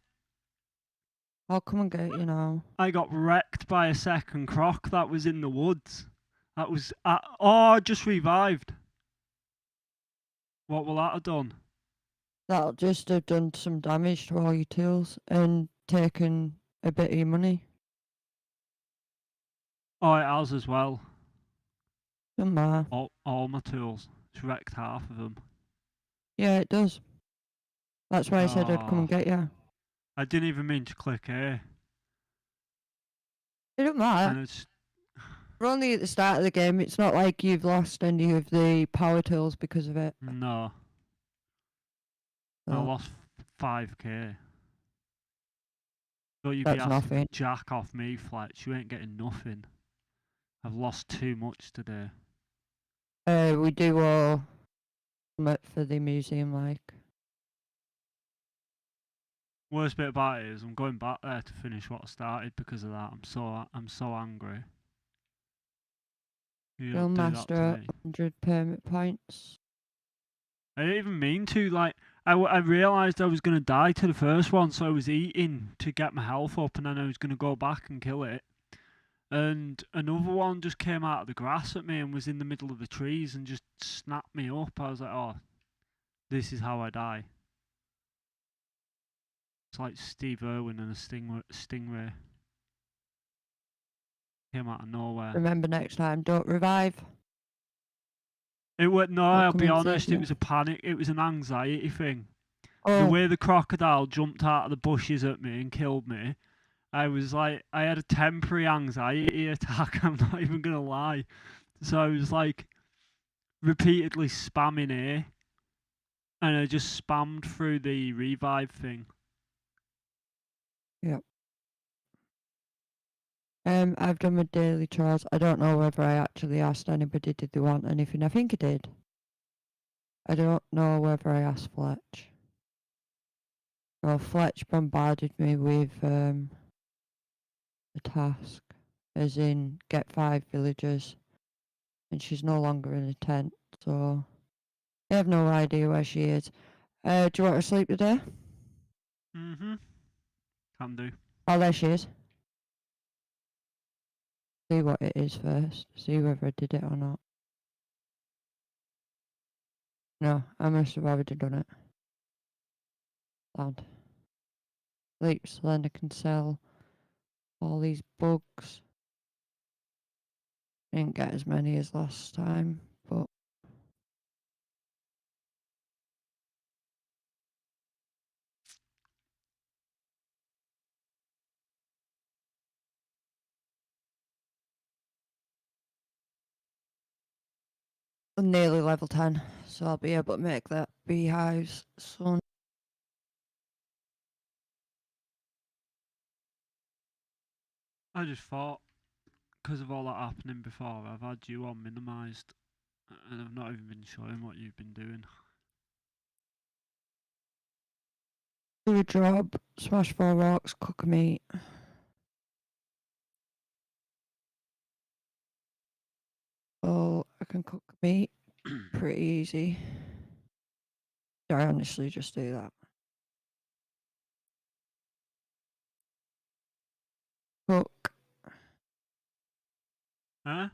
I'll come and get you now. I got wrecked by a second croc that was in the woods. That was... I just revived. What will that have done? That'll just have done some damage to all your tools and taken a bit of your money. Oh, it has as well. Doesn't matter. All my tools. It's wrecked half of them. Yeah, it does. That's why I said I'd come Oh, and get you. I didn't even mean to click A. It don't matter. And it's We're only at the start of the game. It's not like you've lost any of the power tools because of it. no. I So lost 5k. Thought you'd be that's asking for nothing. jack off me, Fletch. You ain't getting nothing. I've lost too much today. We do all for the museum, like. Worst bit about it is I'm going back there to finish what I started because of that. I'm so angry. You You'll don't do that master to at me. 100 permit points. I didn't even mean to. Like, I realised I was going to die to the first one, so I was eating to get my health up, and then I was going to go back and kill it. And another one just came out of the grass at me and was in the middle of the trees and just snapped me up. I was like, oh, this is how I die. It's like Steve Irwin and a stingray. Came out of nowhere. Remember next time, don't revive. No, Don't I'll come be and honest, save it you. was a panic. It was an anxiety thing. The Oh, way the crocodile jumped out of the bushes at me and killed me, I was like, I had a temporary anxiety attack. I'm not even going to lie. So I was like repeatedly spamming A, and I just spammed through the revive thing. yep. I've done my daily chores. I don't know whether I actually asked anybody did they want anything. I think I did. I don't know whether I asked Fletch. Well, Fletch bombarded me with a task, as in get 5 villagers, and she's no longer in a tent, so I have no idea where she is. Do you want her to sleep today? Can do. Oh, there she is. See what it is first. See whether I did it or not. No, I must have already done it. Lad. Sleep so then I can sell all these bugs. Didn't get as many as last time, but I'm nearly level 10, so I'll be able to make that beehives soon. I just thought, because of all that happening before, I've had you on minimised, and I've not even been showing what you've been doing. Do a job, smash 4 rocks, cook a meat. Oh, I can cook meat pretty easy. I honestly just do that. Cook. Huh?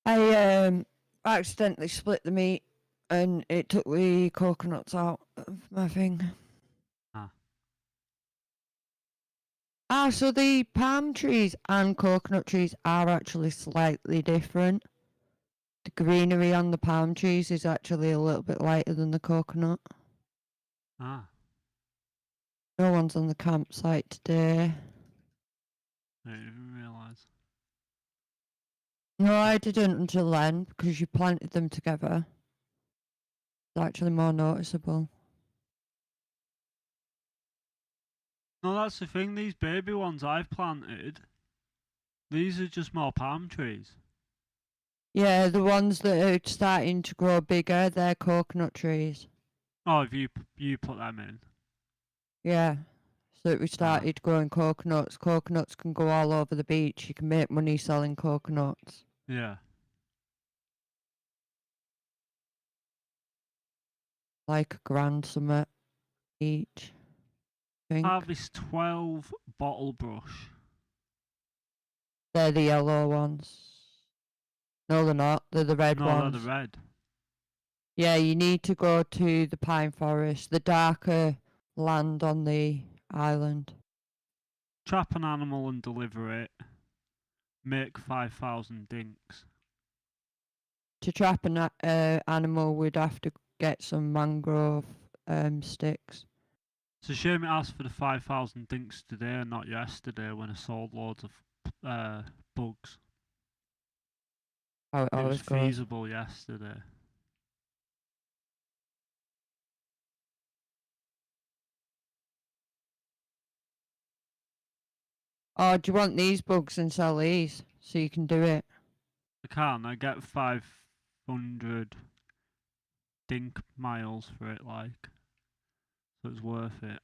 I accidentally split the meat and it took the coconuts out of my thing. So the palm trees and coconut trees are actually slightly different. The greenery on the palm trees is actually a little bit lighter than the coconut. No one's on the campsite today. I didn't even realise. No, I didn't until then because you planted them together. It's actually more noticeable. No, that's the thing. These baby ones I've planted, these are just more palm trees. Yeah, the ones that are starting to grow bigger, they're coconut trees. Oh, if you put them in. Yeah. So we started growing coconuts. Coconuts can go all over the beach. You can make money selling coconuts. Yeah. Like $1,000 something each. I think. Harvest 12 bottle brush. They're the yellow ones. No, they're not. They're the red ones. No, they're the red. Yeah, you need to go to the pine forest, the darker land on the island. Trap an animal and deliver it. Make 5,000 dinks. To trap an animal, we'd have to get some mangrove sticks. It's a shame it asked for the 5,000 dinks today and not yesterday when I sold loads of bugs. How it It was always goes. feasible yesterday. Oh, do you want these bugs and sell these so you can do it? I get 500 dink miles for it, like. So it's worth it.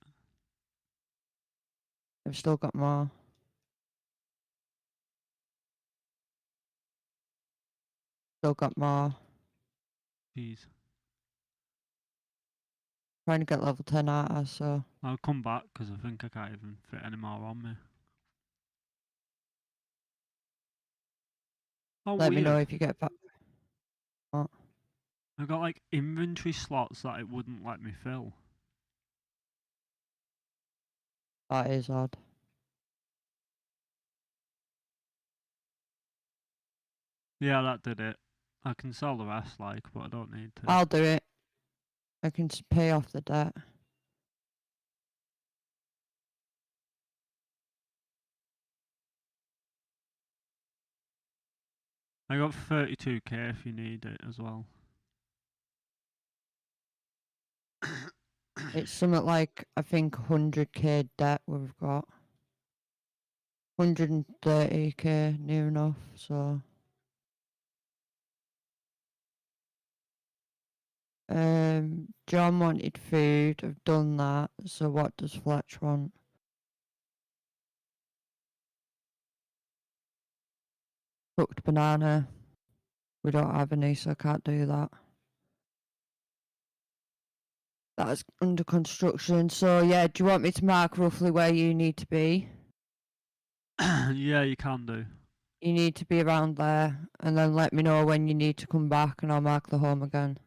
I've still got more. Still got more. Jeez. Trying to get level 10 out of, so. I'll come back because I think I can't even fit any more on me. Oh, Let me know weird. if you get back. What? I got like inventory slots that it wouldn't let me fill. That is odd. Yeah, that did it. I can sell the rest, like, but I don't need to. I'll do it. I can pay off the debt. I got 32k if you need it as well. It's something like, I think, 100k debt we've got. 130k, near enough, so. John wanted food. I've done that. So what does Fletch want? Cooked banana. We don't have any, so I can't do that. That's under construction. So yeah, do you want me to mark roughly where you need to be? Yeah, you can do. You need to be around there, and then let me know when you need to come back, and I'll mark the home again.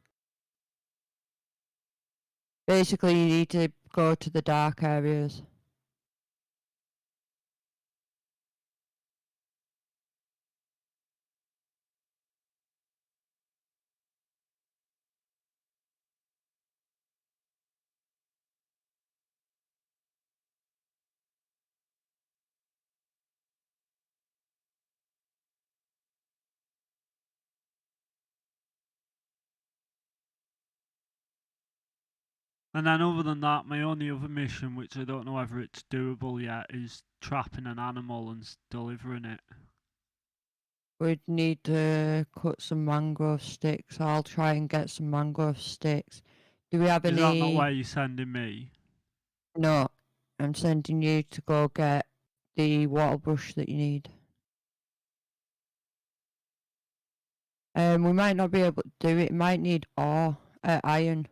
Basically, you need to go to the dark areas. And then other than that, my only other mission, which I don't know whether it's doable yet, is trapping an animal and delivering it. We'd need to cut some mangrove sticks. I'll try and get some mangrove sticks. Do we have Is that not any? where you're sending me? No, I'm sending you to go get the water brush that you need. We might not be able to do it. It might need iron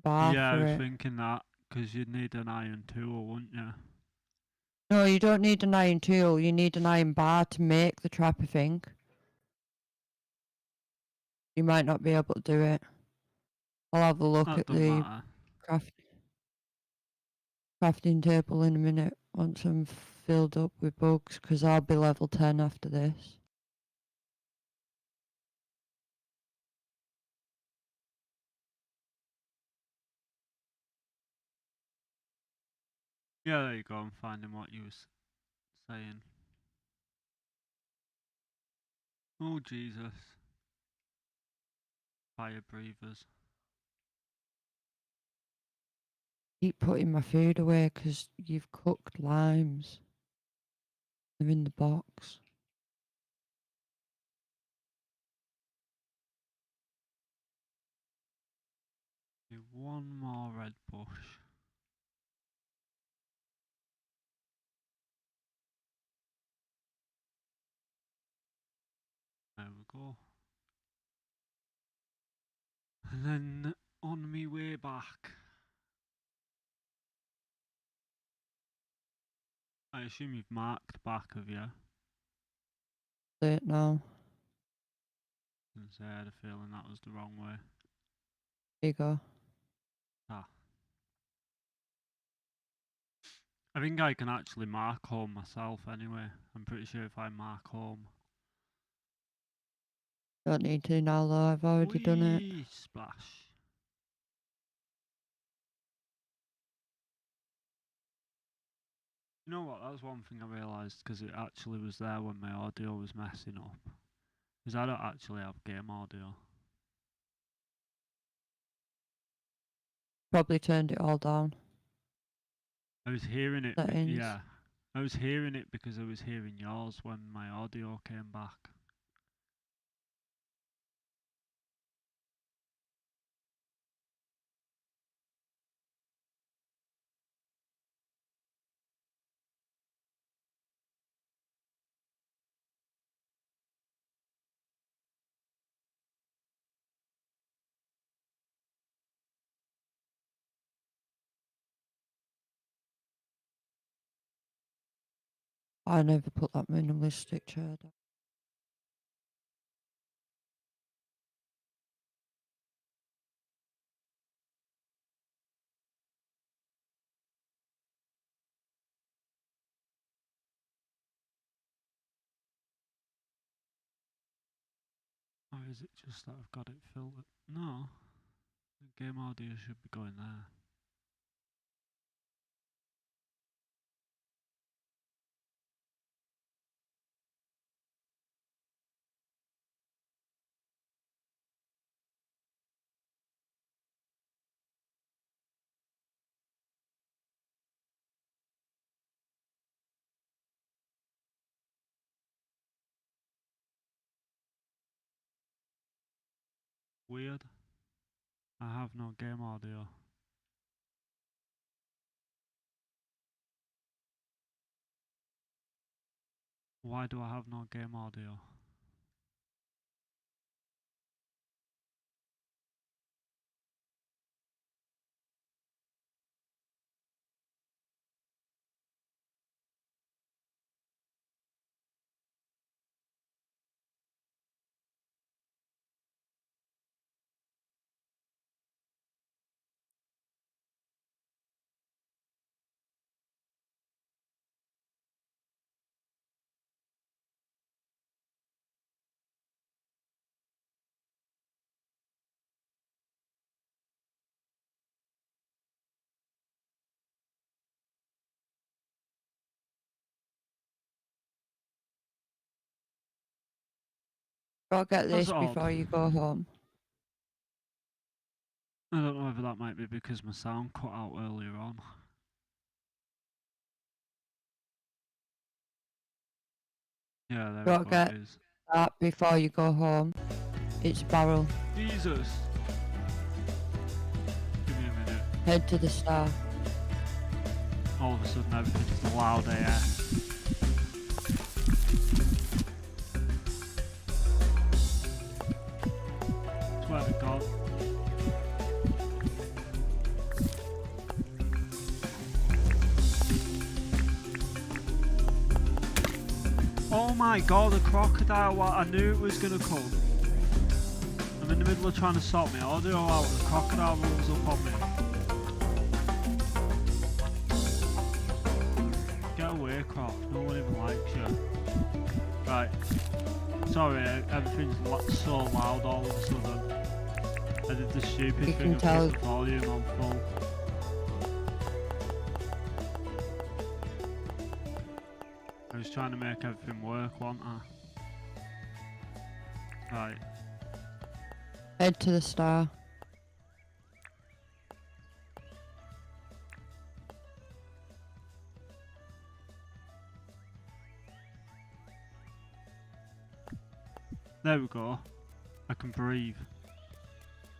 bar Yeah, I for was it. thinking that, because you'd need an iron tool, wouldn't you? No, you don't need an iron tool. You need an iron bar to make the trap, I think. You might not be able to do it. I'll have a look That at doesn't the matter. crafting table in a minute once I'm filled up with bugs, because I'll be level 10 after this. Yeah, there you go. I'm finding what you was saying. Oh, Jesus. Fire breathers. Keep putting my food away because you've cooked limes. They're in the box. One more red bush. There we go. And then on me way back. I assume you've marked back, have you? Do it now. Since I had a feeling that was the wrong way. Here you go. Ah. I think I can actually mark home myself anyway. I'm pretty sure if I mark home. Don't need to now though, I've already done it. Whee! Splash. You know what? That's one thing I realised because it actually was there when my audio was messing up. Because I don't actually have game audio. Probably turned it all down. I was hearing it. Settings. Yeah. I was hearing it because I was hearing yours when my audio came back. I never put that minimalistic chair down. Or is it just that I've got it filtered? No. The game audio should be going there. Weird. I have no game audio. Why do I have no game audio? Gotta get That's this odd. before you go home. I don't know whether that might be because my sound cut out earlier on. Yeah, there Gotta we go, get it is. that before you go home. It's barrel. Jesus! Give me a minute. Head to the star. All of a sudden everything's loud AF. Swear to God. Oh my God, a crocodile! I knew it was gonna come. I'm in the middle of trying to sort my audio out and the crocodile rolls up on me. Get away, Croc. No one even likes you. Right. Sorry, everything's so loud all of a sudden. I did the stupid You thing can of tell- putting the volume on full. I was trying to make everything work, wasn't I? Right. Head to the star. There we go. I can breathe.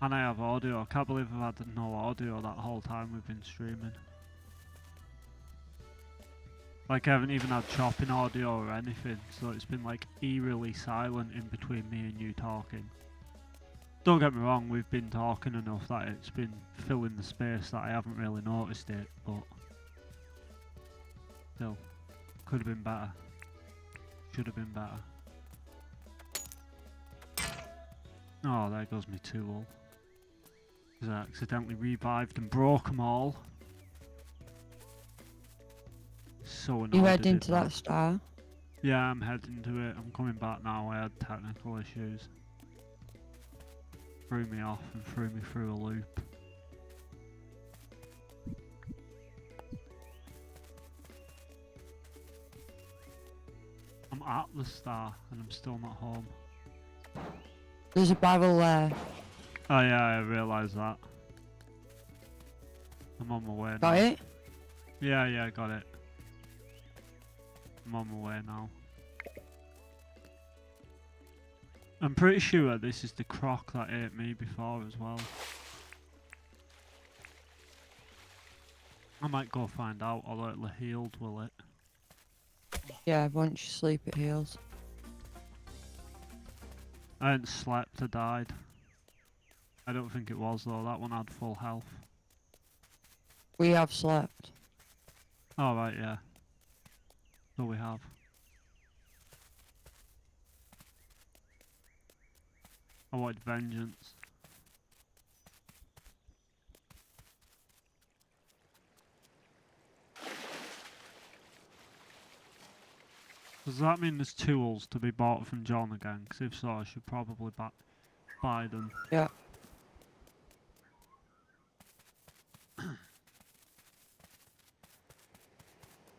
And I have audio. I can't believe I've had no audio that whole time we've been streaming. Like I haven't even had chopping audio or anything, so it's been like eerily silent in between me and you talking. Don't get me wrong, we've been talking enough that it's been filling the space that I haven't really noticed it, but still, could have been better. Should have been better. Oh, there goes my tool. Because I accidentally revived and broke them all. So annoyed. You I head did into that star. Yeah, I'm heading to it. I'm coming back now. I had technical issues. Threw me off and threw me through a loop. I'm at the star and I'm still not home. There's a barrel there. Oh yeah, I realised that. I'm on my way now. Got it? Yeah, got it. I'm on my way now. I'm pretty sure this is the croc that ate me before as well. I might go find out, although it'll have healed, will it? Yeah, once you sleep it heals. I hadn't slept, I died. I don't think it was though, that one had full health. We have slept. Oh right, yeah. So we have. I wanted vengeance. Does that mean there's tools to be bought from John again? Because if so, I should probably buy them. Yeah. As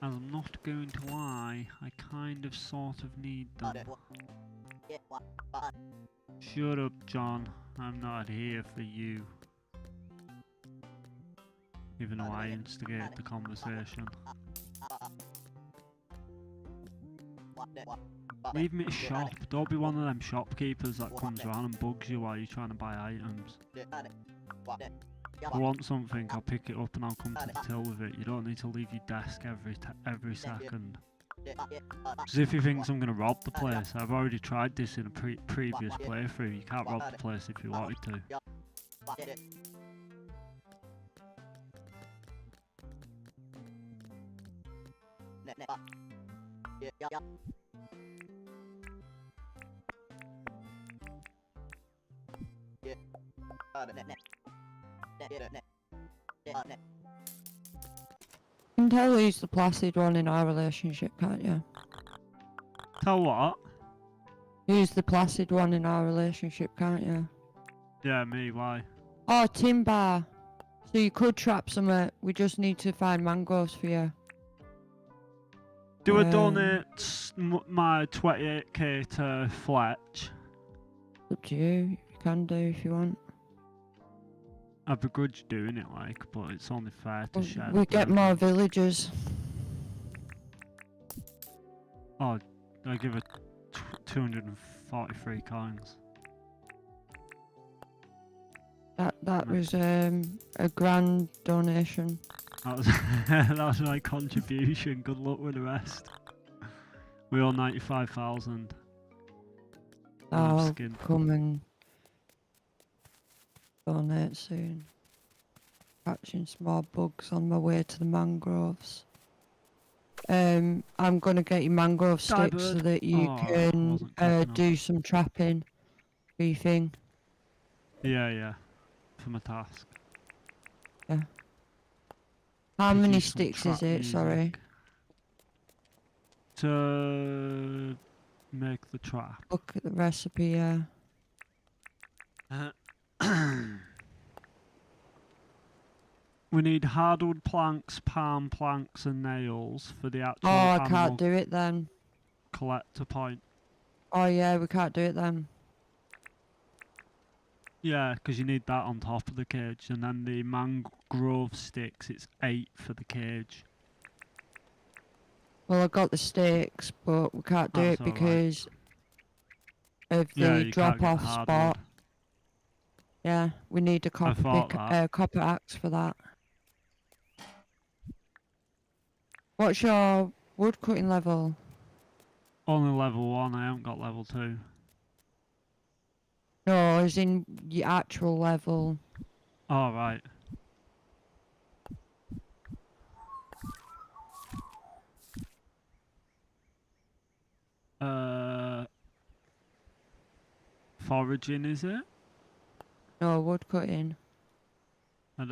I'm not going to lie, I kind of sort of need them. Shut up, John. I'm not here for you. Even though I instigate the conversation. Leave me to shop. Don't be one of them shopkeepers that comes around and bugs you while you're trying to buy items. If I want something, I'll pick it up and I'll come to the till with it. You don't need to leave your desk every second. Because if he thinks I'm going to rob the place, I've already tried this in a previous playthrough. You can't rob the place if you wanted to. You can tell who's the placid one in our relationship, can't you? Tell what? Who's the placid one in our relationship, can't you? Yeah, me, why? Oh, timber. So you could trap some. We just need to find mangroves for you. Do I donate my 28k to Fletch? Up to you. You can do if you want. I begrudge doing it, like, but it's only fair to share. We get more villagers. Oh, I give it 243 coins. That was a grand donation. That was that was my contribution. Good luck with the rest. We owe 95,000. I'll come and donate soon. Catching small bugs on my way to the mangroves. I'm gonna get you mangrove sticks so that you can do some trapping for your thing. Yeah. For my task. Yeah. How many sticks is it? Sorry. To make the trap. Look at the recipe, yeah. We need hardwood planks, palm planks, and nails for the actual. Oh, I can't do it then. Collector point. Oh yeah, we can't do it then. Yeah, because you need that on top of the cage, and then the mangrove sticks. It's 8 for the cage. Well, I got the sticks, but we can't do it because of the drop-off spot. Yeah, we need a copper axe for that. What's your wood cutting level? Only level 1. I haven't got level 2. No, as in your actual level. Oh, right. Foraging, is it? No, wood cutting. I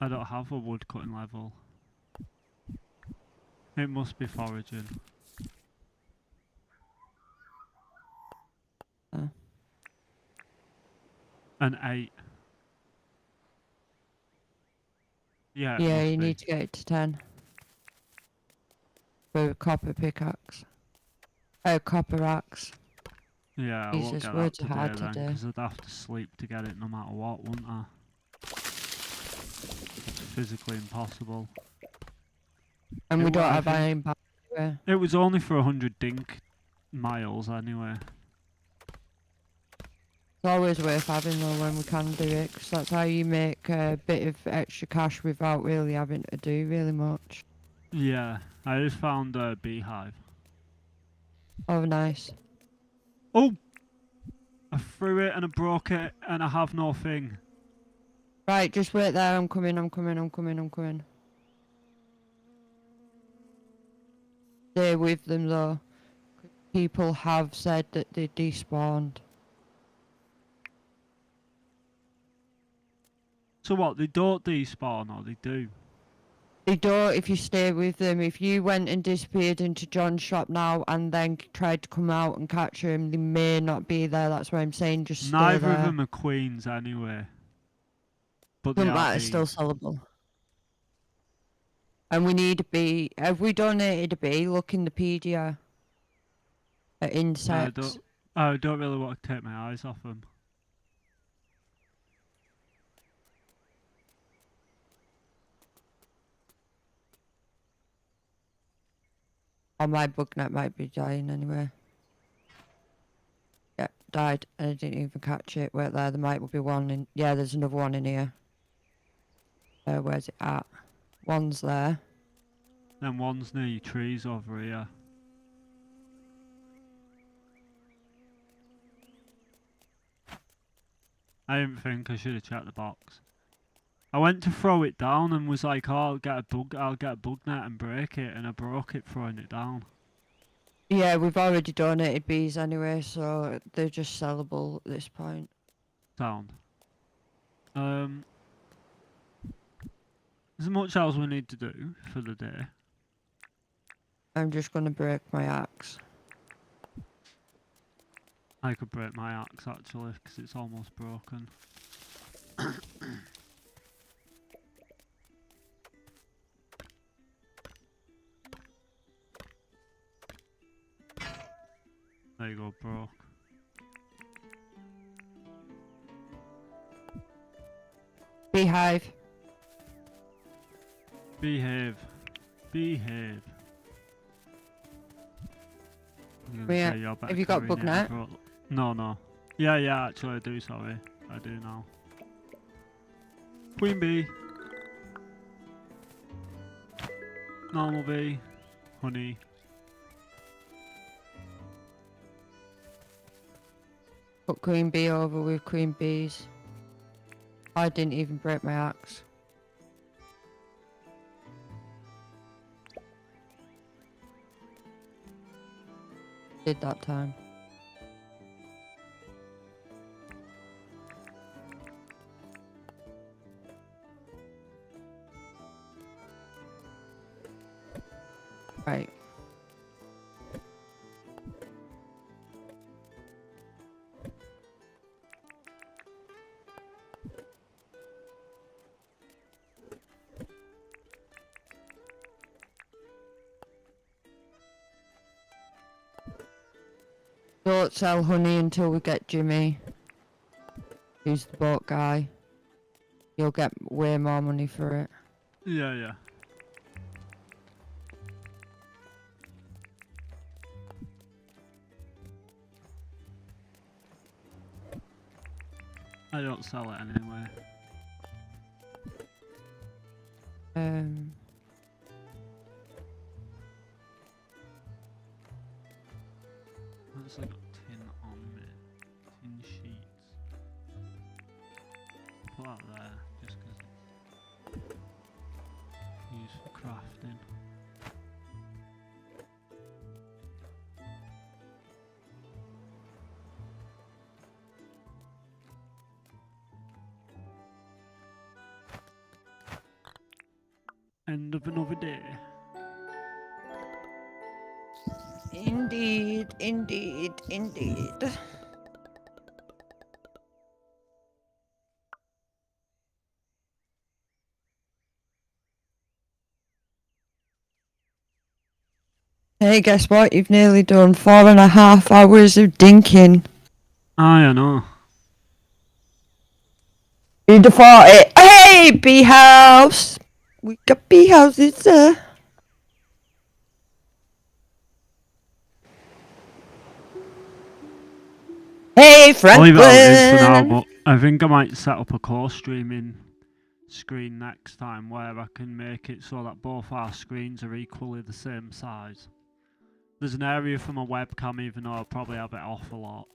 don't have a wood cutting level. It must be foraging. An 8. Yeah, you need to get it to 10. For a copper pickaxe. Copper axe. Yeah, I won't Jesus, get words that are today hard then, today. because I'd have to sleep to get it no matter what, wouldn't I? It's physically impossible. And we don't I have think iron back anyway. it was only for 100 dink miles anyway. It's always worth having though when we can do it, because that's how you make a bit of extra cash without really having to do really much. Yeah, I just found a beehive. Oh, nice. Oh! I threw it and I broke it and I have no thing. Right, just wait there. I'm coming. Stay with them though. People have said that they despawned. So what, they don't despawn or they do? They don't if you stay with them. If you went and disappeared into John's shop now and then tried to come out and catch him, they may not be there. That's why I'm saying just stay Neither there. of them are queens anyway. But they Doesn't are matter, bees. still sellable. And we need a bee. Have we donated a bee? Look in the pedia. At insects. I don't really want to take my eyes off them. Oh, my bug net might be dying anyway. Yep, died. And I didn't even catch it. Wait there might be one in... Yeah, there's another one in here. Where's it at? One's there. Then one's near your trees over here. I didn't think I should have checked the box. I went to throw it down and was like, oh, I'll get a bug net and break it, and I broke it throwing it down. Yeah, we've already donated bees anyway, so they're just sellable at this point. Sound. There's much else we need to do for the day. I'm just gonna break my axe. I could break my axe actually, because it's almost broken. There you go, broke. Beehive. Behave. Behave. Yeah. Have you got bug net? No. Yeah, actually I do, sorry. I do now. Queen bee. Normal bee. Honey. Put queen bee over with queen bees. I didn't even break my axe. Did that time. Right. Don't sell honey until we get Jimmy, who's the boat guy. You'll get way more money for it. Yeah. I don't sell it anyway. What's I got tin on me? Tin sheets. Put that there, just because it's used for crafting. End of another day. Indeed. Hey, guess what? You've nearly done 4.5 hours of dinking. I know. You default it. Hey, bee house. We got bee houses. Hey, I'll leave it how it is for now, Franklin. but I think I might set up a co-streaming screen next time where I can make it so that both our screens are equally the same size. There's an area for my webcam, even though I'll probably have it off a lot.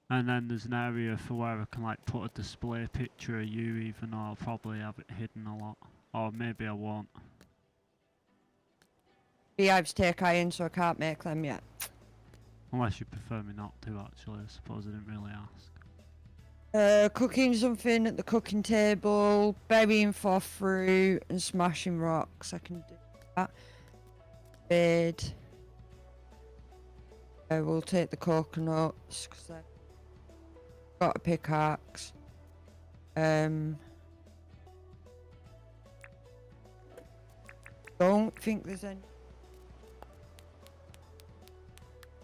And then there's an area for where I can like put a display picture of you, even though I'll probably have it hidden a lot. Or maybe I won't. Beehives take iron, so I can't make them yet. Unless you prefer me not to, actually. I suppose I didn't really ask. Cooking something at the cooking table, burying for fruit, and smashing rocks. I can do that. Bed. We'll take the coconuts, because I've got a pickaxe. Don't think there's any.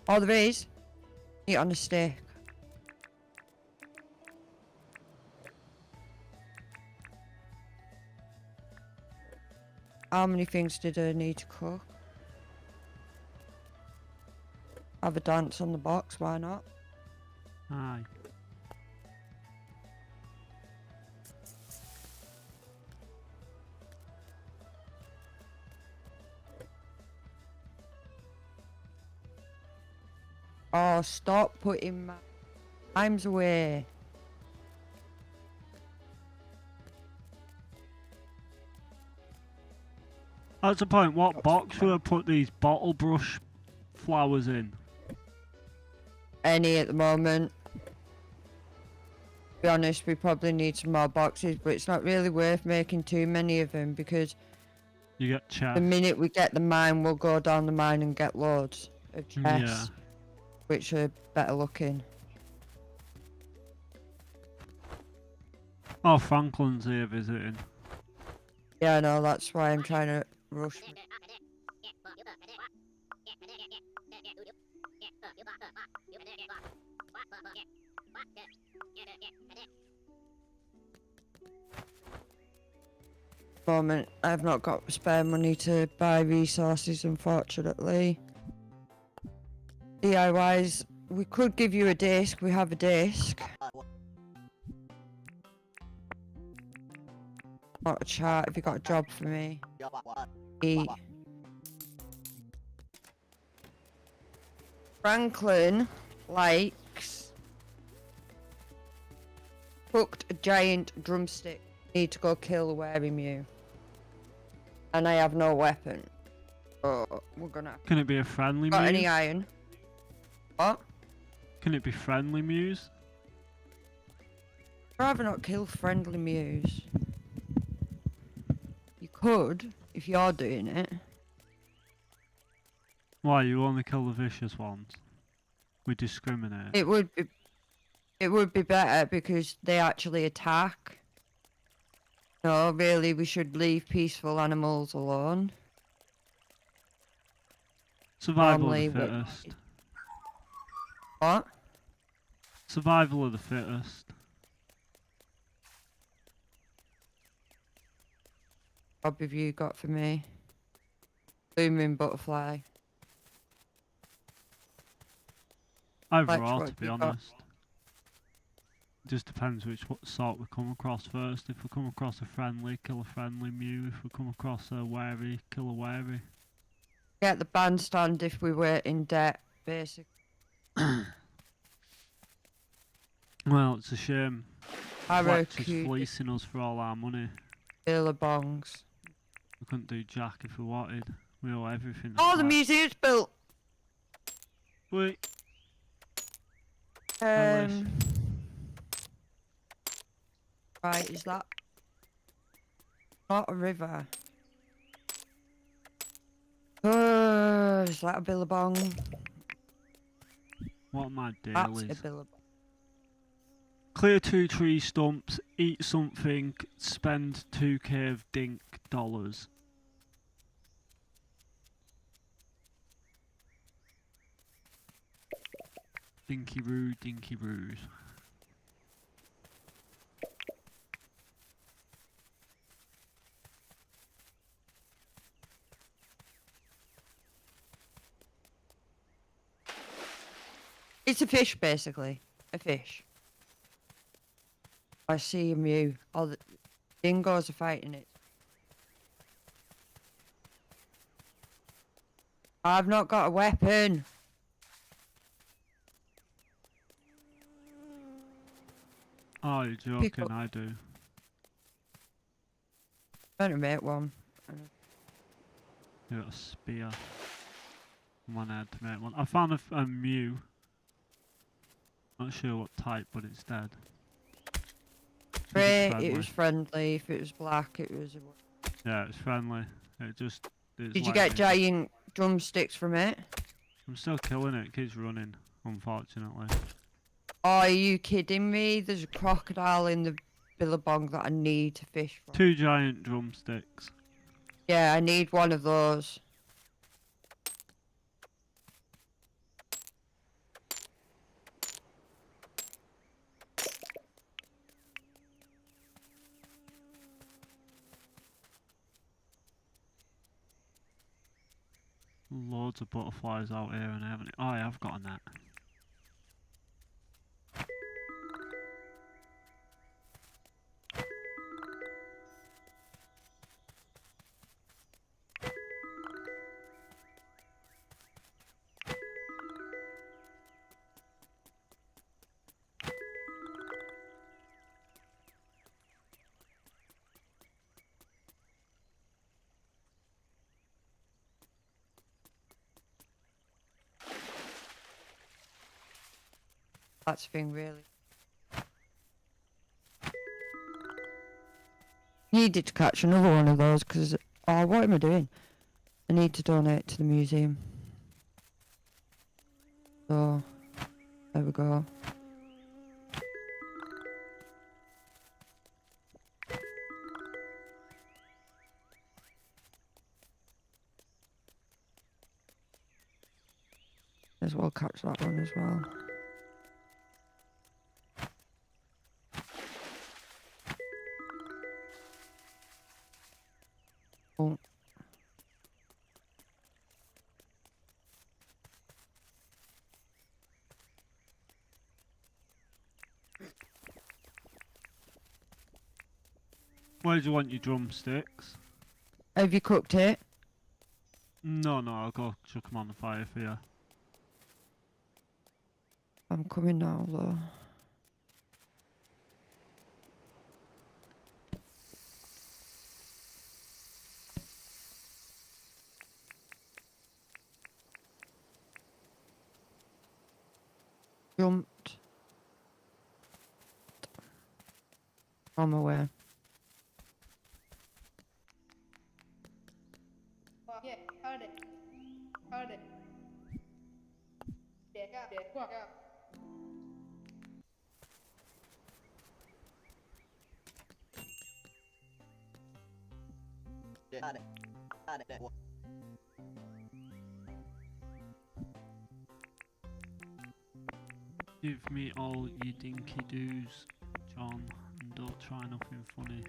Oh, there is. Eat on a stick. How many things did I need to cook? Have a dance on the box, why not? Aye. Oh, stop putting my times away. That's the point. What box would I put these bottle brush flowers in? Any at the moment. To be honest, we probably need some more boxes, but it's not really worth making too many of them because You get chests. the minute we get the mine, we'll go down the mine and get loads of chests, which are better looking. Oh, Franklin's here visiting. Yeah, no, that's why I'm trying to rush. Moment, I've not got spare money to buy resources, unfortunately. DIYs, we could give you a disc. We have a disc. Not a chart. Have you got a job for me? Eat. Franklin likes cooked a giant drumstick. Need to go kill a wary mew. And I have no weapon. Oh, we're gonna. Can it be a friendly Got muse? any iron? What? Can it be friendly muse? I'd rather not kill friendly mews. You could, if you're doing it. Why, you only kill the vicious ones? We discriminate. It would be better because they actually attack. No, really, we should leave peaceful animals alone. Survival Normally of the fittest. What? Survival of the fittest. What have you got for me? Blooming butterfly. Either Like, or, what to have be you got? honest. It just depends what sort we come across first. If we come across a friendly, kill a friendly mew. If we come across a wary, kill a wary. Get the bandstand if we were in debt, basically. Well, it's a shame. Fletch is Arrow fleecing us for all our money. Billabongs. We couldn't do jack if we wanted. We owe everything. to Oh, the Fletch. museum's built! Wait. I wish. Right, is that not a river? Is that a billabong? What are my That's a dailies? billabong. Clear 2 tree stumps, eat something, spend 2k of dink dollars. Dinky roos. It's a fish, basically. A fish. I see a mew. Oh, the dingoes are fighting it. I've not got a weapon. Oh, you're Pick joking, up. I do. I'm gonna make one. You got a spear. One had to make one. I found a mew. Not sure what type, but it's dead. Grey, Friendly. it was friendly. If it was black, it was. Yeah, it's friendly. It just. It's Did you like get me. giant drumsticks from it? I'm still killing it. It keeps running, unfortunately. Oh, are you kidding me? There's a crocodile in the billabong that I need to fish from. 2 giant drumsticks. Yeah, I need one of those. Loads of butterflies out here, and I haven't. Oh, yeah, I've got a net. That's the thing, really. Needed to catch another one of those because, oh, what am I doing? I need to donate to the museum. So, there we go. As well catch that one as well. Oh. Where do you want your drumsticks? Have you cooked it? No, I'll go chuck them on the fire for you. I'm coming now, though. Jumped. On my way. Give me all your dinky doos, John, and don't try nothing funny.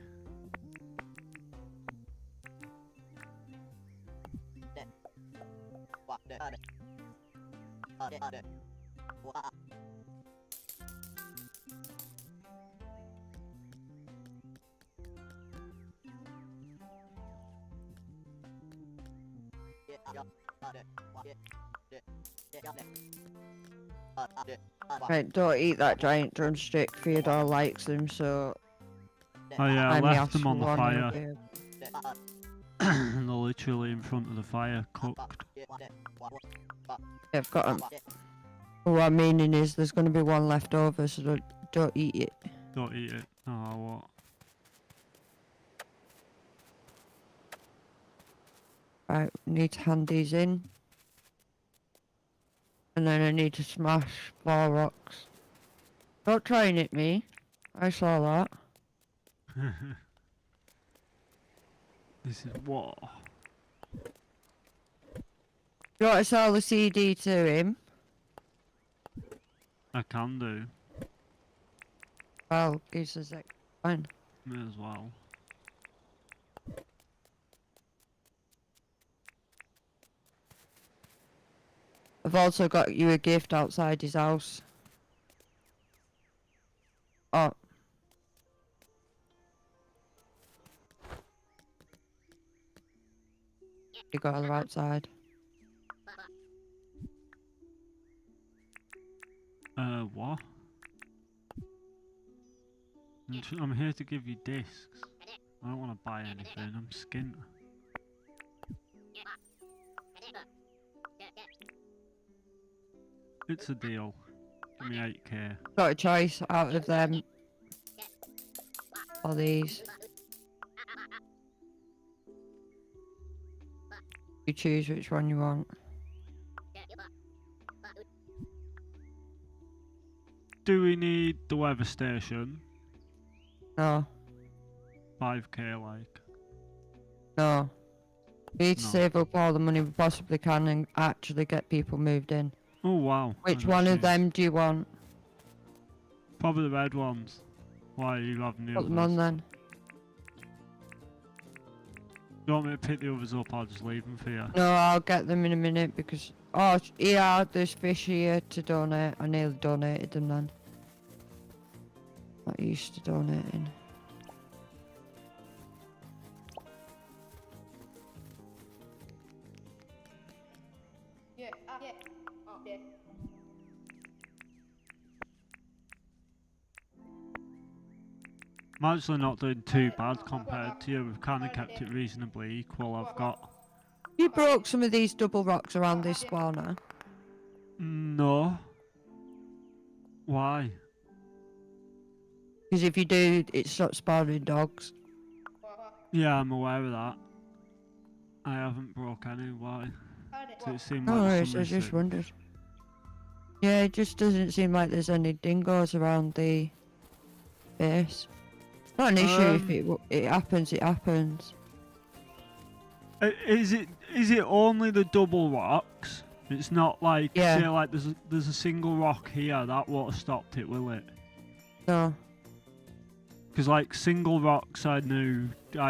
Right, don't eat that giant drumstick. Theodore likes them, so Oh yeah, I I may left ask them on for the one fire. of you. They're literally in front of the fire, cooked. I've got them. What I'm meaning is there's going to be one left over, so don't eat it. Don't eat it. Oh, what? Right, need to hand these in. And then I need to smash 4 rocks. Don't try and hit me. I saw that. This is what? You want to sell the CD to him? I can do. Well, gives us it. Fine. May as well. I've also got you a gift outside his house. Oh. You got her outside. What? I'm here to give you discs. I don't want to buy anything, I'm skint. It's a deal. Give me 8k. Got a choice out of them. Or these. You choose which one you want. Do we need the weather station? No. 5k like. No. We need to No. save up all the money we possibly can and actually get people moved in. Oh wow. Which one of them do you want? Probably the red ones. Why are you having the Put others? them on then. You want me to pick the others up? I'll just leave them for you. No, I'll get them in a minute because... Oh, yeah, there's fish here to donate. I nearly donated them then. Not used to donating. I'm actually not doing too bad compared to you. We've kind of kept it reasonably equal. I've got... You broke some of these double rocks around this spawner. No. Why? Because if you do, it stops spawning dogs. Yeah, I'm aware of that. I haven't broke any. Why? So it seemed No like worries, some I just missing. wondered. Yeah, it just doesn't seem like there's any dingoes around the base. Not an issue if it happens, it happens. Is it only the double rocks? It's not like, Yeah. say like there's a single rock here, that won't have stopped it, will it? No. Because like single rocks I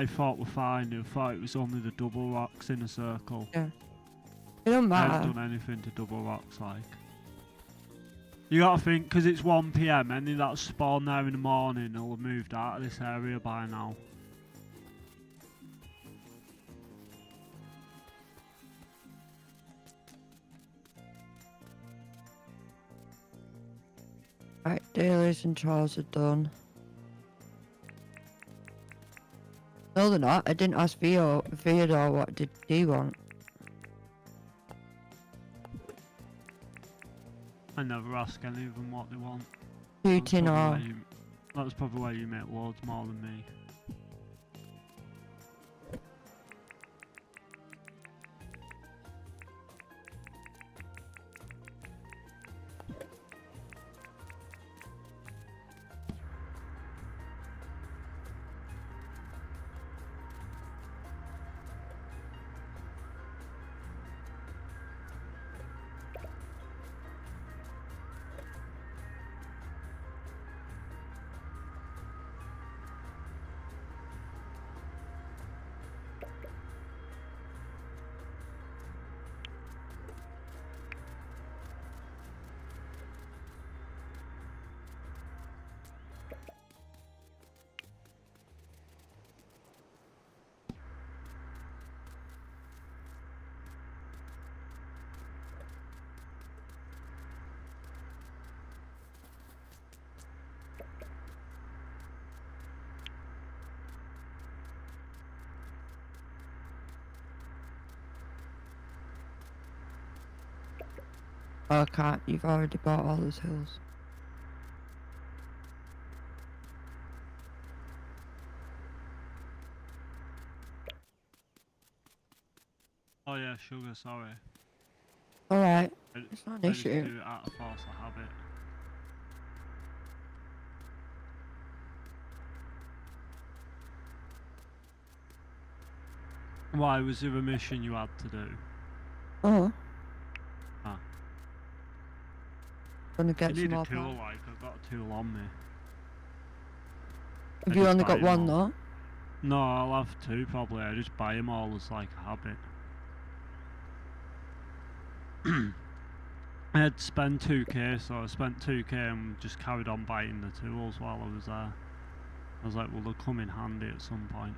thought were fine. I thought it was only the double rocks in a circle. Yeah. It don't I matter. haven't done anything to double rocks like. You gotta think, because it's 1 PM, any that spawned there in the morning will have moved out of this area by now. Right, dailies and chores are done. No, they're not. I didn't ask Theodore what did he want. I never ask any of them what they want. Shooting or... That's probably why you make loads more than me. Oh, I can't. You've already bought all those hills. Oh yeah, sugar, sorry. Alright. I It's not I an just issue. do it out of force of habit. Why, was there a mission you had to do? Oh. Ah. Gonna get You some need more a tool, parts. like, I've got a tool on me. Have I you just only buy got 'em one all. though? No, I'll have two probably. I just buy them all as like a habit. I had to spend 2k, so I spent 2k and just carried on buying the tools while I was there. I was like, well, they'll come in handy at some point.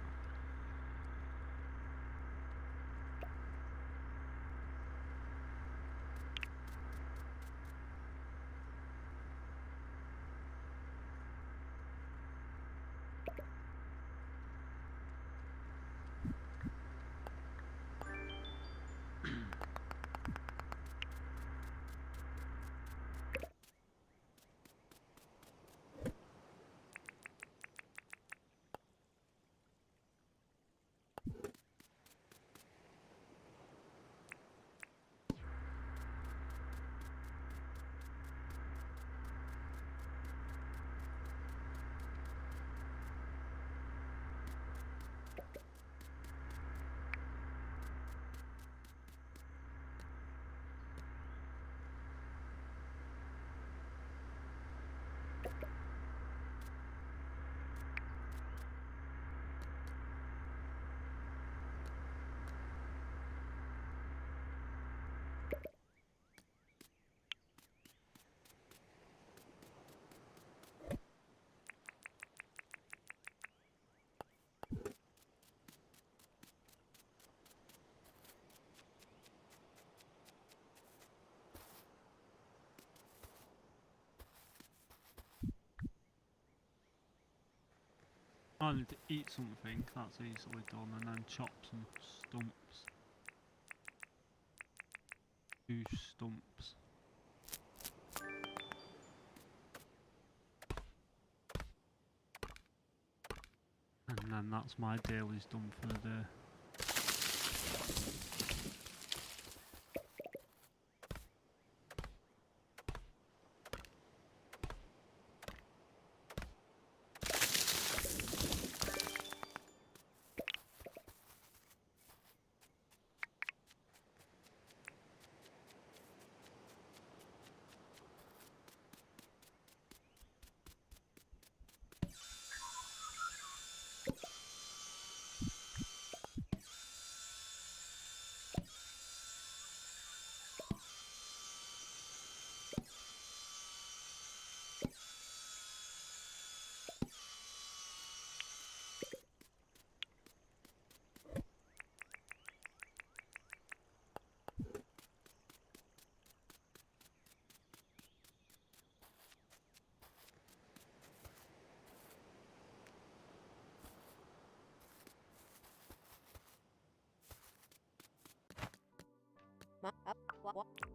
I need to eat something, that's easily done, and then chop some stumps. 2 stumps. And then that's my daily's done for the day.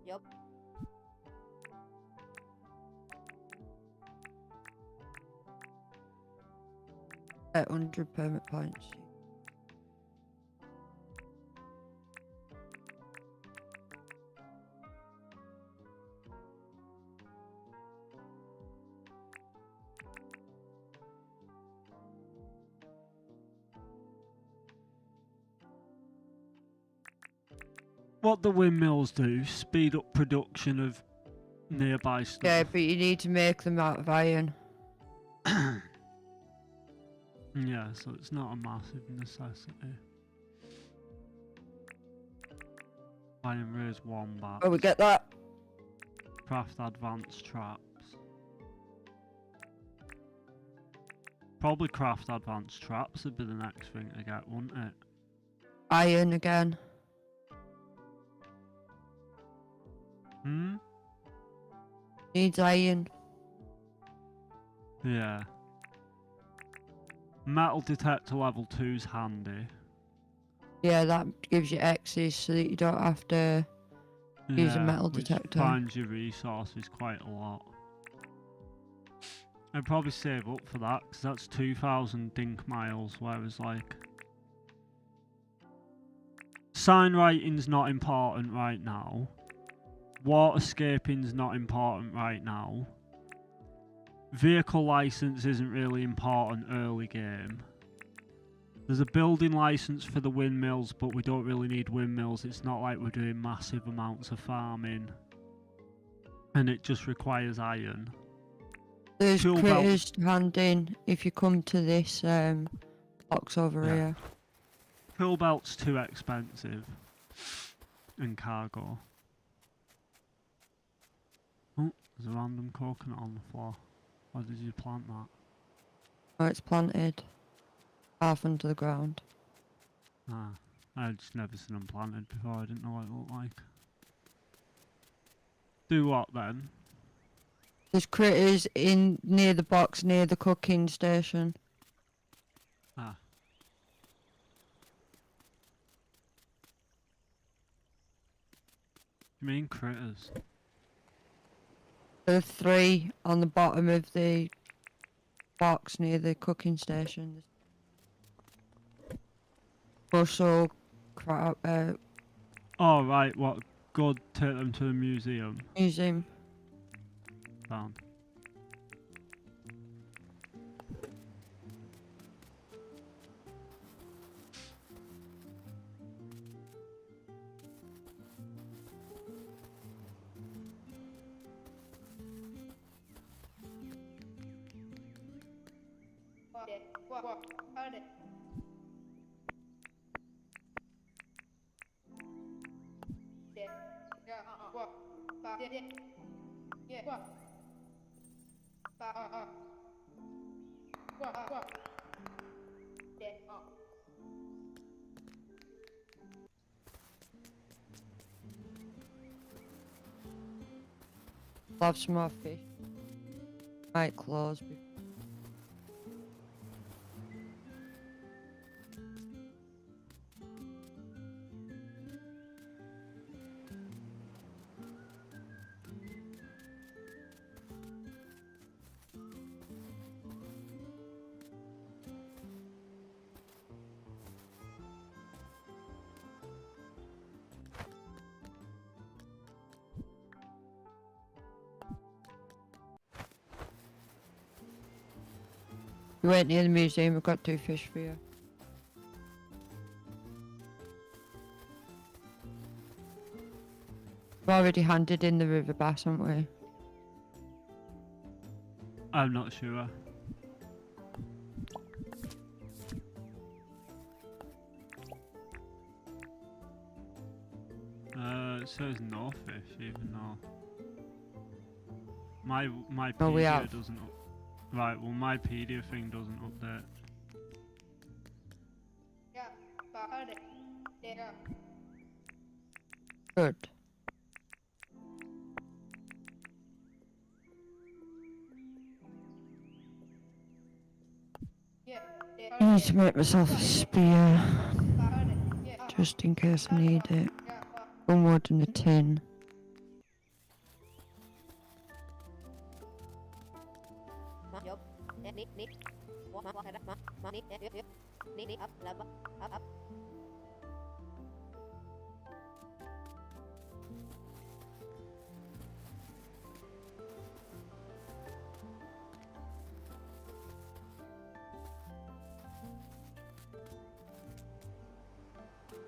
Yep. At 100 permit points. What the windmills do, speed up production of nearby stuff. Yeah, but you need to make them out of iron. Yeah, so it's not a massive necessity. Iron raise wombat. Oh, we get that. Craft advanced traps. Probably craft advanced traps would be the next thing to get, wouldn't it? Iron again. Hmm? Needs iron. Yeah. Metal detector level 2's handy. Yeah, that gives you X's so that you don't have to use a metal which detector. finds your resources quite a lot. I'd probably save up for that, because that's 2,000 dink miles, whereas like... Sign writing's not important right now. Waterscaping's not important right now. Vehicle license isn't really important early game. There's a building license for the windmills, but we don't really need windmills. It's not like we're doing massive amounts of farming. and it just requires iron. There's Tool critters to hand in if you come to this box over Yeah. here. Tool belt's too expensive. And cargo. Oh, there's a random coconut on the floor. Why did you plant that? Oh, it's planted half under the ground. Ah, I'd just never seen them planted before. I didn't know what it looked like. Do what then? There's critters in near the box near the cooking station. Ah. You mean critters? There are 3 on the bottom of the box near the cooking station. Mussel, crab, Oh right, what? Go take them to the museum. museum. Down. I'll have some more fish. Might close. You went near the museum, I've got 2 fish for you. We've already handed in the river bass, haven't we? I'm not sure. It says no fish, even though my Oh, we pedia have. doesn't. Right, well my pedia thing doesn't update. Good. I need to make myself a spear, just in case I need it. One wood and a tin.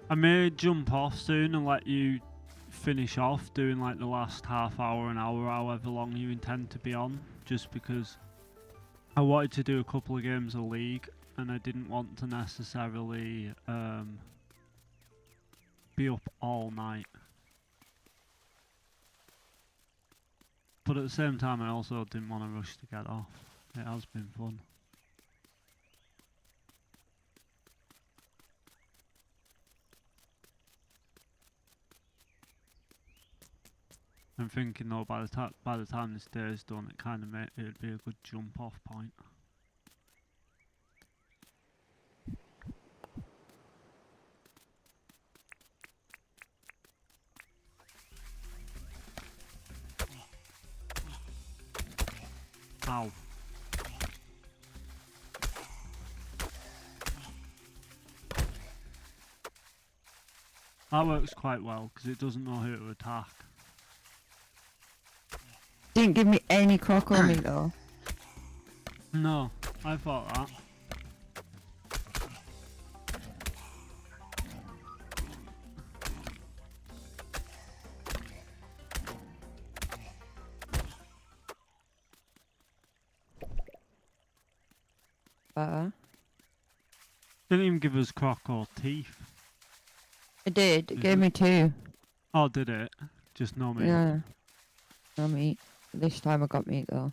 I may jump off soon and let you finish off doing like the last half hour, an hour, however long you intend to be on, just because I wanted to do a couple of games of League and I didn't want to necessarily be up all night. But at the same time I also didn't want to rush to get off. It has been fun. I'm thinking though by the time this day is done, it kind of it'd be a good jump off point. Ow. That works quite well because it doesn't know who to attack. Didn't give me any croco meat though. No, I thought that. better. Didn't even give us Crocos teeth. It did. It Is gave it? me 2. Oh, did it? Just no meat. Yeah. No meat. This time I got meat though.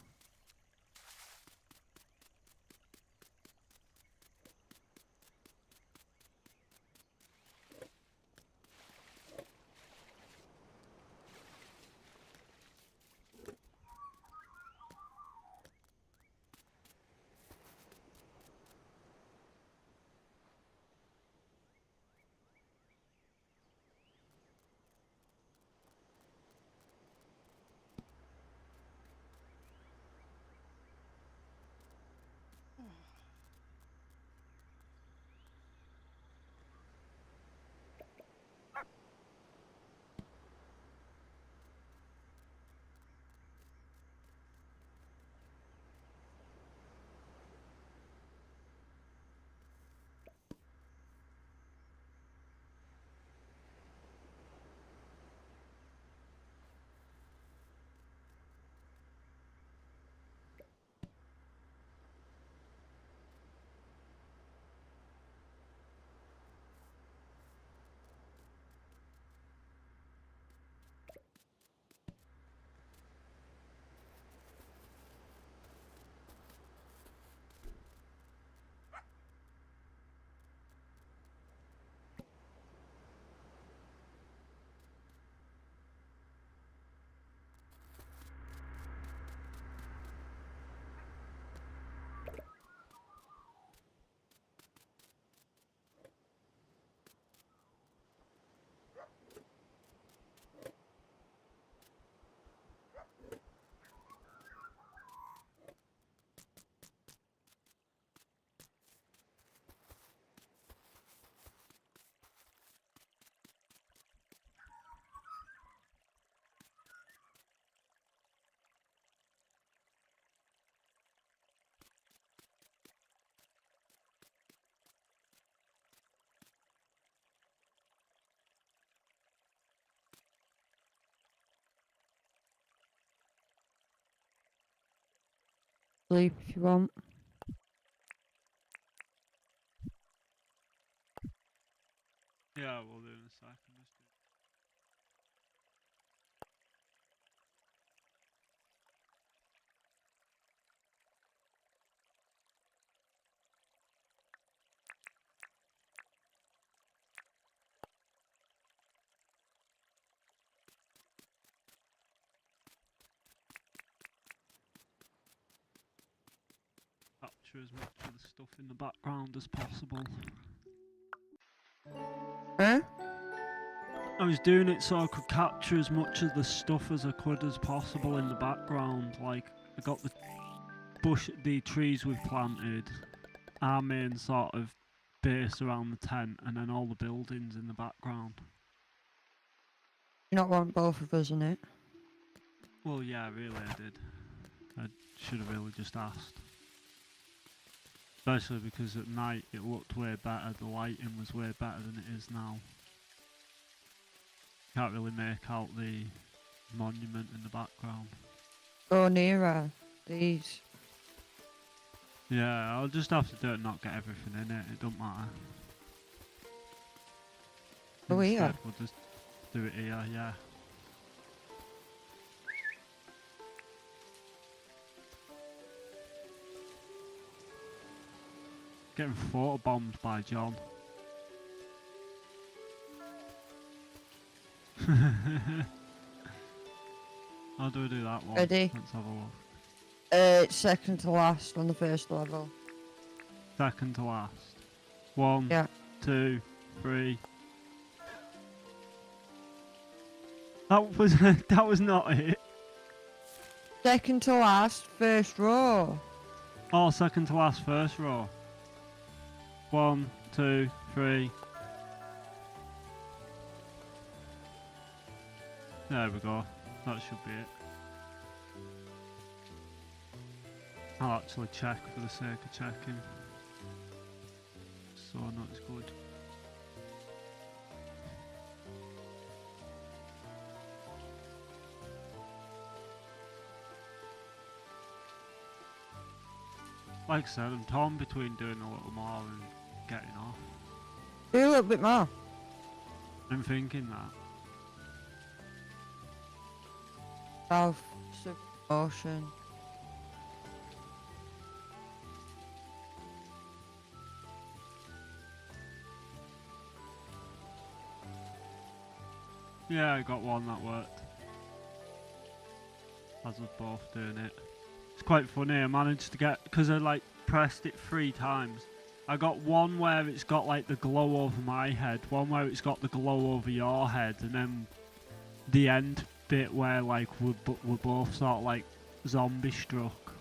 Sleep if you want. Yeah, we'll do in a second. Just do- Capture as much of the stuff in the background as possible. Huh? I was doing it so I could capture as much of the stuff as I could as possible in the background. Like, I got the trees we've planted, our main sort of base around the tent, and then all the buildings in the background. You not want both of us in it? Well, yeah, really, I did. I should have really just asked. Especially because at night it looked way better, the lighting was way better than it is now. Can't really make out the monument in the background. Go nearer. These. Yeah, I'll just have to do it and not get everything in it, it don't matter. Oh, Instead, here. we'll just do it here, yeah. Getting photobombed by John. How do I do that one? Ready? Let's have a look. It's second to last on the first level. Second to last. 1, Yeah. 2, 3. That was that was not it. Second to last, first row. Oh, second to last, first row. 1, 2, 3. There we go. That should be it. I'll actually check for the sake of checking. So not as good. Like I said, I'm torn between doing a little more and getting off. Do a little bit more. I'm thinking that. South Ocean. Yeah, I got one that worked. As us both doing it. It's quite funny, I managed to get, because I like pressed it 3 times. I got one where it's got like the glow over my head, one where it's got the glow over your head, and then the end bit where like we're both sort of like zombie struck.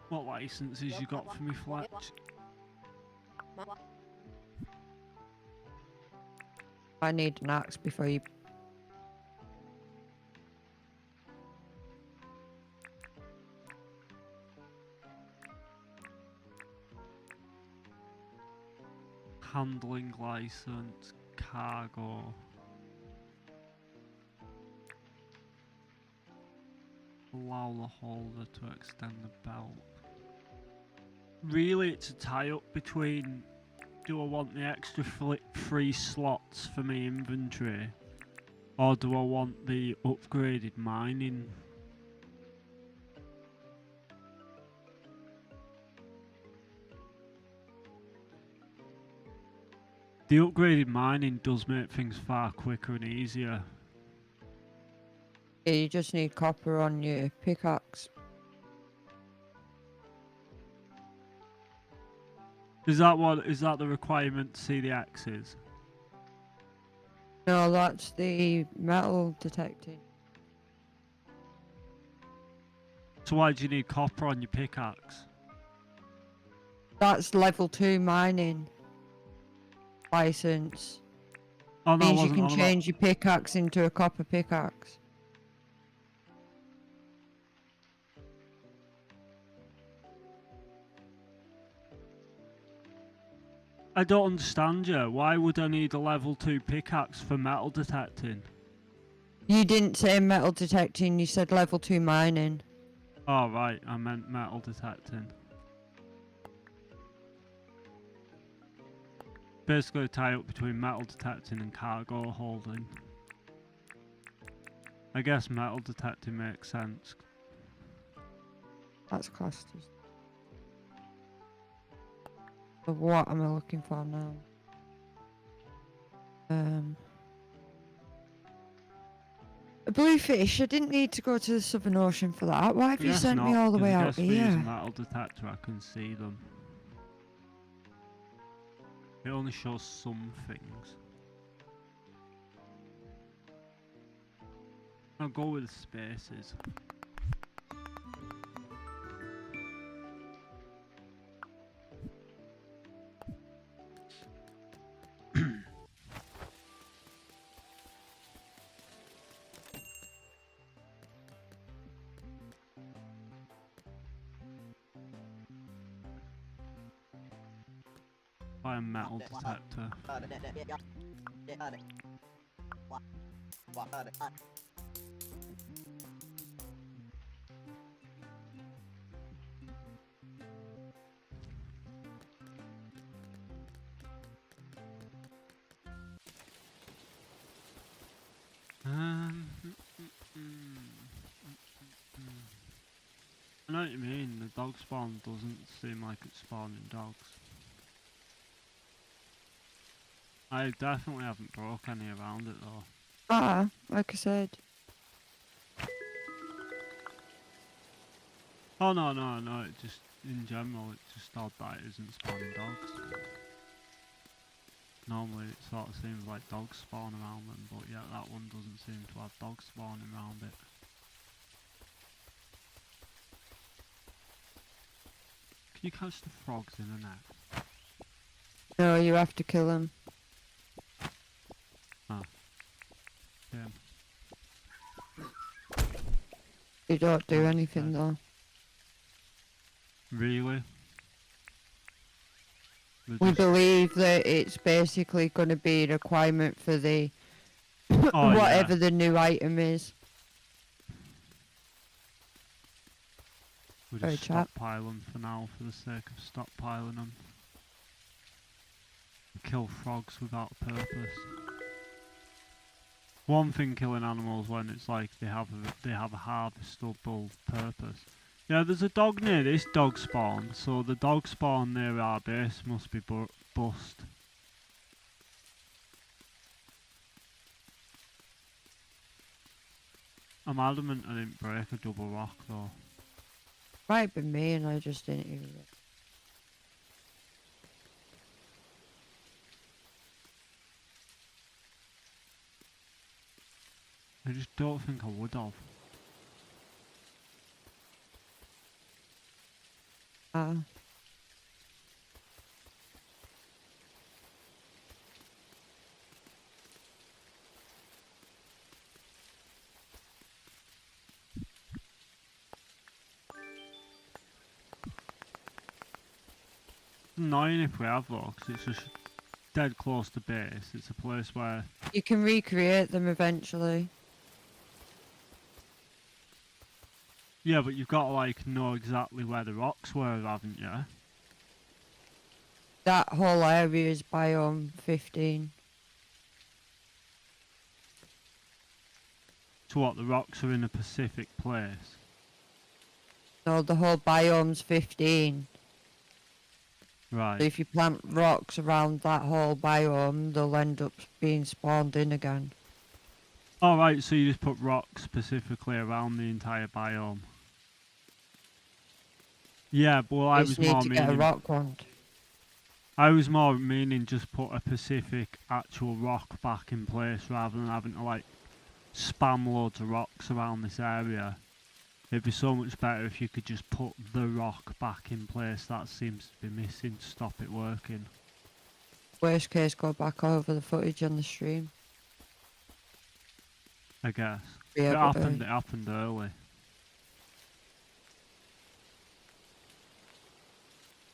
What licenses you got for me, Fletch? I need an axe before you. Handling license, cargo. Allow the holder to extend the belt. Really, it's a tie-up between, do I want the extra 3 slots for my inventory, or do I want the upgraded mining? The upgraded mining does make things far quicker and easier. Yeah, you just need copper on your pickaxe. Is that the requirement to see the axes? No, that's the metal detecting. So why do you need copper on your pickaxe? That's level 2 mining license. Oh no, I Means you wasn't can on about. change your pickaxe into a copper pickaxe. I don't understand you. Why would I need a level 2 pickaxe for metal detecting? You didn't say metal detecting, you said level 2 mining. Oh right, I meant metal detecting. Basically a tie-up between metal detecting and cargo holding. I guess metal detecting makes sense. That's classed as. So what am I looking for now? A bluefish. I didn't need to go to the Southern Ocean for that. Why have you Yes, sent me not, all the 'cause way I out guess if I use a here? metal detector I can see them. It only shows some things. I'll go with the spaces. By a metal detector. I know what you mean, the dog spawn doesn't seem like it's spawning dogs. I definitely haven't broke any around it though. Ah, like I said. Oh no, it just, in general, it's just odd that it isn't spawning dogs. Normally it sort of seems like dogs spawn around them, but yeah, that one doesn't seem to have dogs spawning around it. Can you catch the frogs in a net? No, you have to kill him. Yeah. You don't do Oh, anything dead. though. Really? We believe that it's basically going to be a requirement for the Oh, Whatever yeah. the new item is. We Sorry, just chap. stockpile them for now for the sake of stockpiling them. Kill frogs without a purpose. One thing killing animals when it's like they have a harvestable purpose. Yeah, there's a dog near this dog spawn, so the dog spawn near our base must be bust. I'm adamant I didn't break a double rock though. Might be me and I just didn't use it. I just don't think I would have. Annoying if we have though, 'cause it's just dead close to base. It's a place where... You can recreate them eventually. Yeah, but you've got to like know exactly where the rocks were, haven't you? That whole area is biome 15. So what, the rocks are in a specific place? No, the whole biome's 15. Right. So if you plant rocks around that whole biome, they'll end up being spawned in again. Alright, so you just put rocks specifically around the entire biome. Yeah, but I You was just need more to get a meaning... rock wand. I was more meaning just put a specific actual rock back in place rather than having to like spam loads of rocks around this area. It'd be so much better if you could just put the rock back in place. That seems to be missing to stop it working. Worst case, go back over the footage on the stream. I guess. Be It able to- happened early.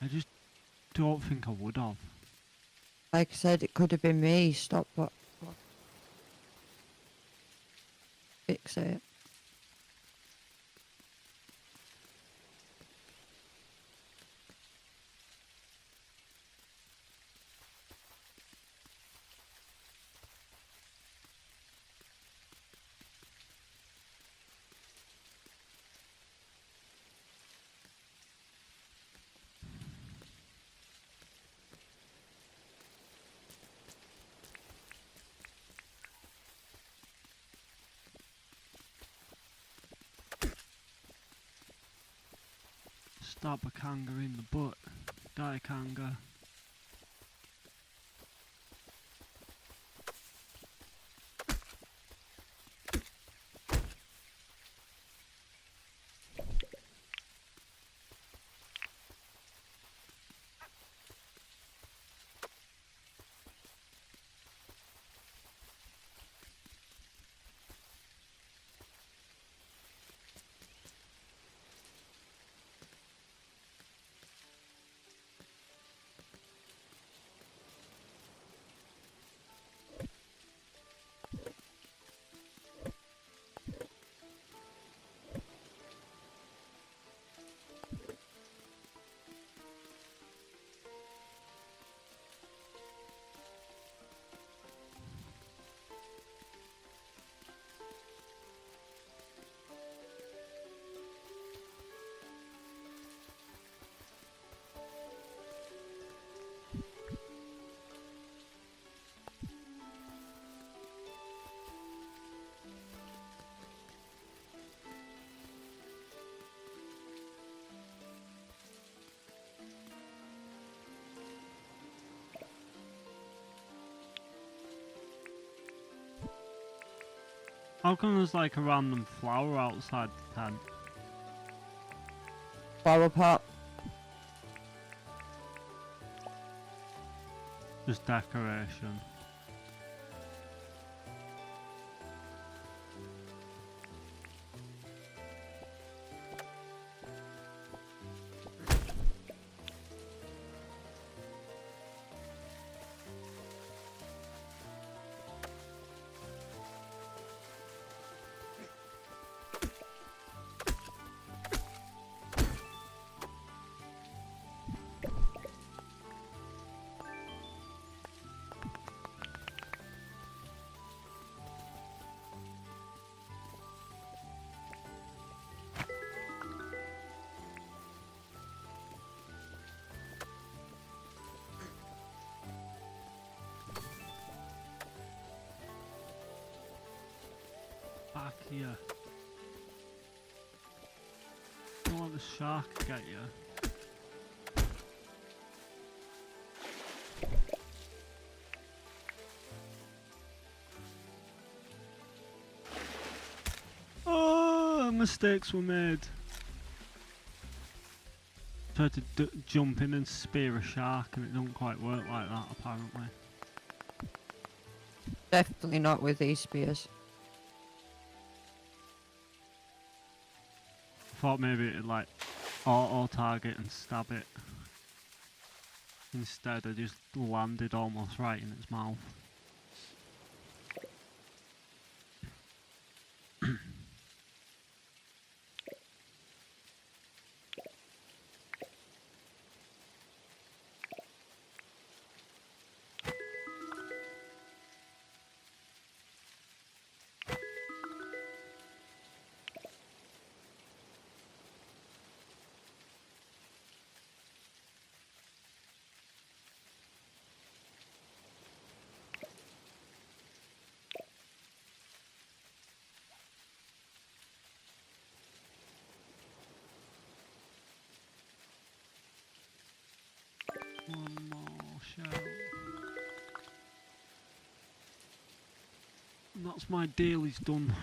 I just don't think I would have. Like I said, it could have been me. Stop what? Fix it. Stab a kanga in the butt. Die kanga. How come there's like a random flower outside the tent? Flower pot. Just decoration. shark here. Don't let the shark get you. Oh, mistakes were made. Tried to jump in and spear a shark and it don't quite work like that apparently. Definitely not with these spears. I thought maybe it'd like auto target and stab it. Instead I just landed almost right in its mouth. One more shell. And that's my daily's done.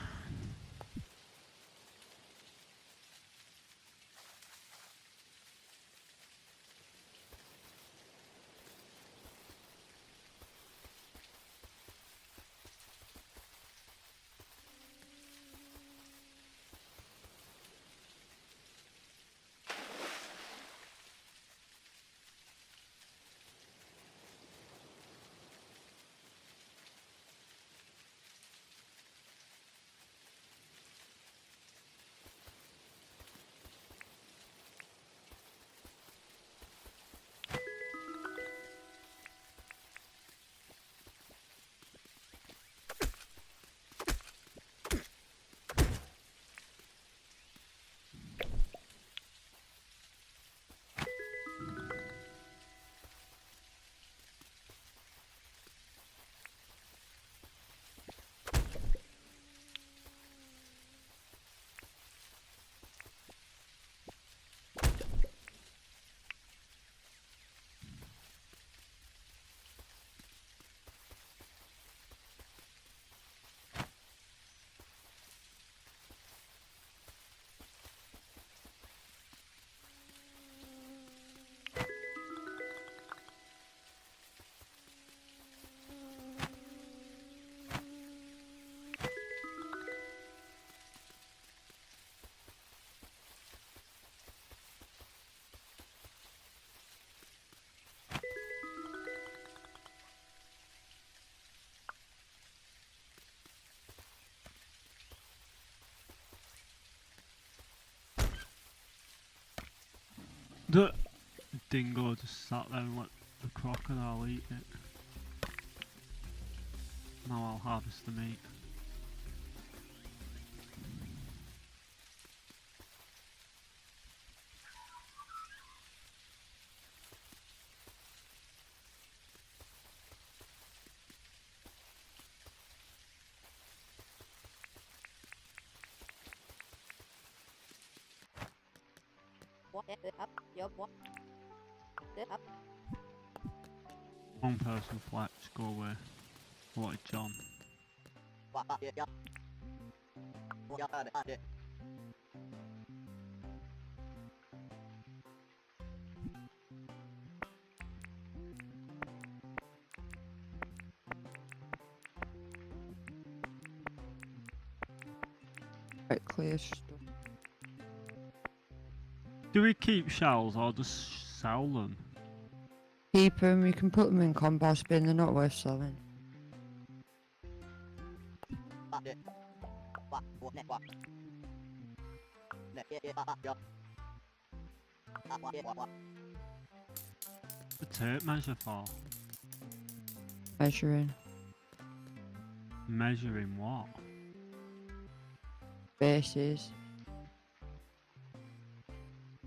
The dingo just sat there and let the crocodile eat it. Now I'll harvest the meat. One person flex, go away. What is John? Quite clear stuff. Do we keep shells or just sell them? Keep them, you can put them in compost bin, they're not worth selling. The tape measure for? Measuring. Measuring what? Bases.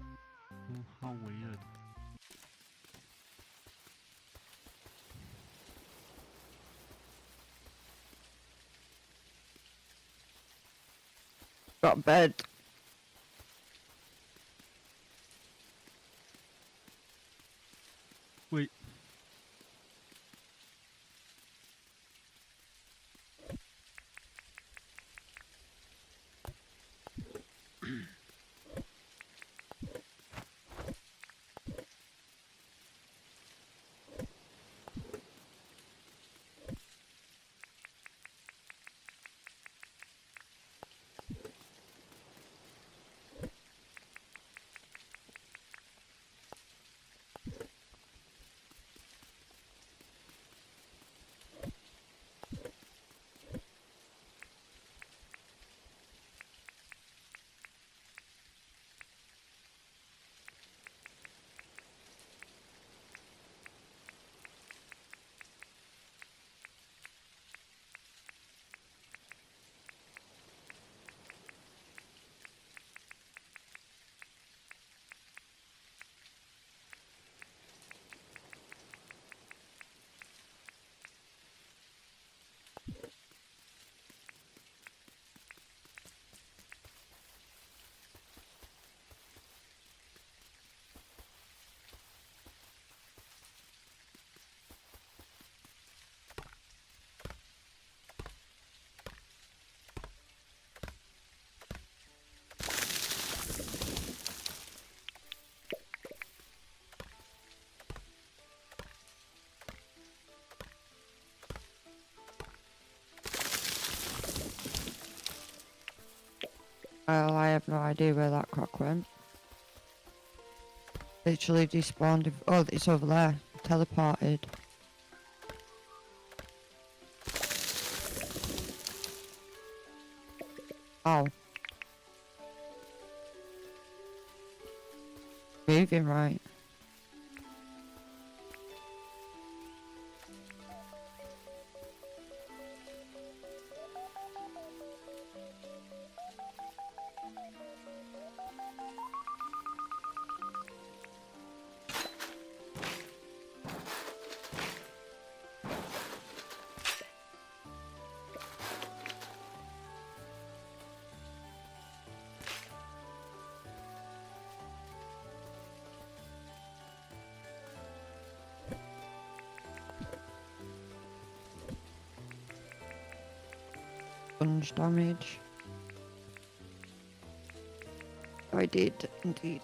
Oh, how weird. Got bed. Wait. Well, I have no idea where that croc went. Literally despawned. Oh, it's over there. Teleported. Oh. Moving right. Sponge damage. I did indeed.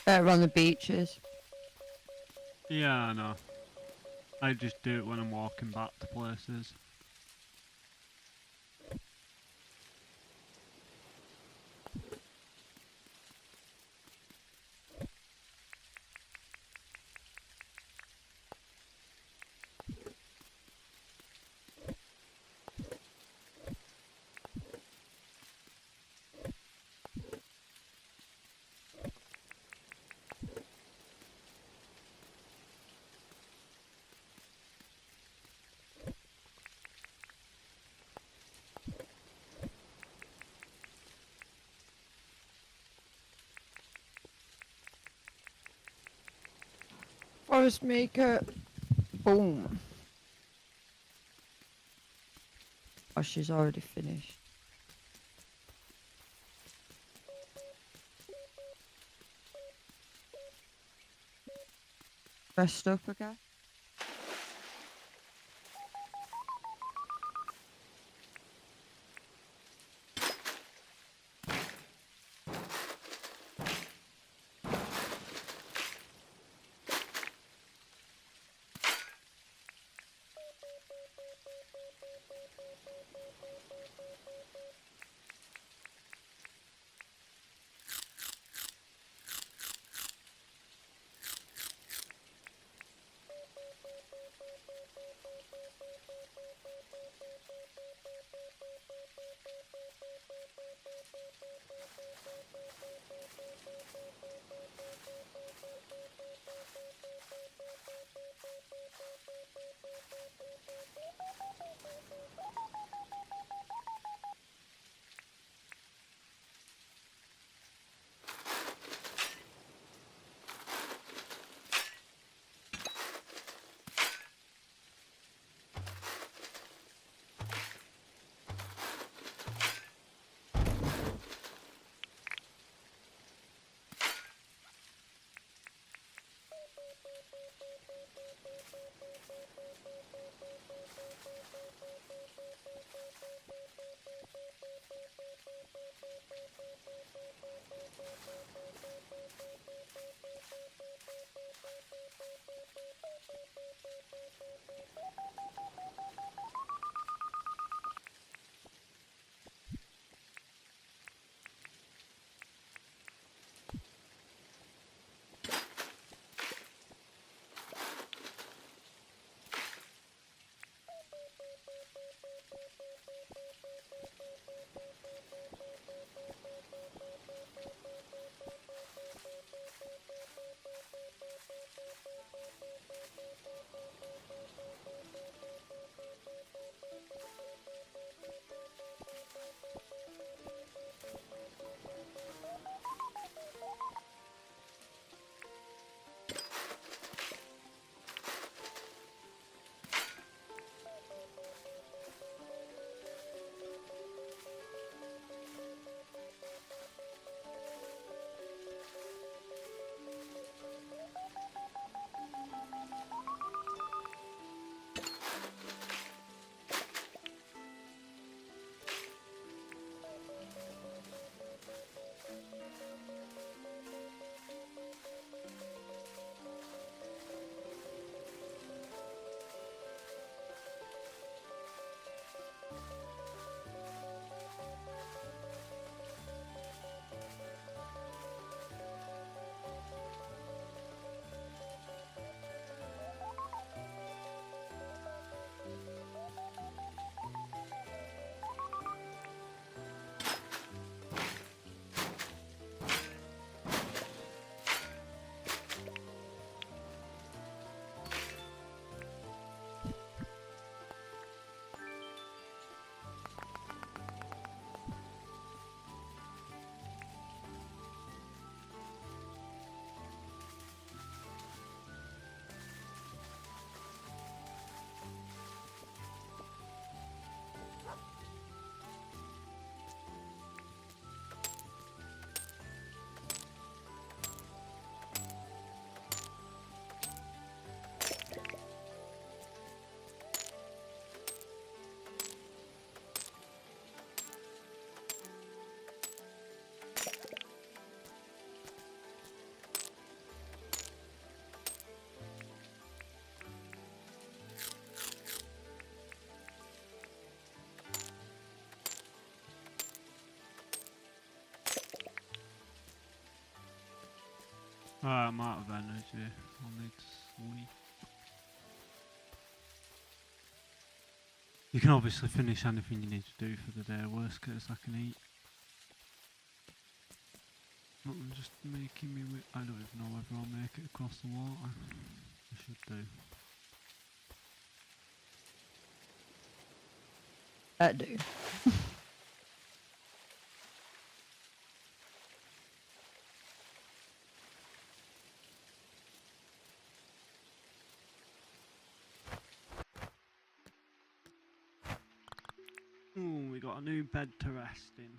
Better on the beaches. Yeah, I know. I just do it when I'm walking back to places. Forest maker. Boom. Oh, she's already finished. Rest up again. Right, I'm out of energy. I'll need sleep. You can obviously finish anything you need to do for the day. Worst case, I can eat. I'm just making me. I don't even know whether I'll make it across the water. I should do. I do. Ooh, we got a new bed to rest in.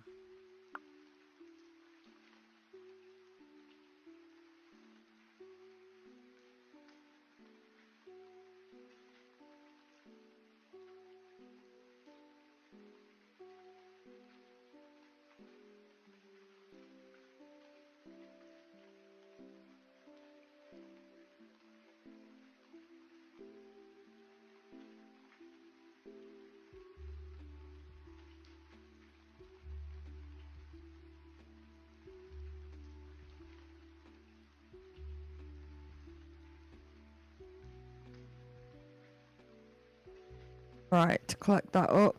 Right, collect that up.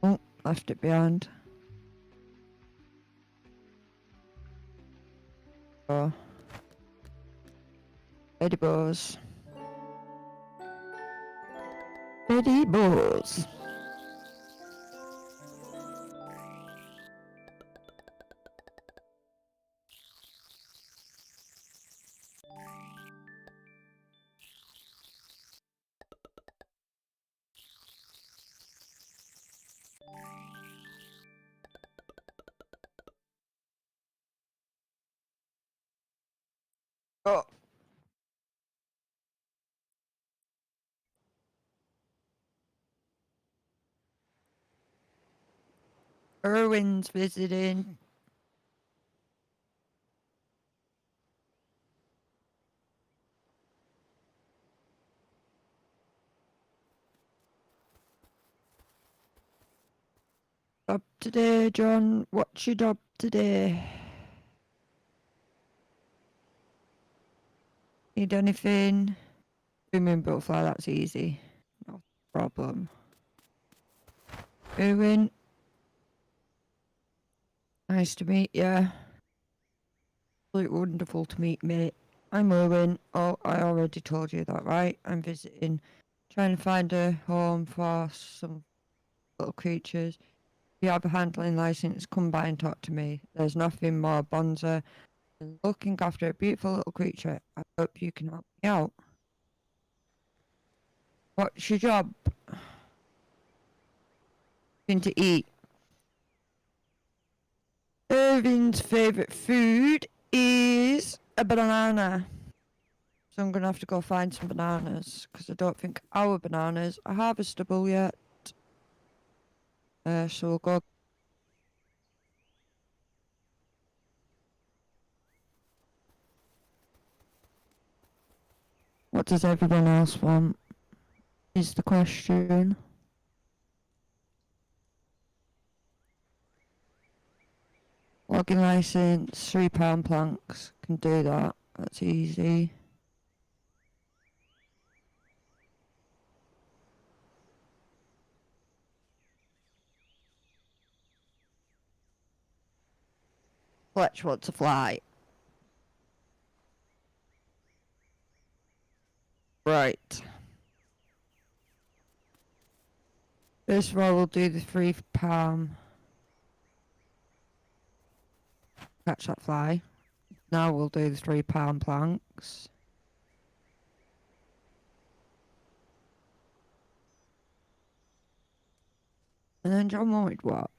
Oh, left it behind. Oh. Betty Bows. Betty Bows. Oh. Erwin's visiting. Job today, John. What's your job today? Need anything? Booming butterfly, that's easy. No problem. Erwin. Nice to meet you. Absolutely wonderful to meet, mate. I'm Erwin. Oh, I already told you that, right? I'm visiting. Trying to find a home for some little creatures. If you have a handling license, come by and talk to me. There's nothing more bonza than looking after a beautiful little creature. I hope you can help me out. What's your job? Thing to eat. Irving's favourite food is a banana. So I'm going to have to go find some bananas because I don't think our bananas are harvestable yet. So we'll go. What does everyone else want? Is the question. Logging license, £3 planks. Can do that. That's easy. Fletch wants to fly. Right. First of all, we'll do the £3. Catch that fly. Now we'll do the £3 planks. And then John wanted what?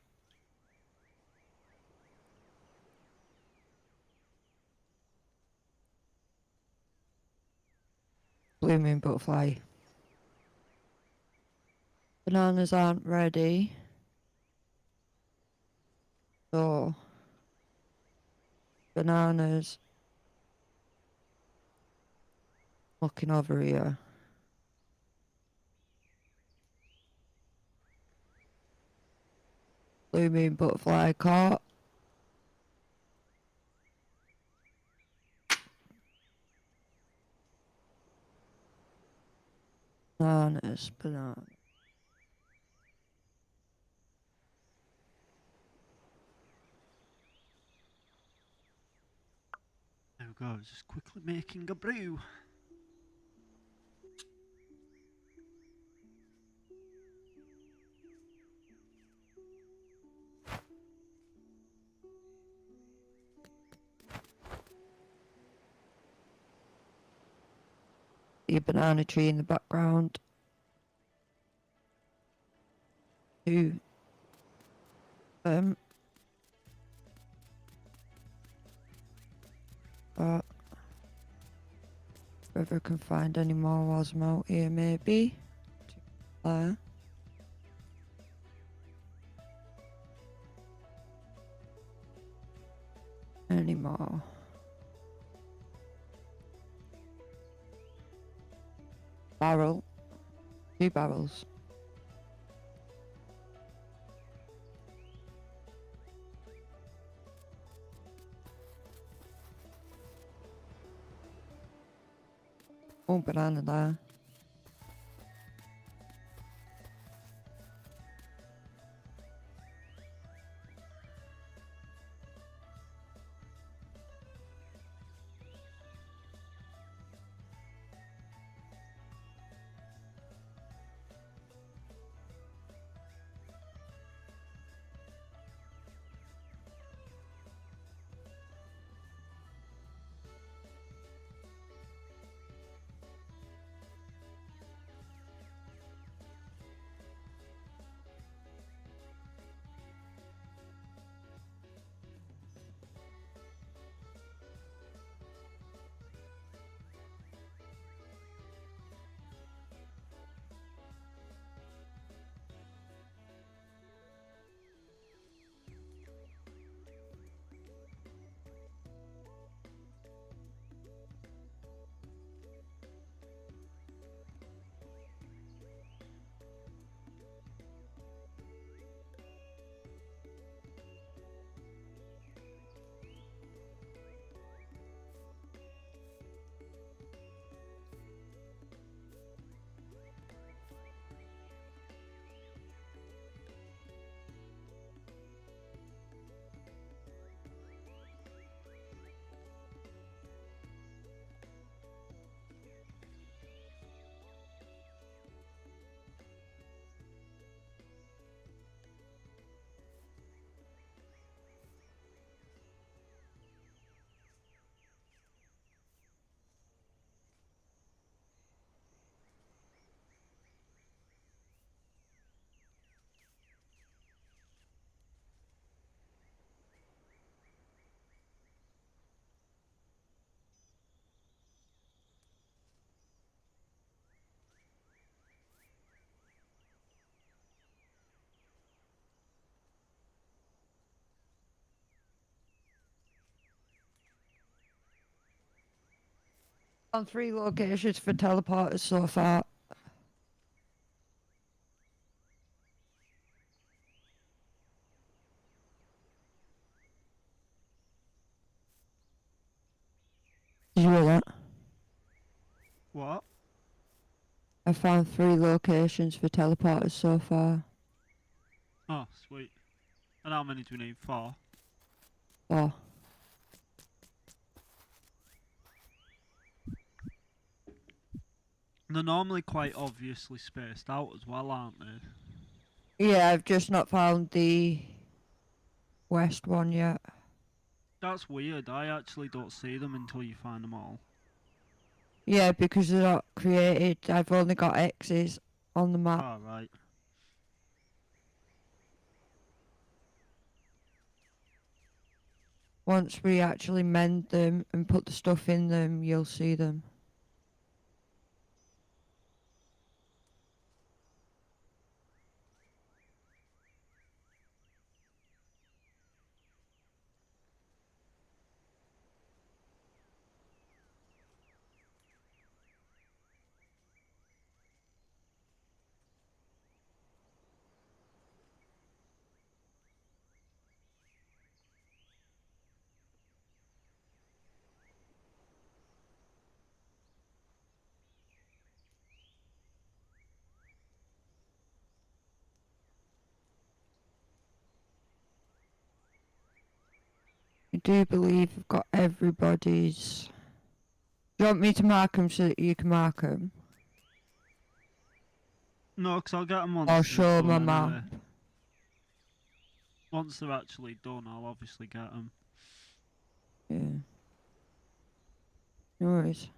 Blooming butterfly. Bananas aren't ready. So bananas. Looking over here. Blooming butterfly caught. Bananas, bananas. There we go, just quickly making a brew. See a banana tree in the background. Two. But whether I can find any more whilst I'm out here, maybe. There. Any more? Barrel. 2 barrels. One banana there. On 3 locations for teleporters so far. Did you hear that? What? I found 3 locations for teleporters so far. Oh, sweet. And how many do we need? 4? 4. They're normally quite obviously spaced out as well, aren't they? Yeah, I've just not found the west one yet. That's weird. I actually don't see them until you find them all. Yeah, because they're not created. I've only got X's on the map. Oh, right. Once we actually mend them and put the stuff in them, you'll see them. do believe I've got everybody's. Do you want me to mark them so that you can mark them? No, because I'll get them once Or they're show my done anyway. map? Once they're actually done, I'll obviously get them. Yeah. No worries.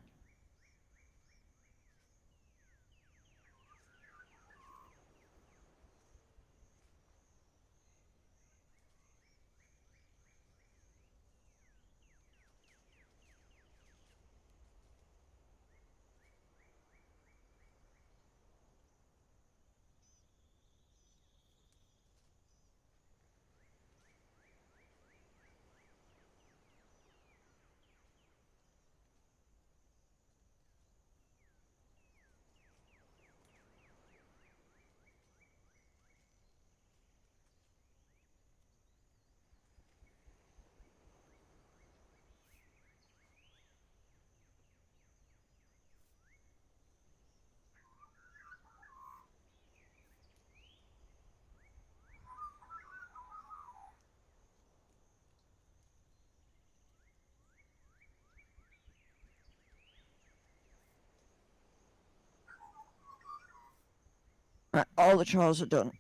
Right, all the chores are done.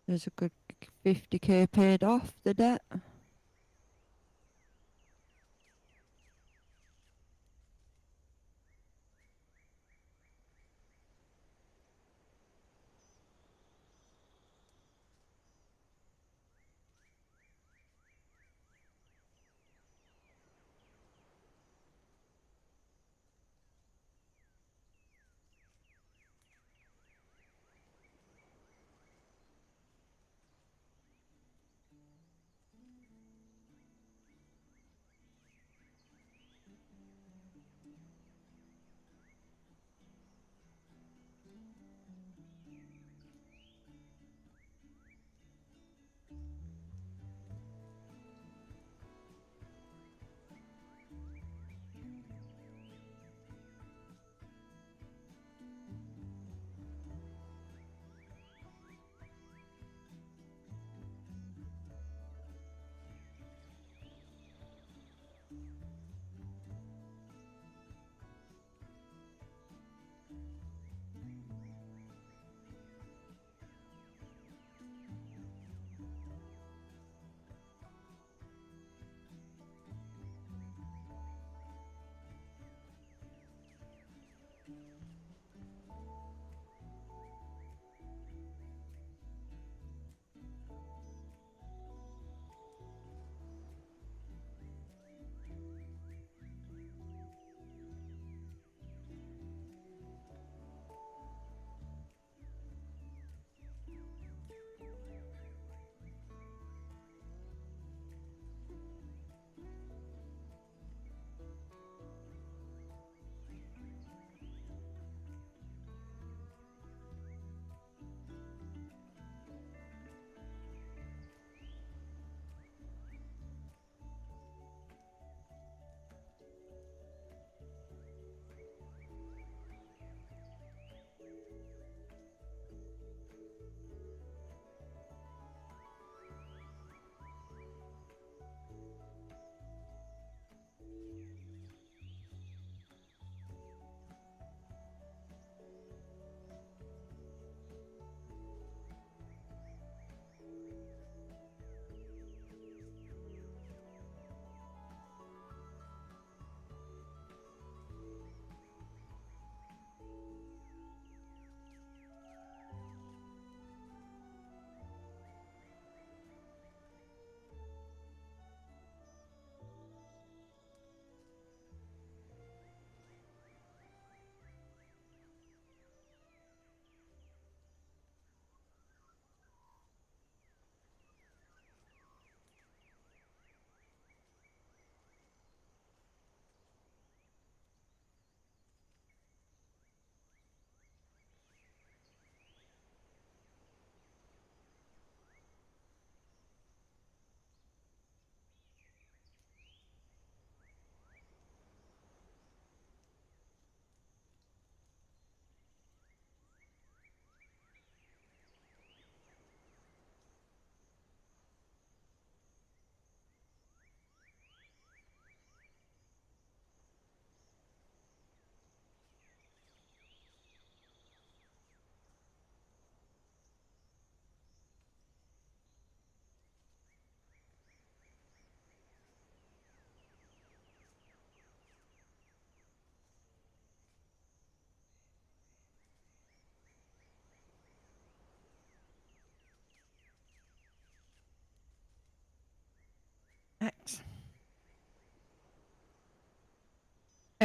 There's a good 50k paid off the debt.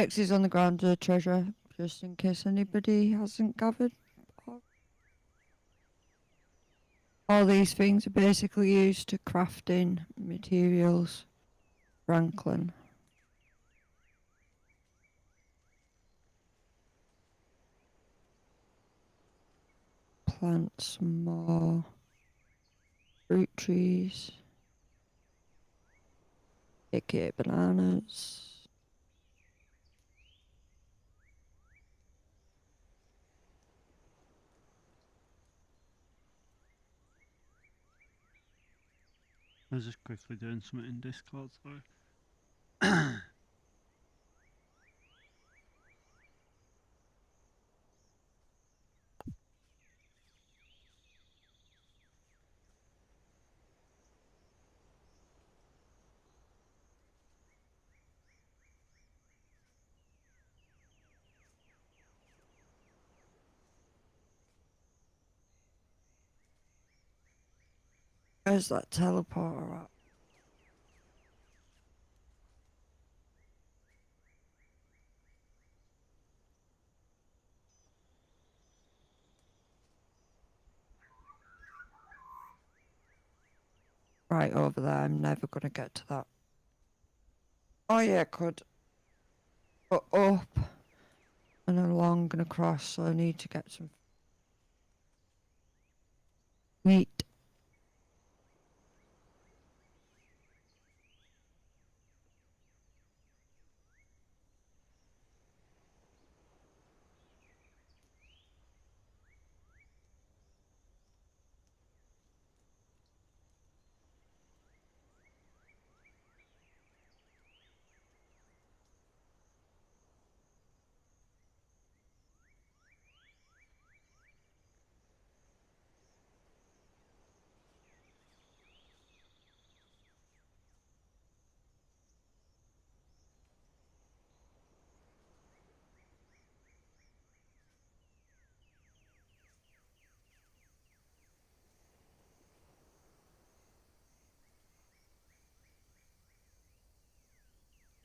X is on the ground as a treasure, just in case anybody hasn't gathered. All these things are basically used to crafting materials. Franklin. Plant some more fruit trees. aka bananas. I was just quickly doing something in Discord, sorry. Where's that teleporter at? Right over there, I'm never gonna get to that. Oh yeah, I could. But up and along and across, so I need to get some meat.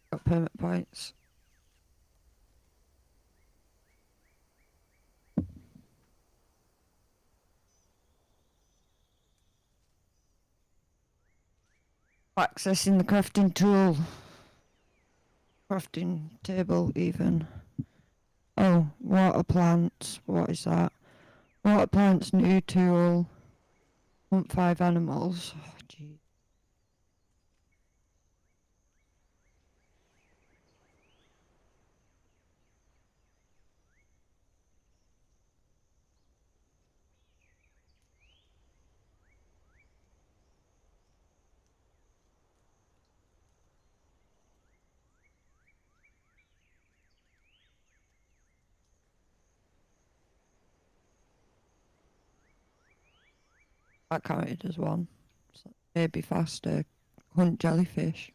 Got permit points. Accessing the crafting tool. Crafting table even. Oh, water plants. What is that? Water plants, new tool. Hunt 5 animals. Oh, gee. That counted as one. So maybe faster. Hunt jellyfish.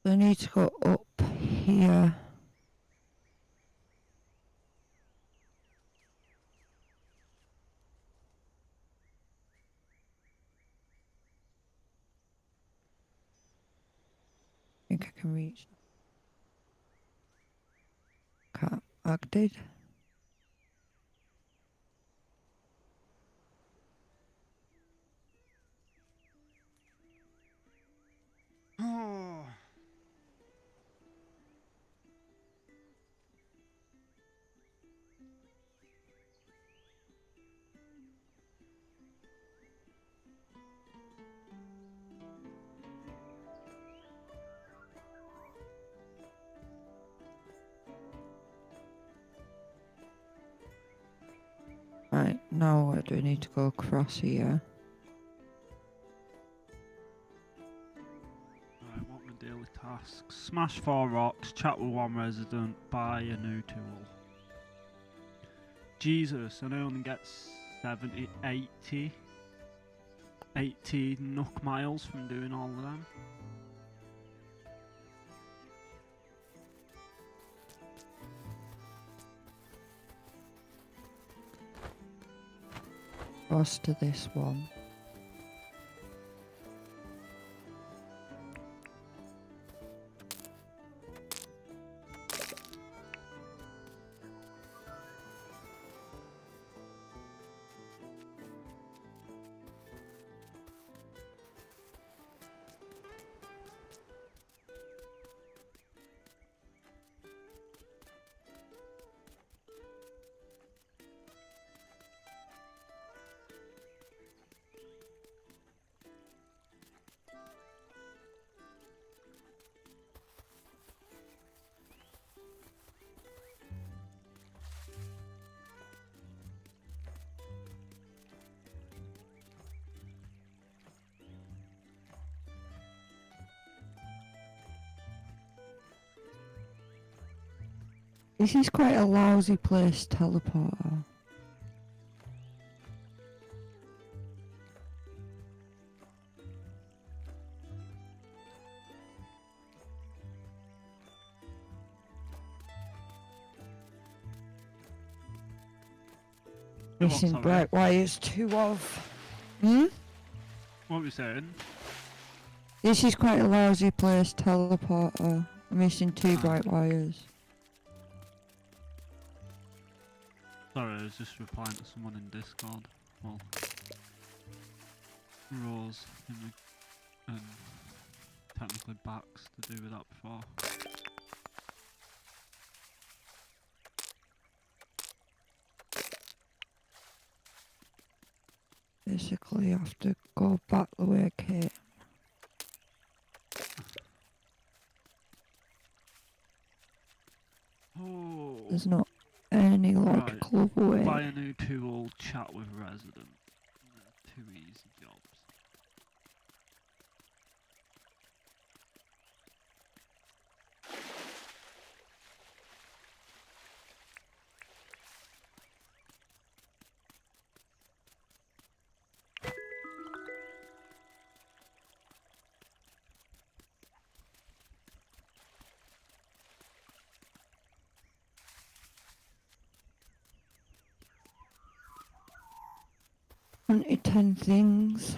I need to go up here. I think I can reach. Can't. I did. Oh. Right, now where do I need to go across here? Right, what are my daily tasks? Smash 4 rocks, chat with 1 resident, buy a new tool. Jesus, and I only get 70, 80 nook miles from doing all of them. across to this one. This is quite a lousy place, teleporter. Missing sorry? bright wires, 2 of. Hmm? What were you saying? This is quite a lousy place, teleporter. Missing 2 bright wires. Sorry, I was just replying to someone in Discord. Well, Rose in the technically backs to do with that before. Basically, I have to go back the way I came. Oh. There's not any logical way. Buy a new tool, chat with resident. Two easy jobs. Only 10 things.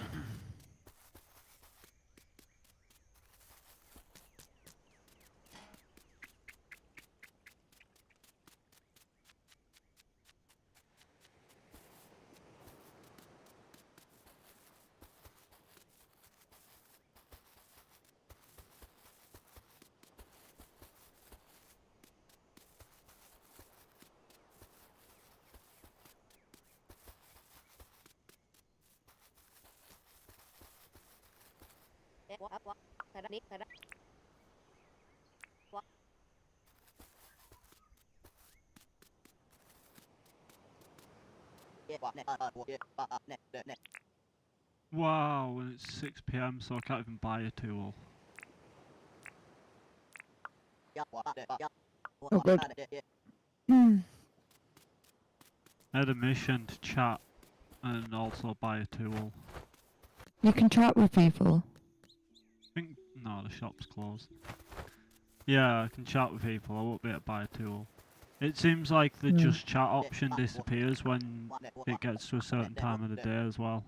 Wow, and it's 6 PM, so I can't even buy a tool. Oh, good. Hmm. I had a mission to chat and also buy a tool. You can chat with people. I think, no, the shop's closed. Yeah, I can chat with people, I won't be able to buy a tool. It seems like the just chat option disappears when it gets to a certain time of the day as well.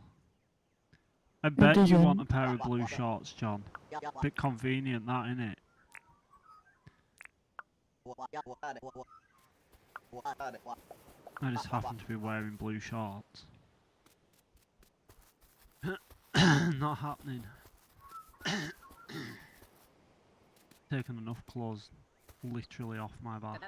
I bet you want a pair of blue shorts, John. Bit convenient that, innit? I just happen to be wearing blue shorts. Not happening. Taken enough clothes literally off my back.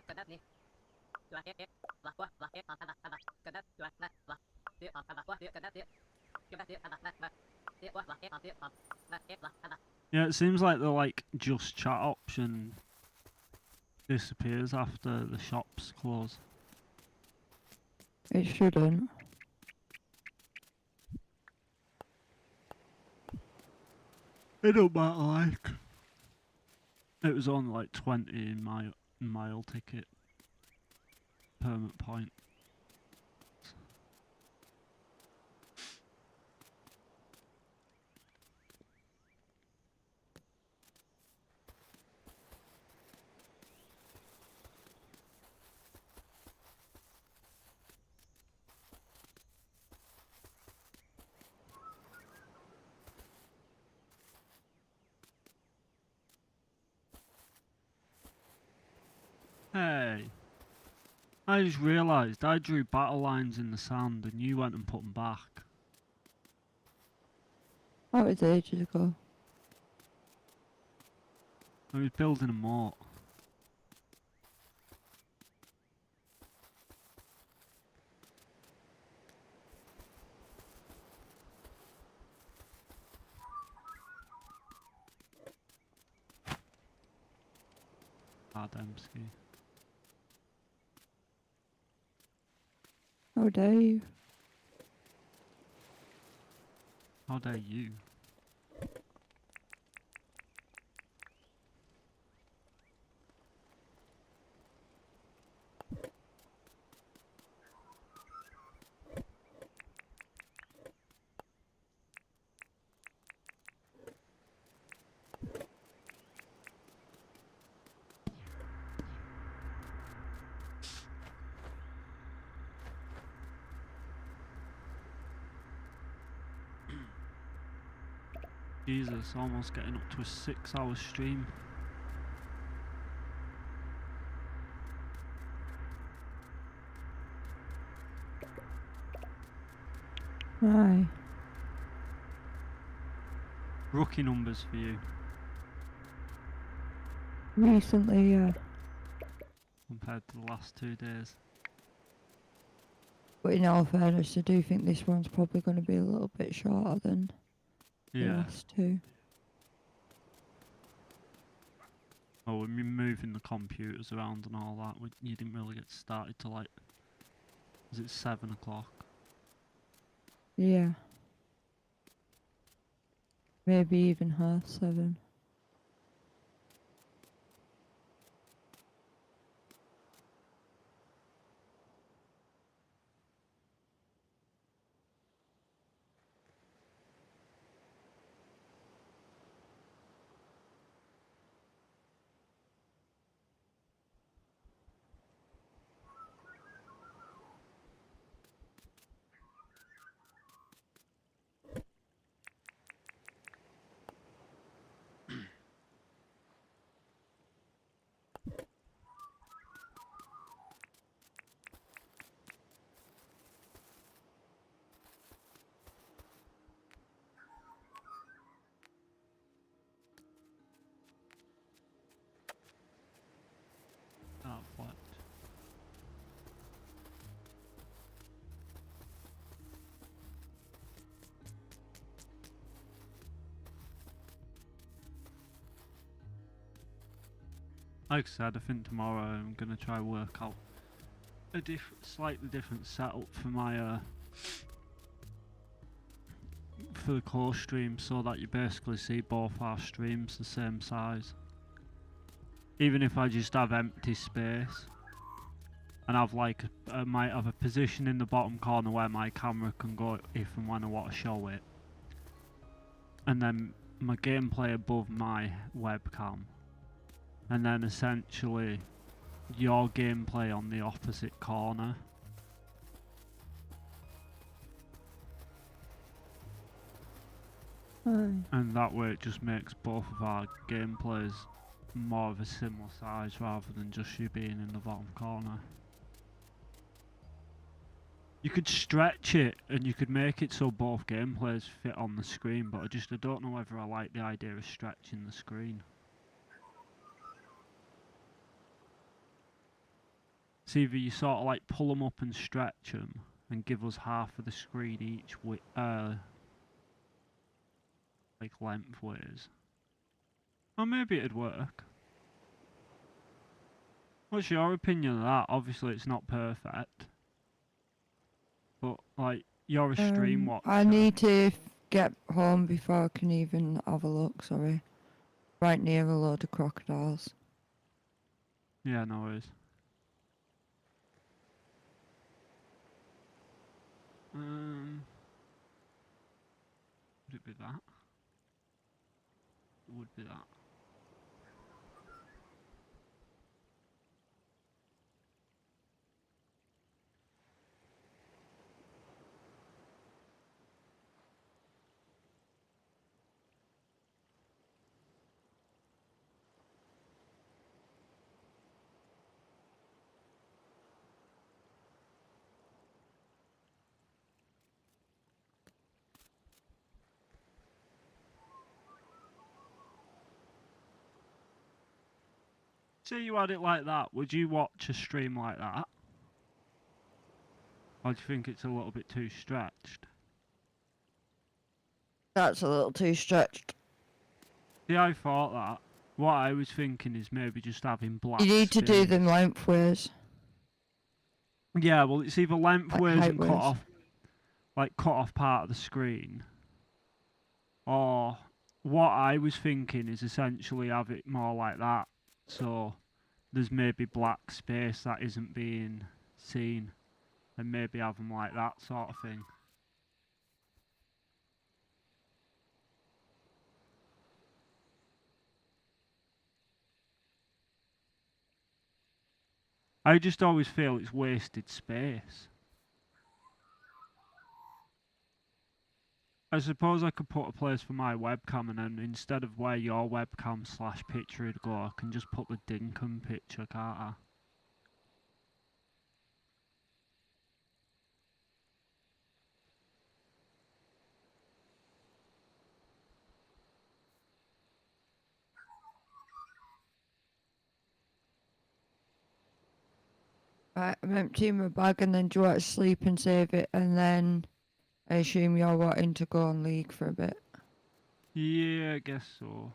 Yeah, it seems like the just chat option disappears after the shops close. It shouldn't. It don't matter, like. It was on like 20 mile ticket. Permit point. Hey, I just realised I drew battle lines in the sand and you went and put them back. That was ages ago. I was building a moat. Adamski. How dare you? How dare you? Jesus, almost getting up to a 6-hour stream. Aye. Rookie numbers for you Recently, yeah. compared to the last 2 days. But in all fairness, I do think this one's probably going to be a little bit shorter than the Yeah. last two. Oh, when you're moving the computers around and all that, you didn't really get started till like, was it 7 o'clock? Yeah. Maybe even 7:30. Oh, what? Like I said, I think tomorrow I'm gonna try work out a slightly different setup for my for the core stream, so that you basically see both our streams the same size. Even if I just have empty space and have like I might have a position in the bottom corner where my camera can go if and when I want to show it, and then my gameplay above my webcam, and then essentially your gameplay on the opposite corner. Aye. And that way it just makes both of our gameplays more of a similar size rather than just you being in the bottom corner. You could stretch it and you could make it so both gameplays fit on the screen, but I don't know whether I like the idea of stretching the screen. It's either you sort of like pull them up and stretch them and give us half of the screen each like lengthways. Or maybe it'd work. What's your opinion of that? Obviously it's not perfect. But like, you're a stream watcher. I need to get home before I can even have a look, sorry. Right near a load of crocodiles. Yeah, no worries. Would it be that? It would be that. Say you had it like that, would you watch a stream like that? Or do you think it's a little bit too stretched? That's a little too stretched. See, I thought that. What I was thinking is maybe just having black You need to do space. them lengthways. Yeah, well, it's either lengthways and cut heightways. off, like cut off part of the screen, or what I was thinking is essentially have it more like that. So there's maybe black space that isn't being seen, and maybe have them like that sort of thing. I just always feel it's wasted space. I suppose I could put a place for my webcam, and then instead of where your webcam / picture would go, I can just put the Dinkum picture, can't I? Right, I'm emptying my bag and then do you want to sleep and save it and then I assume you're wanting to go on League for a bit. Yeah, I guess so.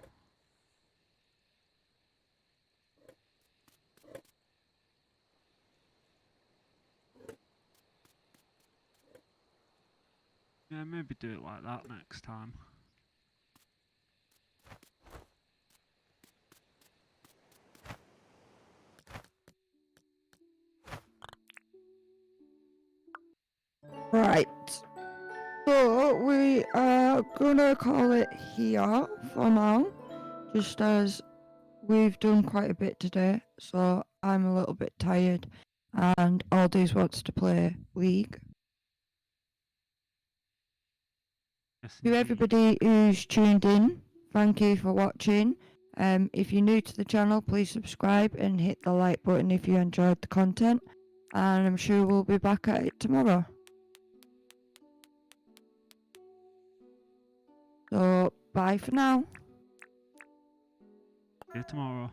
Yeah, maybe do it like that next time. Right. So we are gonna call it here for now. Just as we've done quite a bit today, so I'm a little bit tired and Aldous wants to play League. Yes, To indeed. everybody who's tuned in, thank you for watching. If you're new to the channel, please subscribe and hit the like button if you enjoyed the content. And I'm sure we'll be back at it tomorrow. So, bye for now. See you tomorrow.